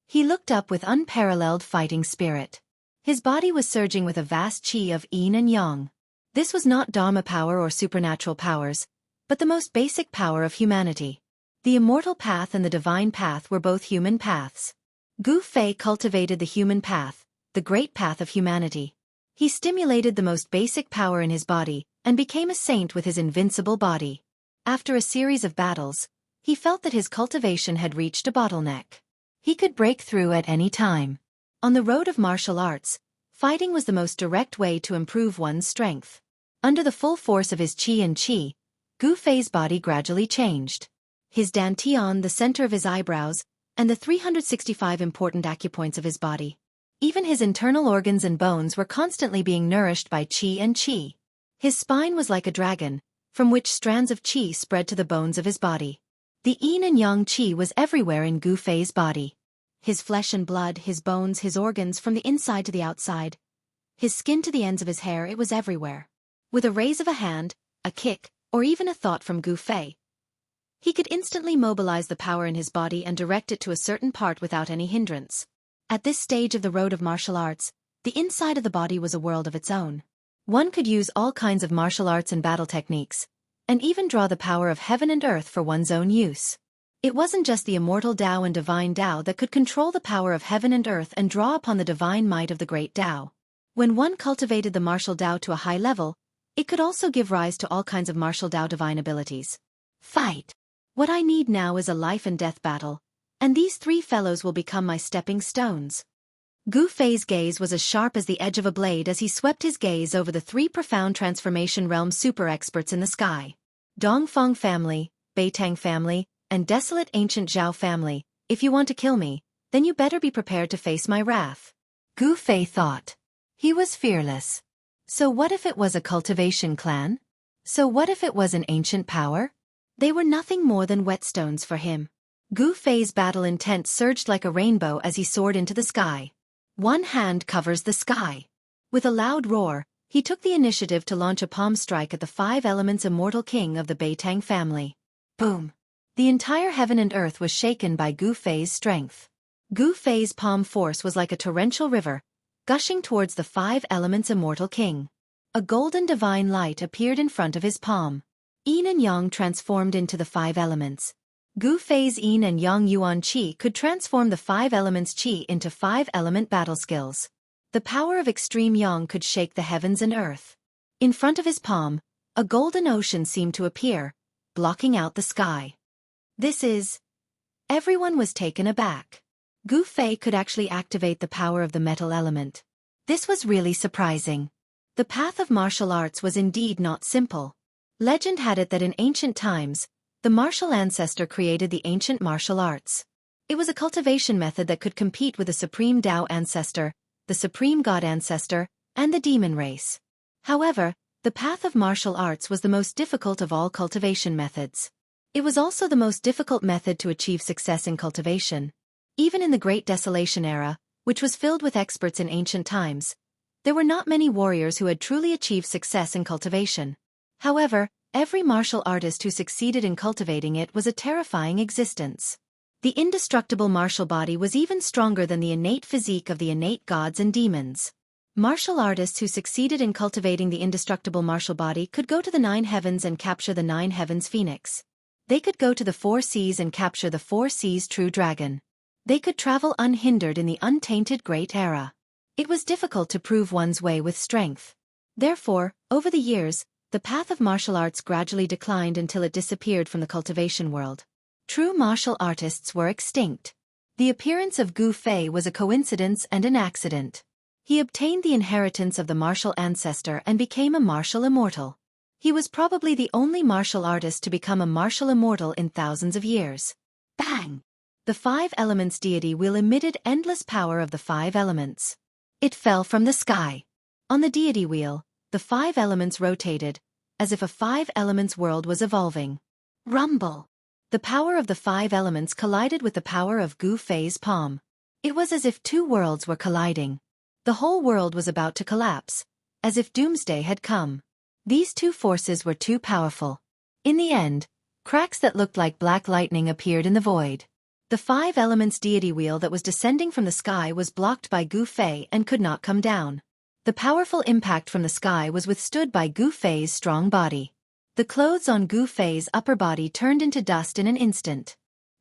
He looked up with unparalleled fighting spirit. His body was surging with a vast qi of yin and yang. This was not Dharma power or supernatural powers, but the most basic power of humanity. The immortal path and the divine path were both human paths. Gu Fei cultivated the human path, the great path of humanity. He stimulated the most basic power in his body, and became a saint with his invincible body. After a series of battles, he felt that his cultivation had reached a bottleneck. He could break through at any time. On the road of martial arts, fighting was the most direct way to improve one's strength. Under the full force of his qi and qi, Gu Fei's body gradually changed. His dantian, the center of his eyebrows, and the 365 important acupoints of his body. Even his internal organs and bones were constantly being nourished by qi and qi. His spine was like a dragon, from which strands of qi spread to the bones of his body. The yin and yang qi was everywhere in Gu Fei's body. His flesh and blood, his bones, his organs from the inside to the outside. His skin to the ends of his hair, it was everywhere. With a raise of a hand, a kick, or even a thought from Gu Fei, he could instantly mobilize the power in his body and direct it to a certain part without any hindrance. At this stage of the road of martial arts, the inside of the body was a world of its own. One could use all kinds of martial arts and battle techniques, and even draw the power of heaven and earth for one's own use. It wasn't just the immortal Tao and divine Tao that could control the power of heaven and earth and draw upon the divine might of the great Tao. When one cultivated the martial Tao to a high level, it could also give rise to all kinds of martial Tao divine abilities. Fight! What I need now is a life and death battle, and these 3 fellows will become my stepping stones. Gu Fei's gaze was as sharp as the edge of a blade as he swept his gaze over the 3 profound transformation realm super experts in the sky. Dongfeng family, Beitang family, and desolate ancient Zhao family. If you want to kill me, then you better be prepared to face my wrath. Gu Fei thought. He was fearless. So what if it was a cultivation clan? So what if it was an ancient power? They were nothing more than whetstones for him. Gu Fei's battle intent surged like a rainbow as he soared into the sky. One hand covers the sky. With a loud roar, he took the initiative to launch a palm strike at the 5 elements immortal king of the Beitang family. Boom! The entire heaven and earth was shaken by Gu Fei's strength. Gu Fei's palm force was like a torrential river, gushing towards the 5 elements immortal king. A golden divine light appeared in front of his palm. Yin and yang transformed into the 5 elements. Gu Fei's yin and yang yuan qi could transform the 5 elements qi into 5-element battle skills. The power of extreme yang could shake the heavens and earth. In front of his palm, a golden ocean seemed to appear, blocking out the sky. Everyone was taken aback. Gu Fei could actually activate the power of the metal element. This was really surprising. The path of martial arts was indeed not simple. Legend had it that in ancient times, the martial ancestor created the ancient martial arts. It was a cultivation method that could compete with the supreme Tao ancestor, the supreme God ancestor, and the demon race. However, the path of martial arts was the most difficult of all cultivation methods. It was also the most difficult method to achieve success in cultivation. Even in the Great Desolation era, which was filled with experts in ancient times, there were not many warriors who had truly achieved success in cultivation. However, every martial artist who succeeded in cultivating it was a terrifying existence. The indestructible martial body was even stronger than the innate physique of the innate gods and demons. Martial artists who succeeded in cultivating the indestructible martial body could go to the 9 heavens and capture the 9 heavens phoenix. They could go to the 4 seas and capture the 4 seas true dragon. They could travel unhindered in the untainted great era. It was difficult to prove one's way with strength. Therefore, over the years, the path of martial arts gradually declined until it disappeared from the cultivation world. True martial artists were extinct. The appearance of Gu Fei was a coincidence and an accident. He obtained the inheritance of the martial ancestor and became a martial immortal. He was probably the only martial artist to become a martial immortal in thousands of years. Bang! The 5 elements deity wheel emitted endless power of the 5 elements. It fell from the sky. On the deity wheel, the 5 elements rotated, as if a 5 elements world was evolving. Rumble! The power of the 5 elements collided with the power of Gu Fei's palm. It was as if 2 worlds were colliding. The whole world was about to collapse, as if doomsday had come. These two forces were too powerful. In the end, cracks that looked like black lightning appeared in the void. The five elements deity wheel that was descending from the sky was blocked by Gu Fei and could not come down. The powerful impact from the sky was withstood by Gu Fei's strong body. The clothes on Gu Fei's upper body turned into dust in an instant.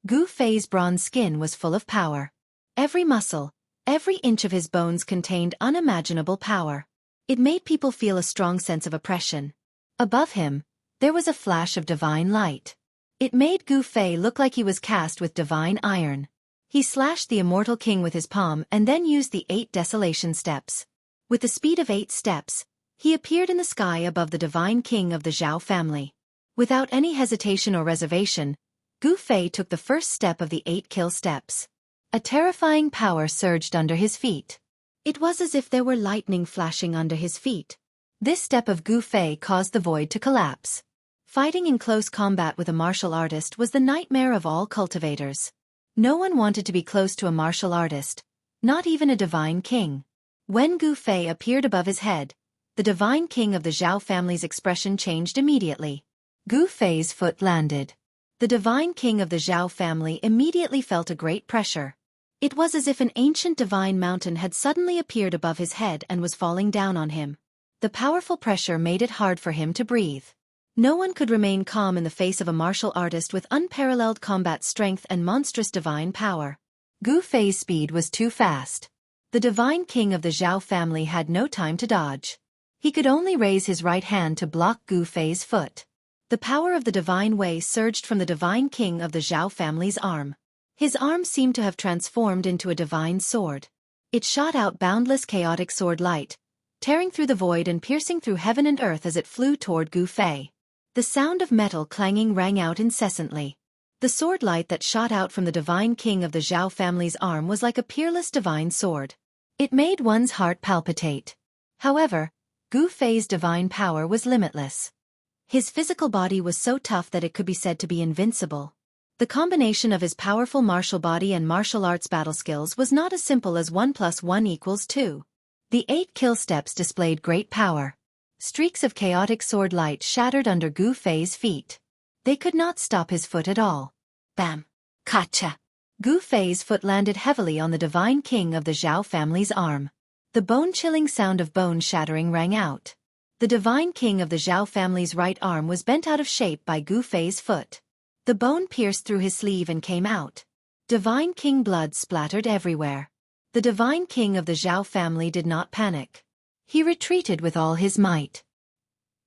Gu Fei's bronze skin was full of power. Every muscle, every inch of his bones contained unimaginable power. It made people feel a strong sense of oppression. Above him, there was a flash of divine light. It made Gu Fei look like he was cast with divine iron. He slashed the immortal king with his palm and then used the 8 desolation steps. With the speed of 8 steps, he appeared in the sky above the divine king of the Xiao family. Without any hesitation or reservation, Gu Fei took the first step of the 8 kill steps. A terrifying power surged under his feet. It was as if there were lightning flashing under his feet. This step of Gu Fei caused the void to collapse. Fighting in close combat with a martial artist was the nightmare of all cultivators. No one wanted to be close to a martial artist, not even a divine king. When Gu Fei appeared above his head, the divine king of the Xiao family's expression changed immediately. Gu Fei's foot landed. The divine king of the Xiao family immediately felt a great pressure. It was as if an ancient divine mountain had suddenly appeared above his head and was falling down on him. The powerful pressure made it hard for him to breathe. No one could remain calm in the face of a martial artist with unparalleled combat strength and monstrous divine power. Gu Fei's speed was too fast. The divine king of the Xiao family had no time to dodge. He could only raise his right hand to block Gu Fei's foot. The power of the divine way surged from the divine king of the Xiao family's arm. His arm seemed to have transformed into a divine sword. It shot out boundless chaotic sword light, tearing through the void and piercing through heaven and earth as it flew toward Gu Fei. The sound of metal clanging rang out incessantly. The sword light that shot out from the divine king of the Xiao family's arm was like a peerless divine sword. It made one's heart palpitate. However, Gu Fei's divine power was limitless. His physical body was so tough that it could be said to be invincible. The combination of his powerful martial body and martial arts battle skills was not as simple as 1 + 1 = 2. The 8 kill steps displayed great power. Streaks of chaotic sword light shattered under Gu Fei's feet. They could not stop his foot at all. Bam! Kacha! Gu Fei's foot landed heavily on the divine king of the Xiao family's arm. The bone-chilling sound of bone shattering rang out. The divine king of the Xiao family's right arm was bent out of shape by Gu Fei's foot. The bone pierced through his sleeve and came out. Divine king blood splattered everywhere. The divine king of the Xiao family did not panic. He retreated with all his might.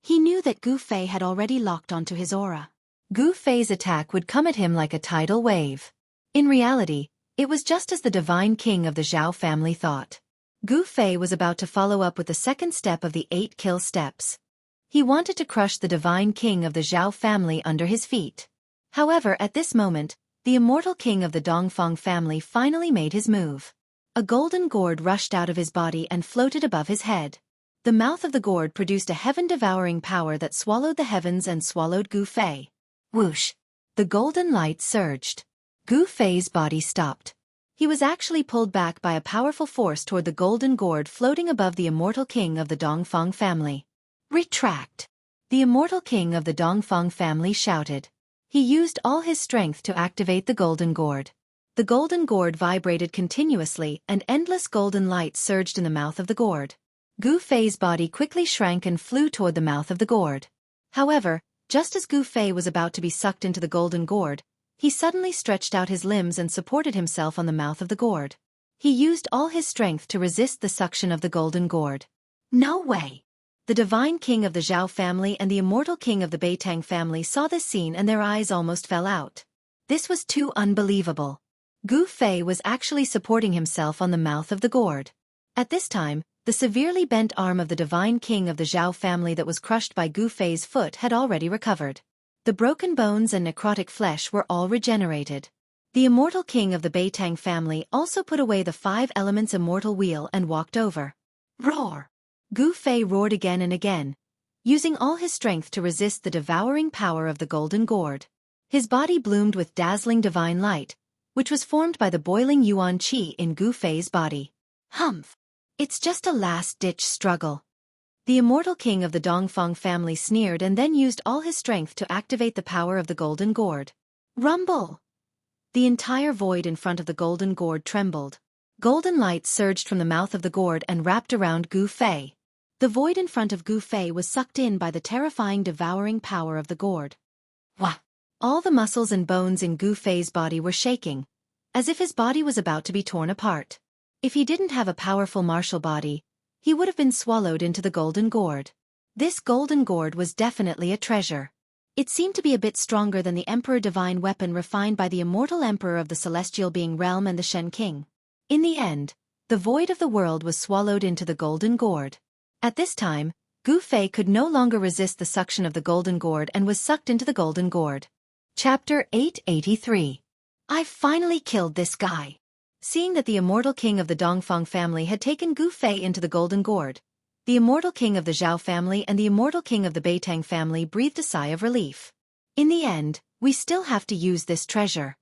He knew that Gu Fei had already locked onto his aura. Gu Fei's attack would come at him like a tidal wave. In reality, it was just as the divine king of the Xiao family thought. Gu Fei was about to follow up with the second step of the 8 kill steps. He wanted to crush the divine king of the Xiao family under his feet. However, at this moment, the immortal king of the Dongfang family finally made his move. A golden gourd rushed out of his body and floated above his head. The mouth of the gourd produced a heaven-devouring power that swallowed the heavens and swallowed Gu Fei. Whoosh! The golden light surged. Gu Fei's body stopped. He was actually pulled back by a powerful force toward the golden gourd floating above the immortal king of the Dongfang family. Retract! The immortal king of the Dongfang family shouted. He used all his strength to activate the golden gourd. The golden gourd vibrated continuously and endless golden light surged in the mouth of the gourd. Gu Fei's body quickly shrank and flew toward the mouth of the gourd. However, just as Gu Fei was about to be sucked into the golden gourd, he suddenly stretched out his limbs and supported himself on the mouth of the gourd. He used all his strength to resist the suction of the golden gourd. No way! The divine king of the Xiao family and the immortal king of the Beitang family saw this scene and their eyes almost fell out. This was too unbelievable. Gu Fei was actually supporting himself on the mouth of the gourd. At this time, the severely bent arm of the divine king of the Xiao family that was crushed by Gu Fei's foot had already recovered. The broken bones and necrotic flesh were all regenerated. The immortal king of the Beitang family also put away the 5 elements immortal wheel and walked over. Roar! Gu Fei roared again and again, using all his strength to resist the devouring power of the golden gourd. His body bloomed with dazzling divine light, which was formed by the boiling yuan qi in Gu Fei's body. Humph! It's just a last-ditch struggle. The immortal king of the Dongfang family sneered and then used all his strength to activate the power of the golden gourd. Rumble! The entire void in front of the golden gourd trembled. Golden light surged from the mouth of the gourd and wrapped around Gu Fei. The void in front of Gu Fei was sucked in by the terrifying devouring power of the gourd. Wah! All the muscles and bones in Gu Fei's body were shaking, as if his body was about to be torn apart. If he didn't have a powerful martial body, he would have been swallowed into the golden gourd. This golden gourd was definitely a treasure. It seemed to be a bit stronger than the Emperor Divine weapon refined by the immortal Emperor of the Celestial Being Realm and the Shen King. In the end, the void of the world was swallowed into the golden gourd. At this time, Gu Fei could no longer resist the suction of the golden gourd and was sucked into the golden gourd. Chapter 883. I finally killed this guy. Seeing that the immortal king of the Dongfang family had taken Gu Fei into the golden gourd, the immortal king of the Zhao family and the immortal king of the Beitang family breathed a sigh of relief. In the end, we still have to use this treasure.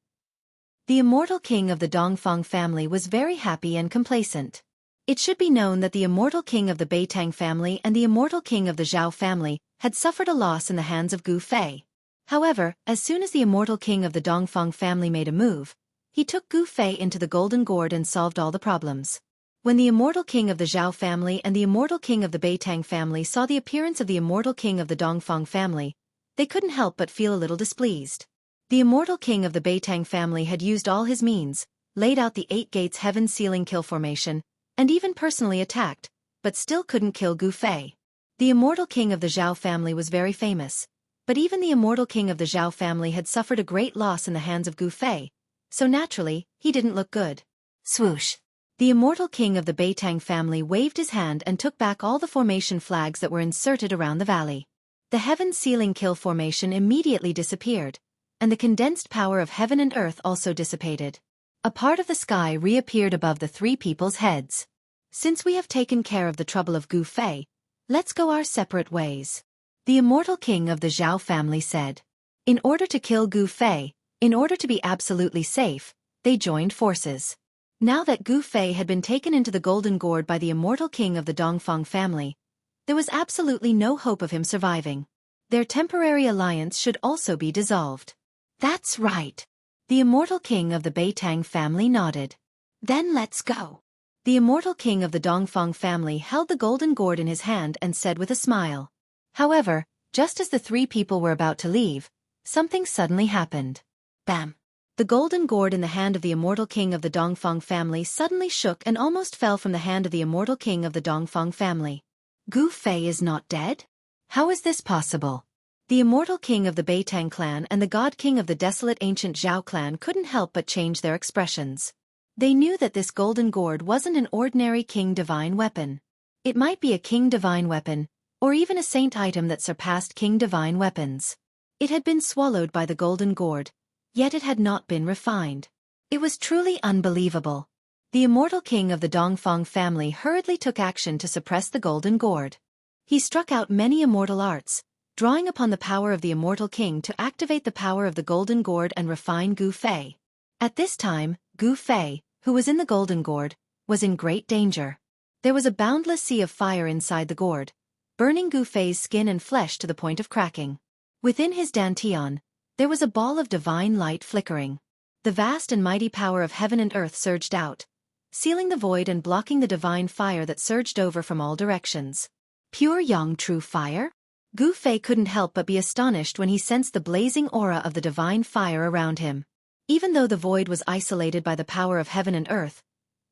The immortal king of the Dongfang family was very happy and complacent. It should be known that the immortal king of the Beitang family and the immortal king of the Zhao family had suffered a loss in the hands of Gu Fei. However, as soon as the immortal king of the Dongfang family made a move, he took Gu Fei into the golden gourd and solved all the problems. When the immortal king of the Zhao family and the immortal king of the Beitang family saw the appearance of the immortal king of the Dongfang family, they couldn't help but feel a little displeased. The immortal king of the Beitang family had used all his means, laid out the 8 gates heaven ceiling kill formation, and even personally attacked, but still couldn't kill Gu Fei. The immortal king of the Zhao family was very famous, but even the immortal king of the Zhao family had suffered a great loss in the hands of Gu Fei, so naturally, he didn't look good. Swoosh! The immortal king of the Beitang family waved his hand and took back all the formation flags that were inserted around the valley. The heaven ceiling kill formation immediately disappeared, and the condensed power of heaven and earth also dissipated. A part of the sky reappeared above the 3 people's heads. Since we have taken care of the trouble of Gu Fei, let's go our separate ways. The immortal king of the Zhao family said. In order to kill Gu Fei, in order to be absolutely safe, they joined forces. Now that Gu Fei had been taken into the golden gourd by the immortal king of the Dongfang family, there was absolutely no hope of him surviving. Their temporary alliance should also be dissolved. That's right. The immortal king of the Beitang family nodded. Then let's go. The immortal king of the Dongfang family held the golden gourd in his hand and said with a smile. However, just as the 3 people were about to leave, something suddenly happened. Bam! The golden gourd in the hand of the immortal king of the Dongfang family suddenly shook and almost fell from the hand of the immortal king of the Dongfang family. Gu Fei is not dead? How is this possible? The immortal king of the Beitang clan and the god king of the desolate ancient Zhao clan couldn't help but change their expressions. They knew that this golden gourd wasn't an ordinary king divine weapon. It might be a king divine weapon, or even a saint item that surpassed king divine weapons. It had been swallowed by the golden gourd, yet it had not been refined. It was truly unbelievable. The immortal king of the Dongfang family hurriedly took action to suppress the golden gourd. He struck out many immortal arts, drawing upon the power of the immortal king to activate the power of the golden gourd and refine Gu Fei. At this time, Gu Fei, who was in the golden gourd, was in great danger. There was a boundless sea of fire inside the gourd, burning Gu Fei's skin and flesh to the point of cracking. Within his dantian, there was a ball of divine light flickering. The vast and mighty power of heaven and earth surged out, sealing the void and blocking the divine fire that surged over from all directions. Pure yang true fire? Gu Fei couldn't help but be astonished when he sensed the blazing aura of the divine fire around him. Even though the void was isolated by the power of heaven and earth,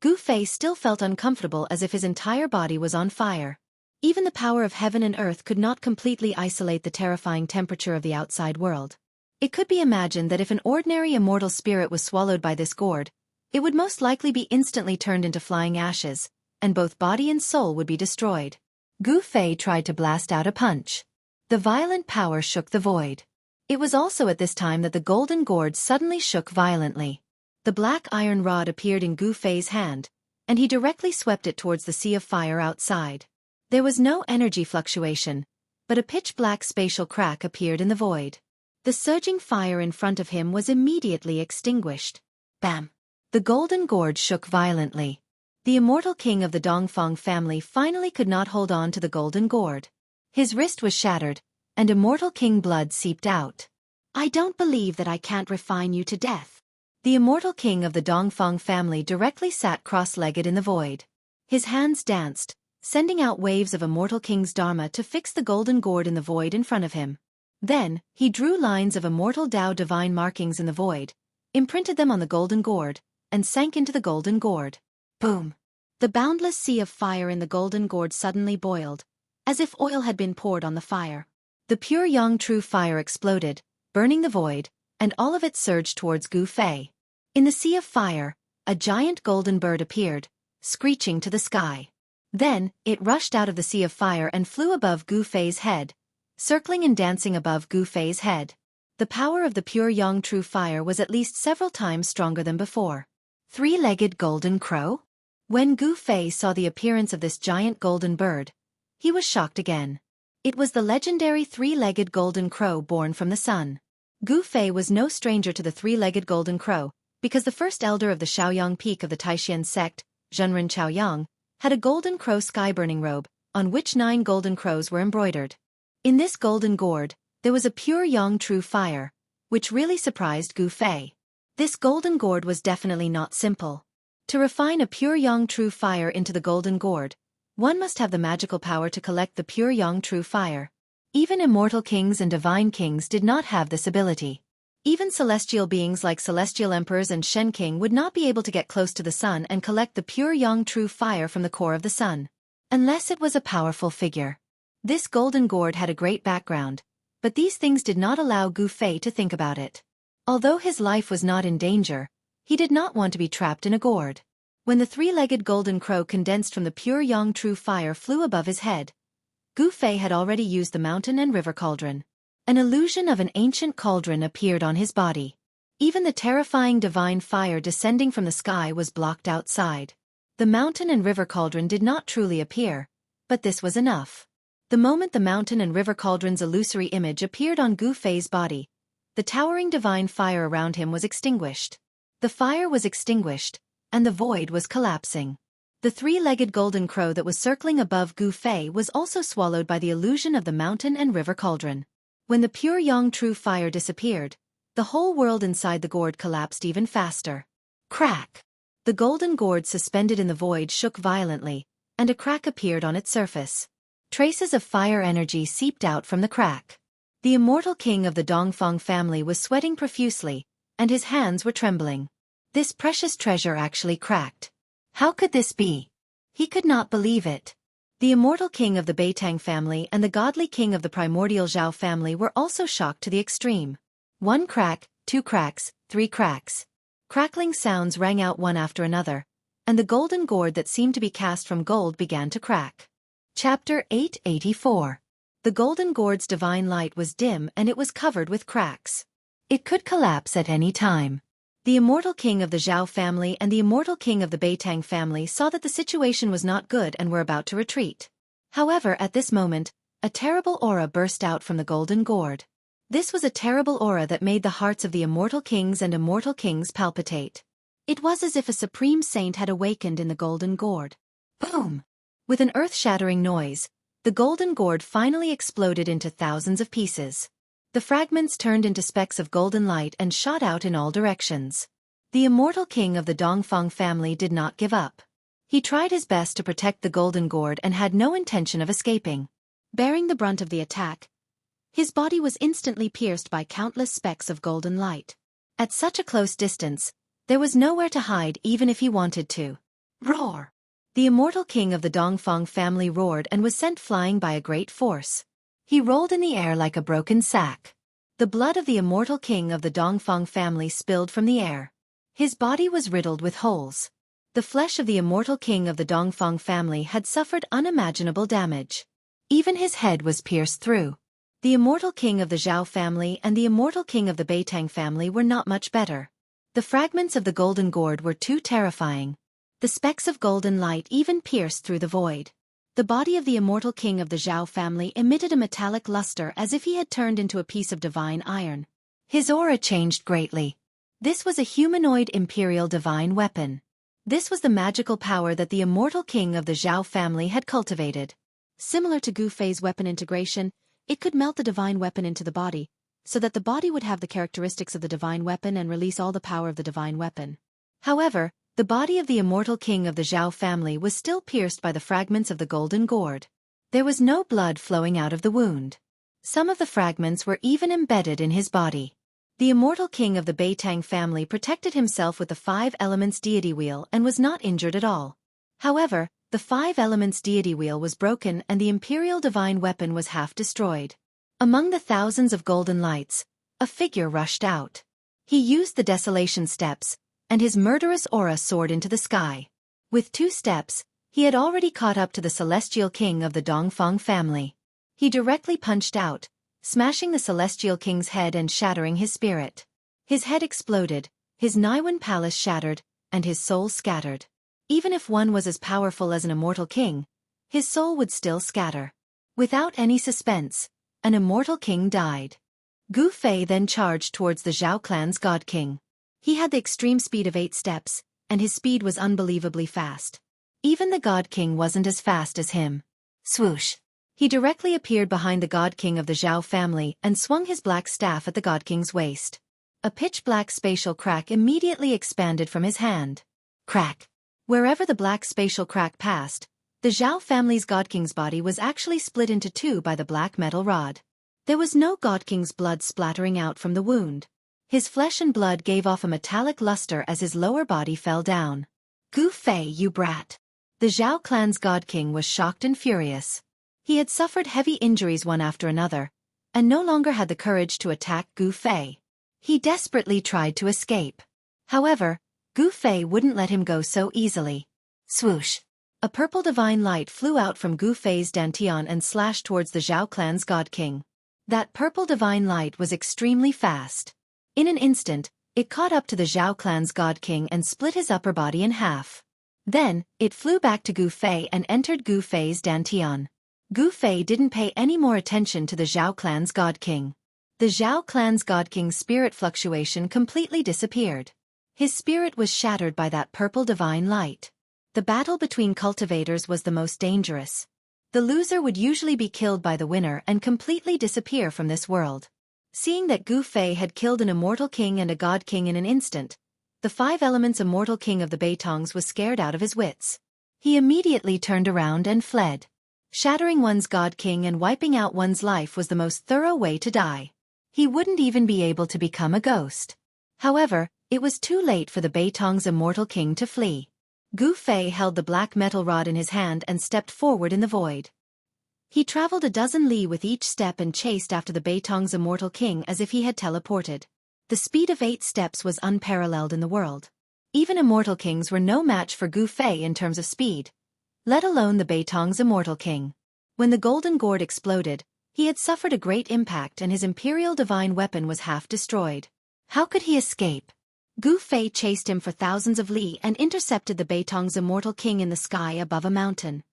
Gu Fei still felt uncomfortable as if his entire body was on fire. Even the power of heaven and earth could not completely isolate the terrifying temperature of the outside world. It could be imagined that if an ordinary immortal spirit was swallowed by this gourd, it would most likely be instantly turned into flying ashes, and both body and soul would be destroyed. Gu Fei tried to blast out a punch. The violent power shook the void. It was also at this time that the golden gourd suddenly shook violently. The black iron rod appeared in Gu Fei's hand, and he directly swept it towards the sea of fire outside. There was no energy fluctuation, but a pitch-black spatial crack appeared in the void. The surging fire in front of him was immediately extinguished. Bam! The golden gourd shook violently. The immortal king of the Dongfang family finally could not hold on to the golden gourd. His wrist was shattered, and immortal king blood seeped out. "I don't believe that I can't refine you to death." The immortal king of the Dongfang family directly sat cross-legged in the void. His hands danced, sending out waves of immortal king's dharma to fix the golden gourd in the void in front of him. Then, he drew lines of immortal Tao divine markings in the void, imprinted them on the golden gourd, and sank into the golden gourd. Boom! The boundless sea of fire in the golden gourd suddenly boiled, as if oil had been poured on the fire. The pure yang true fire exploded, burning the void, and all of it surged towards Gu Fei. In the sea of fire, a giant golden bird appeared, screeching to the sky. Then, it rushed out of the sea of fire and flew above Gu Fei's head, circling and dancing above Gu Fei's head. The power of the pure yang true fire was at least several times stronger than before. Three-legged golden crow? When Gu Fei saw the appearance of this giant golden bird, he was shocked again. It was the legendary three-legged golden crow born from the sun. Gu Fei was no stranger to the three-legged golden crow, because the first elder of the Shaoyang peak of the Taishan sect, Zhenren Chaoyang, had a golden crow sky-burning robe, on which 9 golden crows were embroidered. In this golden gourd, there was a pure yang true fire, which really surprised Gu Fei. This golden gourd was definitely not simple. To refine a pure yang true fire into the golden gourd, one must have the magical power to collect the pure yang true fire. Even immortal kings and divine kings did not have this ability. Even celestial beings like celestial emperors and Shen King would not be able to get close to the sun and collect the pure yang true fire from the core of the sun, unless it was a powerful figure. This golden gourd had a great background, but these things did not allow Gu Fei to think about it. Although his life was not in danger, he did not want to be trapped in a gourd. When the three-legged golden crow condensed from the pure yang true fire flew above his head, Gu Fei had already used the mountain and river cauldron. An illusion of an ancient cauldron appeared on his body. Even the terrifying divine fire descending from the sky was blocked outside. The mountain and river cauldron did not truly appear, but this was enough. The moment the mountain and river cauldron's illusory image appeared on Gu Fei's body, the towering divine fire around him was extinguished. The fire was extinguished, and the void was collapsing. The three-legged golden crow that was circling above Gu Fei was also swallowed by the illusion of the mountain and river cauldron. When the pure yang true fire disappeared, the whole world inside the gourd collapsed even faster. Crack! The golden gourd suspended in the void shook violently, and a crack appeared on its surface. Traces of fire energy seeped out from the crack. The immortal king of the Dongfang family was sweating profusely, and his hands were trembling. This precious treasure actually cracked. How could this be? He could not believe it. The immortal king of the Beitang family and the godly king of the primordial Zhao family were also shocked to the extreme. 1 crack, 2 cracks, 3 cracks. Crackling sounds rang out one after another, and the golden gourd that seemed to be cast from gold began to crack. Chapter 884. The golden gourd's divine light was dim and it was covered with cracks. It could collapse at any time. The immortal king of the Zhao family and the immortal king of the Beitang family saw that the situation was not good and were about to retreat. However, at this moment, a terrible aura burst out from the golden gourd. This was a terrible aura that made the hearts of the immortal kings and immortal kings palpitate. It was as if a supreme saint had awakened in the golden gourd. Boom! With an earth-shattering noise, the golden gourd finally exploded into thousands of pieces. The fragments turned into specks of golden light and shot out in all directions. The immortal king of the Dongfang family did not give up. He tried his best to protect the golden gourd and had no intention of escaping. Bearing the brunt of the attack, his body was instantly pierced by countless specks of golden light. At such a close distance, there was nowhere to hide even if he wanted to. Roar! The immortal king of the Dongfang family roared and was sent flying by a great force. He rolled in the air like a broken sack. The blood of the immortal king of the Dongfang family spilled from the air. His body was riddled with holes. The flesh of the immortal king of the Dongfang family had suffered unimaginable damage. Even his head was pierced through. The immortal king of the Zhao family and the immortal king of the Beitang family were not much better. The fragments of the golden gourd were too terrifying. The specks of golden light even pierced through the void. The body of the immortal king of the Zhao family emitted a metallic luster as if he had turned into a piece of divine iron. His aura changed greatly. This was a humanoid imperial divine weapon. This was the magical power that the immortal king of the Xiao family had cultivated. Similar to Gu Fei's weapon integration, it could melt the divine weapon into the body, so that the body would have the characteristics of the divine weapon and release all the power of the divine weapon. However, the body of the immortal king of the Xiao family was still pierced by the fragments of the golden gourd. There was no blood flowing out of the wound. Some of the fragments were even embedded in his body. The immortal king of the Beitang family protected himself with the 5 elements deity wheel and was not injured at all. However, the 5 elements deity wheel was broken and the imperial divine weapon was half destroyed. Among the thousands of golden lights, a figure rushed out. He used the desolation steps, and his murderous aura soared into the sky. With 2 steps, he had already caught up to the celestial king of the Dongfang family. He directly punched out, smashing the celestial king's head and shattering his spirit. His head exploded, his Naiwan palace shattered, and his soul scattered. Even if one was as powerful as an immortal king, his soul would still scatter. Without any suspense, an immortal king died. Gu Fei then charged towards the Zhao clan's god king. He had the extreme speed of 8 steps, and his speed was unbelievably fast. Even the god king wasn't as fast as him. Swoosh! He directly appeared behind the god king of the Zhao family and swung his black staff at the god king's waist. A pitch-black spatial crack immediately expanded from his hand. Crack! Wherever the black spatial crack passed, the Zhao family's god king's body was actually split into 2 by the black metal rod. There was no god king's blood splattering out from the wound. His flesh and blood gave off a metallic luster as his lower body fell down. Gu Fei, you brat! The Zhao clan's god king was shocked and furious. He had suffered heavy injuries one after another, and no longer had the courage to attack Gu Fei. He desperately tried to escape. However, Gu Fei wouldn't let him go so easily. Swoosh! A purple divine light flew out from Gu Fei's dantian and slashed towards the Zhao clan's god king. That purple divine light was extremely fast. In an instant, it caught up to the Zhao clan's god king and split his upper body in half. Then, it flew back to Gu Fei and entered Gu Fei's dantian. Gu Fei didn't pay any more attention to the Zhao clan's god king. The Zhao clan's god king's spirit fluctuation completely disappeared. His spirit was shattered by that purple divine light. The battle between cultivators was the most dangerous. The loser would usually be killed by the winner and completely disappear from this world. Seeing that Gu Fei had killed an immortal king and a god king in an instant, the 5 elements immortal king of the Beitongs was scared out of his wits. He immediately turned around and fled. Shattering one's god king and wiping out one's life was the most thorough way to die. He wouldn't even be able to become a ghost. However, it was too late for the Beitong's immortal king to flee. Gu Fei held the black metal rod in his hand and stepped forward in the void. He traveled a dozen li with each step and chased after the Beitong's immortal king as if he had teleported. The speed of 8 steps was unparalleled in the world. Even immortal kings were no match for Gu Fei in terms of speed, let alone the Beitong's immortal king. When the golden gourd exploded, he had suffered a great impact and his imperial divine weapon was half destroyed. How could he escape? Gu Fei chased him for thousands of li and intercepted the Beitong's immortal king in the sky above a mountain.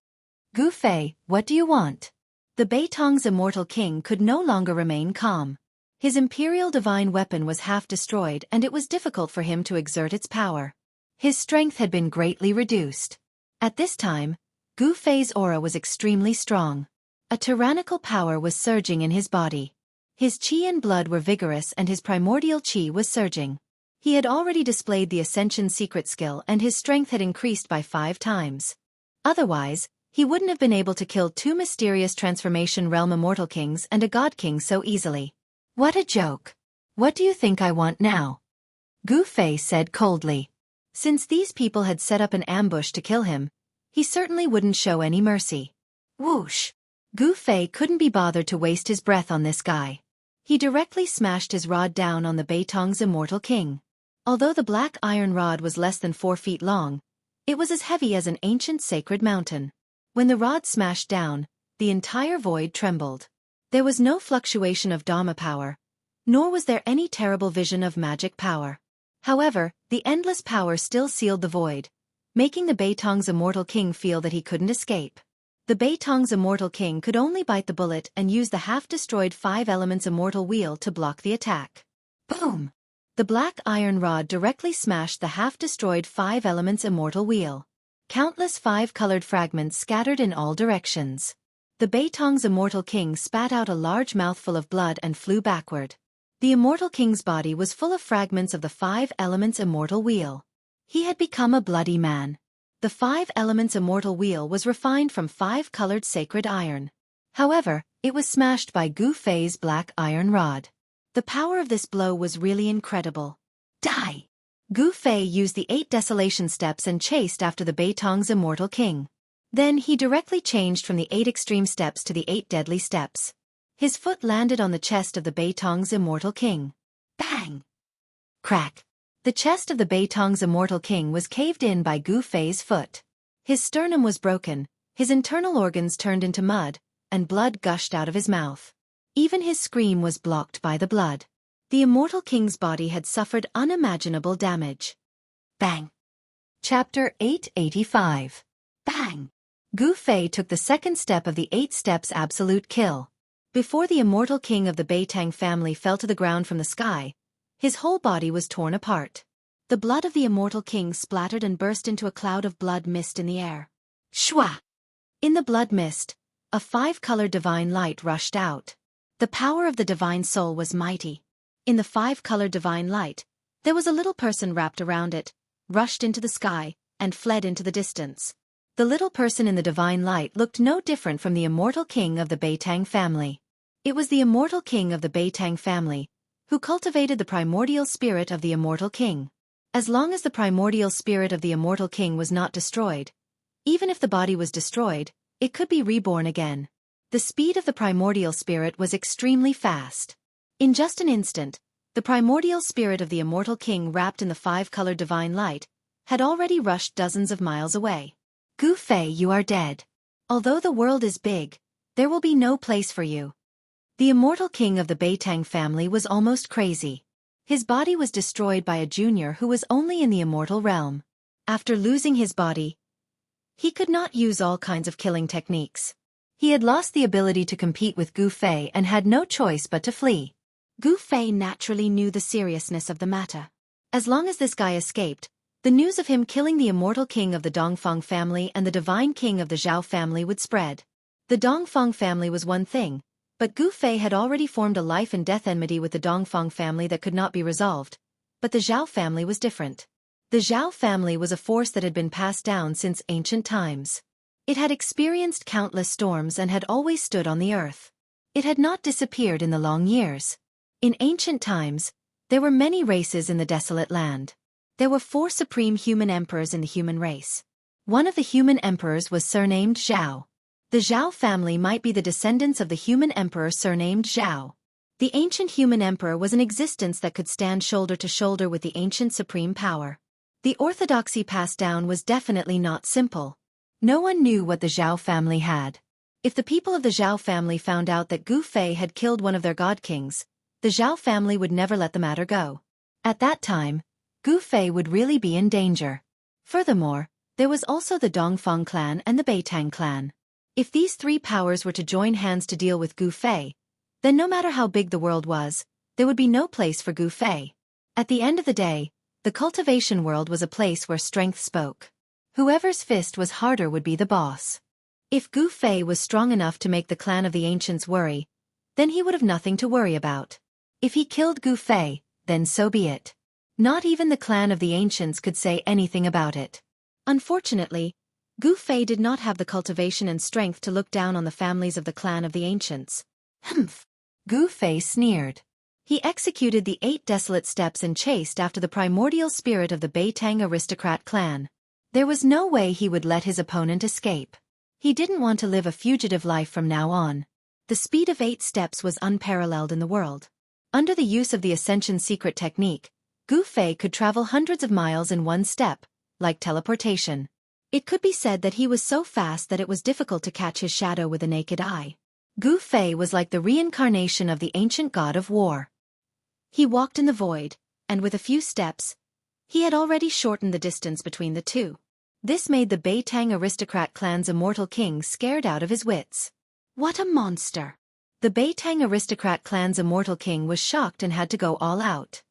Gu Fei, what do you want? The Beitong's immortal king could no longer remain calm. His imperial divine weapon was half destroyed and it was difficult for him to exert its power. His strength had been greatly reduced. At this time, Gu Fei's aura was extremely strong. A tyrannical power was surging in his body. His qi and blood were vigorous and his primordial qi was surging. He had already displayed the Ascension secret skill and his strength had increased by 5 times. Otherwise, he wouldn't have been able to kill 2 mysterious transformation realm immortal kings and a god king so easily. What a joke! What do you think I want now? Gu Fei said coldly. Since these people had set up an ambush to kill him, he certainly wouldn't show any mercy. Whoosh! Gu Fei couldn't be bothered to waste his breath on this guy. He directly smashed his rod down on the Beitong's immortal king. Although the black iron rod was less than 4 feet long, it was as heavy as an ancient sacred mountain. When the rod smashed down, the entire void trembled. There was no fluctuation of Dharma power, nor was there any terrible vision of magic power. However, the endless power still sealed the void, making the Beitong's immortal king feel that he couldn't escape. The Beitong's immortal king could only bite the bullet and use the half-destroyed 5 elements immortal wheel to block the attack. Boom! The black iron rod directly smashed the half-destroyed Five Elements immortal wheel. Countless five-colored fragments scattered in all directions. The Beitong's immortal king spat out a large mouthful of blood and flew backward. The immortal king's body was full of fragments of the Five Elements immortal wheel. He had become a bloody man. The Five Elements immortal wheel was refined from five-colored sacred iron. However, it was smashed by Gu Fei's black iron rod. The power of this blow was really incredible. Die! Gu Fei used the 8 desolation steps and chased after the Beitong's immortal king. Then he directly changed from the 8 extreme steps to the 8 deadly steps. His foot landed on the chest of the Beitong's immortal king. Bang! Crack! The chest of the Beitong's immortal king was caved in by Gu Fei's foot. His sternum was broken, his internal organs turned into mud, and blood gushed out of his mouth. Even his scream was blocked by the blood. The immortal king's body had suffered unimaginable damage. Bang! Chapter 885. Bang! Gu Fei took the second step of the 8 steps absolute kill. Before the immortal king of the Beitang family fell to the ground from the sky, his whole body was torn apart. The blood of the immortal king splattered and burst into a cloud of blood mist in the air. Shwa! In the blood mist, a 5-colored divine light rushed out. The power of the divine soul was mighty. In the 5-colored divine light, there was a little person wrapped around it, rushed into the sky, and fled into the distance. The little person in the divine light looked no different from the immortal king of the Beitang family. It was the immortal king of the Beitang family, who cultivated the primordial spirit of the immortal king. As long as the primordial spirit of the immortal king was not destroyed, even if the body was destroyed, it could be reborn again. The speed of the primordial spirit was extremely fast. In just an instant, the primordial spirit of the immortal king wrapped in the 5-colored divine light had already rushed dozens of miles away. Gu Fei, you are dead. Although the world is big, there will be no place for you. The immortal king of the Beitang family was almost crazy. His body was destroyed by a junior who was only in the immortal realm. After losing his body, he could not use all kinds of killing techniques. He had lost the ability to compete with Gu Fei and had no choice but to flee. Gu Fei naturally knew the seriousness of the matter. As long as this guy escaped, the news of him killing the immortal king of the Dongfang family and the divine king of the Zhao family would spread. The Dongfang family was one thing, but Gu Fei had already formed a life and death enmity with the Dongfang family that could not be resolved. But the Zhao family was different. The Zhao family was a force that had been passed down since ancient times. It had experienced countless storms and had always stood on the earth. It had not disappeared in the long years. In ancient times, there were many races in the desolate land. There were 4 supreme human emperors in the human race. One of the human emperors was surnamed Zhao. The Zhao family might be the descendants of the human emperor surnamed Zhao. The ancient human emperor was an existence that could stand shoulder to shoulder with the ancient supreme power. The orthodoxy passed down was definitely not simple. No one knew what the Zhao family had. If the people of the Zhao family found out that Gu Fei had killed one of their god kings, the Zhao family would never let the matter go. At that time, Gu Fei would really be in danger. Furthermore, there was also the Dongfang clan and the Beitang clan. If these 3 powers were to join hands to deal with Gu Fei, then no matter how big the world was, there would be no place for Gu Fei. At the end of the day, the cultivation world was a place where strength spoke. Whoever's fist was harder would be the boss. If Gu Fei was strong enough to make the clan of the ancients worry, then he would have nothing to worry about. If he killed Gu Fei, then so be it. Not even the clan of the ancients could say anything about it. Unfortunately, Gu Fei did not have the cultivation and strength to look down on the families of the clan of the ancients. Humph! Gu Fei sneered. He executed the 8 desolate steps and chased after the primordial spirit of the Beitang aristocrat clan. There was no way he would let his opponent escape. He didn't want to live a fugitive life from now on. The speed of 8 steps was unparalleled in the world. Under the use of the Ascension secret technique, Gu Fei could travel hundreds of miles in one step, like teleportation. It could be said that he was so fast that it was difficult to catch his shadow with the naked eye. Gu Fei was like the reincarnation of the ancient god of war. He walked in the void, and with a few steps, he had already shortened the distance between the two. This made the Beitang aristocrat clan's immortal king scared out of his wits. What a monster! The Beitang aristocrat clan's immortal king was shocked and had to go all out.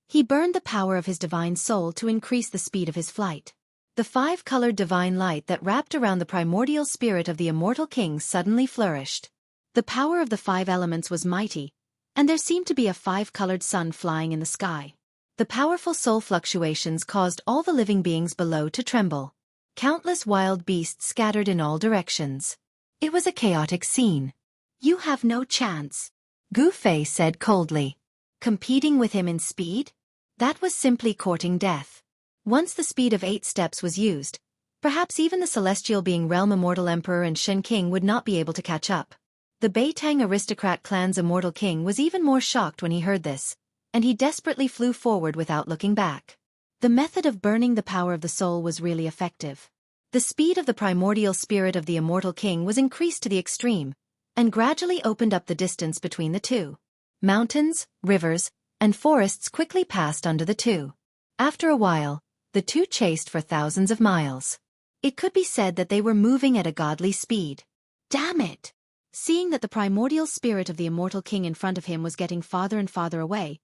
He burned the power of his divine soul to increase the speed of his flight. The five-colored divine light that wrapped around the primordial spirit of the immortal king suddenly flourished. The power of the five elements was mighty, and there seemed to be a five-colored sun flying in the sky. The powerful soul fluctuations caused all the living beings below to tremble. Countless wild beasts scattered in all directions. It was a chaotic scene. "You have no chance," Gu Fei said coldly. Competing with him in speed? That was simply courting death. Once the speed of 8 steps was used, perhaps even the celestial being realm immortal emperor and Shen King would not be able to catch up. The Beitang aristocrat clan's immortal king was even more shocked when he heard this, and he desperately flew forward without looking back. The method of burning the power of the soul was really effective. The speed of the primordial spirit of the immortal king was increased to the extreme, and gradually opened up the distance between the two. Mountains, rivers, and forests quickly passed under the two. After a while, the two chased for thousands of miles. It could be said that they were moving at a godly speed. Damn it! Seeing that the primordial spirit of the immortal king in front of him was getting farther and farther away,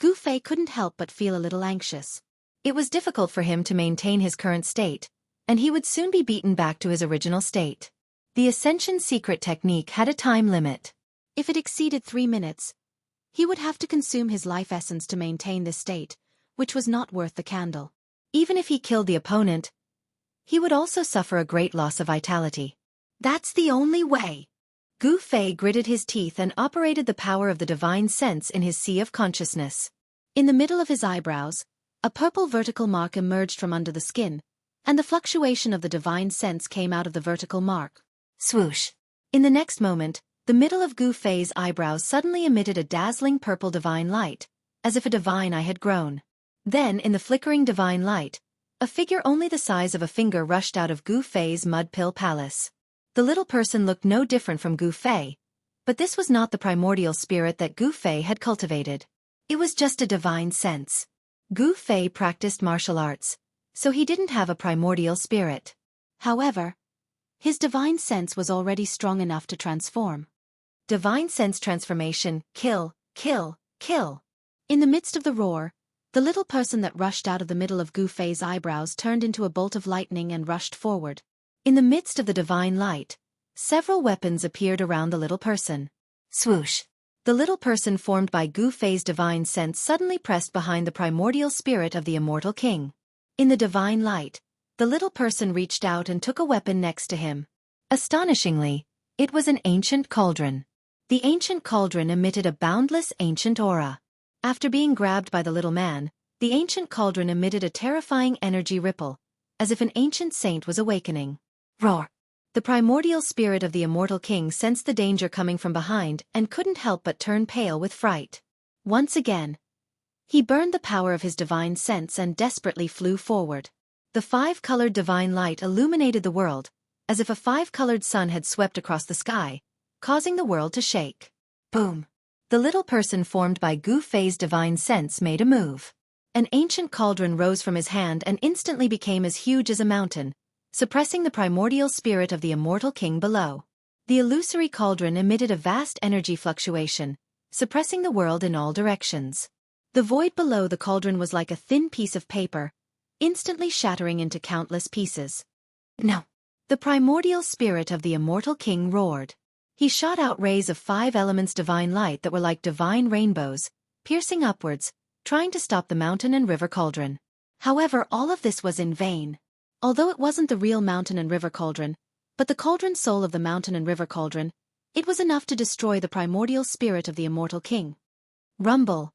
Gu Fei couldn't help but feel a little anxious. It was difficult for him to maintain his current state, and he would soon be beaten back to his original state. The Ascension secret technique had a time limit. If it exceeded 3 minutes, he would have to consume his life essence to maintain this state, which was not worth the candle. Even if he killed the opponent, he would also suffer a great loss of vitality. That's the only way. Gu Fei gritted his teeth and operated the power of the divine sense in his sea of consciousness. In the middle of his eyebrows, a purple vertical mark emerged from under the skin, and the fluctuation of the divine sense came out of the vertical mark. Swoosh! In the next moment, the middle of Gu Fei's eyebrows suddenly emitted a dazzling purple divine light, as if a divine eye had grown. Then, in the flickering divine light, a figure only the size of a finger rushed out of Gu Fei's mud pill palace. The little person looked no different from Gu Fei, but this was not the primordial spirit that Gu Fei had cultivated. It was just a divine sense. Gu Fei practiced martial arts, so he didn't have a primordial spirit. However, his divine sense was already strong enough to transform. Divine sense transformation, kill, kill, kill. In the midst of the roar, the little person that rushed out of the middle of Gu Fei's eyebrows turned into a bolt of lightning and rushed forward. In the midst of the divine light, several weapons appeared around the little person. Swoosh! The little person formed by Gu Fei's divine sense suddenly pressed behind the primordial spirit of the immortal king. In the divine light, the little person reached out and took a weapon next to him. Astonishingly, it was an ancient cauldron. The ancient cauldron emitted a boundless ancient aura. After being grabbed by the little man, the ancient cauldron emitted a terrifying energy ripple, as if an ancient saint was awakening. Roar! The primordial spirit of the immortal king sensed the danger coming from behind and couldn't help but turn pale with fright. Once again, he burned the power of his divine sense and desperately flew forward. The five-colored divine light illuminated the world, as if a five-colored sun had swept across the sky, causing the world to shake. Boom! The little person formed by Gu Fei's divine sense made a move. An ancient cauldron rose from his hand and instantly became as huge as a mountain, suppressing the primordial spirit of the immortal king below. The illusory cauldron emitted a vast energy fluctuation, suppressing the world in all directions. The void below the cauldron was like a thin piece of paper, instantly shattering into countless pieces. No! The primordial spirit of the immortal king roared. He shot out rays of 5 elements divine light that were like divine rainbows, piercing upwards, trying to stop the mountain and river cauldron. However, all of this was in vain. Although it wasn't the real mountain and river cauldron, but the cauldron soul of the mountain and river cauldron, it was enough to destroy the primordial spirit of the immortal king. Rumble!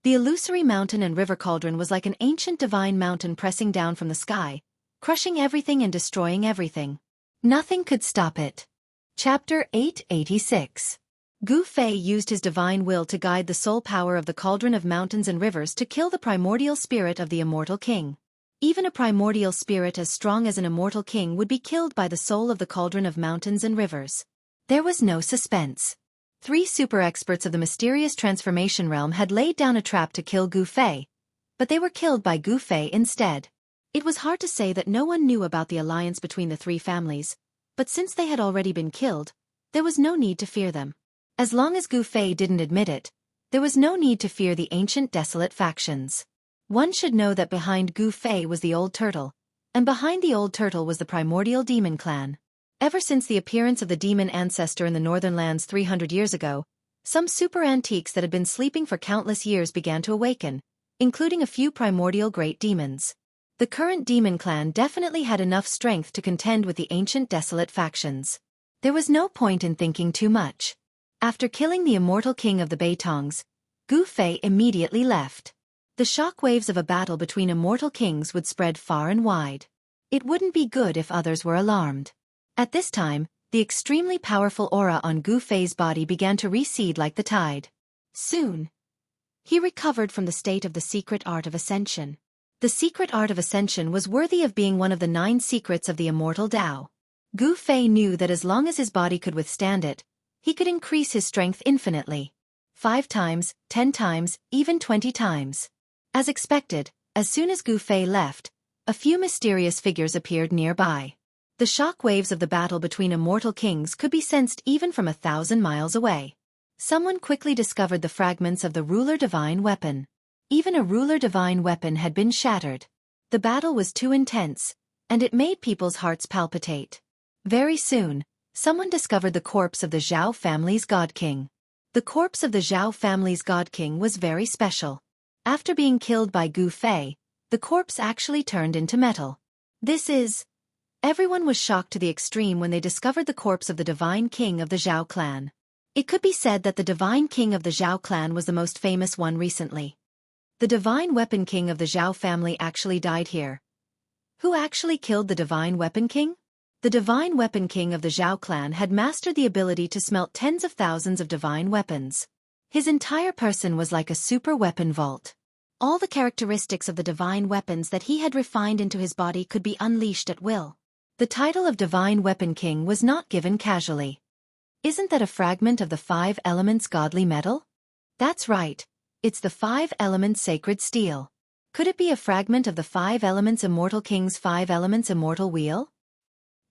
The illusory mountain and river cauldron was like an ancient divine mountain pressing down from the sky, crushing everything and destroying everything. Nothing could stop it. Chapter 886. Gu Fei used his divine will to guide the soul power of the cauldron of mountains and rivers to kill the primordial spirit of the immortal king. Even a primordial spirit as strong as an immortal king would be killed by the soul of the cauldron of mountains and rivers. There was no suspense. 3 super experts of the mysterious transformation realm had laid down a trap to kill Gu Fei, but they were killed by Gu Fei instead. It was hard to say that no one knew about the alliance between the 3 families, but since they had already been killed, there was no need to fear them. As long as Gu Fei didn't admit it, There was no need to fear the ancient desolate factions. One should know that behind Gu Fei was the old turtle, and behind the old turtle was the primordial demon clan. Ever since the appearance of the demon ancestor in the northern lands 300 years ago, some super antiques that had been sleeping for countless years began to awaken, including a few primordial great demons. The current demon clan definitely had enough strength to contend with the ancient desolate factions. There was no point in thinking too much. After killing the immortal king of the Beitongs, Gu Fei immediately left. The shock waves of a battle between immortal kings would spread far and wide. It wouldn't be good if others were alarmed. At this time, the extremely powerful aura on Gu Fei's body began to recede like the tide. Soon, he recovered from the state of the secret art of ascension. The secret art of ascension was worthy of being one of the 9 secrets of the immortal Tao. Gu Fei knew that as long as his body could withstand it, he could increase his strength infinitely. 5 times, 10 times, even 20 times. As expected, as soon as Gu Fei left, a few mysterious figures appeared nearby. The shock waves of the battle between immortal kings could be sensed even from 1,000 miles away. Someone quickly discovered the fragments of the ruler divine weapon. Even a ruler divine weapon had been shattered. The battle was too intense, and it made people's hearts palpitate. Very soon, someone discovered the corpse of the Xiao family's god king. The corpse of the Xiao family's god king was very special. After being killed by Gu Fei, the corpse actually turned into metal. Everyone was shocked to the extreme when they discovered the corpse of the divine king of the Xiao clan. It could be said that the divine king of the Xiao clan was the most famous one recently. The divine weapon king of the Xiao family actually died here. Who actually killed the divine weapon king? The divine weapon king of the Xiao clan had mastered the ability to smelt tens of thousands of divine weapons. His entire person was like a super weapon vault. All the characteristics of the divine weapons that he had refined into his body could be unleashed at will. The title of Divine Weapon King was not given casually. Isn't that a fragment of the 5 elements godly metal? That's right, it's the 5 elements sacred steel. Could it be a fragment of the 5 elements immortal king's 5 elements immortal wheel?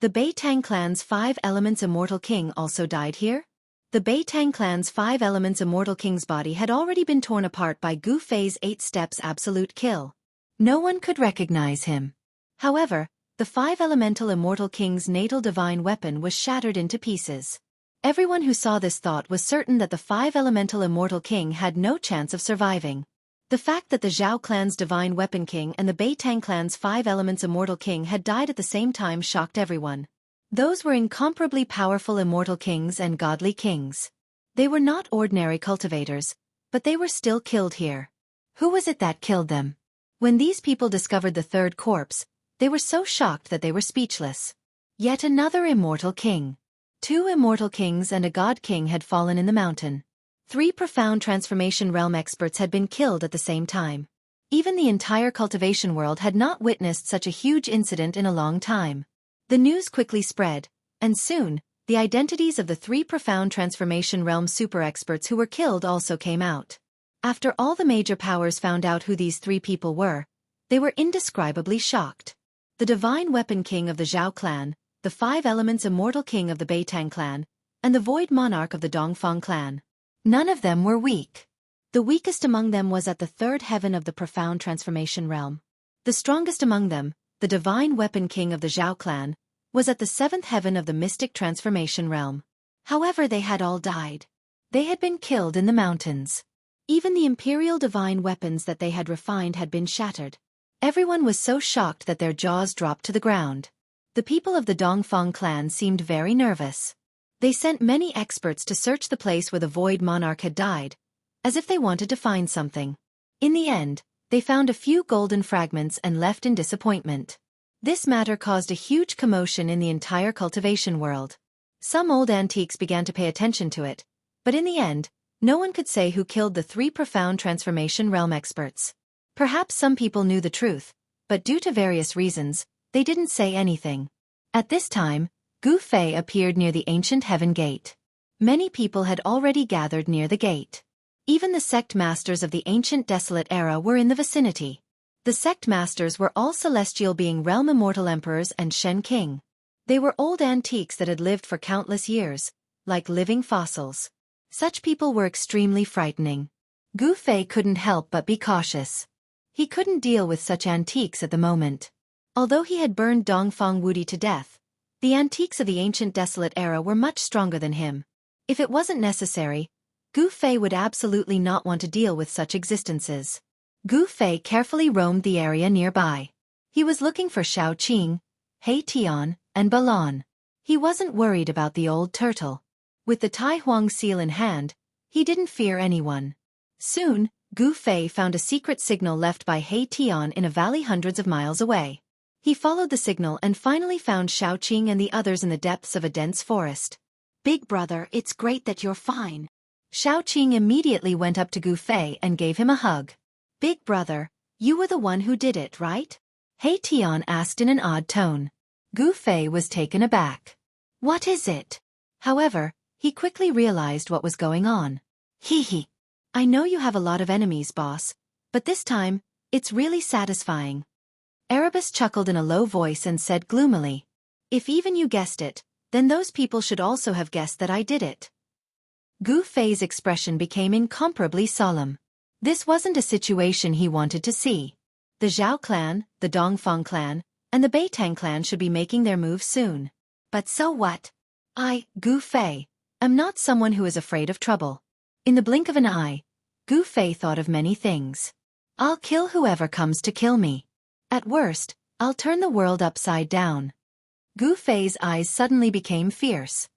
The Beitang clan's 5 elements immortal king also died here? The Beitang clan's 5 elements immortal king's body had already been torn apart by Gu Fei's 8 steps absolute kill. No one could recognize him. However, the 5 elemental immortal king's natal divine weapon was shattered into pieces. Everyone who saw this thought was certain that the 5 elemental immortal king had no chance of surviving. The fact that the Xiao clan's divine weapon king and the Beitang clan's 5 elements immortal king had died at the same time shocked everyone. Those were incomparably powerful immortal kings and godly kings. They were not ordinary cultivators, but they were still killed here. Who was it that killed them? When these people discovered the third corpse, they were so shocked that they were speechless. Yet another immortal king. 2 immortal kings and a god king had fallen in the mountain. 3 profound transformation realm experts had been killed at the same time. Even the entire cultivation world had not witnessed such a huge incident in a long time. The news quickly spread, and soon, the identities of the 3 profound transformation realm super experts who were killed also came out. After all the major powers found out who these 3 people were, they were indescribably shocked. The divine weapon king of the Xiao clan, the 5 elements immortal king of the Beitang clan, and the void monarch of the Dongfang clan. None of them were weak. The weakest among them was at the 3rd heaven of the profound transformation realm. The strongest among them, the divine weapon king of the Xiao clan, was at the 7th heaven of the mystic transformation realm. However, they had all died. They had been killed in the mountains. Even the imperial divine weapons that they had refined had been shattered. Everyone was so shocked that their jaws dropped to the ground. The people of the Dongfang clan seemed very nervous. They sent many experts to search the place where the void monarch had died, as if they wanted to find something. In the end, they found a few golden fragments and left in disappointment. This matter caused a huge commotion in the entire cultivation world. Some old antiques began to pay attention to it, but in the end, no one could say who killed the 3 profound transformation realm experts. Perhaps some people knew the truth, but due to various reasons, they didn't say anything. At this time, Gu Fei appeared near the ancient heaven gate. Many people had already gathered near the gate. Even the sect masters of the ancient desolate era were in the vicinity. The sect masters were all celestial being realm immortal emperors and Shen King. They were old antiques that had lived for countless years, like living fossils. Such people were extremely frightening. Gu Fei couldn't help but be cautious. He couldn't deal with such antiques at the moment. Although he had burned Dongfang Wudi to death, the antiques of the ancient desolate era were much stronger than him. If it wasn't necessary, Gu Fei would absolutely not want to deal with such existences. Gu Fei carefully roamed the area nearby. He was looking for Xiaoqing, He Tian, and Balan. He wasn't worried about the old turtle. With the Tai Huang seal in hand, he didn't fear anyone. Soon, Gu Fei found a secret signal left by He Tian in a valley hundreds of miles away. He followed the signal and finally found Xiaoqing and the others in the depths of a dense forest. "Big brother, it's great that you're fine." Xiaoqing immediately went up to Gu Fei and gave him a hug. "Big brother, you were the one who did it, right?" He Tian asked in an odd tone. Gu Fei was taken aback. "What is it?" However, he quickly realized what was going on. Hee. "I know you have a lot of enemies, boss, but this time, it's really satisfying." Erebus chuckled in a low voice and said gloomily, "If even you guessed it, then those people should also have guessed that I did it." Gu Fei's expression became incomparably solemn. This wasn't a situation he wanted to see. The Zhao clan, the Dongfang clan, and the Beitang clan should be making their move soon. But so what? Gu Fei, am not someone who is afraid of trouble. In the blink of an eye, Gu Fei thought of many things. I'll kill whoever comes to kill me. At worst, I'll turn the world upside down. Gu Fei's eyes suddenly became fierce.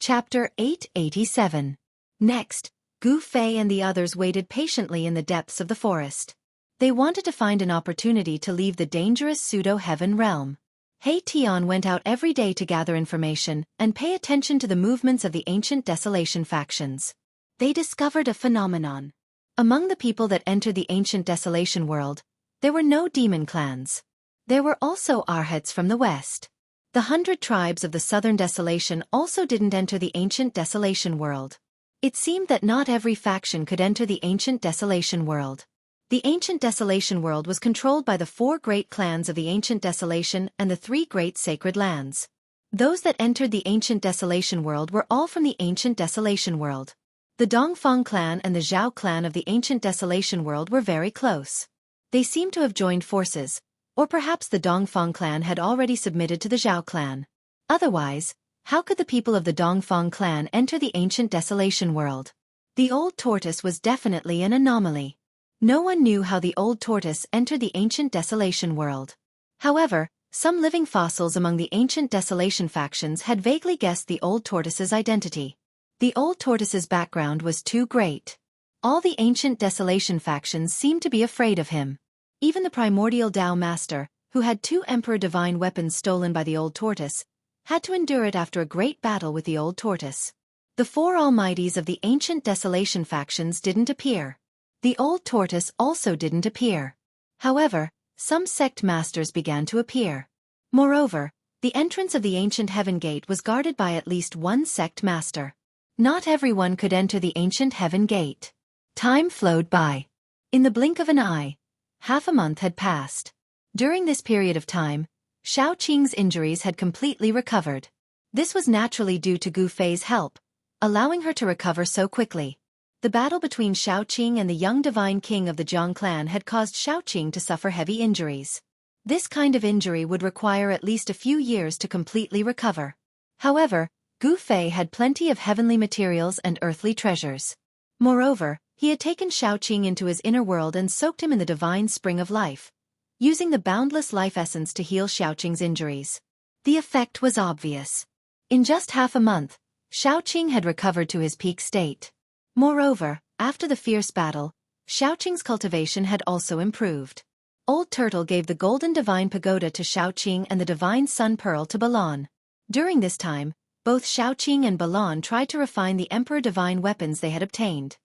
Chapter 887. Next, Gu Fei and the others waited patiently in the depths of the forest. They wanted to find an opportunity to leave the dangerous pseudo-heaven realm. He Tian went out every day to gather information and pay attention to the movements of the ancient desolation factions. They discovered a phenomenon. Among the people that entered the ancient desolation world, there were no demon clans. There were also arhats from the west. The 100 tribes of the southern desolation also didn't enter the ancient desolation world. It seemed that not every faction could enter the ancient desolation world. The ancient desolation world was controlled by the 4 great clans of the ancient desolation and the 3 great sacred lands. Those that entered the ancient desolation world were all from the ancient desolation world. The Dongfang clan and the Zhao clan of the ancient desolation world were very close. They seemed to have joined forces, or perhaps the Dongfang clan had already submitted to the Zhao clan. Otherwise, how could the people of the Dongfang clan enter the ancient desolation world? The old tortoise was definitely an anomaly. No one knew how the old tortoise entered the ancient desolation world. However, some living fossils among the ancient desolation factions had vaguely guessed the old tortoise's identity. The old tortoise's background was too great. All the ancient desolation factions seemed to be afraid of him. Even the primordial Tao master, who had 2 emperor divine weapons stolen by the old tortoise, had to endure it after a great battle with the old tortoise. The 4 almighties of the ancient desolation factions didn't appear. The old tortoise also didn't appear. However, some sect masters began to appear. Moreover, the entrance of the ancient heaven gate was guarded by at least 1 sect master. Not everyone could enter the ancient heaven gate. Time flowed by. In the blink of an eye, half a month had passed. During this period of time, Xiaoqing's injuries had completely recovered. This was naturally due to Gu Fei's help, allowing her to recover so quickly. The battle between Xiaoqing and the young divine king of the Jiang clan had caused Xiaoqing to suffer heavy injuries. This kind of injury would require at least a few years to completely recover. However, Gu Fei had plenty of heavenly materials and earthly treasures. Moreover, he had taken Xiaoqing into his inner world and soaked him in the divine spring of life, using the boundless life essence to heal Xiaoqing's injuries. The effect was obvious. In just half a month, Xiaoqing had recovered to his peak state. Moreover, after the fierce battle, Xiaoqing's cultivation had also improved. Old Turtle gave the golden divine pagoda to Xiaoqing and the divine sun pearl to Balan. During this time, both Xiaoqing and Balan tried to refine the emperor divine weapons they had obtained.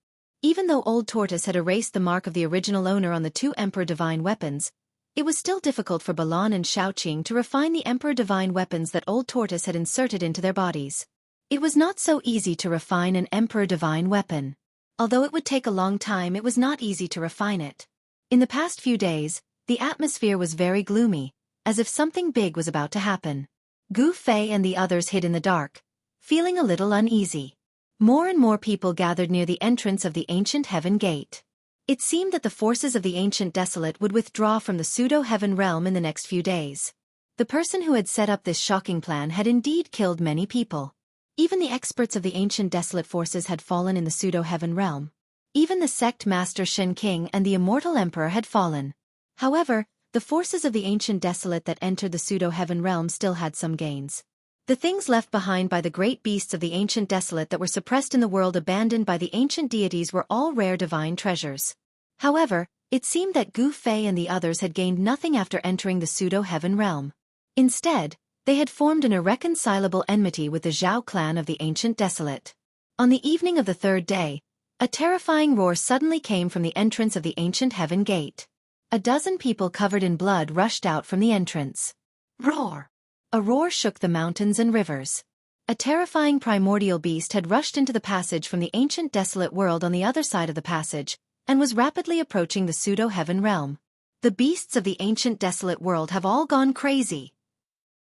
Even though Old Tortoise had erased the mark of the original owner on the 2 emperor divine weapons, it was still difficult for Balan and Xiaoqing to refine the emperor divine weapons that Old Tortoise had inserted into their bodies. It was not so easy to refine an emperor divine weapon. Although it would take a long time, it was not easy to refine it. In the past few days, the atmosphere was very gloomy, as if something big was about to happen. Gu Fei and the others hid in the dark, feeling a little uneasy. More and more people gathered near the entrance of the ancient heaven gate. It seemed that the forces of the Ancient Desolate would withdraw from the pseudo-heaven realm in the next few days. The person who had set up this shocking plan had indeed killed many people. Even the experts of the Ancient Desolate forces had fallen in the pseudo-heaven realm. Even the sect master Shen King and the immortal emperor had fallen. However, the forces of the Ancient Desolate that entered the pseudo-heaven realm still had some gains. The things left behind by the great beasts of the Ancient Desolate that were suppressed in the world abandoned by the ancient deities were all rare divine treasures. However, it seemed that Gu Fei and the others had gained nothing after entering the pseudo-heaven realm. Instead, they had formed an irreconcilable enmity with the Zhao clan of the Ancient Desolate. On the evening of the third day, a terrifying roar suddenly came from the entrance of the ancient heaven gate. A dozen people covered in blood rushed out from the entrance. Roar! A roar shook the mountains and rivers. A terrifying primordial beast had rushed into the passage from the ancient desolate world on the other side of the passage, and was rapidly approaching the pseudo-heaven realm. The beasts of the ancient desolate world have all gone crazy.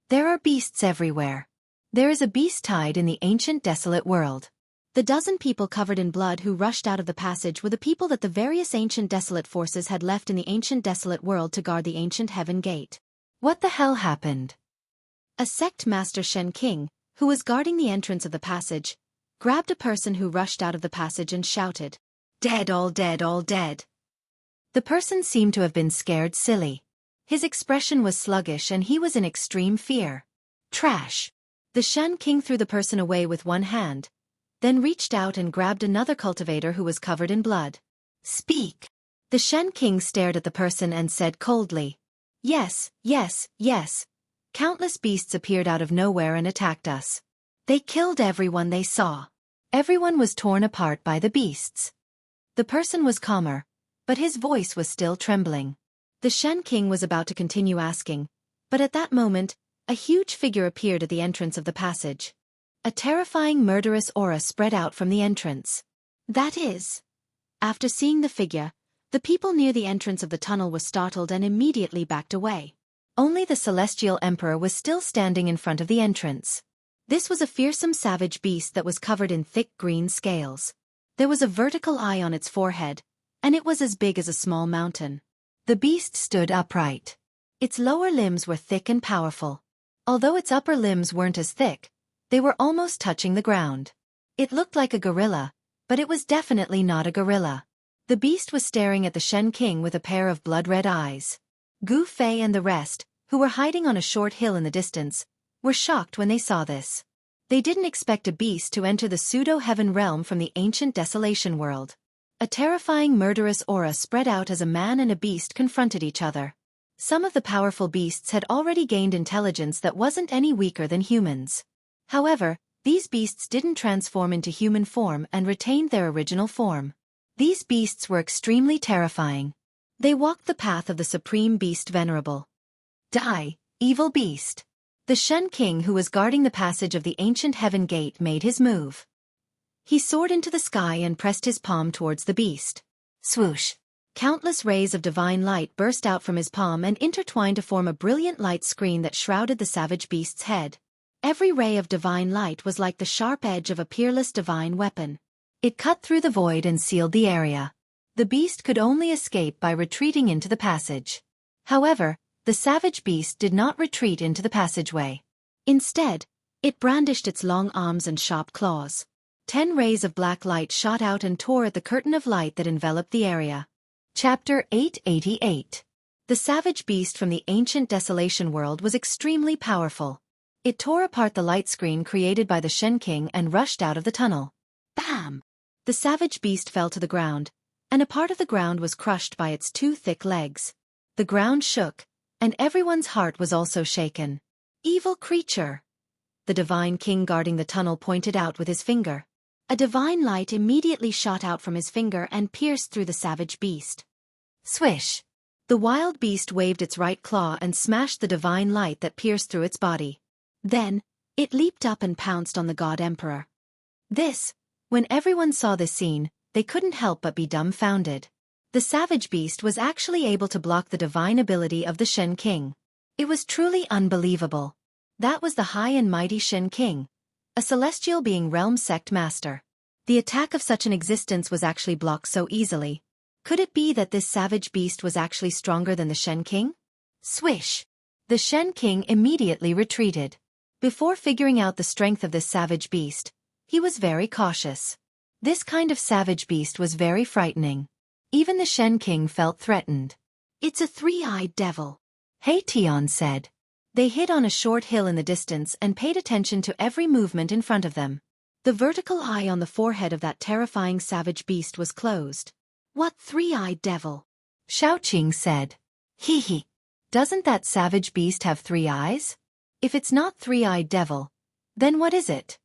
There are beasts everywhere. There is a beast tide in the ancient desolate world. The dozen people covered in blood who rushed out of the passage were the people that the various ancient desolate forces had left in the ancient desolate world to guard the ancient heaven gate. What the hell happened? A sect master Shen King, who was guarding the entrance of the passage, grabbed a person who rushed out of the passage and shouted, "Dead, all dead, all dead." The person seemed to have been scared silly. His expression was sluggish and he was in extreme fear. Trash. The Shen King threw the person away with one hand, then reached out and grabbed another cultivator who was covered in blood. Speak. The Shen King stared at the person and said coldly, "Yes, yes, yes. Countless beasts appeared out of nowhere and attacked us. They killed everyone they saw. Everyone was torn apart by the beasts." The person was calmer, but his voice was still trembling. The Shen King was about to continue asking, but at that moment, a huge figure appeared at the entrance of the passage. A terrifying murderous aura spread out from the entrance. That is. After seeing the figure, the people near the entrance of the tunnel were startled and immediately backed away. Only the celestial emperor was still standing in front of the entrance. This was a fearsome savage beast that was covered in thick green scales. There was a vertical eye on its forehead, and it was as big as a small mountain. The beast stood upright. Its lower limbs were thick and powerful. Although its upper limbs weren't as thick, they were almost touching the ground. It looked like a gorilla, but it was definitely not a gorilla. The beast was staring at the Shen King with a pair of blood-red eyes. Gu Fei and the rest, who were hiding on a short hill in the distance, were shocked when they saw this. They didn't expect a beast to enter the pseudo-heaven realm from the ancient desolation world. A terrifying murderous aura spread out as a man and a beast confronted each other. Some of the powerful beasts had already gained intelligence that wasn't any weaker than humans. However, these beasts didn't transform into human form and retained their original form. These beasts were extremely terrifying. They walked the path of the supreme beast venerable. Die, evil beast. The Shen King who was guarding the passage of the ancient heaven gate made his move. He soared into the sky and pressed his palm towards the beast. Swoosh! Countless rays of divine light burst out from his palm and intertwined to form a brilliant light screen that shrouded the savage beast's head. Every ray of divine light was like the sharp edge of a peerless divine weapon. It cut through the void and sealed the area. The beast could only escape by retreating into the passage. However, the savage beast did not retreat into the passageway. Instead, it brandished its long arms and sharp claws. 10 rays of black light shot out and tore at the curtain of light that enveloped the area. Chapter 888. The savage beast from the ancient desolation world was extremely powerful. It tore apart the light screen created by the Shen King and rushed out of the tunnel. Bam! The savage beast fell to the ground, and a part of the ground was crushed by its 2 thick legs. The ground shook, and everyone's heart was also shaken. Evil creature! The divine king guarding the tunnel pointed out with his finger. A divine light immediately shot out from his finger and pierced through the savage beast. Swish! The wild beast waved its right claw and smashed the divine light that pierced through its body. Then, it leaped up and pounced on the god emperor. When everyone saw this scene, they couldn't help but be dumbfounded. The savage beast was actually able to block the divine ability of the Shen King. It was truly unbelievable. That was the high and mighty Shen King, a celestial being realm sect master. The attack of such an existence was actually blocked so easily. Could it be that this savage beast was actually stronger than the Shen King? Swish! The Shen King immediately retreated. Before figuring out the strength of this savage beast, he was very cautious. This kind of savage beast was very frightening. Even the Shen King felt threatened. "It's a three-eyed devil," Hei Tian said. They hid on a short hill in the distance and paid attention to every movement in front of them. The vertical eye on the forehead of that terrifying savage beast was closed. "What three-eyed devil?" Xiaoqing said. Hee. Doesn't that savage beast have 3 eyes? If it's not three-eyed devil, then what is it?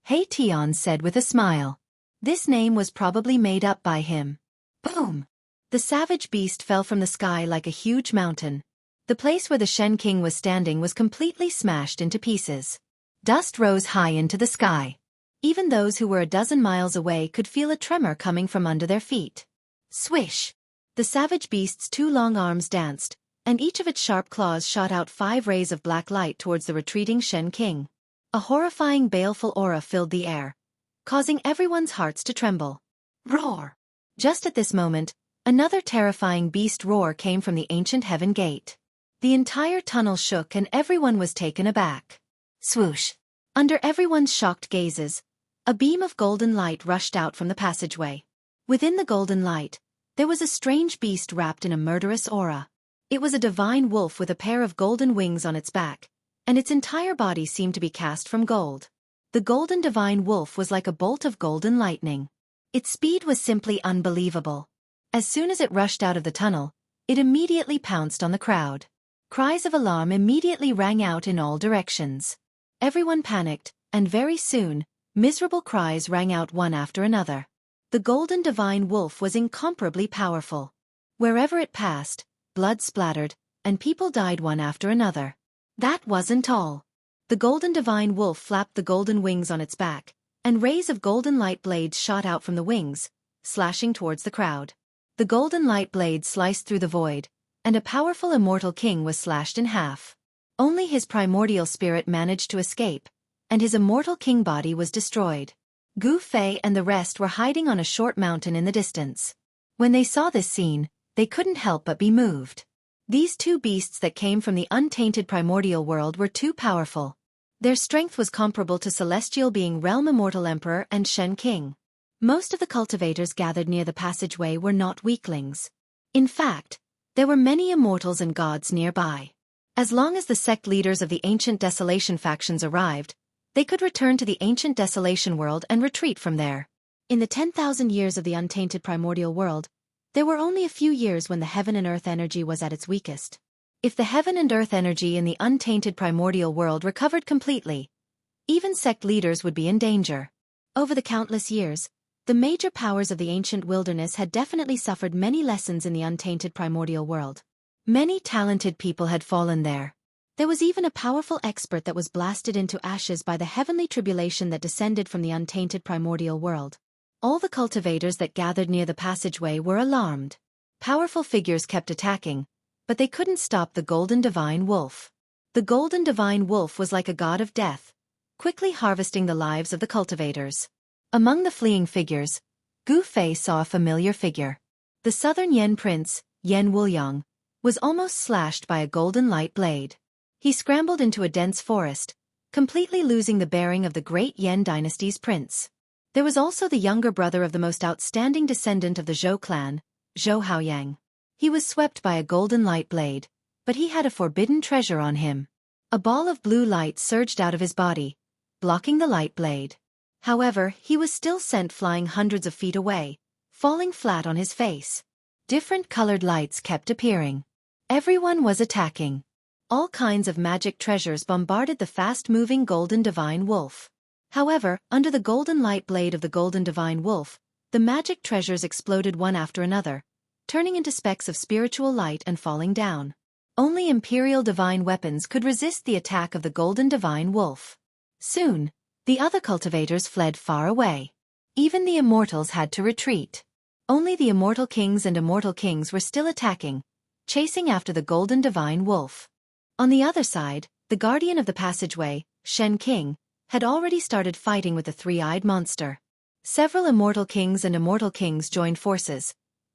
Hei Tian said with a smile. This name was probably made up by him. Boom! The savage beast fell from the sky like a huge mountain. The place where the Shen King was standing was completely smashed into pieces. Dust rose high into the sky. Even those who were a dozen miles away could feel a tremor coming from under their feet. Swish! The savage beast's 2 long arms danced, and each of its sharp claws shot out 5 rays of black light towards the retreating Shen King. A horrifying baleful aura filled the air, causing everyone's hearts to tremble. Roar! Just at this moment, another terrifying beast roar came from the ancient heaven gate. The entire tunnel shook and everyone was taken aback. Swoosh! Under everyone's shocked gazes, a beam of golden light rushed out from the passageway. Within the golden light, there was a strange beast wrapped in a murderous aura. It was a divine wolf with a pair of golden wings on its back, and its entire body seemed to be cast from gold. The golden divine wolf was like a bolt of golden lightning. Its speed was simply unbelievable. As soon as it rushed out of the tunnel, it immediately pounced on the crowd. Cries of alarm immediately rang out in all directions. Everyone panicked, and very soon, miserable cries rang out one after another. The golden divine wolf was incomparably powerful. Wherever it passed, blood splattered, and people died one after another. That wasn't all. The golden divine wolf flapped the golden wings on its back, and rays of golden light blades shot out from the wings, slashing towards the crowd. The golden light blades sliced through the void, and a powerful immortal king was slashed in half. Only his primordial spirit managed to escape, and his immortal king body was destroyed. Gu Fei and the rest were hiding on a short mountain in the distance. When they saw this scene, they couldn't help but be moved. These 2 beasts that came from the untainted primordial world were too powerful. Their strength was comparable to celestial being Realm Immortal Emperor and Shen King. Most of the cultivators gathered near the passageway were not weaklings. In fact, there were many immortals and gods nearby. As long as the sect leaders of the Ancient Desolation factions arrived, they could return to the Ancient Desolation world and retreat from there. In the 10,000 years of the untainted primordial world, there were only a few years when the heaven and earth energy was at its weakest. If the heaven and earth energy in the untainted primordial world recovered completely, even sect leaders would be in danger. Over the countless years, the major powers of the ancient wilderness had definitely suffered many lessons in the untainted primordial world. Many talented people had fallen there. There was even a powerful expert that was blasted into ashes by the heavenly tribulation that descended from the untainted primordial world. All the cultivators that gathered near the passageway were alarmed. Powerful figures kept attacking, but they couldn't stop the golden divine wolf. The golden divine wolf was like a god of death, quickly harvesting the lives of the cultivators. Among the fleeing figures, Gu Fei saw a familiar figure. The southern Yen prince, Yen Wuliang, was almost slashed by a golden light blade. He scrambled into a dense forest, completely losing the bearing of the great Yen dynasty's prince. There was also the younger brother of the most outstanding descendant of the Zhou clan, Zhou Haoyang. He was swept by a golden light blade, but he had a forbidden treasure on him. A ball of blue light surged out of his body, blocking the light blade. However, he was still sent flying hundreds of feet away, falling flat on his face. Different colored lights kept appearing. Everyone was attacking. All kinds of magic treasures bombarded the fast-moving golden divine wolf. However, under the golden light blade of the golden divine wolf, the magic treasures exploded one after another, turning into specks of spiritual light and falling down. Only imperial divine weapons could resist the attack of the golden divine wolf. Soon, the other cultivators fled far away. Even the immortals had to retreat. Only the immortal kings and immortal kings were still attacking, chasing after the golden divine wolf. On the other side, the guardian of the passageway, Shen King, had already started fighting with the 3-eyed monster. Several immortal kings and immortal kings joined forces,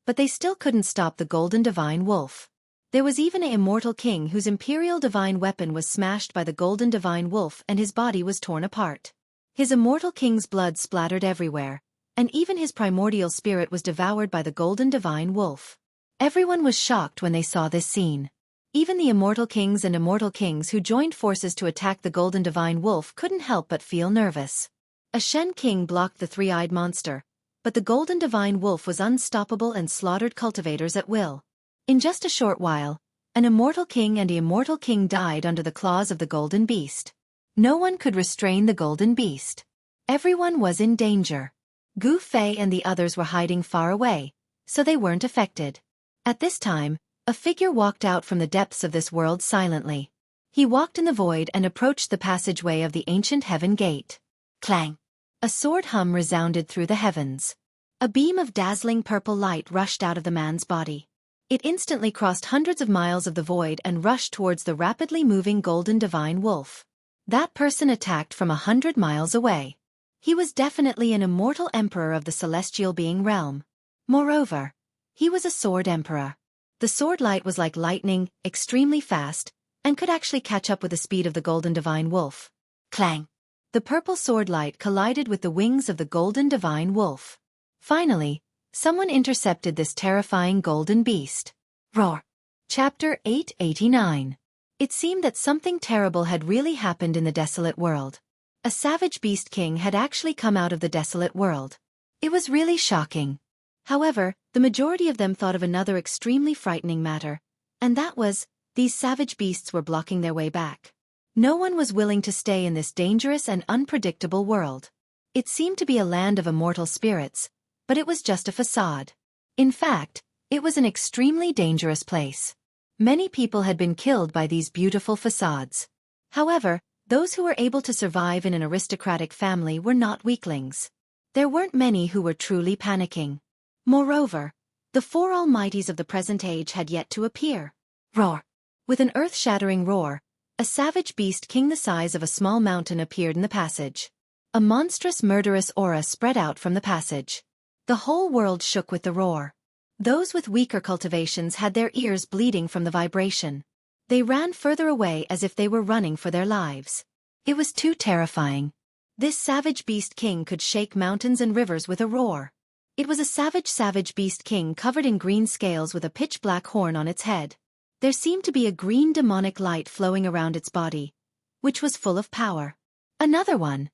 but they still couldn't stop the golden divine wolf. There was even an immortal king whose imperial divine weapon was smashed by the golden divine wolf and his body was torn apart. His immortal king's blood splattered everywhere, and even his primordial spirit was devoured by the golden divine wolf. Everyone was shocked when they saw this scene. Even the immortal kings and immortal kings who joined forces to attack the golden divine wolf couldn't help but feel nervous. A Shen king blocked the three-eyed monster, but the golden divine wolf was unstoppable and slaughtered cultivators at will. In just a short while, an immortal king and an immortal king died under the claws of the golden beast. No one could restrain the golden beast. Everyone was in danger. Gu Fei and the others were hiding far away, so they weren't affected. At this time, a figure walked out from the depths of this world silently. He walked in the void and approached the passageway of the ancient heaven gate. Clang! A sword hum resounded through the heavens. A beam of dazzling purple light rushed out of the man's body. It instantly crossed hundreds of miles of the void and rushed towards the rapidly moving golden divine wolf. That person attacked from 100 miles away. He was definitely an immortal emperor of the celestial being realm. Moreover, he was a sword emperor. The sword light was like lightning, extremely fast, and could actually catch up with the speed of the golden divine wolf. Clang! The purple sword light collided with the wings of the golden divine wolf. Finally, someone intercepted this terrifying golden beast. Roar! Chapter 889. It seemed that something terrible had really happened in the desolate world. A savage beast king had actually come out of the desolate world. It was really shocking. However, the majority of them thought of another extremely frightening matter, and that was, these savage beasts were blocking their way back. No one was willing to stay in this dangerous and unpredictable world. It seemed to be a land of immortal spirits, but it was just a facade. In fact, it was an extremely dangerous place. Many people had been killed by these beautiful facades. However, those who were able to survive in an aristocratic family were not weaklings. There weren't many who were truly panicking. Moreover, the four almighties of the present age had yet to appear. Roar! With an earth-shattering roar, a savage beast king the size of a small mountain appeared in the passage. A monstrous murderous aura spread out from the passage. The whole world shook with the roar. Those with weaker cultivations had their ears bleeding from the vibration. They ran further away as if they were running for their lives. It was too terrifying. This savage beast king could shake mountains and rivers with a roar. It was a savage beast king covered in green scales with a pitch-black horn on its head. There seemed to be a green demonic light flowing around its body, which was full of power. Another one.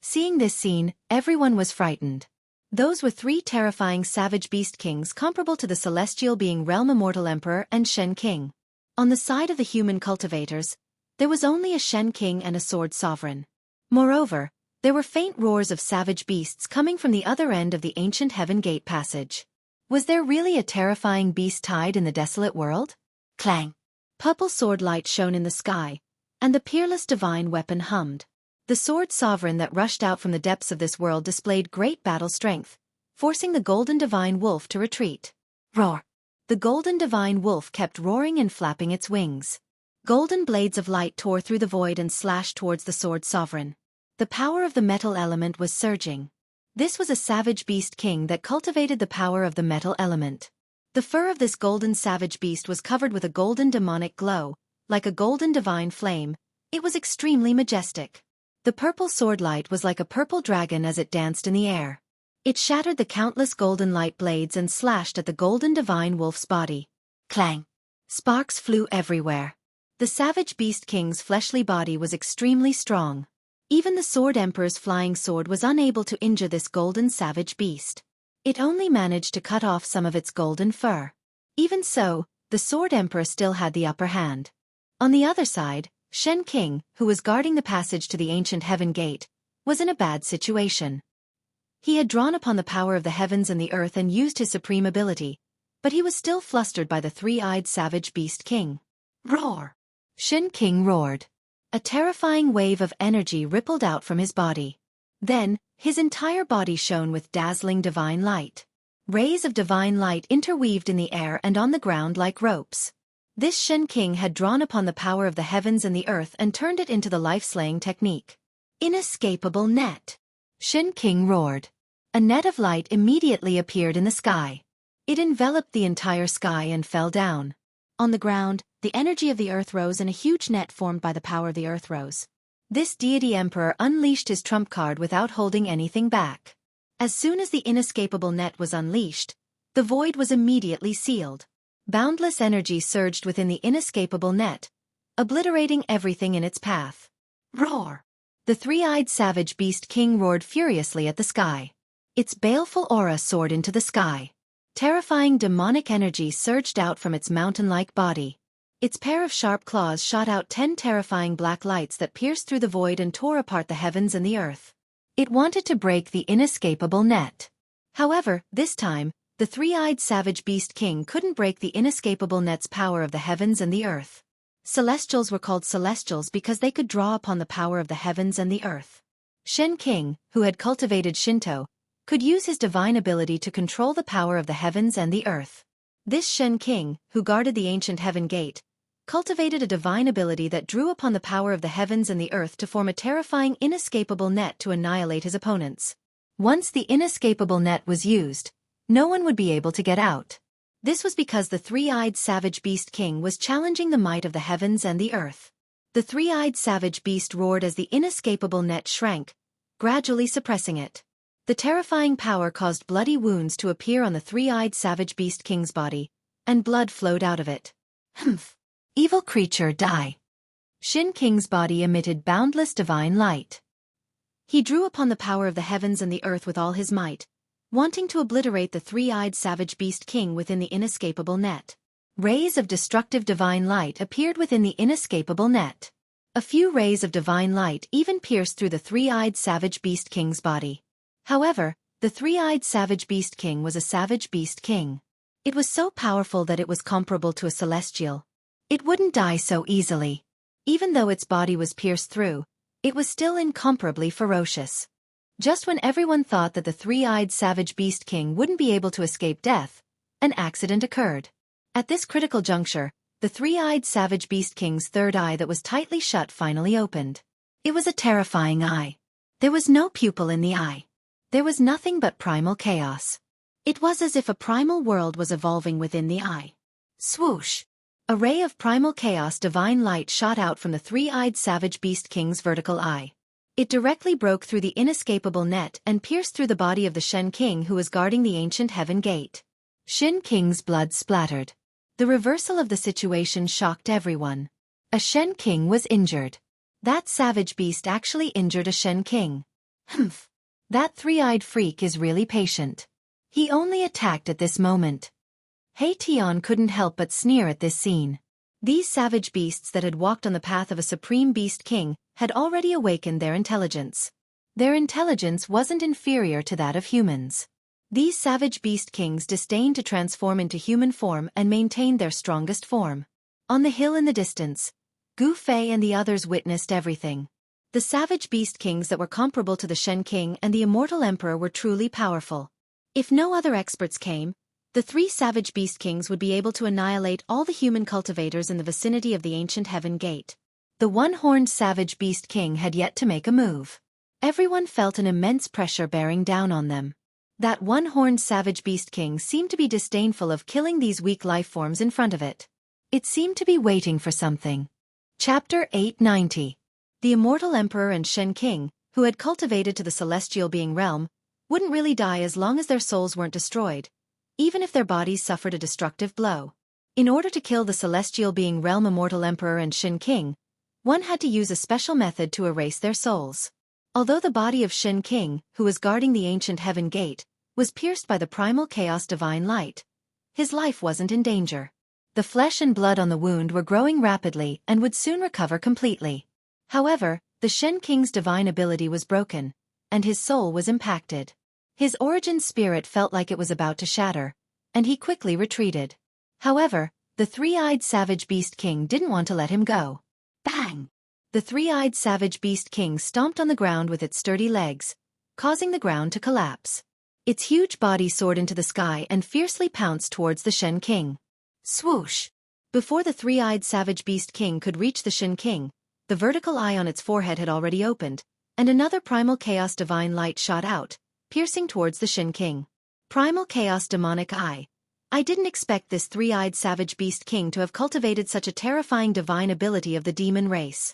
Seeing this scene, everyone was frightened. Those were three terrifying savage beast kings comparable to the celestial being realm immortal emperor and Shen king. On the side of the human cultivators, there was only a Shen king and a sword sovereign. Moreover, there were faint roars of savage beasts coming from the other end of the ancient heaven gate passage. Was there really a terrifying beast tied in the desolate world? Clang! Purple sword light shone in the sky, and the peerless divine weapon hummed. The sword sovereign that rushed out from the depths of this world displayed great battle strength, forcing the golden divine wolf to retreat. Roar! The golden divine wolf kept roaring and flapping its wings. Golden blades of light tore through the void and slashed towards the sword sovereign. The power of the metal element was surging. This was a savage beast king that cultivated the power of the metal element. The fur of this golden savage beast was covered with a golden demonic glow, like a golden divine flame. It was extremely majestic. The purple sword light was like a purple dragon as it danced in the air. It shattered the countless golden light blades and slashed at the golden divine wolf's body. Clang! Sparks flew everywhere. The savage beast king's fleshly body was extremely strong. Even the sword emperor's flying sword was unable to injure this golden savage beast. It only managed to cut off some of its golden fur. Even so, the sword emperor still had the upper hand. On the other side, Shen King, who was guarding the passage to the ancient heaven gate, was in a bad situation. He had drawn upon the power of the heavens and the earth and used his supreme ability, but he was still flustered by the three-eyed savage beast king. Roar! Shen King roared. A terrifying wave of energy rippled out from his body. Then, his entire body shone with dazzling divine light. Rays of divine light interweaved in the air and on the ground like ropes. This Shen King had drawn upon the power of the heavens and the earth and turned it into the life-slaying technique. Inescapable net! Shen King roared. A net of light immediately appeared in the sky. It enveloped the entire sky and fell down. On the ground, the energy of the earth rose and a huge net formed by the power of the earth rose. This deity emperor unleashed his trump card without holding anything back. As soon as the inescapable net was unleashed, the void was immediately sealed. Boundless energy surged within the inescapable net, obliterating everything in its path. Roar! The three-eyed savage beast king roared furiously at the sky. Its baleful aura soared into the sky. Terrifying demonic energy surged out from its mountain-like body. Its pair of sharp claws shot out 10 terrifying black lights that pierced through the void and tore apart the heavens and the earth. It wanted to break the inescapable net. However, this time, the three-eyed savage beast king couldn't break the inescapable net's power of the heavens and the earth. Celestials were called celestials because they could draw upon the power of the heavens and the earth. Shen King, who had cultivated Shinto, could use his divine ability to control the power of the heavens and the earth. This Shen King, who guarded the ancient heaven gate, cultivated a divine ability that drew upon the power of the heavens and the earth to form a terrifying inescapable net to annihilate his opponents. Once the inescapable net was used, no one would be able to get out. This was because the three-eyed savage beast king was challenging the might of the heavens and the earth. The three-eyed savage beast roared as the inescapable net shrank, gradually suppressing it. The terrifying power caused bloody wounds to appear on the three-eyed savage beast king's body, and blood flowed out of it. Humph! Evil creature, die! Shin King's body emitted boundless divine light. He drew upon the power of the heavens and the earth with all his might, wanting to obliterate the three-eyed savage beast king within the inescapable net. Rays of destructive divine light appeared within the inescapable net. A few rays of divine light even pierced through the three-eyed savage beast king's body. However, the three-eyed savage beast king was a savage beast king. It was so powerful that it was comparable to a celestial. It wouldn't die so easily. Even though its body was pierced through, it was still incomparably ferocious. Just when everyone thought that the three-eyed savage beast king wouldn't be able to escape death, an accident occurred. At this critical juncture, the three-eyed savage beast king's third eye that was tightly shut finally opened. It was a terrifying eye. There was no pupil in the eye. There was nothing but primal chaos. It was as if a primal world was evolving within the eye. Swoosh! A ray of primal chaos divine light shot out from the three-eyed savage beast king's vertical eye. It directly broke through the inescapable net and pierced through the body of the Shen King who was guarding the ancient heaven gate. Shen King's blood splattered. The reversal of the situation shocked everyone. A Shen King was injured. That savage beast actually injured a Shen King. Humph! That three-eyed freak is really patient. He only attacked at this moment. Hei Tian couldn't help but sneer at this scene. These savage beasts that had walked on the path of a supreme beast king had already awakened their intelligence. Their intelligence wasn't inferior to that of humans. These savage beast kings disdained to transform into human form and maintained their strongest form. On the hill in the distance, Gu Fei and the others witnessed everything. The savage beast kings that were comparable to the Shen King and the immortal emperor were truly powerful. If no other experts came, the three savage beast kings would be able to annihilate all the human cultivators in the vicinity of the ancient heaven gate. The one-horned savage beast king had yet to make a move. Everyone felt an immense pressure bearing down on them. That one-horned savage beast king seemed to be disdainful of killing these weak life forms in front of it. It seemed to be waiting for something. Chapter 890. The immortal emperor and Shen King, who had cultivated to the celestial being realm, wouldn't really die as long as their souls weren't destroyed, even if their bodies suffered a destructive blow. In order to kill the celestial being realm immortal emperor and Shen King, one had to use a special method to erase their souls. Although the body of Shen King, who was guarding the ancient heaven gate, was pierced by the primal chaos divine light, his life wasn't in danger. The flesh and blood on the wound were growing rapidly and would soon recover completely. However, the Shen King's divine ability was broken, and his soul was impacted. His origin spirit felt like it was about to shatter, and he quickly retreated. However, the three-eyed savage beast king didn't want to let him go. Bang! The three-eyed savage beast king stomped on the ground with its sturdy legs, causing the ground to collapse. Its huge body soared into the sky and fiercely pounced towards the Shen King. Swoosh! Before the three-eyed savage beast king could reach the Shen King, the vertical eye on its forehead had already opened, and another primal chaos divine light shot out, piercing towards the Shen King. Primal chaos demonic eye. I didn't expect this three-eyed savage beast king to have cultivated such a terrifying divine ability of the demon race.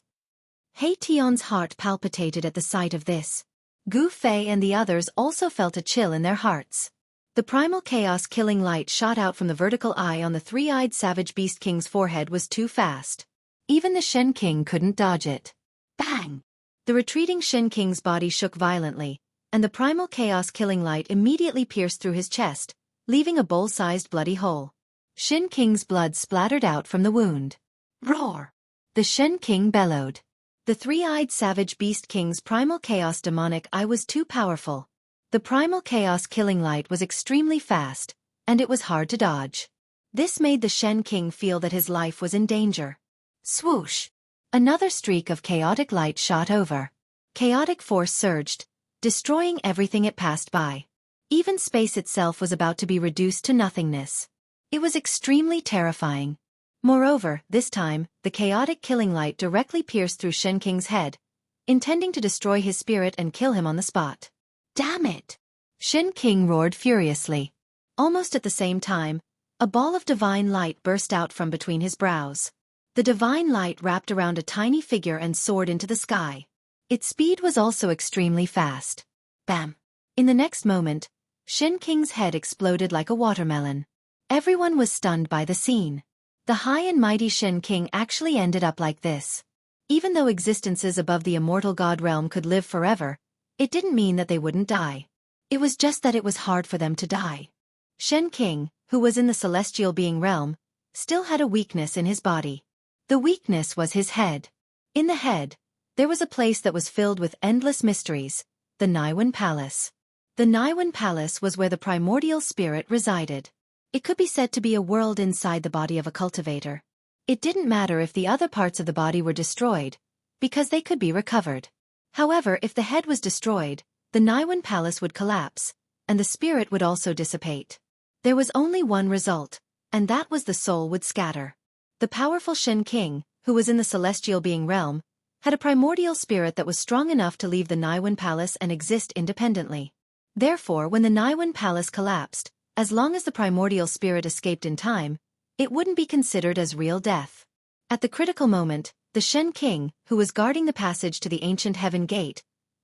He Tian's heart palpitated at the sight of this. Gu Fei and the others also felt a chill in their hearts. The primal chaos-killing light shot out from the vertical eye on the three-eyed savage beast king's forehead was too fast. Even the Shen King couldn't dodge it. Bang! The retreating Shen King's body shook violently, and the primal chaos-killing light immediately pierced through his chest, leaving a bowl-sized bloody hole. Shen King's blood splattered out from the wound. Roar! The Shen King bellowed. The three-eyed savage beast king's primal chaos demonic eye was too powerful. The primal chaos-killing light was extremely fast, and it was hard to dodge. This made the Shen King feel that his life was in danger. Swoosh! Another streak of chaotic light shot over. Chaotic force surged, destroying everything it passed by. Even space itself was about to be reduced to nothingness. It was extremely terrifying. Moreover, this time, the chaotic killing light directly pierced through Shen King's head, intending to destroy his spirit and kill him on the spot. Damn it! Shen King roared furiously. Almost at the same time, a ball of divine light burst out from between his brows. The divine light wrapped around a tiny figure and soared into the sky. Its speed was also extremely fast. Bam! In the next moment, Shen King's head exploded like a watermelon. Everyone was stunned by the scene. The high and mighty Shen King actually ended up like this. Even though existences above the immortal god realm could live forever, it didn't mean that they wouldn't die. It was just that it was hard for them to die. Shen King, who was in the celestial being realm, still had a weakness in his body. The weakness was his head. In the head, there was a place that was filled with endless mysteries, the Naiwen Palace. The Naiwen Palace was where the primordial spirit resided. It could be said to be a world inside the body of a cultivator. It didn't matter if the other parts of the body were destroyed, because they could be recovered. However, if the head was destroyed, the Naiwen Palace would collapse, and the spirit would also dissipate. There was only one result, and that was the soul would scatter. The powerful Shen King, who was in the celestial being realm, had a primordial spirit that was strong enough to leave the Naiwen Palace and exist independently. Therefore, when the Naiwen Palace collapsed, as long as the primordial spirit escaped in time, it wouldn't be considered as real death. At the critical moment, the Shen King, who was guarding the passage to the ancient heaven gate,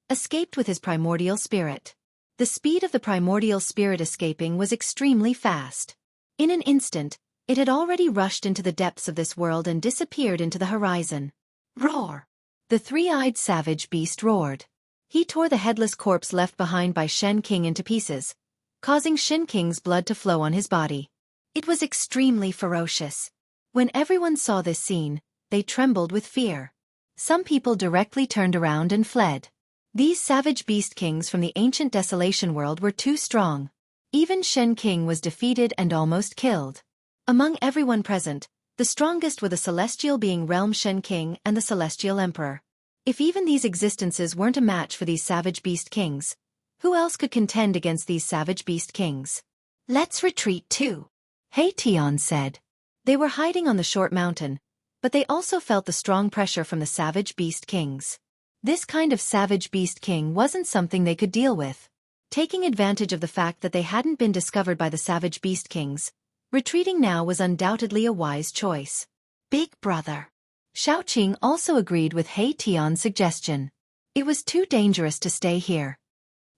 escaped with his primordial spirit. The speed of the primordial spirit escaping was extremely fast. In an instant, it had already rushed into the depths of this world and disappeared into the horizon. Roar! The three-eyed savage beast roared. He tore the headless corpse left behind by Shen King into pieces, causing Shen King's blood to flow on his body. It was extremely ferocious. When everyone saw this scene, they trembled with fear. Some people directly turned around and fled. These savage beast kings from the ancient desolation world were too strong. Even Shen King was defeated and almost killed. Among everyone present, the strongest were the celestial being realm Shen King and the celestial emperor. If even these existences weren't a match for these savage beast kings, who else could contend against these savage beast kings? Let's retreat too, He Tian said. They were hiding on the short mountain, but they also felt the strong pressure from the savage beast kings. This kind of savage beast king wasn't something they could deal with. Taking advantage of the fact that they hadn't been discovered by the savage beast kings, retreating now was undoubtedly a wise choice. Big brother. Xiaoqing also agreed with He Tian's suggestion. It was too dangerous to stay here.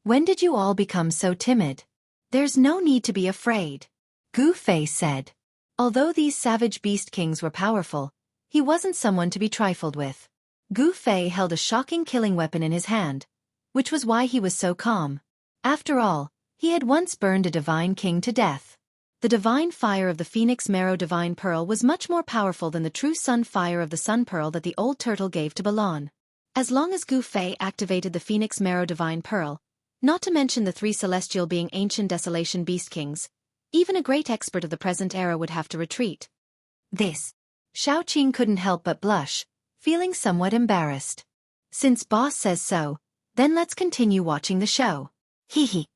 When did you all become so timid? There's no need to be afraid, Gu Fei said. Although these savage beast kings were powerful, he wasn't someone to be trifled with. Gu Fei held a shocking killing weapon in his hand, which was why he was so calm. After all, he had once burned a divine king to death. The divine fire of the Phoenix Marrow Divine Pearl was much more powerful than the true sun fire of the Sun Pearl that the old turtle gave to Balon. As long as Gu Fei activated the Phoenix Marrow Divine Pearl, not to mention the three celestial being ancient desolation beast kings, even a great expert of the present era would have to retreat. This. Xiaoqing couldn't help but blush, feeling somewhat embarrassed. Since boss says so, then let's continue watching the show. Hee hee.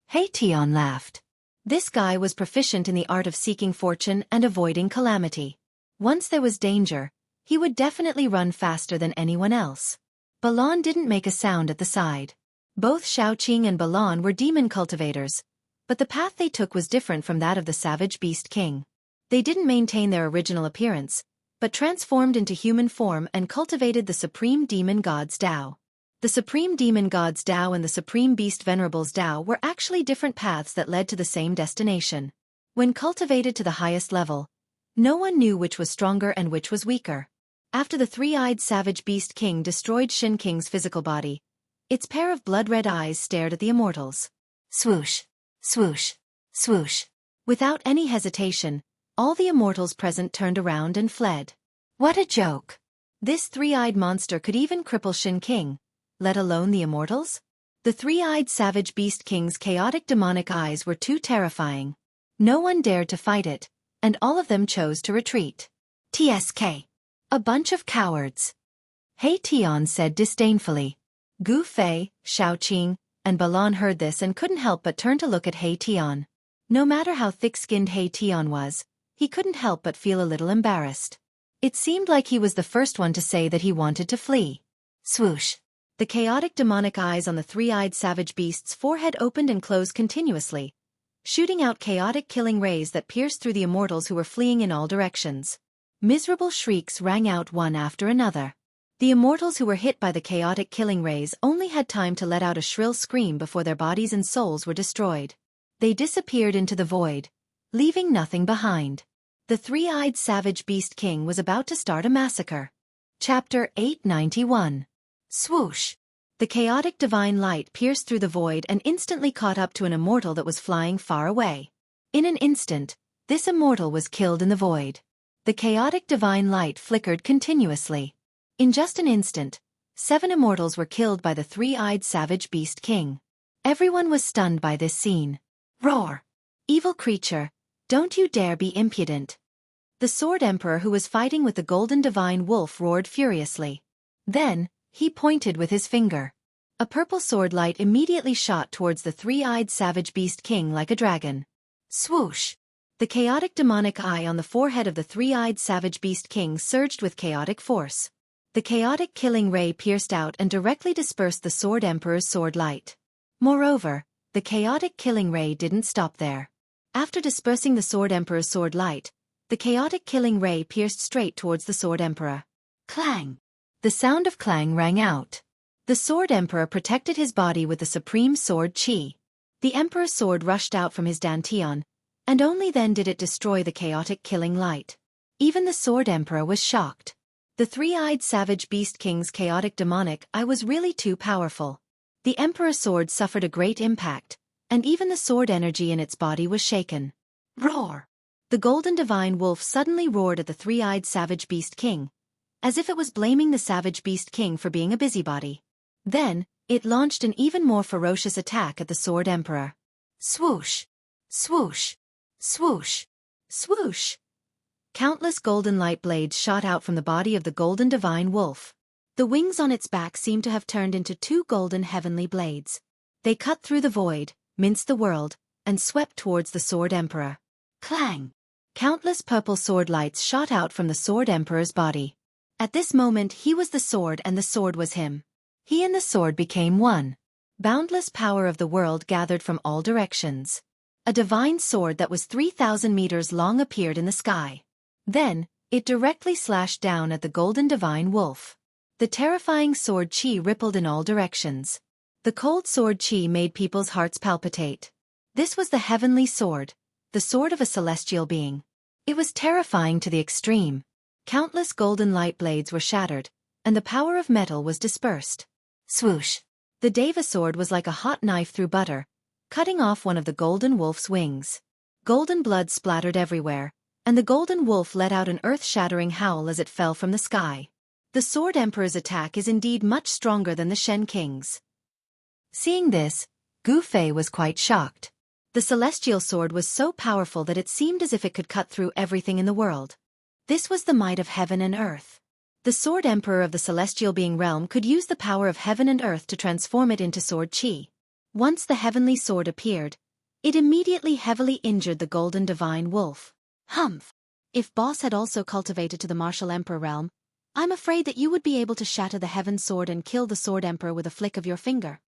He Tian laughed. This guy was proficient in the art of seeking fortune and avoiding calamity. Once there was danger, he would definitely run faster than anyone else. Balon didn't make a sound at the side. Both Xiaoqing and Balon were demon cultivators, But the path they took was different from that of the savage beast king. They didn't maintain their original appearance, but transformed into human form and cultivated the supreme demon god's Tao. The supreme demon god's Tao and the supreme beast venerable's Tao were actually different paths that led to the same destination. When cultivated to the highest level, no one knew which was stronger and which was weaker. After the three-eyed savage beast king destroyed Shin King's physical body, its pair of blood-red eyes stared at the immortals. Swoosh, swoosh, swoosh. Without any hesitation, all the immortals present turned around and fled. What a joke! This three-eyed monster could even cripple Shin King, let alone the immortals? The three-eyed savage beast king's chaotic demonic eyes were too terrifying. No one dared to fight it, and all of them chose to retreat. TSK. A bunch of cowards. He Tian said disdainfully. Gu Fei, Xiaoqing, and Balan heard this and couldn't help but turn to look at He Tian. No matter how thick-skinned He Tian was, he couldn't help but feel a little embarrassed. It seemed like he was the first one to say that he wanted to flee. Swoosh. The chaotic demonic eyes on the three-eyed savage beast's forehead opened and closed continuously, shooting out chaotic killing rays that pierced through the immortals who were fleeing in all directions. Miserable shrieks rang out one after another. The immortals who were hit by the chaotic killing rays only had time to let out a shrill scream before their bodies and souls were destroyed. They disappeared into the void, leaving nothing behind. The three-eyed savage beast king was about to start a massacre. Chapter 891. Swoosh! The chaotic divine light pierced through the void and instantly caught up to an immortal that was flying far away. In an instant, this immortal was killed in the void. The chaotic divine light flickered continuously. In just an instant, 7 immortals were killed by the three-eyed savage beast king. Everyone was stunned by this scene. Roar! Evil creature, don't you dare be impudent! The Sword Emperor who was fighting with the golden divine wolf roared furiously. Then, he pointed with his finger. A purple sword light immediately shot towards the three-eyed savage beast king like a dragon. Swoosh! The chaotic demonic eye on the forehead of the three-eyed savage beast king surged with chaotic force. The chaotic killing ray pierced out and directly dispersed the Sword Emperor's sword light. Moreover, the chaotic killing ray didn't stop there. After dispersing the Sword Emperor's sword light, the chaotic killing ray pierced straight towards the Sword Emperor. Clang! The sound of clang rang out. The Sword Emperor protected his body with the supreme sword Qi. The Emperor's sword rushed out from his dantian, and only then did it destroy the chaotic killing light. Even the Sword Emperor was shocked. The three-eyed savage beast king's chaotic demonic eye was really too powerful. The Emperor's sword suffered a great impact, and even the sword energy in its body was shaken. Roar! The golden divine wolf suddenly roared at the three-eyed savage beast king, as if it was blaming the savage beast king for being a busybody. Then, it launched an even more ferocious attack at the Sword Emperor. Swoosh! Swoosh! Swoosh! Swoosh! Countless golden light blades shot out from the body of the golden divine wolf. The wings on its back seemed to have turned into 2 golden heavenly blades. They cut through the void, minced the world, and swept towards the Sword Emperor. Clang! Countless purple sword lights shot out from the Sword Emperor's body. At this moment he was the sword and the sword was him. He and the sword became one. Boundless power of the world gathered from all directions. A divine sword that was 3,000 meters long appeared in the sky. Then, it directly slashed down at the golden divine wolf. The terrifying sword Qi rippled in all directions. The cold sword Qi made people's hearts palpitate. This was the heavenly sword, the sword of a celestial being. It was terrifying to the extreme. Countless golden light blades were shattered, and the power of metal was dispersed. Swoosh! The Deva sword was like a hot knife through butter, cutting off one of the golden wolf's wings. Golden blood splattered everywhere, and the golden wolf let out an earth-shattering howl as it fell from the sky. The Sword Emperor's attack is indeed much stronger than the Shen King's. Seeing this, Gu Fei was quite shocked. The celestial sword was so powerful that it seemed as if it could cut through everything in the world. This was the might of heaven and earth. The Sword Emperor of the celestial being realm could use the power of heaven and earth to transform it into sword Qi. Once the heavenly sword appeared, it immediately heavily injured the golden divine wolf. Humph! If Boss had also cultivated to the martial emperor realm, I'm afraid that you would be able to shatter the heaven sword and kill the Sword Emperor with a flick of your finger.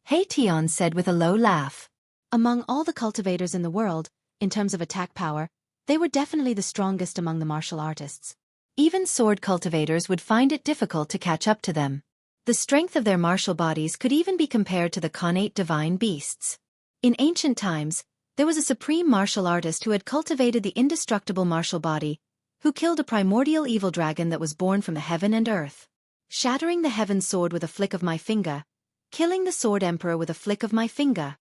He Tian said with a low laugh. Among all the cultivators in the world, in terms of attack power, they were definitely the strongest among the martial artists. Even sword cultivators would find it difficult to catch up to them. The strength of their martial bodies could even be compared to the connate divine beasts. In ancient times, there was a supreme martial artist who had cultivated the indestructible martial body, who killed a primordial evil dragon that was born from the heaven and earth. Shattering the heaven sword with a flick of my finger, killing the sword emperor with a flick of my finger.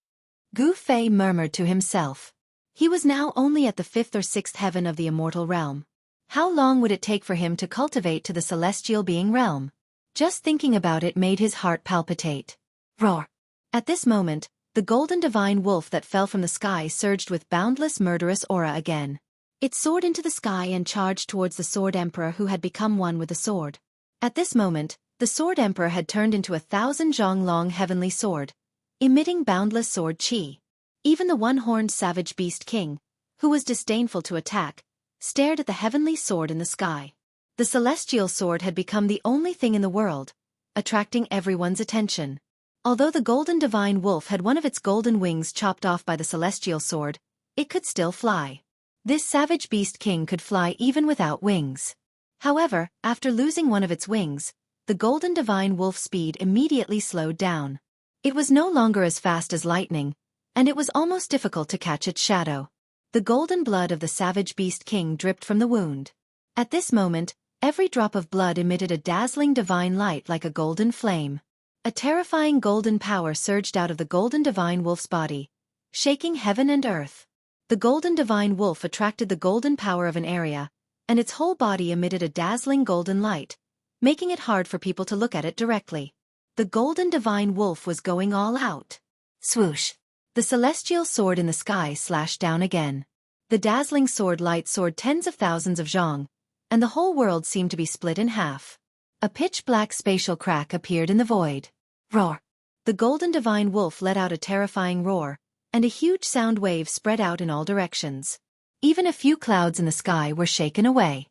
Gu Fei murmured to himself. He was now only at the 5th or 6th heaven of the immortal realm. How long would it take for him to cultivate to the celestial being realm? Just thinking about it made his heart palpitate. Roar! At this moment, the golden divine wolf that fell from the sky surged with boundless murderous aura again. It soared into the sky and charged towards the sword emperor who had become one with the sword. At this moment, the sword emperor had turned into 1,000 zhong long heavenly sword, emitting boundless sword chi. Even the one-horned savage beast king, who was disdainful to attack, stared at the heavenly sword in the sky. The celestial sword had become the only thing in the world, attracting everyone's attention. Although the golden divine wolf had one of its golden wings chopped off by the celestial sword, it could still fly. This savage beast king could fly even without wings. However, after losing one of its wings, the golden divine wolf's speed immediately slowed down. It was no longer as fast as lightning, and it was almost difficult to catch its shadow. The golden blood of the savage beast king dripped from the wound. At this moment, every drop of blood emitted a dazzling divine light like a golden flame. A terrifying golden power surged out of the golden divine wolf's body, shaking heaven and earth. The golden divine wolf attracted the golden power of an area, and its whole body emitted a dazzling golden light, making it hard for people to look at it directly. The golden divine wolf was going all out. Swoosh! The celestial sword in the sky slashed down again. The dazzling sword light soared tens of thousands of zhong, and the whole world seemed to be split in half. A pitch-black spatial crack appeared in the void. Roar! The golden divine wolf let out a terrifying roar, and a huge sound wave spread out in all directions. Even a few clouds in the sky were shaken away.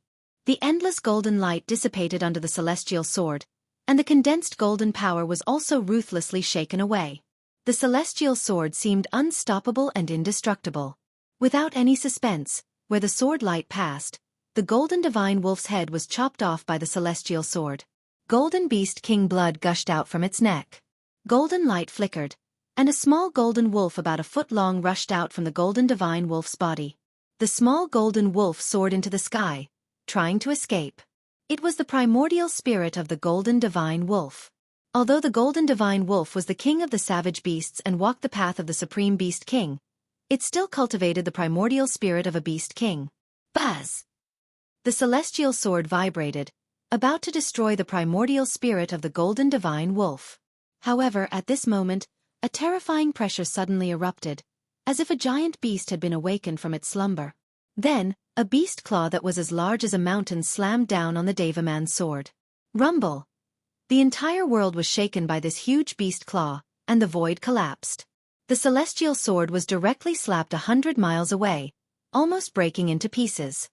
The endless golden light dissipated under the celestial sword, and the condensed golden power was also ruthlessly shaken away. The celestial sword seemed unstoppable and indestructible. Without any suspense, where the sword light passed, the golden divine wolf's head was chopped off by the celestial sword. Golden beast king blood gushed out from its neck. Golden light flickered, and a small golden wolf about a foot long rushed out from the golden divine wolf's body. The small golden wolf soared into the sky, trying to escape. It was the primordial spirit of the golden divine wolf. Although the golden divine wolf was the king of the savage beasts and walked the path of the supreme beast king, it still cultivated the primordial spirit of a beast king. Buzz! The celestial sword vibrated, about to destroy the primordial spirit of the golden divine wolf. However, at this moment, a terrifying pressure suddenly erupted, as if a giant beast had been awakened from its slumber. Then, a beast claw that was as large as a mountain slammed down on the Devaman's sword. Rumble! The entire world was shaken by this huge beast claw, and the void collapsed. The celestial sword was directly slapped 100 miles away, almost breaking into pieces.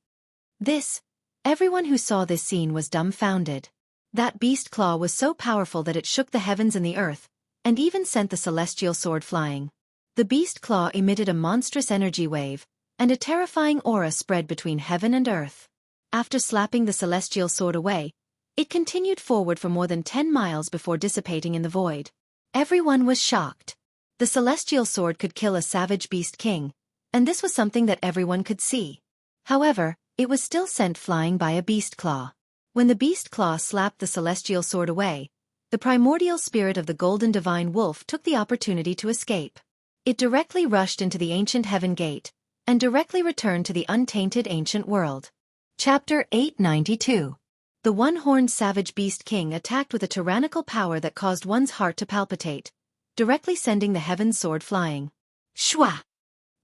Everyone who saw this scene was dumbfounded. That beast claw was so powerful that it shook the heavens and the earth, and even sent the celestial sword flying. The beast claw emitted a monstrous energy wave, and a terrifying aura spread between heaven and earth. After slapping the celestial sword away, it continued forward for more than 10 miles before dissipating in the void. Everyone was shocked. The celestial sword could kill a savage beast king, and this was something that everyone could see. However, it was still sent flying by a beast claw. When the beast claw slapped the celestial sword away, the primordial spirit of the golden divine wolf took the opportunity to escape. It directly rushed into the ancient heaven gate, and directly returned to the untainted ancient world. Chapter 892. The one-horned savage beast king attacked with a tyrannical power that caused one's heart to palpitate, directly sending the heaven's sword flying. Shwa!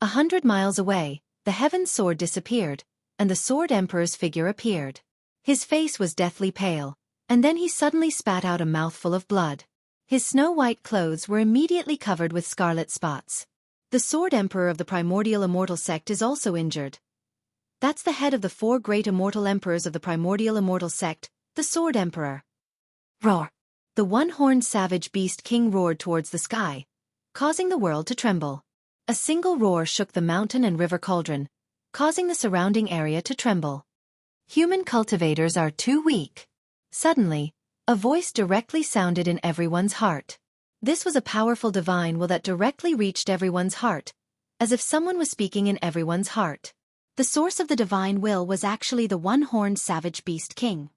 100 miles away, the heaven's sword disappeared, and the sword emperor's figure appeared. His face was deathly pale, and then he suddenly spat out a mouthful of blood. His snow-white clothes were immediately covered with scarlet spots. The sword emperor of the primordial immortal sect is also injured. That's the head of the 4 great immortal emperors of the primordial immortal sect, the sword emperor. Roar! The one-horned savage beast king roared towards the sky, causing the world to tremble. A single roar shook the mountain and river cauldron, causing the surrounding area to tremble. Human cultivators are too weak. Suddenly, a voice directly sounded in everyone's heart. This was a powerful divine will that directly reached everyone's heart, as if someone was speaking in everyone's heart. The source of the divine will was actually the one-horned savage beast king.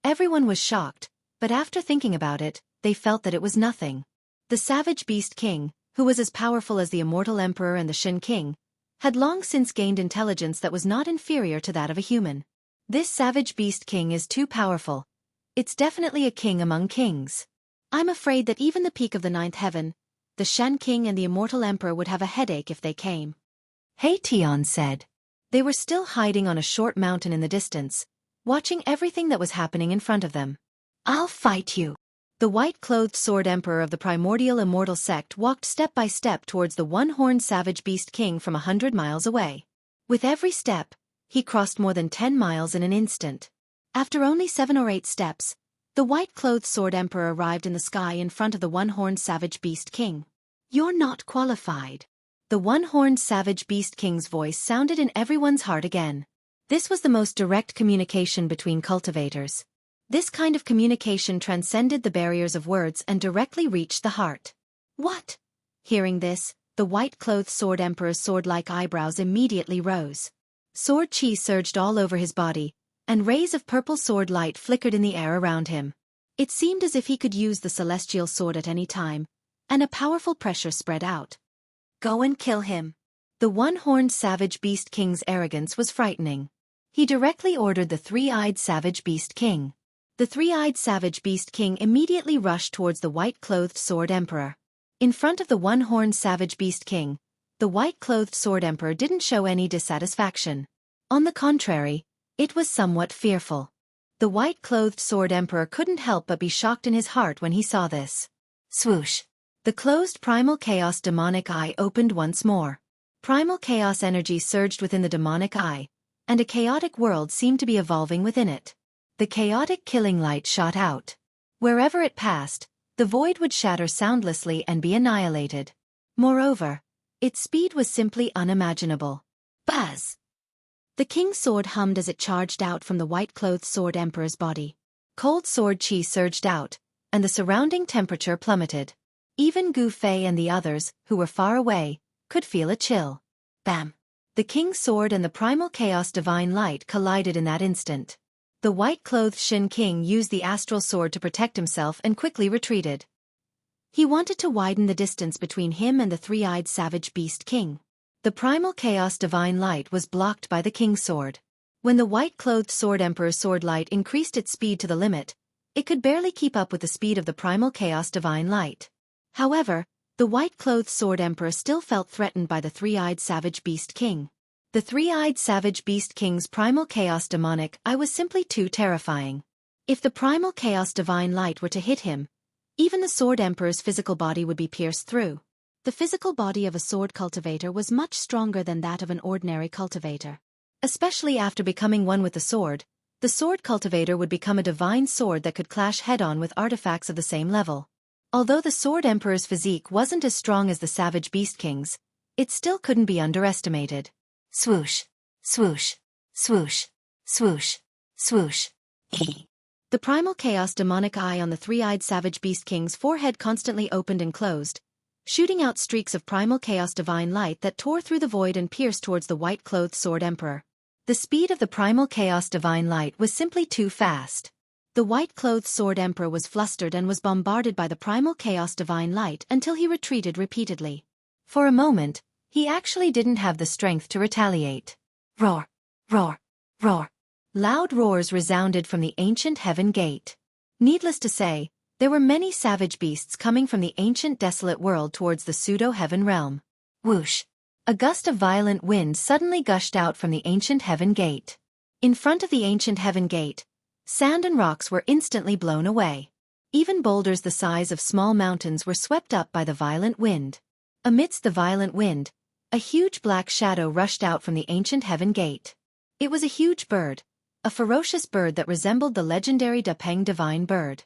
Everyone was shocked, but after thinking about it, they felt that it was nothing. The savage beast king, who was as powerful as the immortal emperor and the Shin king, had long since gained intelligence that was not inferior to that of a human. This savage beast king is too powerful. It's definitely a king among kings. I'm afraid that even the peak of the ninth heaven, the Shen king and the immortal emperor would have a headache if they came. Hey, Tian said. They were still hiding on a short mountain in the distance, watching everything that was happening in front of them. I'll fight you. The white-clothed sword emperor of the primordial immortal sect walked step by step towards the one-horned savage beast king from 100 miles away. With every step, he crossed more than 10 miles in an instant. After only 7 or 8 steps, the white-clothed sword emperor arrived in the sky in front of the one-horned savage beast king. You're not qualified. The one-horned savage beast king's voice sounded in everyone's heart again. This was the most direct communication between cultivators. This kind of communication transcended the barriers of words and directly reached the heart. What? Hearing this, the white-clothed sword emperor's sword-like eyebrows immediately rose. Sword chi surged all over his body, and rays of purple sword light flickered in the air around him. It seemed as if he could use the celestial sword at any time, and a powerful pressure spread out. Go and kill him. The one-horned savage beast king's arrogance was frightening. He directly ordered the three-eyed savage beast king. The three-eyed savage beast king immediately rushed towards the white-clothed sword emperor. In front of the one-horned savage beast king, the white-clothed sword emperor didn't show any dissatisfaction. On the contrary, it was somewhat fearful. The white-clothed sword emperor couldn't help but be shocked in his heart when he saw this. Swoosh! The closed primal chaos demonic eye opened once more. Primal chaos energy surged within the demonic eye, and a chaotic world seemed to be evolving within it. The chaotic killing light shot out. Wherever it passed, the void would shatter soundlessly and be annihilated. Moreover, its speed was simply unimaginable. Buzz! The king's sword hummed as it charged out from the white-clothed sword emperor's body. Cold sword chi surged out, and the surrounding temperature plummeted. Even Gu Fei and the others, who were far away, could feel a chill. Bam! The king's sword and the primal chaos divine light collided in that instant. The white-clothed Shin king used the astral sword to protect himself and quickly retreated. He wanted to widen the distance between him and the three-eyed savage beast king. The primal chaos divine light was blocked by the king's sword. When the white-clothed sword emperor's sword light increased its speed to the limit, it could barely keep up with the speed of the primal chaos divine light. However, the white-clothed sword emperor still felt threatened by the three-eyed savage beast king. The three-eyed savage beast king's primal chaos demonic eye was simply too terrifying. If the primal chaos divine light were to hit him, even the sword emperor's physical body would be pierced through. The physical body of a sword cultivator was much stronger than that of an ordinary cultivator. Especially after becoming one with the sword cultivator would become a divine sword that could clash head-on with artifacts of the same level. Although the sword emperor's physique wasn't as strong as the savage beast king's, it still couldn't be underestimated. Swoosh, swoosh, swoosh, swoosh, swoosh. The primal chaos demonic eye on the three-eyed savage beast king's forehead constantly opened and closed, shooting out streaks of primal chaos divine light that tore through the void and pierced towards the white-clothed sword emperor. The speed of the primal chaos divine light was simply too fast. The white-clothed sword emperor was flustered and was bombarded by the primal chaos divine light until he retreated repeatedly. For a moment, he actually didn't have the strength to retaliate. Roar! Roar! Roar! Loud roars resounded from the ancient heaven gate. Needless to say, there were many savage beasts coming from the ancient desolate world towards the pseudo-heaven realm. Whoosh! A gust of violent wind suddenly gushed out from the ancient heaven gate. In front of the ancient heaven gate, sand and rocks were instantly blown away. Even boulders the size of small mountains were swept up by the violent wind. Amidst the violent wind, a huge black shadow rushed out from the ancient heaven gate. It was a huge bird, a ferocious bird that resembled the legendary Dapeng divine bird.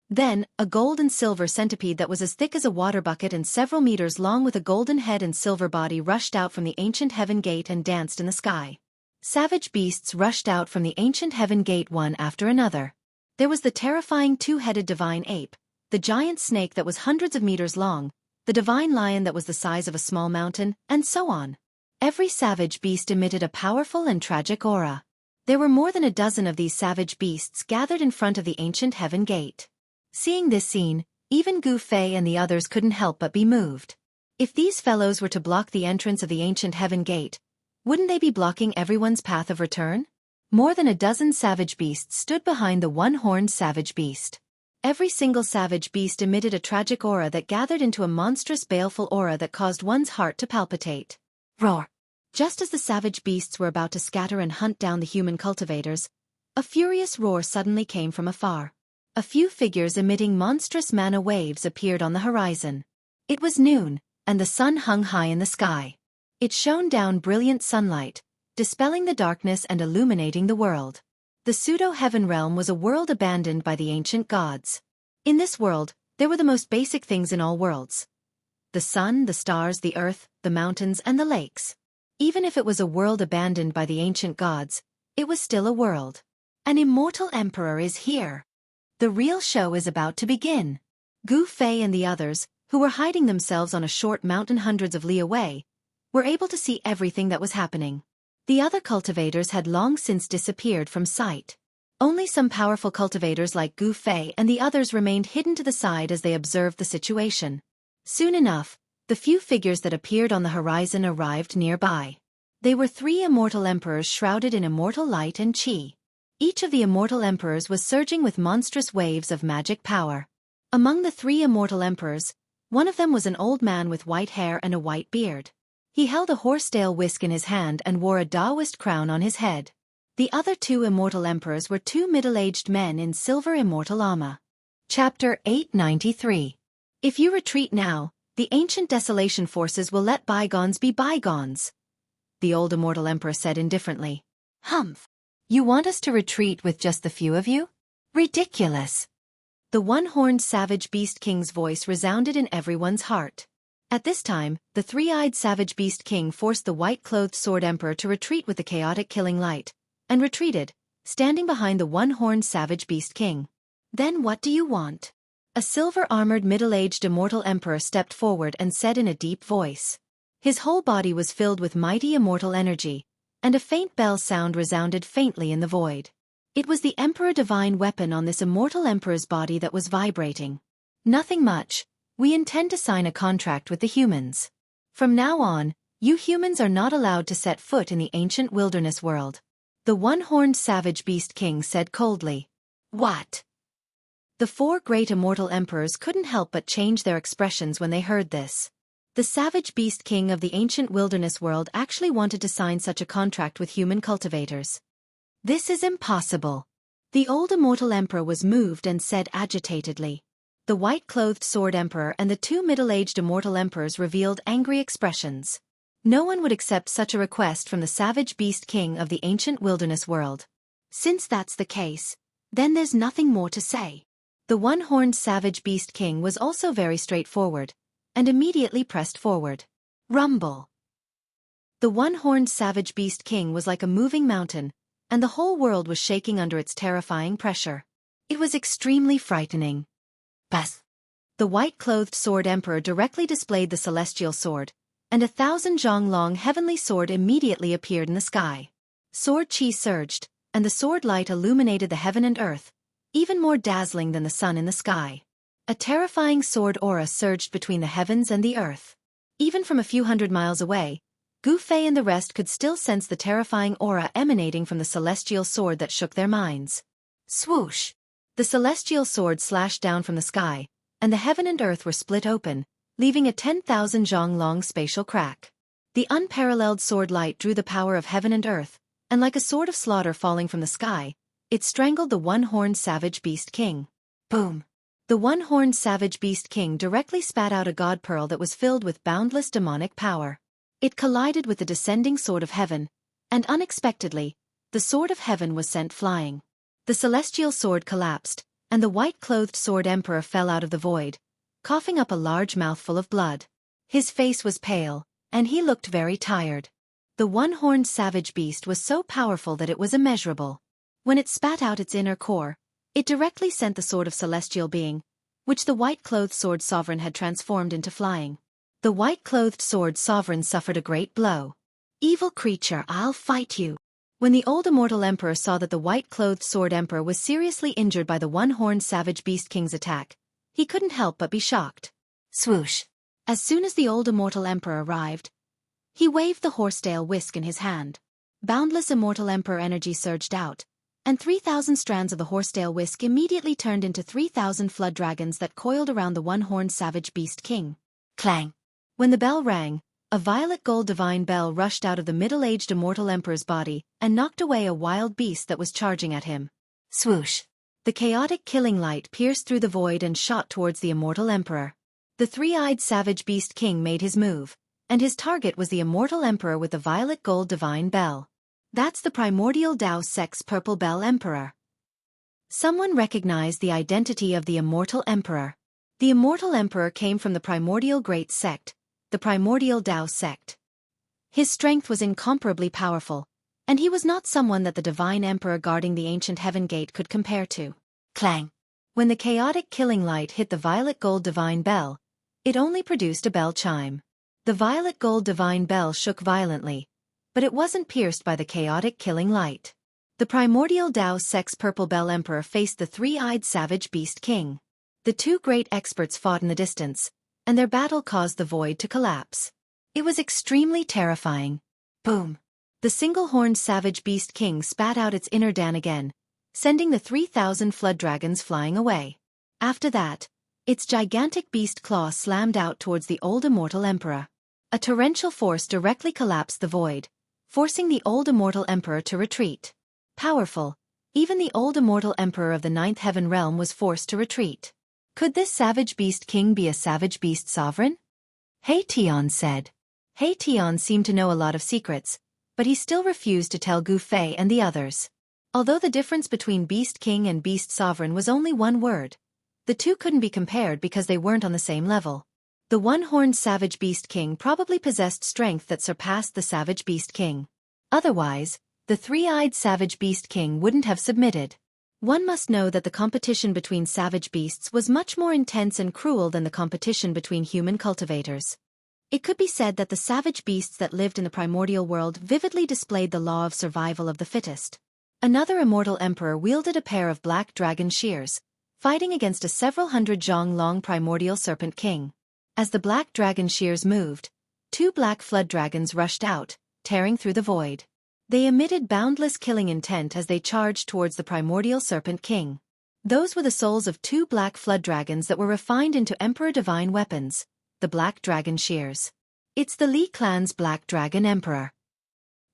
Then, a gold and silver centipede that was as thick as a water bucket and several meters long with a golden head and silver body rushed out from the ancient heaven gate and danced in the sky. Savage beasts rushed out from the ancient heaven gate one after another. There was the terrifying two-headed divine ape, the giant snake that was hundreds of meters long, the divine lion that was the size of a small mountain, and so on. Every savage beast emitted a powerful and tragic aura. There were more than a dozen of these savage beasts gathered in front of the ancient heaven gate. Seeing this scene, even Gu Fei and the others couldn't help but be moved. If these fellows were to block the entrance of the ancient heaven gate, wouldn't they be blocking everyone's path of return? More than a dozen savage beasts stood behind the one-horned savage beast. Every single savage beast emitted a tragic aura that gathered into a monstrous baleful aura that caused one's heart to palpitate. Roar! Just as the savage beasts were about to scatter and hunt down the human cultivators, a furious roar suddenly came from afar. A few figures emitting monstrous mana waves appeared on the horizon. It was noon, and the sun hung high in the sky. It shone down brilliant sunlight, dispelling the darkness and illuminating the world. The pseudo-heaven realm was a world abandoned by the ancient gods. In this world, there were the most basic things in all worlds. The sun, the stars, the earth, the mountains, and the lakes. Even if it was a world abandoned by the ancient gods, it was still a world. An immortal emperor is here. The real show is about to begin. Gu Fei and the others, who were hiding themselves on a short mountain hundreds of li away, were able to see everything that was happening. The other cultivators had long since disappeared from sight. Only some powerful cultivators like Gu Fei and the others remained hidden to the side as they observed the situation. Soon enough, the few figures that appeared on the horizon arrived nearby. They were 3 immortal emperors shrouded in immortal light and qi. Each of the immortal emperors was surging with monstrous waves of magic power. Among the 3 immortal emperors, one of them was an old man with white hair and a white beard. He held a horsetail whisk in his hand and wore a Taoist crown on his head. The other 2 immortal emperors were 2 middle-aged men in silver immortal armor. Chapter 893. If you retreat now, the ancient desolation forces will let bygones be bygones, the old immortal emperor said indifferently. Humph. You want us to retreat with just the few of you? Ridiculous. The one-horned savage beast king's voice resounded in everyone's heart. At this time, the 3-eyed savage beast king forced the white-clothed sword emperor to retreat with the chaotic killing light, and retreated, standing behind the one-horned savage beast king. Then what do you want? A silver-armored middle-aged immortal emperor stepped forward and said in a deep voice. His whole body was filled with mighty immortal energy, and a faint bell sound resounded faintly in the void. It was the Emperor Divine weapon on this immortal emperor's body that was vibrating. Nothing much. We intend to sign a contract with the humans. From now on, you humans are not allowed to set foot in the ancient wilderness world. The one-horned savage beast king said coldly. What? The 4 great immortal emperors couldn't help but change their expressions when they heard this. The savage beast king of the ancient wilderness world actually wanted to sign such a contract with human cultivators. This is impossible. The old immortal emperor was moved and said agitatedly. The white-clothed sword emperor and the 2 middle-aged immortal emperors revealed angry expressions. No one would accept such a request from the savage beast king of the ancient wilderness world. Since that's the case, then there's nothing more to say. The one-horned savage beast king was also very straightforward, and immediately pressed forward. Rumble. The one-horned savage beast king was like a moving mountain, and the whole world was shaking under its terrifying pressure. It was extremely frightening. Bas. The white-clothed sword emperor directly displayed the celestial sword, and 1,000 zhong-long heavenly sword immediately appeared in the sky. Sword qi surged, and the sword light illuminated the heaven and earth, even more dazzling than the sun in the sky. A terrifying sword aura surged between the heavens and the earth. Even from a few hundred miles away, Gu Fei and the rest could still sense the terrifying aura emanating from the celestial sword that shook their minds. Swoosh! The celestial sword slashed down from the sky, and the heaven and earth were split open, leaving a 10,000 zhong-long spatial crack. The unparalleled sword light drew the power of heaven and earth, and like a sword of slaughter falling from the sky, it strangled the one-horned savage beast king. Boom! The one-horned savage beast king directly spat out a god pearl that was filled with boundless demonic power. It collided with the descending sword of heaven, and unexpectedly, the sword of heaven was sent flying. The celestial sword collapsed, and the white-clothed sword emperor fell out of the void, coughing up a large mouthful of blood. His face was pale, and he looked very tired. The one-horned savage beast was so powerful that it was immeasurable. When it spat out its inner core, it directly sent the sword of celestial being, which the white-clothed sword sovereign had transformed into flying. The white-clothed sword sovereign suffered a great blow. "Evil creature, I'll fight you." When the old immortal emperor saw that the white-clothed sword emperor was seriously injured by the one-horned savage beast king's attack, he couldn't help but be shocked. Swoosh! As soon as the old immortal emperor arrived, he waved the horsetail whisk in his hand. Boundless immortal emperor energy surged out, and 3,000 strands of the horsetail whisk immediately turned into 3,000 flood dragons that coiled around the one-horned savage beast king. Clang! When the bell rang, a violet gold divine bell rushed out of the middle-aged immortal emperor's body and knocked away a wild beast that was charging at him. Swoosh! The chaotic killing light pierced through the void and shot towards the immortal emperor. The three-eyed savage beast king made his move, and his target was the immortal emperor with the violet gold divine bell. That's the primordial Dao Sex Purple Bell Emperor. Someone recognized the identity of the immortal emperor. The immortal emperor came from the primordial great sect, the primordial Dao sect. His strength was incomparably powerful, and he was not someone that the divine emperor guarding the ancient heaven gate could compare to. Clang! When the chaotic killing light hit the violet gold divine bell, it only produced a bell chime. The violet gold divine bell shook violently, but it wasn't pierced by the chaotic killing light. The primordial Dao Sex Purple Bell Emperor faced the three-eyed savage beast king. The two great experts fought in the distance, and their battle caused the void to collapse. It was extremely terrifying. Boom! The single-horned savage beast king spat out its inner Dan again, sending the 3,000 flood dragons flying away. After that, its gigantic beast claw slammed out towards the old immortal emperor. A torrential force directly collapsed the void, forcing the old immortal emperor to retreat. Powerful, even the old immortal emperor of the ninth heaven realm was forced to retreat. Could this savage beast king be a savage beast sovereign? Hei Tian said. Hei Tian seemed to know a lot of secrets, but he still refused to tell Gu Fei and the others. Although the difference between beast king and beast sovereign was only one word, the two couldn't be compared because they weren't on the same level. The one-horned savage beast king probably possessed strength that surpassed the savage beast king. Otherwise, the three-eyed savage beast king wouldn't have submitted. One must know that the competition between savage beasts was much more intense and cruel than the competition between human cultivators. It could be said that the savage beasts that lived in the primordial world vividly displayed the law of survival of the fittest. Another immortal emperor wielded a pair of black dragon shears, fighting against a several hundred zhong long primordial serpent king. As the black dragon shears moved, two black flood dragons rushed out, tearing through the void. They emitted boundless killing intent as they charged towards the primordial serpent king. Those were the souls of two black flood dragons that were refined into emperor divine weapons, the black dragon shears. It's the Li clan's black dragon emperor.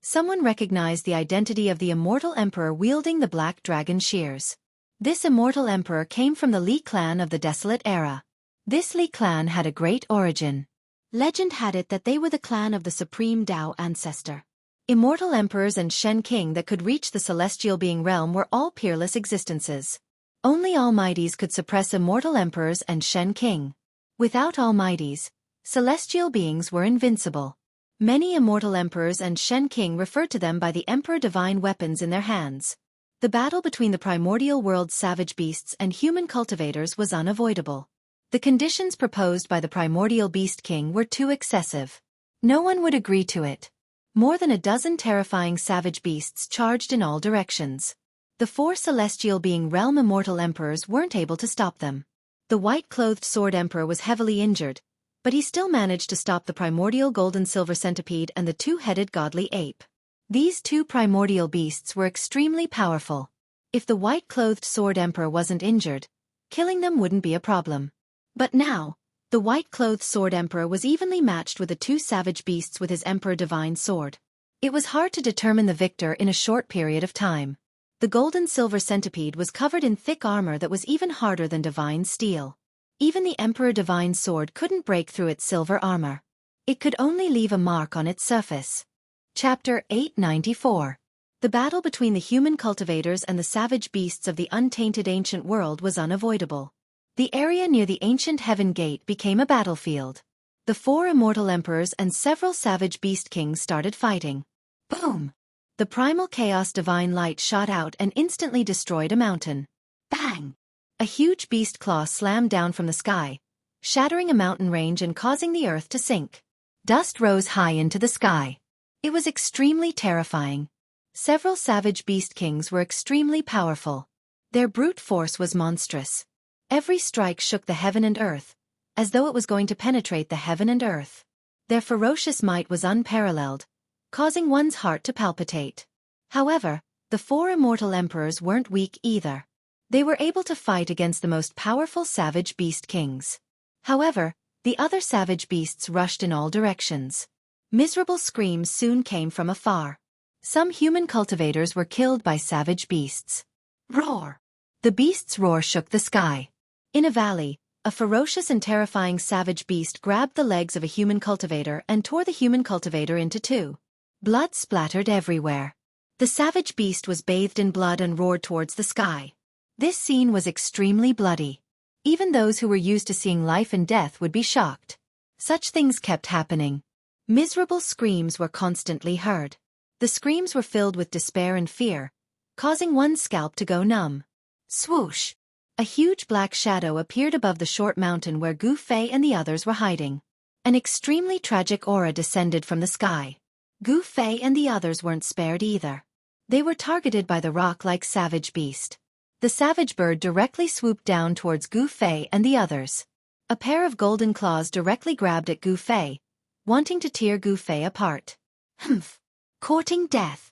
Someone recognized the identity of the immortal emperor wielding the black dragon shears. This immortal emperor came from the Li clan of the Desolate Era. This Li clan had a great origin. Legend had it that they were the clan of the supreme Dao ancestor. Immortal emperors and Shen king that could reach the celestial being realm were all peerless existences. Only almighties could suppress immortal emperors and Shen king. Without almighties, celestial beings were invincible. Many immortal emperors and Shen king referred to them by the emperor divine weapons in their hands. The battle between the primordial world's savage beasts and human cultivators was unavoidable. The conditions proposed by the primordial beast king were too excessive. No one would agree to it. More than a dozen terrifying savage beasts charged in all directions. The four celestial being realm immortal emperors weren't able to stop them. The white-clothed sword emperor was heavily injured, but he still managed to stop the primordial golden silver centipede and the two-headed godly ape. These two primordial beasts were extremely powerful. If the white-clothed sword emperor wasn't injured, killing them wouldn't be a problem. But now, the white-clothed sword emperor was evenly matched with the two savage beasts with his emperor divine sword. It was hard to determine the victor in a short period of time. The golden silver centipede was covered in thick armor that was even harder than divine steel. Even the emperor divine sword couldn't break through its silver armor. It could only leave a mark on its surface. Chapter 894. The battle between the human cultivators and the savage beasts of the untainted ancient world was unavoidable. The area near the ancient Heaven Gate became a battlefield. The 4 immortal emperors and several savage beast kings started fighting. Boom! The primal chaos divine light shot out and instantly destroyed a mountain. Bang! A huge beast claw slammed down from the sky, shattering a mountain range and causing the earth to sink. Dust rose high into the sky. It was extremely terrifying. Several savage beast kings were extremely powerful. Their brute force was monstrous. Every strike shook the heaven and earth, as though it was going to penetrate the heaven and earth. Their ferocious might was unparalleled, causing one's heart to palpitate. However, the 4 immortal emperors weren't weak either. They were able to fight against the most powerful savage beast kings. However, the other savage beasts rushed in all directions. Miserable screams soon came from afar. Some human cultivators were killed by savage beasts. Roar! The beast's roar shook the sky. In a valley, a ferocious and terrifying savage beast grabbed the legs of a human cultivator and tore the human cultivator into 2. Blood splattered everywhere. The savage beast was bathed in blood and roared towards the sky. This scene was extremely bloody. Even those who were used to seeing life and death would be shocked. Such things kept happening. Miserable screams were constantly heard. The screams were filled with despair and fear, causing one's scalp to go numb. Swoosh! A huge black shadow appeared above the short mountain where Gu Fei and the others were hiding. An extremely tragic aura descended from the sky. Gu Fei and the others weren't spared either. They were targeted by the rock-like savage beast. The savage bird directly swooped down towards Gu Fei and the others. A pair of golden claws directly grabbed at Gu Fei, wanting to tear Gu Fei apart. Humph! Courting death.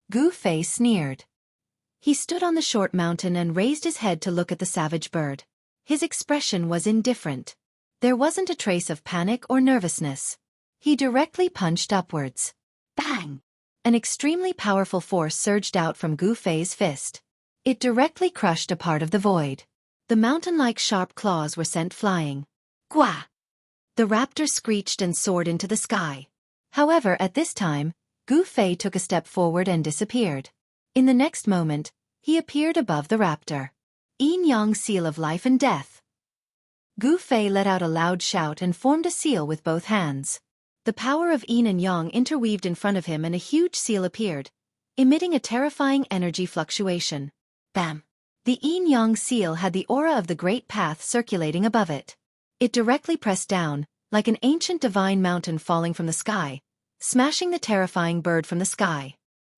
Gu Fei sneered. He stood on the short mountain and raised his head to look at the savage bird. His expression was indifferent. There wasn't a trace of panic or nervousness. He directly punched upwards. Bang! An extremely powerful force surged out from Gu Fei's fist. It directly crushed a part of the void. The mountain-like sharp claws were sent flying. Gwa! The raptor screeched and soared into the sky. However, at this time, Gu Fei took a step forward and disappeared. In the next moment, he appeared above the raptor. Yin-Yang seal of life and death. Gu Fei let out a loud shout and formed a seal with both hands. The power of Yin and Yang interweaved in front of him and a huge seal appeared, emitting a terrifying energy fluctuation. Bam! The Yin-Yang seal had the aura of the Great Path circulating above it. It directly pressed down, like an ancient divine mountain falling from the sky, smashing the terrifying bird from the sky.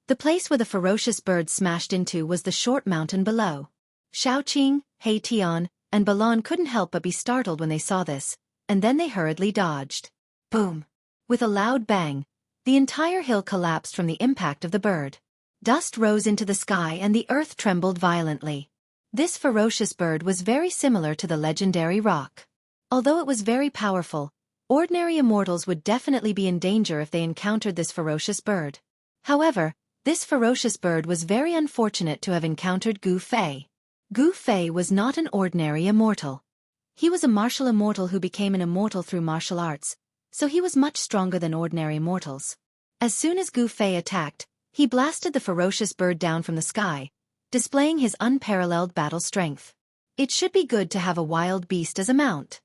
The place where the ferocious bird smashed into was the short mountain below. Xiaoqing, He Tian, and Balan couldn't help but be startled when they saw this, and then they hurriedly dodged. Boom! With a loud bang, the entire hill collapsed from the impact of the bird. Dust rose into the sky and the earth trembled violently. This ferocious bird was very similar to the legendary roc. Although it was very powerful, ordinary immortals would definitely be in danger if they encountered this ferocious bird. However, this ferocious bird was very unfortunate to have encountered Gu Fei. Gu Fei was not an ordinary immortal. He was a martial immortal who became an immortal through martial arts, so he was much stronger than ordinary mortals. As soon as Gu Fei attacked, he blasted the ferocious bird down from the sky, displaying his unparalleled battle strength. It should be good to have a wild beast as a mount,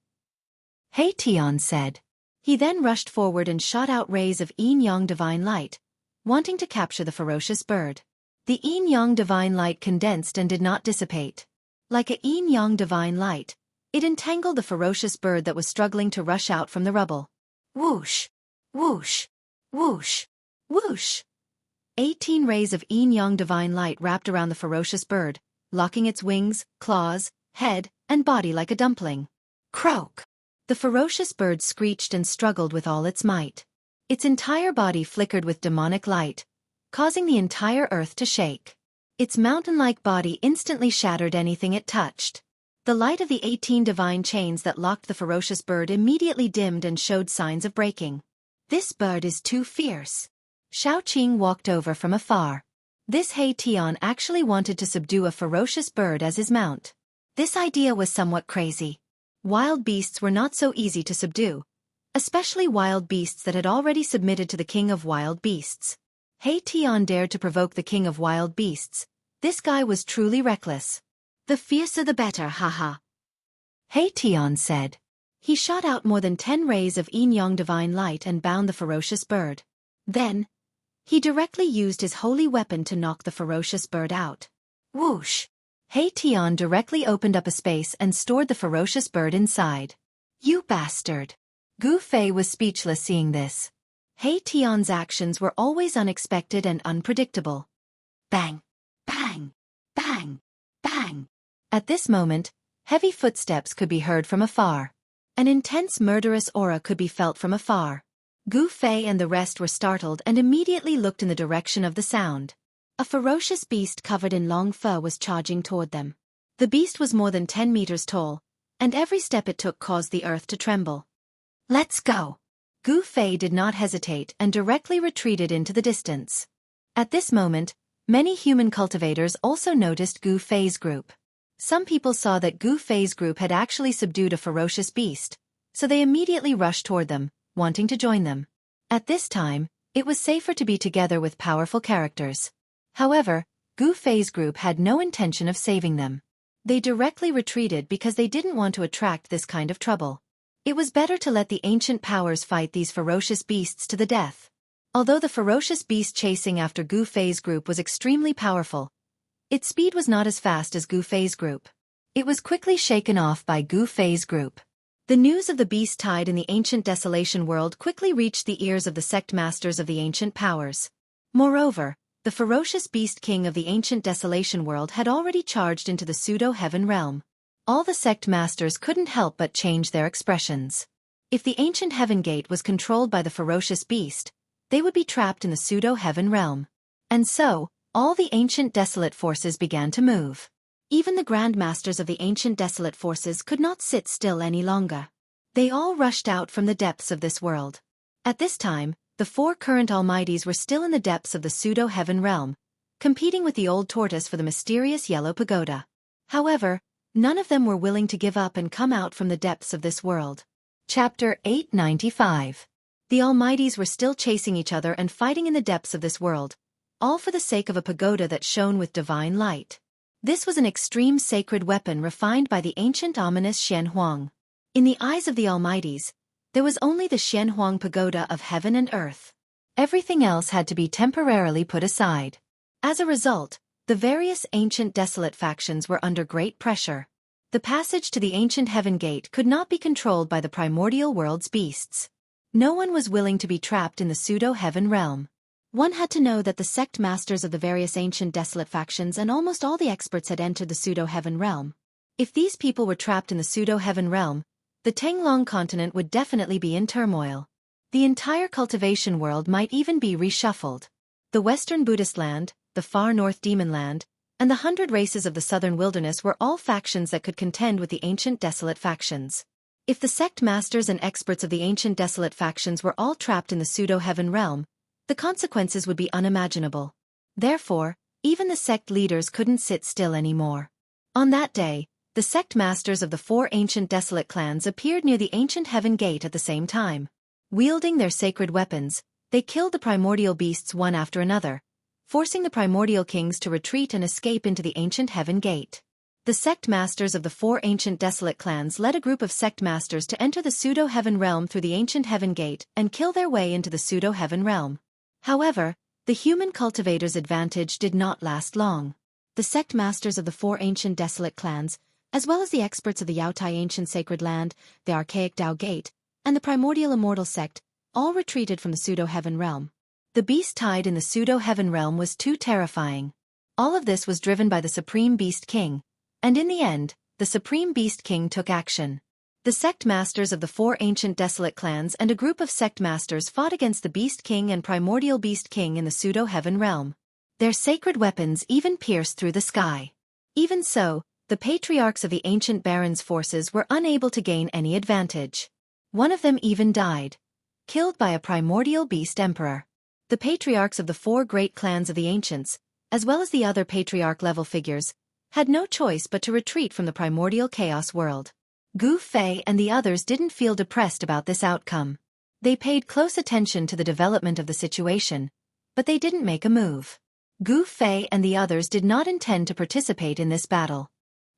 He Tian said. He then rushed forward and shot out rays of Yin-Yang divine light, wanting to capture the ferocious bird. The Yin-Yang divine light condensed and did not dissipate. Like a Yin-Yang divine light, it entangled the ferocious bird that was struggling to rush out from the rubble. Whoosh! Whoosh! Whoosh! Whoosh! 18 rays of Yin-Yang divine light wrapped around the ferocious bird, locking its wings, claws, head, and body like a dumpling. Croak! The ferocious bird screeched and struggled with all its might. Its entire body flickered with demonic light, causing the entire earth to shake. Its mountain-like body instantly shattered anything it touched. The light of the 18 divine chains that locked the ferocious bird immediately dimmed and showed signs of breaking. This bird is too fierce. Xiaoqing walked over from afar. This He Tian actually wanted to subdue a ferocious bird as his mount. This idea was somewhat crazy. Wild beasts were not so easy to subdue, especially wild beasts that had already submitted to the king of wild beasts. He Tian dared to provoke the king of wild beasts. This guy was truly reckless. The fiercer the better, haha. He Tian said. He shot out more than 10 rays of yin-yang divine light and bound the ferocious bird. Then, he directly used his holy weapon to knock the ferocious bird out. Whoosh! He Tian directly opened up a space and stored the ferocious bird inside. You bastard! Gu Fei was speechless seeing this. He Tian's actions were always unexpected and unpredictable. Bang! Bang! Bang! Bang! At this moment, heavy footsteps could be heard from afar. An intense murderous aura could be felt from afar. Gu Fei and the rest were startled and immediately looked in the direction of the sound. A ferocious beast covered in long fur was charging toward them. The beast was more than 10 meters tall, and every step it took caused the earth to tremble. Let's go! Gu Fei did not hesitate and directly retreated into the distance. At this moment, many human cultivators also noticed Gu Fei's group. Some people saw that Gu Fei's group had actually subdued a ferocious beast, so they immediately rushed toward them, wanting to join them. At this time, it was safer to be together with powerful characters. However, Gu Fei's group had no intention of saving them. They directly retreated because they didn't want to attract this kind of trouble. It was better to let the ancient powers fight these ferocious beasts to the death. Although the ferocious beast chasing after Gu Fei's group was extremely powerful, its speed was not as fast as Gu Fei's group. It was quickly shaken off by Gu Fei's group. The news of the beast tide in the ancient desolation world quickly reached the ears of the sect masters of the ancient powers. Moreover, the ferocious beast king of the ancient desolation world had already charged into the pseudo-heaven realm. All the sect masters couldn't help but change their expressions. If the ancient heaven gate was controlled by the ferocious beast, they would be trapped in the pseudo-heaven realm. And so, all the ancient desolate forces began to move. Even the grand masters of the ancient desolate forces could not sit still any longer. They all rushed out from the depths of this world. At this time, the 4 current almighties were still in the depths of the pseudo-heaven realm, competing with the old tortoise for the mysterious yellow pagoda. However, none of them were willing to give up and come out from the depths of this world. Chapter 895. The almighties were still chasing each other and fighting in the depths of this world, all for the sake of a pagoda that shone with divine light. This was an extreme sacred weapon refined by the ancient ominous Xianhuang. In the eyes of the almighties, there was only the Xianhuang pagoda of heaven and earth. Everything else had to be temporarily put aside. As a result, the various ancient desolate factions were under great pressure. The passage to the ancient heaven gate could not be controlled by the primordial world's beasts. No one was willing to be trapped in the pseudo-heaven realm. One had to know that the sect masters of the various ancient desolate factions and almost all the experts had entered the pseudo-heaven realm. If these people were trapped in the pseudo-heaven realm, the Tenglong continent would definitely be in turmoil. The entire cultivation world might even be reshuffled. The Western Buddhist land, the far north Demon land, and the 100 races of the southern wilderness were all factions that could contend with the ancient desolate factions. If the sect masters and experts of the ancient desolate factions were all trapped in the pseudo-heaven realm, the consequences would be unimaginable. Therefore, even the sect leaders couldn't sit still anymore. On that day, the sect masters of the 4 ancient desolate clans appeared near the ancient heaven gate at the same time. Wielding their sacred weapons, they killed the primordial beasts one after another, forcing the primordial kings to retreat and escape into the ancient heaven gate. The sect masters of the 4 ancient desolate clans led a group of sect masters to enter the pseudo-heaven realm through the ancient heaven gate and kill their way into the pseudo-heaven realm. However, the human cultivators' advantage did not last long. The sect masters of the 4 ancient desolate clans, as well as the experts of the Yaotai ancient sacred land, the archaic Dao Gate, and the primordial immortal sect, all retreated from the pseudo-heaven realm. The beast tide in the pseudo-heaven realm was too terrifying. All of this was driven by the Supreme Beast King, and in the end, the Supreme Beast King took action. The sect masters of the 4 ancient desolate clans and a group of sect masters fought against the Beast King and Primordial Beast King in the pseudo-heaven realm. Their sacred weapons even pierced through the sky. Even so, the patriarchs of the ancient barons' forces were unable to gain any advantage. One of them even died, killed by a primordial beast emperor. The patriarchs of the 4 great clans of the ancients, as well as the other patriarch-level figures, had no choice but to retreat from the primordial chaos world. Gu Fei and the others didn't feel depressed about this outcome. They paid close attention to the development of the situation, but they didn't make a move. Gu Fei and the others did not intend to participate in this battle.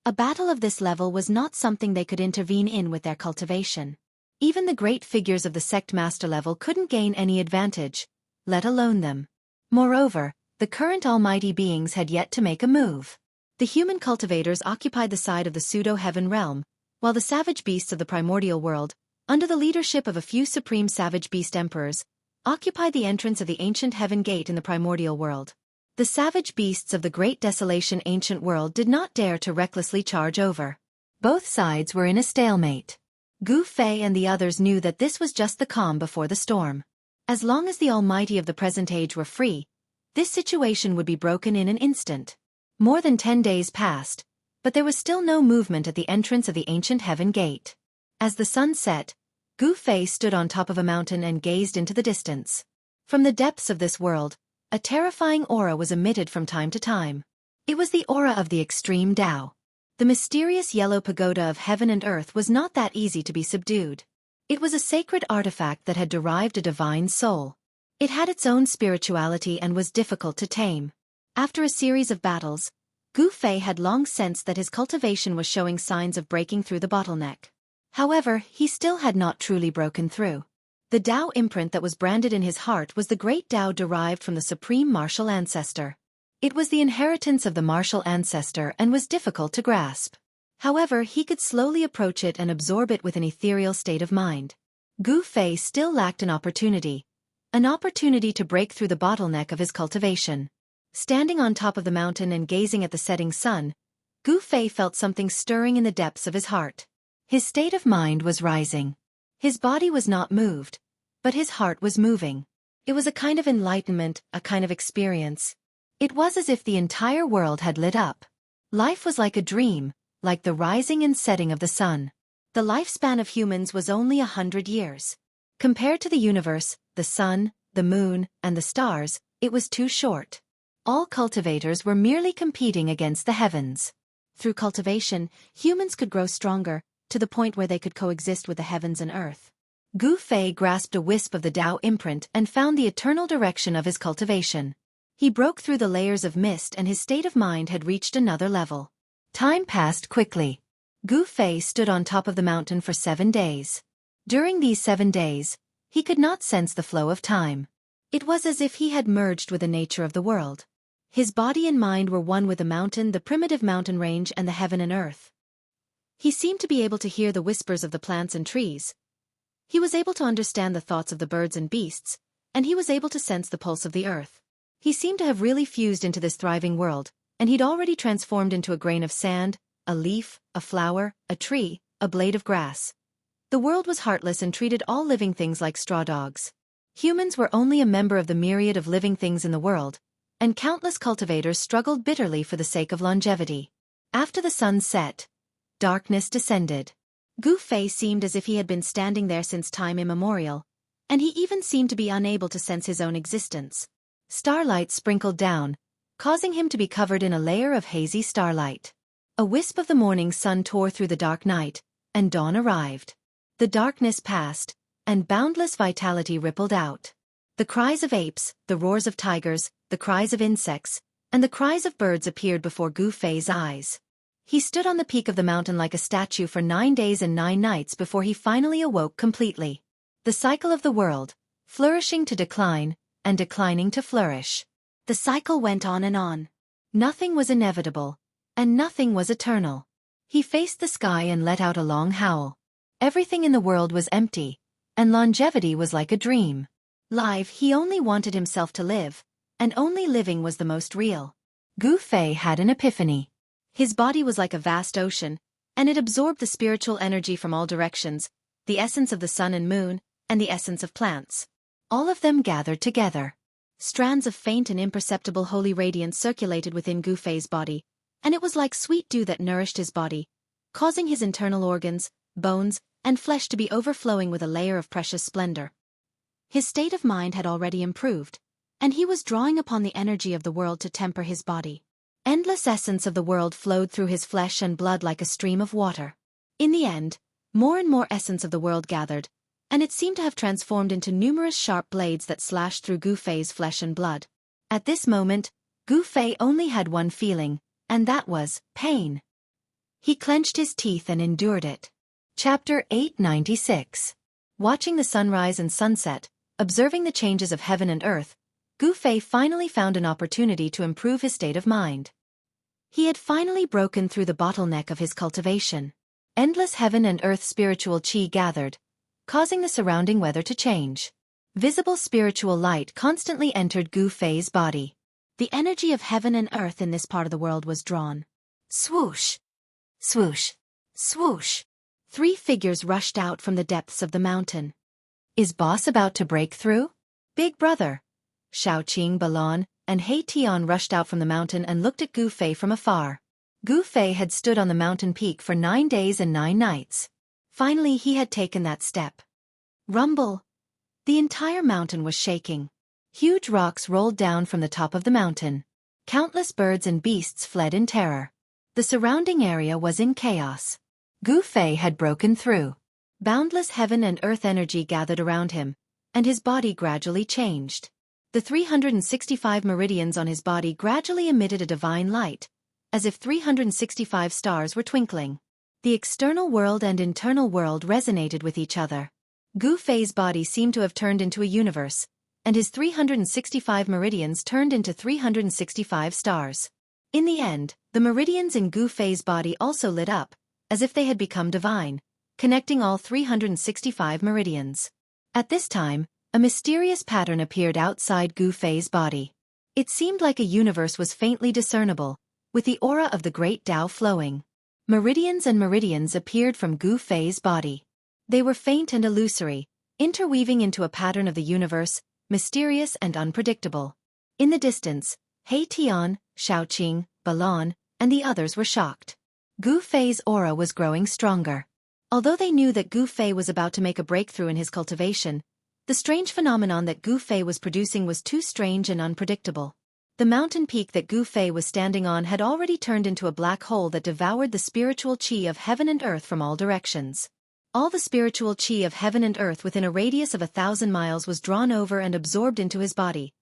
A battle of this level was not something they could intervene in with their cultivation. Even the great figures of the sect master level couldn't gain any advantage, let alone them. Moreover, the current almighty beings had yet to make a move. The human cultivators occupied the side of the pseudo-heaven realm, while the savage beasts of the primordial world, under the leadership of a few supreme savage beast emperors, occupied the entrance of the ancient heaven gate in the primordial world. The savage beasts of the great desolation ancient world did not dare to recklessly charge over. Both sides were in a stalemate. Gu Fei and the others knew that this was just the calm before the storm. As long as the almighty of the present age were free, this situation would be broken in an instant. More than 10 days passed, but there was still no movement at the entrance of the ancient heaven gate. As the sun set, Gu Fei stood on top of a mountain and gazed into the distance. From the depths of this world, a terrifying aura was emitted from time to time. It was the aura of the extreme Tao. The mysterious yellow pagoda of heaven and earth was not that easy to be subdued. It was a sacred artifact that had derived a divine soul. It had its own spirituality and was difficult to tame. After a series of battles, Gu Fei had long sensed that his cultivation was showing signs of breaking through the bottleneck. However, he still had not truly broken through. The Tao imprint that was branded in his heart was the great Tao derived from the supreme martial ancestor. It was the inheritance of the martial ancestor and was difficult to grasp. However, he could slowly approach it and absorb it with an ethereal state of mind. Gu Fei still lacked an opportunity to break through the bottleneck of his cultivation. Standing on top of the mountain and gazing at the setting sun, Gu Fei felt something stirring in the depths of his heart. His state of mind was rising. His body was not moved, but his heart was moving. It was a kind of enlightenment, a kind of experience. It was as if the entire world had lit up. Life was like a dream, like the rising and setting of the sun. The lifespan of humans was only 100 years. Compared to the universe, the sun, the moon, and the stars, it was too short. All cultivators were merely competing against the heavens. Through cultivation, humans could grow stronger, to the point where they could coexist with the heavens and earth. Gu Fei grasped a wisp of the Tao imprint and found the eternal direction of his cultivation. He broke through the layers of mist and his state of mind had reached another level. Time passed quickly. Gu Fei stood on top of the mountain for 7 days. During these 7 days, he could not sense the flow of time. It was as if he had merged with the nature of the world. His body and mind were one with the mountain, the primitive mountain range, and the heaven and earth. He seemed to be able to hear the whispers of the plants and trees. He was able to understand the thoughts of the birds and beasts, and he was able to sense the pulse of the earth. He seemed to have really fused into this thriving world, and he'd already transformed into a grain of sand, a leaf, a flower, a tree, a blade of grass. The world was heartless and treated all living things like straw dogs. Humans were only a member of the myriad of living things in the world, and countless cultivators struggled bitterly for the sake of longevity. After the sun set, darkness descended. Gu Fei seemed as if he had been standing there since time immemorial, and he even seemed to be unable to sense his own existence. Starlight sprinkled down, causing him to be covered in a layer of hazy starlight. A wisp of the morning sun tore through the dark night, and dawn arrived. The darkness passed, and boundless vitality rippled out. The cries of apes, the roars of tigers, the cries of insects, and the cries of birds appeared before Gu Fei's eyes. He stood on the peak of the mountain like a statue for 9 days and 9 nights before he finally awoke completely. The cycle of the world, flourishing to decline, and declining to flourish. The cycle went on and on. Nothing was inevitable, and nothing was eternal. He faced the sky and let out a long howl. Everything in the world was empty, and longevity was like a dream. He only wanted himself to live, and only living was the most real. Gu Fei had an epiphany. His body was like a vast ocean, and it absorbed the spiritual energy from all directions, the essence of the sun and moon, and the essence of plants. All of them gathered together. Strands of faint and imperceptible holy radiance circulated within Gu Fei's body, and it was like sweet dew that nourished his body, causing his internal organs, bones, and flesh to be overflowing with a layer of precious splendor. His state of mind had already improved, and he was drawing upon the energy of the world to temper his body. Endless essence of the world flowed through his flesh and blood like a stream of water. In the end, more and more essence of the world gathered, and it seemed to have transformed into numerous sharp blades that slashed through Gu Fei's flesh and blood. At this moment, Gu Fei only had one feeling, and that was pain. He clenched his teeth and endured it. Chapter 896. Watching the sunrise and sunset, observing the changes of heaven and earth, Gu Fei finally found an opportunity to improve his state of mind. He had finally broken through the bottleneck of his cultivation. Endless heaven and earth spiritual qi gathered, causing the surrounding weather to change. Visible spiritual light constantly entered Gu Fei's body. The energy of heaven and earth in this part of the world was drawn. Swoosh! Swoosh! Swoosh! 3 figures rushed out from the depths of the mountain. Is boss about to break through? Big brother! Xiaoqing, Balon, and He Tian rushed out from the mountain and looked at Gu Fei from afar. Gu Fei had stood on the mountain peak for 9 days and 9 nights. Finally he had taken that step. Rumble! The entire mountain was shaking. Huge rocks rolled down from the top of the mountain. Countless birds and beasts fled in terror. The surrounding area was in chaos. Gu Fei had broken through. Boundless heaven and earth energy gathered around him, and his body gradually changed. The 365 meridians on his body gradually emitted a divine light, as if 365 stars were twinkling. The external world and internal world resonated with each other. Gu Fei's body seemed to have turned into a universe, and his 365 meridians turned into 365 stars. In the end, the meridians in Gu Fei's body also lit up, as if they had become divine, connecting all 365 meridians. At this time, a mysterious pattern appeared outside Gu Fei's body. It seemed like a universe was faintly discernible, with the aura of the great Tao flowing. Meridians and meridians appeared from Gu Fei's body. They were faint and illusory, interweaving into a pattern of the universe, mysterious and unpredictable. In the distance, He Tian, Xiaoqing, Balon, and the others were shocked. Gu Fei's aura was growing stronger. Although they knew that Gu Fei was about to make a breakthrough in his cultivation, the strange phenomenon that Gu Fei was producing was too strange and unpredictable. The mountain peak that Gu Fei was standing on had already turned into a black hole that devoured the spiritual qi of heaven and earth from all directions. All the spiritual qi of heaven and earth within a radius of 1,000 miles was drawn over and absorbed into his body,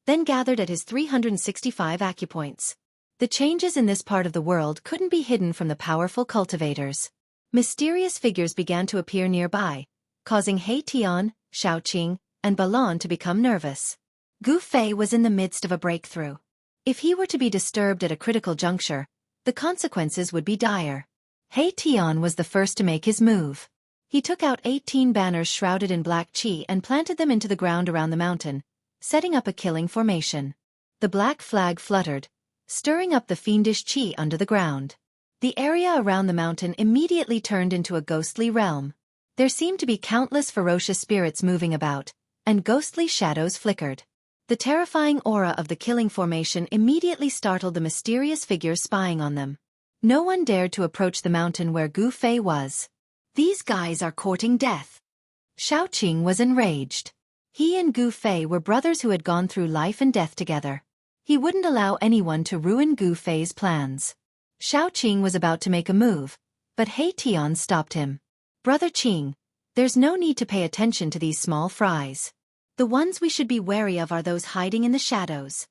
then gathered at his 365 acupoints. The changes in this part of the world couldn't be hidden from the powerful cultivators. Mysterious figures began to appear nearby, causing He Tian, Xiaoqing, and Balon to become nervous. Gu Fei was in the midst of a breakthrough. If he were to be disturbed at a critical juncture, the consequences would be dire. He Tian was the first to make his move. He took out 18 banners shrouded in black qi and planted them into the ground around the mountain, setting up a killing formation. The black flag fluttered, stirring up the fiendish qi under the ground. The area around the mountain immediately turned into a ghostly realm. There seemed to be countless ferocious spirits moving about, and ghostly shadows flickered. The terrifying aura of the killing formation immediately startled the mysterious figures spying on them. No one dared to approach the mountain where Gu Fei was. These guys are courting death. Xiaoqing was enraged. He and Gu Fei were brothers who had gone through life and death together. He wouldn't allow anyone to ruin Gu Fei's plans. Xiaoqing was about to make a move, but He Tian stopped him. Brother Qing, there's no need to pay attention to these small fries. The ones we should be wary of are those hiding in the shadows.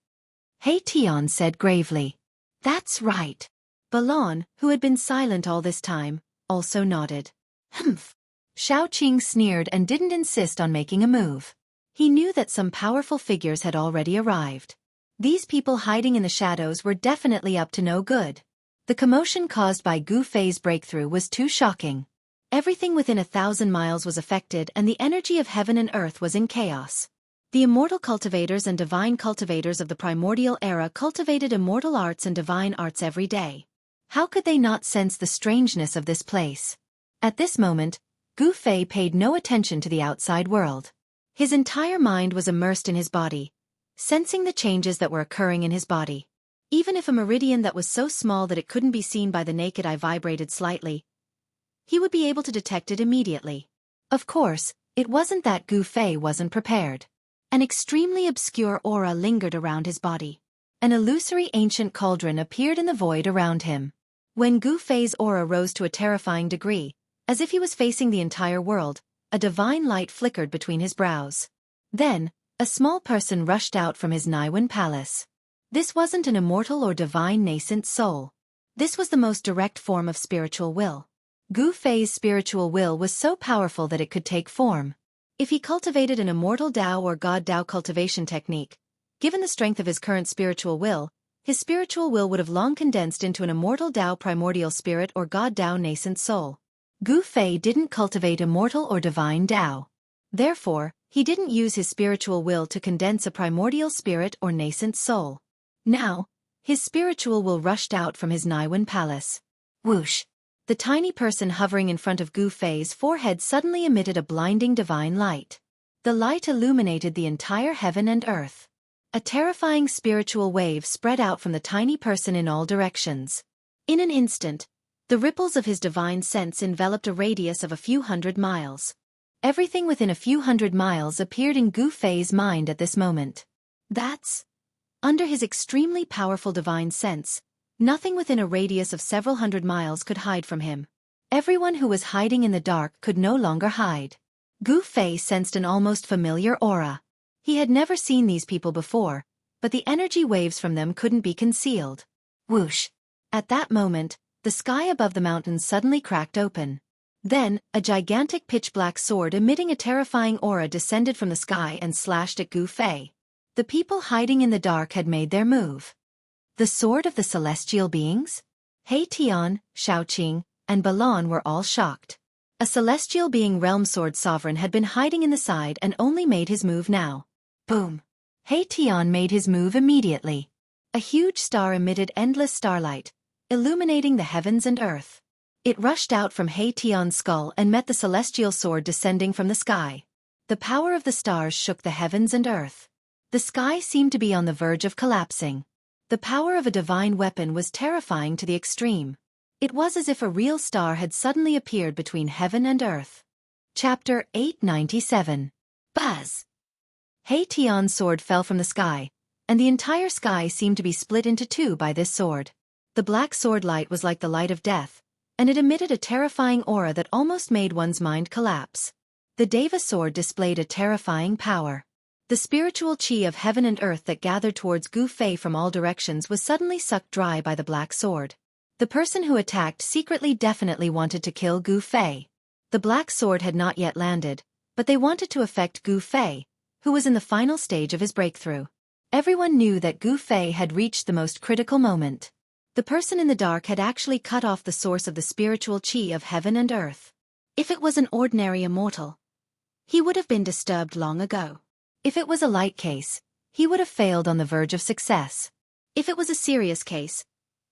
He Tian said gravely. That's right. Balon, who had been silent all this time, also nodded. Humph. Xiaoqing sneered and didn't insist on making a move. He knew that some powerful figures had already arrived. These people hiding in the shadows were definitely up to no good. The commotion caused by Gu Fei's breakthrough was too shocking. Everything within 1,000 miles was affected and the energy of heaven and earth was in chaos. The immortal cultivators and divine cultivators of the primordial era cultivated immortal arts and divine arts every day. How could they not sense the strangeness of this place? At this moment, Gu Fei paid no attention to the outside world. His entire mind was immersed in his body, sensing the changes that were occurring in his body. Even if a meridian that was so small that it couldn't be seen by the naked eye vibrated slightly, he would be able to detect it immediately. Of course, it wasn't that Gu Fei wasn't prepared. An extremely obscure aura lingered around his body. An illusory ancient cauldron appeared in the void around him. When Gu Fei's aura rose to a terrifying degree, as if he was facing the entire world, a divine light flickered between his brows. Then, a small person rushed out from his Naiwan palace. This wasn't an immortal or divine nascent soul. This was the most direct form of spiritual will. Gu Fei's spiritual will was so powerful that it could take form. If he cultivated an immortal Tao or God Tao cultivation technique, given the strength of his current spiritual will, his spiritual will would have long condensed into an immortal Tao primordial spirit or God Tao nascent soul. Gu Fei didn't cultivate immortal or divine Tao. Therefore, he didn't use his spiritual will to condense a primordial spirit or nascent soul. Now, his spiritual will rushed out from his Naiwan palace. Whoosh! The tiny person hovering in front of Gu Fei's forehead suddenly emitted a blinding divine light. The light illuminated the entire heaven and earth. A terrifying spiritual wave spread out from the tiny person in all directions. In an instant, the ripples of his divine sense enveloped a radius of a few hundred miles. Everything within a few hundred miles appeared in Gu Fei's mind at this moment. Under his extremely powerful divine sense, nothing within a radius of several hundred miles could hide from him. Everyone who was hiding in the dark could no longer hide. Gu Fei sensed an almost familiar aura. He had never seen these people before, but the energy waves from them couldn't be concealed. Whoosh! At that moment, the sky above the mountains suddenly cracked open. Then, a gigantic pitch-black sword emitting a terrifying aura descended from the sky and slashed at Gu Fei. The people hiding in the dark had made their move. The sword of the celestial beings? He Tian, Xiaoqing, and Balon were all shocked. A celestial being realm sword sovereign had been hiding in the side and only made his move now. Boom! He Tian made his move immediately. A huge star emitted endless starlight, illuminating the heavens and earth. It rushed out from He Tian's skull and met the celestial sword descending from the sky. The power of the stars shook the heavens and earth. The sky seemed to be on the verge of collapsing. The power of a divine weapon was terrifying to the extreme. It was as if a real star had suddenly appeared between heaven and earth. Chapter 897. Buzz! He Tian's sword fell from the sky, and the entire sky seemed to be split into two by this sword. The black sword light was like the light of death, and it emitted a terrifying aura that almost made one's mind collapse. The Deva sword displayed a terrifying power. The spiritual qi of heaven and earth that gathered towards Gu Fei from all directions was suddenly sucked dry by the black sword. The person who attacked secretly definitely wanted to kill Gu Fei. The black sword had not yet landed, but they wanted to affect Gu Fei, who was in the final stage of his breakthrough. Everyone knew that Gu Fei had reached the most critical moment. The person in the dark had actually cut off the source of the spiritual qi of heaven and earth. If it was an ordinary immortal, he would have been disturbed long ago. If it was a light case, he would have failed on the verge of success. If it was a serious case,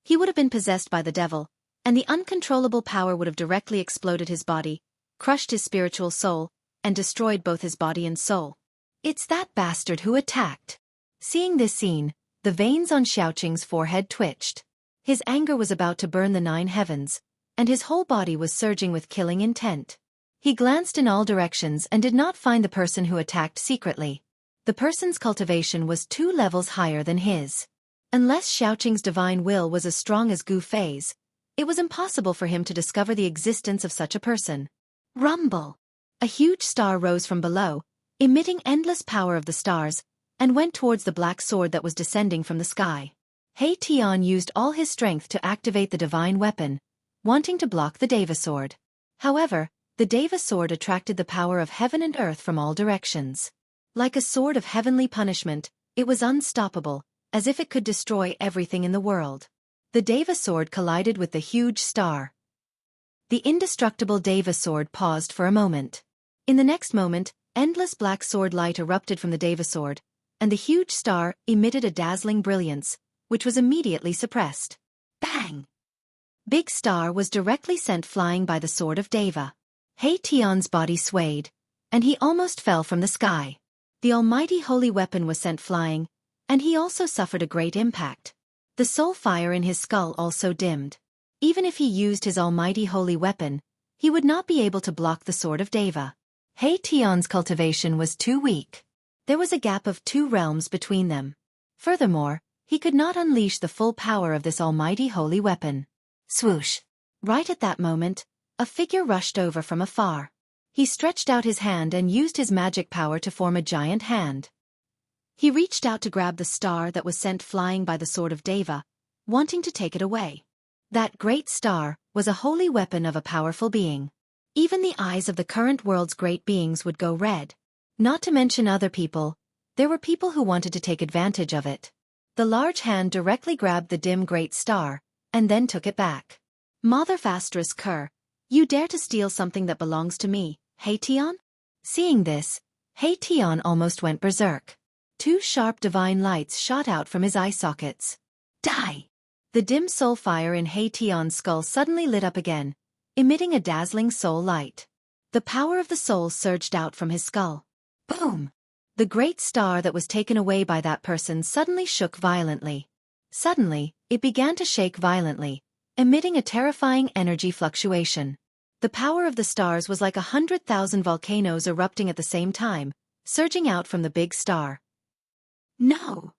he would have been possessed by the devil, and the uncontrollable power would have directly exploded his body, crushed his spiritual soul, and destroyed both his body and soul. It's that bastard who attacked. Seeing this scene, the veins on Xiaoqing's forehead twitched. His anger was about to burn the 9 heavens, and his whole body was surging with killing intent. He glanced in all directions and did not find the person who attacked secretly. The person's cultivation was 2 levels higher than his. Unless Xiaoqing's divine will was as strong as Gu Fei's, it was impossible for him to discover the existence of such a person. Rumble! A huge star rose from below, emitting endless power of the stars, and went towards the black sword that was descending from the sky. He Tian used all his strength to activate the divine weapon, wanting to block the Deva sword. However, the Deva sword attracted the power of heaven and earth from all directions. Like a sword of heavenly punishment, it was unstoppable, as if it could destroy everything in the world. The Deva sword collided with the huge star. The indestructible Deva sword paused for a moment. In the next moment, endless black sword light erupted from the Deva sword, and the huge star emitted a dazzling brilliance, which was immediately suppressed. Bang! Big Star was directly sent flying by the sword of Deva. He Tian's body swayed, and he almost fell from the sky. The almighty holy weapon was sent flying, and he also suffered a great impact. The soul fire in his skull also dimmed. Even if he used his almighty holy weapon, he would not be able to block the sword of Deva. He Tian's cultivation was too weak. There was a gap of 2 realms between them. Furthermore, he could not unleash the full power of this almighty holy weapon. Swoosh! Right at that moment, a figure rushed over from afar. He stretched out his hand and used his magic power to form a giant hand. He reached out to grab the star that was sent flying by the sword of Deva, wanting to take it away. That great star was a holy weapon of a powerful being. Even the eyes of the current world's great beings would go red. Not to mention other people, there were people who wanted to take advantage of it. The large hand directly grabbed the dim great star, and then took it back. Mother Fastress Kerr, you dare to steal something that belongs to me, Heition? Seeing this, Heition almost went berserk. Two sharp divine lights shot out from his eye sockets. Die! The dim soul fire in Heition's skull suddenly lit up again, emitting a dazzling soul light. The power of the soul surged out from his skull. Boom! The great star that was taken away by that person suddenly shook violently. Suddenly, it began to shake violently, emitting a terrifying energy fluctuation. The power of the stars was like 100,000 volcanoes erupting at the same time, surging out from the big star. No!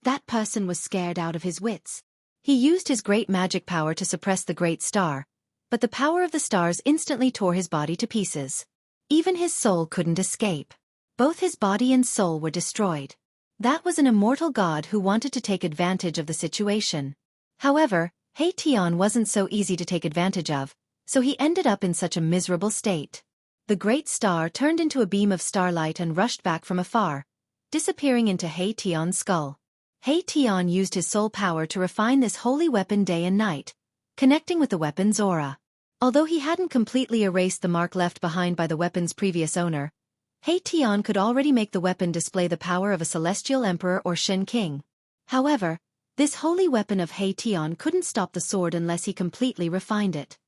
That person was scared out of his wits. He used his great magic power to suppress the great star, but the power of the stars instantly tore his body to pieces. Even his soul couldn't escape. Both his body and soul were destroyed. That was an immortal god who wanted to take advantage of the situation. However, Heition wasn't so easy to take advantage of, so he ended up in such a miserable state. The great star turned into a beam of starlight and rushed back from afar, disappearing into Heition's skull. Heition used his soul power to refine this holy weapon day and night, connecting with the weapon's aura. Although he hadn't completely erased the mark left behind by the weapon's previous owner, Heition could already make the weapon display the power of a celestial emperor or Shen king. However, this holy weapon of Heition couldn't stop the sword unless he completely refined it.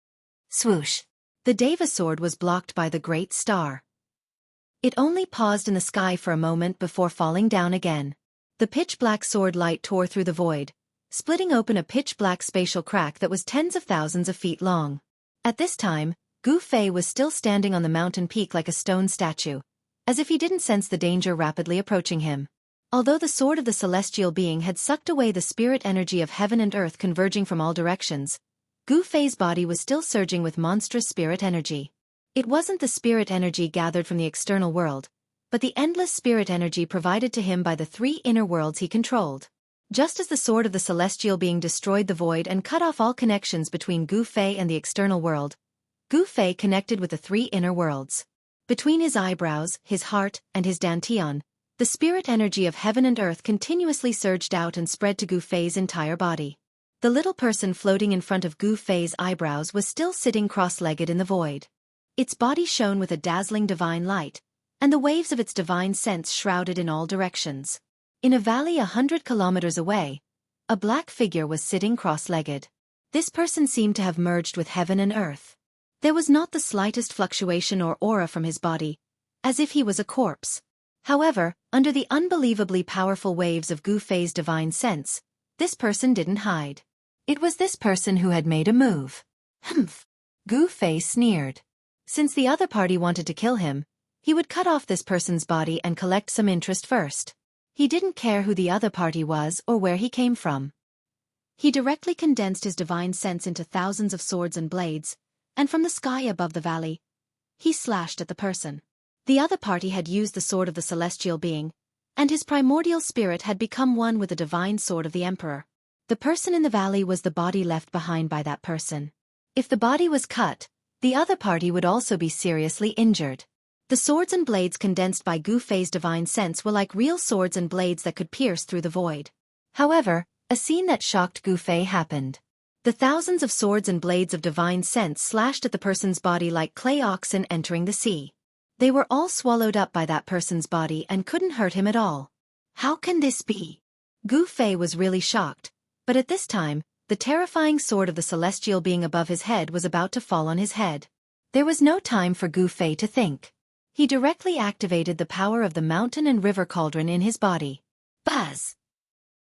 Swoosh! The Deva sword was blocked by the great star. It only paused in the sky for a moment before falling down again. The pitch-black sword light tore through the void, splitting open a pitch-black spatial crack that was tens of thousands of feet long. At this time, Gu Fei was still standing on the mountain peak like a stone statue, as if he didn't sense the danger rapidly approaching him. Although the sword of the celestial being had sucked away the spirit energy of heaven and earth converging from all directions, Gu Fei's body was still surging with monstrous spirit energy. It wasn't the spirit energy gathered from the external world, but the endless spirit energy provided to him by the three inner worlds he controlled. Just as the sword of the celestial being destroyed the void and cut off all connections between Gu Fei and the external world, Gu Fei connected with the three inner worlds. Between his eyebrows, his heart, and his dantian, the spirit energy of heaven and earth continuously surged out and spread to Gu Fei's entire body. The little person floating in front of Gu Fei's eyebrows was still sitting cross-legged in the void. Its body shone with a dazzling divine light, and the waves of its divine sense shrouded in all directions. In a valley 100 kilometers away, a black figure was sitting cross-legged. This person seemed to have merged with heaven and earth. There was not the slightest fluctuation or aura from his body, as if he was a corpse. However, under the unbelievably powerful waves of Gu Fei's divine sense, this person didn't hide. It was this person who had made a move. Humph! Gu Fei sneered. Since the other party wanted to kill him, he would cut off this person's body and collect some interest first. He didn't care who the other party was or where he came from. He directly condensed his divine sense into thousands of swords and blades, and from the sky above the valley, he slashed at the person. The other party had used the sword of the celestial being, and his primordial spirit had become one with the divine sword of the emperor. The person in the valley was the body left behind by that person. If the body was cut, the other party would also be seriously injured. The swords and blades condensed by Gu Fei's divine sense were like real swords and blades that could pierce through the void. However, a scene that shocked Gu Fei happened. The thousands of swords and blades of divine sense slashed at the person's body like clay oxen entering the sea. They were all swallowed up by that person's body and couldn't hurt him at all. How can this be? Gu Fei was really shocked, but at this time, the terrifying sword of the celestial being above his head was about to fall on his head. There was no time for Gu Fei to think. He directly activated the power of the mountain and river cauldron in his body. Buzz!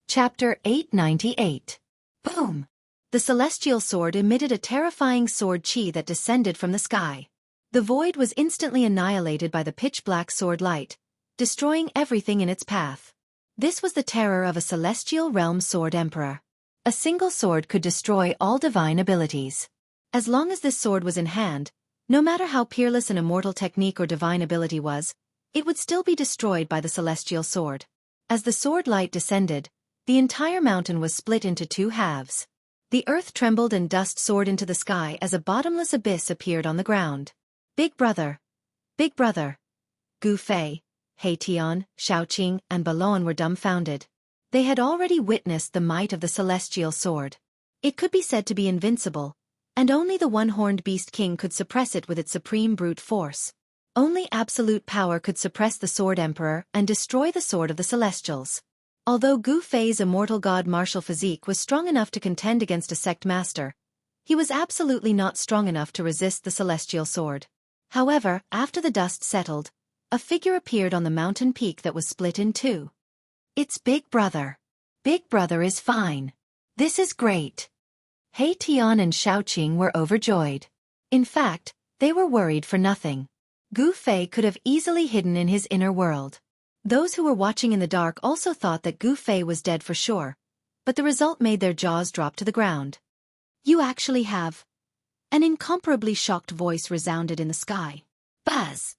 Chapter 898. Boom! The celestial sword emitted a terrifying sword chi that descended from the sky. The void was instantly annihilated by the pitch-black sword light, destroying everything in its path. This was the terror of a celestial realm sword emperor. A single sword could destroy all divine abilities. As long as this sword was in hand, No matter how peerless an immortal technique or divine ability was, it would still be destroyed by the celestial sword. As the sword light descended, the entire mountain was split into two halves. The earth trembled and dust soared into the sky as a bottomless abyss appeared on the ground. Big brother! Big brother! Gu Fei, He Tian, Xiaoqing, and Balon were dumbfounded. They had already witnessed the might of the celestial sword. It could be said to be invincible, and only the one-horned beast king could suppress it with its supreme brute force. Only absolute power could suppress the sword emperor and destroy the sword of the celestials. Although Gu Fei's immortal god martial physique was strong enough to contend against a sect master, he was absolutely not strong enough to resist the celestial sword. However, after the dust settled, a figure appeared on the mountain peak that was split in two. It's Big Brother. Big Brother is fine. This is great. He Tian and Xiaoqing were overjoyed. In fact, they were worried for nothing. Gu Fei could have easily hidden in his inner world. Those who were watching in the dark also thought that Gu Fei was dead for sure, but the result made their jaws drop to the ground. You actually have. An incomparably shocked voice resounded in the sky. Buzz!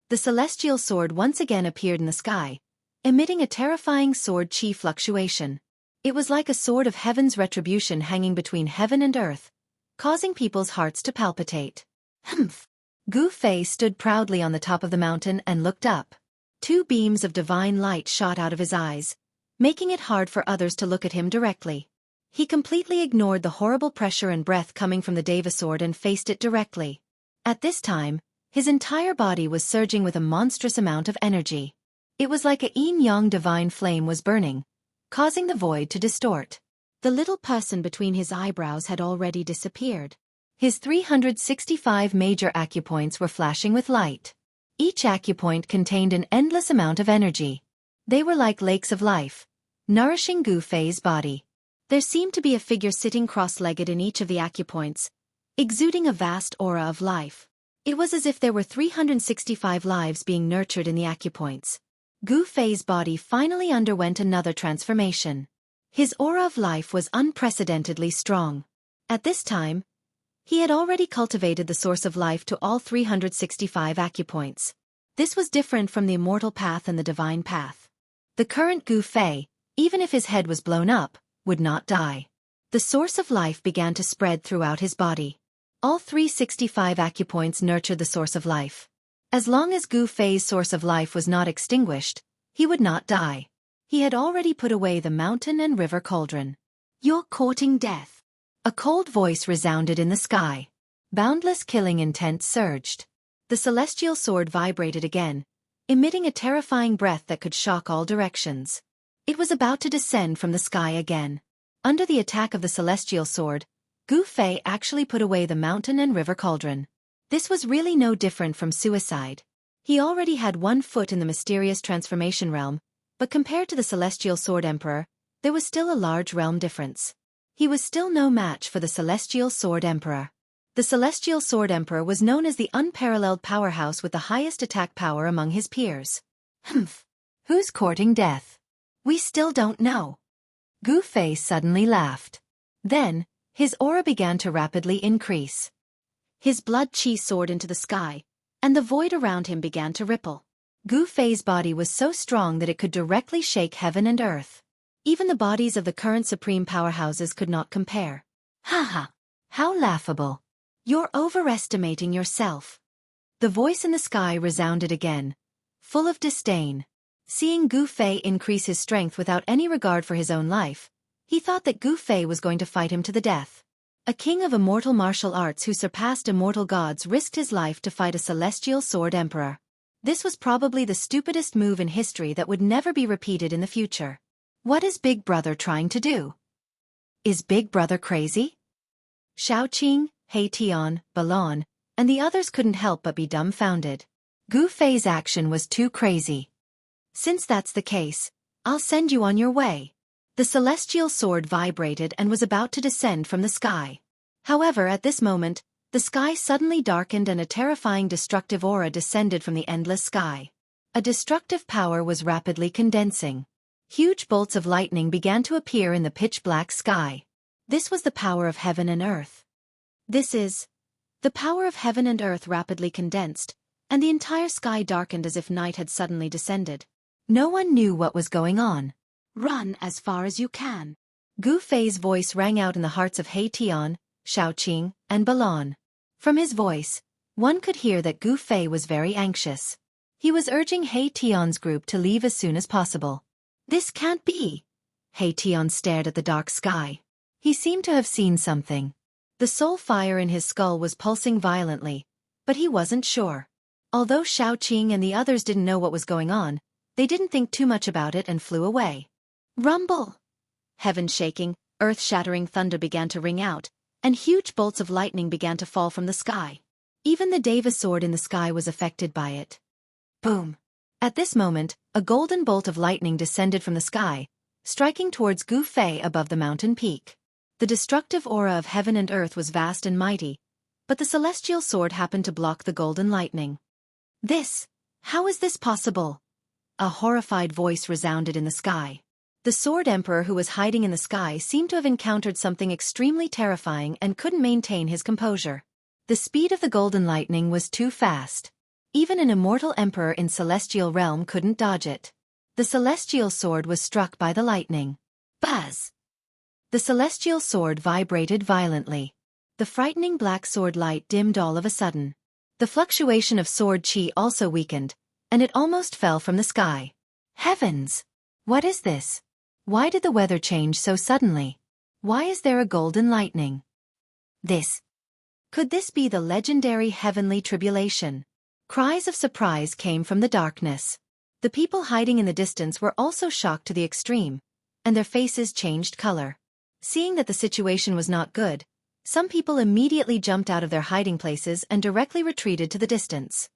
The celestial sword once again appeared in the sky, emitting a terrifying sword chi fluctuation. It was like a sword of heaven's retribution hanging between heaven and earth, causing people's hearts to palpitate. Humph! Gu Fei stood proudly on the top of the mountain and looked up. Two beams of divine light shot out of his eyes, making it hard for others to look at him directly. He completely ignored the horrible pressure and breath coming from the Deva sword and faced it directly. At this time, his entire body was surging with a monstrous amount of energy. It was like a yin-yang divine flame was burning, causing the void to distort. The little person between his eyebrows had already disappeared. His 365 major acupoints were flashing with light. Each acupoint contained an endless amount of energy. They were like lakes of life, nourishing Gu Fei's body. There seemed to be a figure sitting cross-legged in each of the acupoints, exuding a vast aura of life. It was as if there were 365 lives being nurtured in the acupoints. Gu Fei's body finally underwent another transformation. His aura of life was unprecedentedly strong. At this time, he had already cultivated the source of life to all 365 acupoints. This was different from the immortal path and the divine path. The current Gu Fei, even if his head was blown up, would not die. The source of life began to spread throughout his body. All 365 acupoints nurtured the source of life. As long as Gu Fei's source of life was not extinguished, he would not die. He had already put away the mountain and river cauldron. You're courting death. A cold voice resounded in the sky. Boundless killing intent surged. The celestial sword vibrated again, emitting a terrifying breath that could shock all directions. It was about to descend from the sky again. Under the attack of the celestial sword, Gu Fei actually put away the mountain and river cauldron. This was really no different from suicide. He already had one foot in the mysterious transformation realm, but compared to the celestial sword emperor, there was still a large realm difference. He was still no match for the celestial sword emperor. The celestial sword emperor was known as the unparalleled powerhouse with the highest attack power among his peers. Humph! Who's courting death? We still don't know. Gu Fei suddenly laughed. Then, his aura began to rapidly increase. His blood chi soared into the sky, and the void around him began to ripple. Gu Fei's body was so strong that it could directly shake heaven and earth. Even the bodies of the current supreme powerhouses could not compare. Ha ha! How laughable! You're overestimating yourself. The voice in the sky resounded again, full of disdain. Seeing Gu Fei increase his strength without any regard for his own life, he thought that Gu Fei was going to fight him to the death. A king of immortal martial arts who surpassed immortal gods risked his life to fight a celestial sword emperor. This was probably the stupidest move in history that would never be repeated in the future. What is Big Brother trying to do? Is Big Brother crazy? Xiaoqing, He Tian, Balon, and the others couldn't help but be dumbfounded. Gu Fei's action was too crazy. Since that's the case, I'll send you on your way. The celestial sword vibrated and was about to descend from the sky. However, at this moment, the sky suddenly darkened and a terrifying destructive aura descended from the endless sky. A destructive power was rapidly condensing. Huge bolts of lightning began to appear in the pitch-black sky. This was the power of heaven and earth. This is The power of heaven and earth rapidly condensed, and the entire sky darkened as if night had suddenly descended. No one knew what was going on. "Run as far as you can." Gu Fei's voice rang out in the hearts of He Tian, Xiaoqing, and Balon. From his voice, one could hear that Gu Fei was very anxious. He was urging He Tian's group to leave as soon as possible. "This can't be." He Tian stared at the dark sky. He seemed to have seen something. The soul fire in his skull was pulsing violently, but he wasn't sure. Although Xiaoqing and the others didn't know what was going on, they didn't think too much about it and flew away. Rumble! Heaven shaking, earth-shattering thunder began to ring out, and huge bolts of lightning began to fall from the sky. Even the Deva sword in the sky was affected by it. Boom! At this moment, a golden bolt of lightning descended from the sky, striking towards Gu Fei above the mountain peak. The destructive aura of heaven and earth was vast and mighty, but the celestial sword happened to block the golden lightning. How is this possible? A horrified voice resounded in the sky. The Sword Emperor who was hiding in the sky seemed to have encountered something extremely terrifying and couldn't maintain his composure. The speed of the golden lightning was too fast. Even an immortal emperor in celestial realm couldn't dodge it. The celestial sword was struck by the lightning. Buzz! The celestial sword vibrated violently. The frightening black sword light dimmed all of a sudden. The fluctuation of sword chi also weakened, and it almost fell from the sky. Heavens! What is this? Why did the weather change so suddenly? Why is there a golden lightning? Could this be the legendary heavenly tribulation? Cries of surprise came from the darkness. The people hiding in the distance were also shocked to the extreme, and their faces changed color. Seeing that the situation was not good, some people immediately jumped out of their hiding places and directly retreated to the distance.